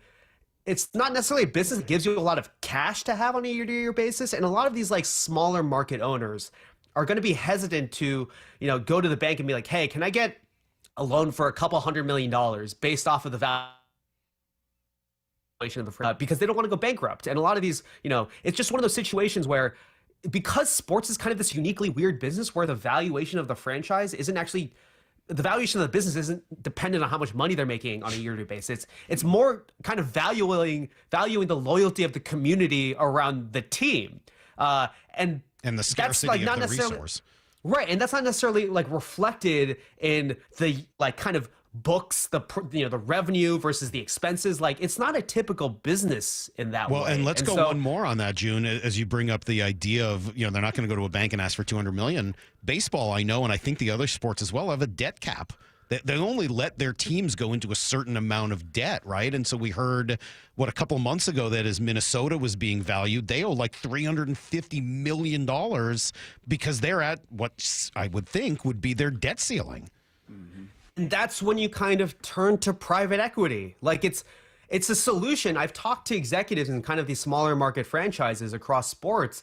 it's not necessarily a business that gives you a lot of cash to have on a year-to-year basis. And a lot of these like smaller market owners are going to be hesitant to, you know, go to the bank and be like, hey, can I get a loan for a couple $100 million based off of the valuation of the because they don't want to go bankrupt. And a lot of these, you know, it's just one of those situations where because sports is kind of this uniquely weird business where the valuation of the franchise isn't actually the valuation of the business isn't dependent on how much money they're making on a yearly basis. It's more kind of valuing the loyalty of the community around the team, and the scarcity of the resource. Right, and that's not necessarily like reflected in the like kind of books, the revenue versus the expenses. Like it's not a typical business in that way. Well, and let's go one more on that, June, as you bring up the idea of, you know, they're not going to go to a bank and ask for $200 million. Baseball, I know, and I think the other sports as well, have a debt cap. They only let their teams go into a certain amount of debt, right? And so we heard, a couple months ago that as Minnesota was being valued, they owe like $350 million because they're at what I would think would be their debt ceiling. And that's when you kind of turn to private equity. Like it's a solution. I've talked to executives in kind of these smaller market franchises across sports.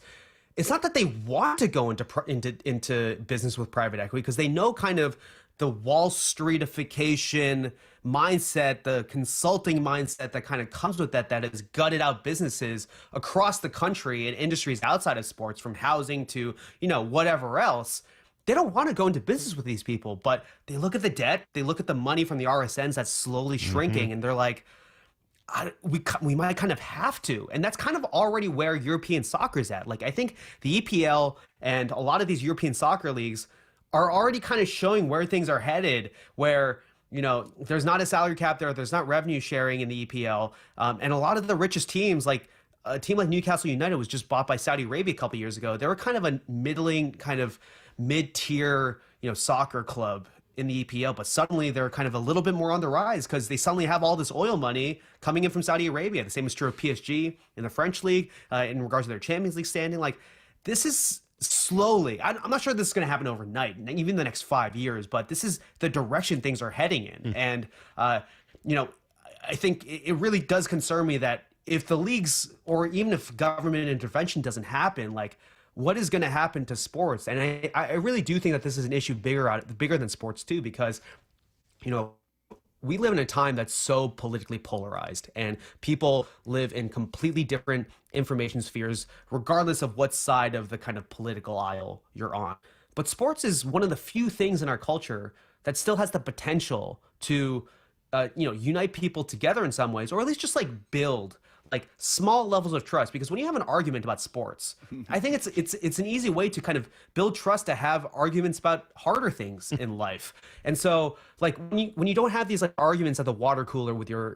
It's not that they want to go into business with private equity because they know kind of the Wall Streetification mindset, the consulting mindset that kind of comes with that has gutted out businesses across the country and industries outside of sports, from housing to, you know, whatever else. They don't want to go into business with these people, but they look at the debt, they look at the money from the RSNs that's slowly shrinking, and they're like, we might kind of have to. And that's kind of already where European soccer is at. Like, I think the EPL and a lot of these European soccer leagues are already kind of showing where things are headed, where, you know, there's not a salary cap there's not revenue sharing in the EPL. And a lot of the richest teams, like a team like Newcastle United was just bought by Saudi Arabia a couple years ago. They were kind of a middling, kind of mid-tier, you know, soccer club in the EPL, but suddenly they're kind of a little bit more on the rise because they suddenly have all this oil money coming in from Saudi Arabia. The same is true of PSG in the French league in regards to their Champions League standing. Like, this is slowly, I'm not sure this is going to happen overnight, even the next 5 years, but this is the direction things are heading in. And, you know, I think it really does concern me that if the leagues, or even if government intervention doesn't happen, like, what is going to happen to sports? And I really do think that this is an issue bigger than sports too, because, we live in a time that's so politically polarized, and people live in completely different information spheres, regardless of what side of the kind of political aisle you're on. But sports is one of the few things in our culture that still has the potential to, unite people together in some ways, or at least just build small levels of trust. Because when you have an argument about sports, I think it's an easy way to kind of build trust, to have arguments about harder things in life. And so when you don't have these arguments at the water cooler with your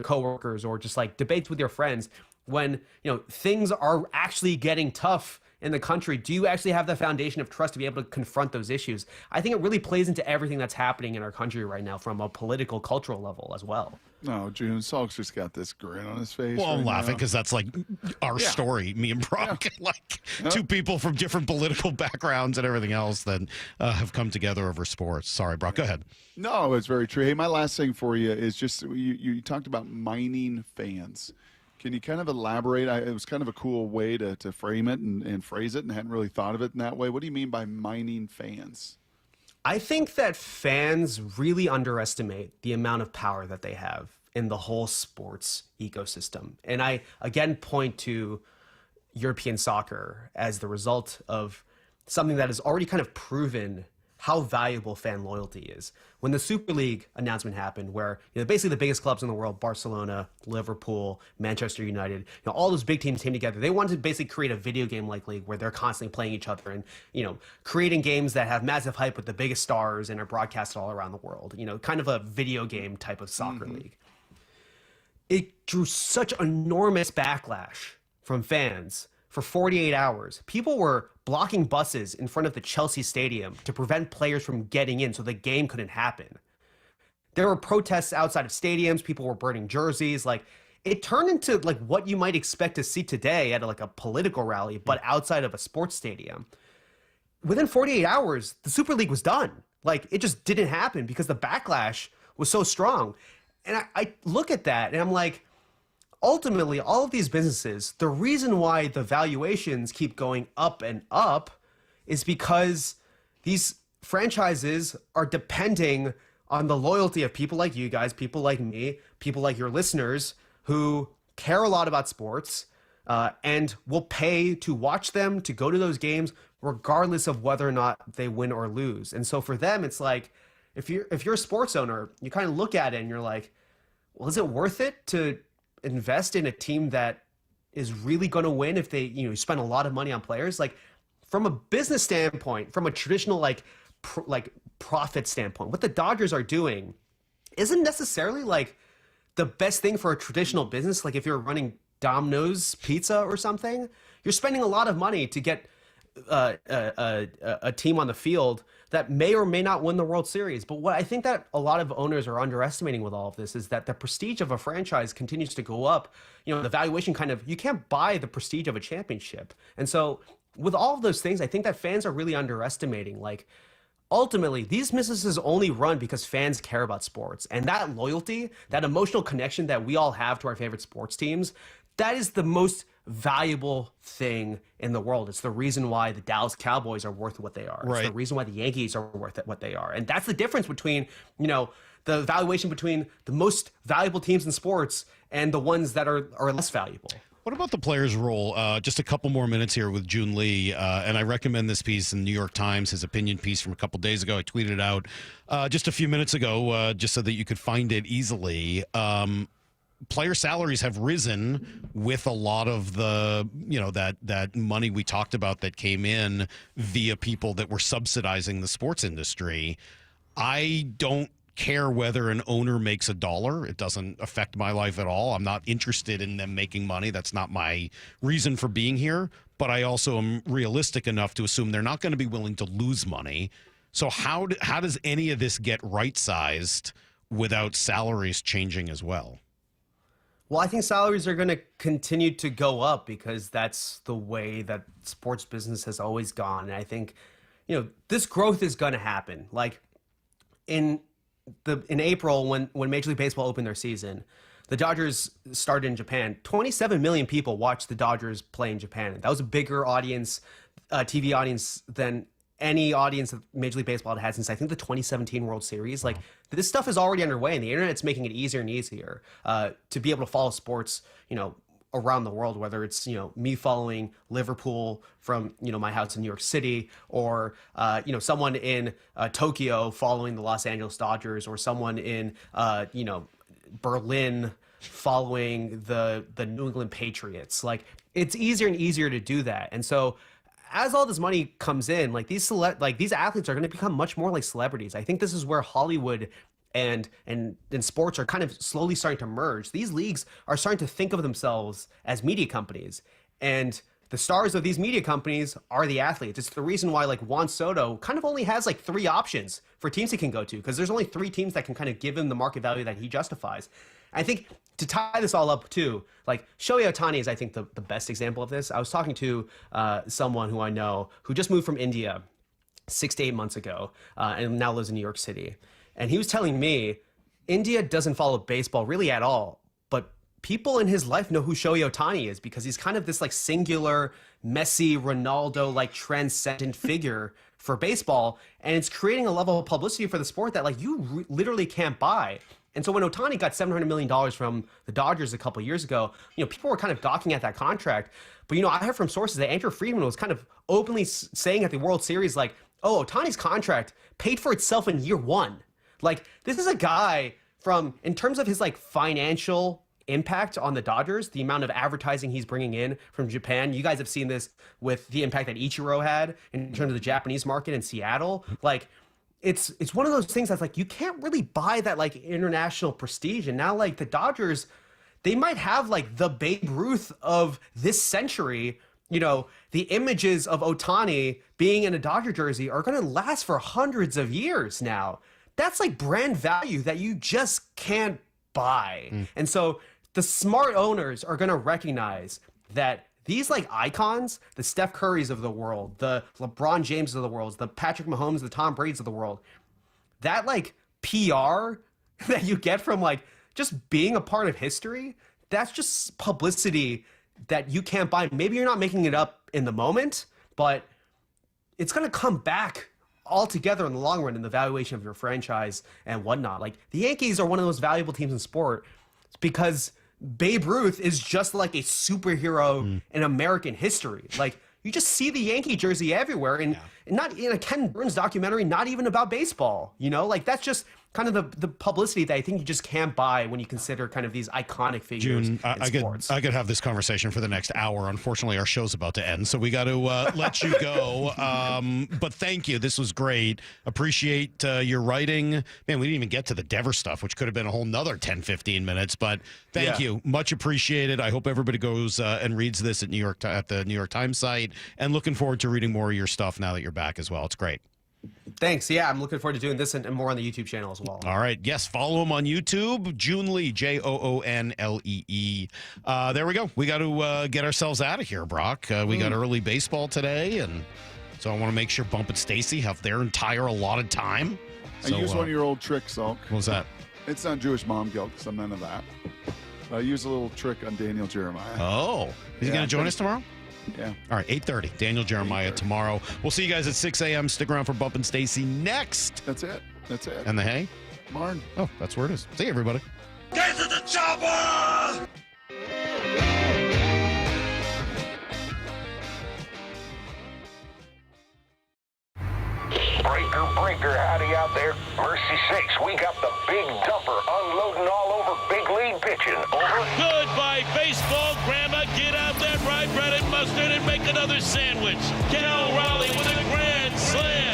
coworkers, or just debates with your friends, when things are actually getting tough in the country, do you actually have the foundation of trust to be able to confront those issues? I think it really plays into everything that's happening in our country right now from a political, cultural level as well. No, Joon, Salk's just got this grin on his face. Well, I'm right laughing now. because that's our story, me and Brock, two people from different political backgrounds and everything else that have come together over sports. Sorry, Brock, go ahead. No, it's very true. Hey, my last thing for you is just you talked about mining fans. Can you kind of elaborate? It was kind of a cool way to frame it and phrase it, and hadn't really thought of it in that way. What do you mean by mining fans? I think that fans really underestimate the amount of power that they have in the whole sports ecosystem. And I, again, point to European soccer as the result of something that has already kind of proven how valuable fan loyalty is. When the Super League announcement happened, where basically the biggest clubs in the world, Barcelona, Liverpool, Manchester United, all those big teams came together. They wanted to basically create a video game-like league where they're constantly playing each other and creating games that have massive hype with the biggest stars and are broadcasted all around the world. Kind of a video game type of soccer league. It drew such enormous backlash from fans. For 48 hours, people were blocking buses in front of the Chelsea Stadium to prevent players from getting in so the game couldn't happen. There were protests outside of stadiums. People were burning jerseys. It turned into what you might expect to see today at a political rally, but outside of a sports stadium. Within 48 hours, the Super League was done. It just didn't happen because the backlash was so strong. And I look at that and I'm like, ultimately, all of these businesses, the reason why the valuations keep going up and up is because these franchises are depending on the loyalty of people like you guys, people like me, people like your listeners who care a lot about sports and will pay to watch them, to go to those games, regardless of whether or not they win or lose. And so for them, it's if you're a sports owner, you kind of look at it and you're like, well, is it worth it to invest in a team that is really going to win if they spend a lot of money on players? From a business standpoint, from a traditional profit standpoint, what the Dodgers are doing isn't necessarily the best thing for a traditional business. If you're running Domino's Pizza or something, you're spending a lot of money to get a team on the field that may or may not win the World Series. But what I think that a lot of owners are underestimating with all of this is that the prestige of a franchise continues to go up. The valuation you can't buy the prestige of a championship. And so with all of those things, I think that fans are really underestimating. Ultimately, these businesses only run because fans care about sports. And that loyalty, that emotional connection that we all have to our favorite sports teams, that is the most valuable thing in the world. It's the reason why the Dallas Cowboys are worth what they are. It's the reason why the Yankees are worth what they are. And that's the difference between, the valuation between the most valuable teams in sports and the ones that are less valuable. What about the player's role? Just a couple more minutes here with Joon Lee, and I recommend this piece in the New York Times, his opinion piece from a couple days ago. I tweeted it out just a few minutes ago, just so that you could find it easily. Player salaries have risen with a lot of the, that money we talked about that came in via people that were subsidizing the sports industry. I don't care whether an owner makes $1. It doesn't affect my life at all. I'm not interested in them making money. That's not my reason for being here. But I also am realistic enough to assume they're not going to be willing to lose money. So how does any of this get right-sized without salaries changing as well? Well, I think salaries are going to continue to go up because that's the way that sports business has always gone. And I think, this growth is going to happen. In April, when Major League Baseball opened their season, the Dodgers started in Japan. 27 million people watched the Dodgers play in Japan. That was a bigger audience TV audience than any audience that Major League Baseball had since I think the 2017 World Series. Like, this stuff is already underway, and the internet's making it easier and easier to be able to follow sports, around the world, whether it's, me following Liverpool from, my house in New York City, or, someone in Tokyo following the Los Angeles Dodgers, or someone in, Berlin following the New England Patriots. Like, it's easier and easier to do that. And so as all this money comes in, like these athletes are going to become much more like celebrities. I think this is where Hollywood and sports are kind of slowly starting to merge. These leagues are starting to think of themselves as media companies, and the stars of these media companies are the athletes. It's the reason why like Juan Soto kind of only has like 3 options for teams he can go to, because there's only 3 teams that can kind of give him the market value that he justifies. I think to tie this all up too, like Shohei Ohtani is, I think, the best example of this. I was talking to someone who I know who just moved from India 6 to 8 months ago and now lives in New York City. And he was telling me India doesn't follow baseball really at all, but people in his life know who Shohei Ohtani is because he's kind of this like singular Messi, Ronaldo, like transcendent figure for baseball. And it's creating a level of publicity for the sport that like you literally can't buy. And so when Ohtani got $700 million from the Dodgers a couple years ago, people were kind of gawking at that contract. But, I heard from sources that Andrew Friedman was kind of openly saying at the World Series, like, oh, Ohtani's contract paid for itself in year 1. Like, this is a guy in terms of his, like, financial impact on the Dodgers, the amount of advertising he's bringing in from Japan. You guys have seen this with the impact that Ichiro had in terms of the Japanese market in Seattle. Like, it's one of those things that's like, you can't really buy that like international prestige. And now like the Dodgers, they might have like the Babe Ruth of this century. The images of Ohtani being in a Dodger jersey are going to last for hundreds of years now. That's like brand value that you just can't buy. And so the smart owners are going to recognize that these like icons, the Steph Currys of the world, the LeBron James of the world, the Patrick Mahomes, the Tom Brady's of the world, that like PR that you get from like just being a part of history, that's just publicity that you can't buy. Maybe you're not making it up in the moment, but it's going to come back all together in the long run in the valuation of your franchise and whatnot. Like the Yankees are one of the most valuable teams in sport because Babe Ruth is just like a superhero in American history. Like you just see the Yankee jersey everywhere, and not in a Ken Burns documentary, not even about baseball. Like that's just kind of the publicity that I think you just can't buy when you consider kind of these iconic figures in sports. I could have this conversation for the next hour. Unfortunately, our show's about to end, so we got to let you go. But thank you. This was great. Appreciate your writing. Man, we didn't even get to the Dever stuff, which could have been a whole nother 10, 15 minutes. But thank you. Much appreciated. I hope everybody goes and reads this at the New York Times site. And looking forward to reading more of your stuff now that you're back as well. It's great. Thanks. Yeah, I'm looking forward to doing this and more on the YouTube channel as well. All right. Yes, follow him on YouTube. Joon Lee, Joonlee. There we go. We got to get ourselves out of here, Brock. We got early baseball today, and so I want to make sure Bump and Stacy have their entire allotted time. I use one of your old tricks, Salk. What was that? It's not Jewish mom guilt, because I'm none of that. I use a little trick on Daniel Jeremiah. Oh. Is he going to join us tomorrow? Yeah. All right, 8:30. Daniel Jeremiah tomorrow. We'll see you guys at 6 a.m. Stick around for Bump and Stacy next. That's it. And the hay? Marn. Oh, that's where it is. See you, everybody. Get to the chopper! Breaker, howdy out there. Mercy 6, we got the big dumper unloading all over big league pitching. Over. Goodbye, baseball. Grandma, get out that rye bread and mustard and make another sandwich. Cal Raleigh with a grand slam.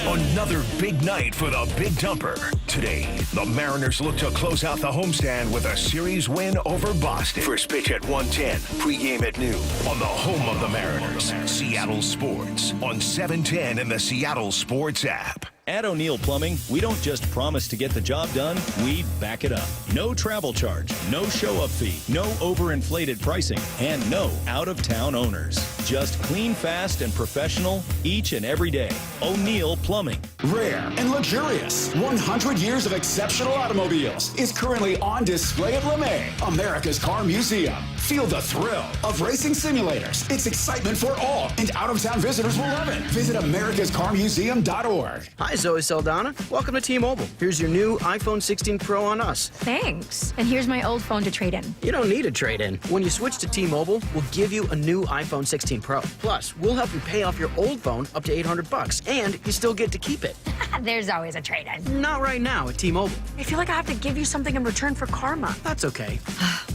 Another big night for the Big Dumper. Today, the Mariners look to close out the homestand with a series win over Boston. First pitch at 1:10, pregame at noon on the home of the Mariners, Seattle Sports, on 710 and the Seattle Sports app. At O'Neill Plumbing, we don't just promise to get the job done, we back it up. No travel charge, no show-up fee, no overinflated pricing, and no out-of-town owners. Just clean, fast, and professional each and every day. O'Neill Plumbing. Rare and luxurious 100 years of exceptional automobiles is currently on display at Raleigh, America's Car Museum. Feel the thrill of racing simulators. It's excitement for all, and out-of-town visitors will love it. Visit americascarmuseum.org. Hi, Zoe Saldana. Welcome to T-Mobile. Here's your new iPhone 16 Pro on us. Thanks. And here's my old phone to trade in. You don't need a trade-in. When you switch to T-Mobile, we'll give you a new iPhone 16 Pro. Plus, we'll help you pay off your old phone up to $800, and you still get to keep it. There's always a trade-in. Not right now at T-Mobile. I feel like I have to give you something in return for karma. That's okay.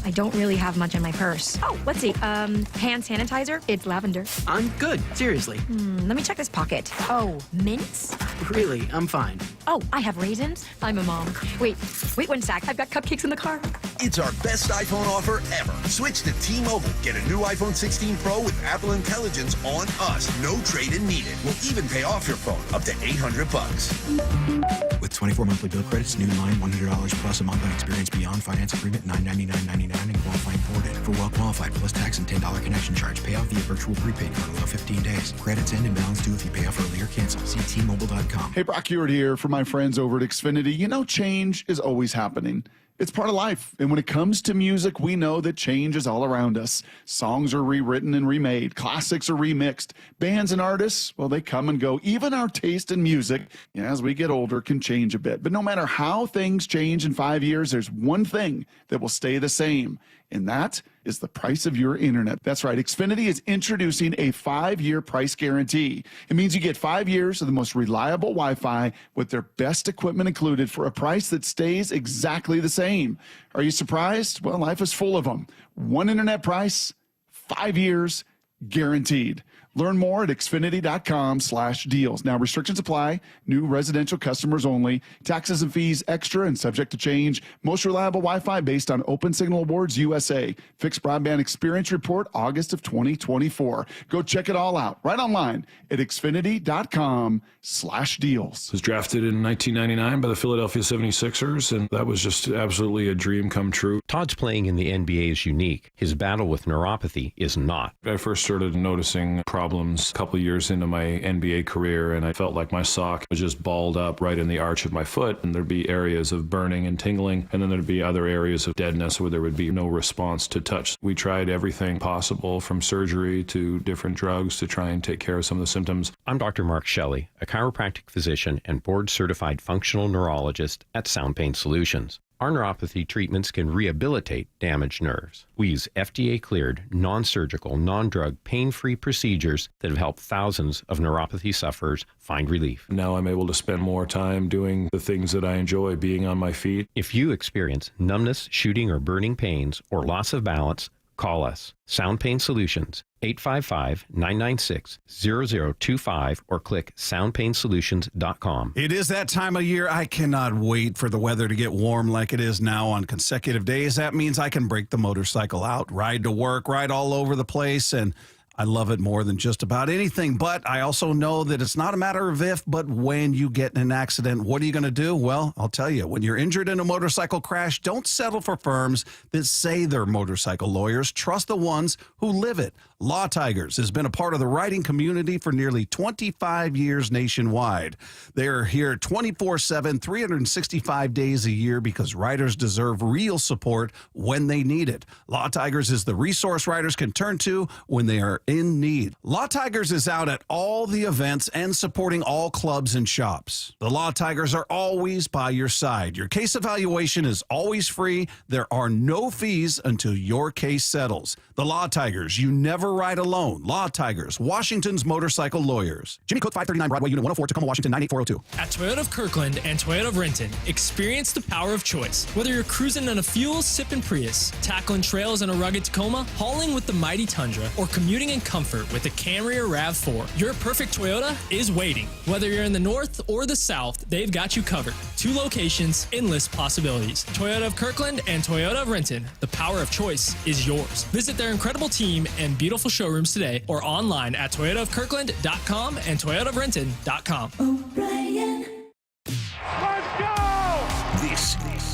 I don't really have much in my purse. Oh, let's see. Hand sanitizer. It's lavender. I'm good. Seriously. Let me check this pocket. Oh, mints? Really, I'm fine. Oh, I have raisins. I'm a mom. Wait 1 sec. I've got cupcakes in the car. It's our best iPhone offer ever. Switch to T-Mobile. Get a new iPhone 16 Pro with Apple Intelligence on us. No trade-in needed. We'll even pay off your phone up to $800. With 24 monthly bill credits, new line $100 plus a month on experience beyond finance agreement $999.99 and qualifying forwarded. For well qualified plus tax and $10 connection charge. Pay off via virtual prepaid card. Allow 15 days. Credits end and balance due if you pay off early or cancel. See T-Mobile.com. Hey, Brock Hewitt here for my friends over at Xfinity. You know, change is always happening. It's part of life. And when it comes to music, we know that change is all around us. Songs are rewritten and remade. Classics are remixed. Bands and artists, well, they come and go. Even our taste in music, as we get older, can change a bit. But no matter how things change in 5 years, there's one thing that will stay the same, and that is the price of your internet. That's right. Xfinity is introducing a 5-year price guarantee. It means you get 5 years of the most reliable Wi-Fi with their best equipment included for a price that stays exactly the same. Are you surprised? Well, life is full of them. One internet price, 5 years, guaranteed. Learn more at Xfinity.com/deals. Now, restrictions apply. New residential customers only. Taxes and fees extra and subject to change. Most reliable Wi-Fi based on Open Signal Awards USA. Fixed Broadband Experience Report, August of 2024. Go check it all out right online at Xfinity.com/deals. Was drafted in 1999 by the Philadelphia 76ers, and that was just absolutely a dream come true. Todd's playing in the NBA is unique. His battle with neuropathy is not. I first started noticing problems a couple of years into my NBA career, and I felt like my sock was just balled up right in the arch of my foot, and there'd be areas of burning and tingling, and then there'd be other areas of deadness where there would be no response to touch. We tried everything possible, from surgery to different drugs, to try and take care of some of the symptoms. I'm Dr. Mark Shelley, a chiropractic physician and board-certified functional neurologist at Sound Pain Solutions. Our neuropathy treatments can rehabilitate damaged nerves. We use FDA-cleared, non-surgical, non-drug, pain-free procedures that have helped thousands of neuropathy sufferers find relief. Now I'm able to spend more time doing the things that I enjoy, being on my feet. If you experience numbness, shooting, or burning pains, or loss of balance, call us. Sound Pain Solutions, 855-996-0025, or click soundpainsolutions.com. It is that time of year. I cannot wait for the weather to get warm like it is now on consecutive days. That means I can break the motorcycle out, ride to work, ride all over the place, and I love it more than just about anything. But I also know that it's not a matter of if, but when you get in an accident, what are you going to do? Well, I'll tell you, when you're injured in a motorcycle crash, don't settle for firms that say they're motorcycle lawyers. Trust the ones who live it. Law Tigers has been a part of the writing community for nearly 25 years nationwide. They're here 24/7, 365 days a year, because writers deserve real support when they need it. Law Tigers is the resource writers can turn to when they are in need. Law Tigers is out at all the events and supporting all clubs and shops. The Law Tigers are always by your side. Your case evaluation is always free. There are no fees until your case settles. The Law Tigers, you never ride alone. Law Tigers, Washington's motorcycle lawyers. Jimmy Cook, 539 Broadway, Unit 104, Tacoma, Washington, 98402. At Toyota of Kirkland and Toyota of Renton, experience the power of choice. Whether you're cruising in a fuel-sipping Prius, tackling trails in a rugged Tacoma, hauling with the mighty Tundra, or commuting in comfort with the Camry or RAV4, your perfect Toyota is waiting. Whether you're in the north or the south, they've got you covered. 2 locations, endless possibilities. Toyota of Kirkland and Toyota of Renton, the power of choice is yours. Visit their incredible team and beautiful showrooms today, or online at toyotaofkirkland.com and toyotaofrenton.com. O'Brien.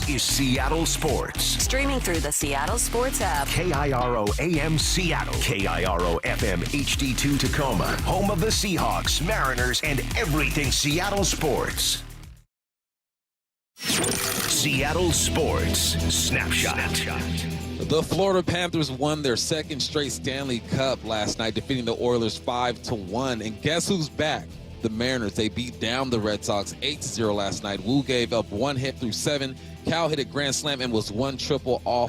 is Seattle Sports. Streaming through the Seattle Sports app. KIRO AM Seattle. KIRO FM HD2 Tacoma. Home of the Seahawks, Mariners, and everything Seattle sports. Seattle Sports Snapshot. The Florida Panthers won their second straight Stanley Cup last night, defeating the Oilers 5-1. And guess who's back? The Mariners. They beat down the Red Sox 8-0 last night. Wu gave up one hit through 7. Cal hit a grand slam and was one triple off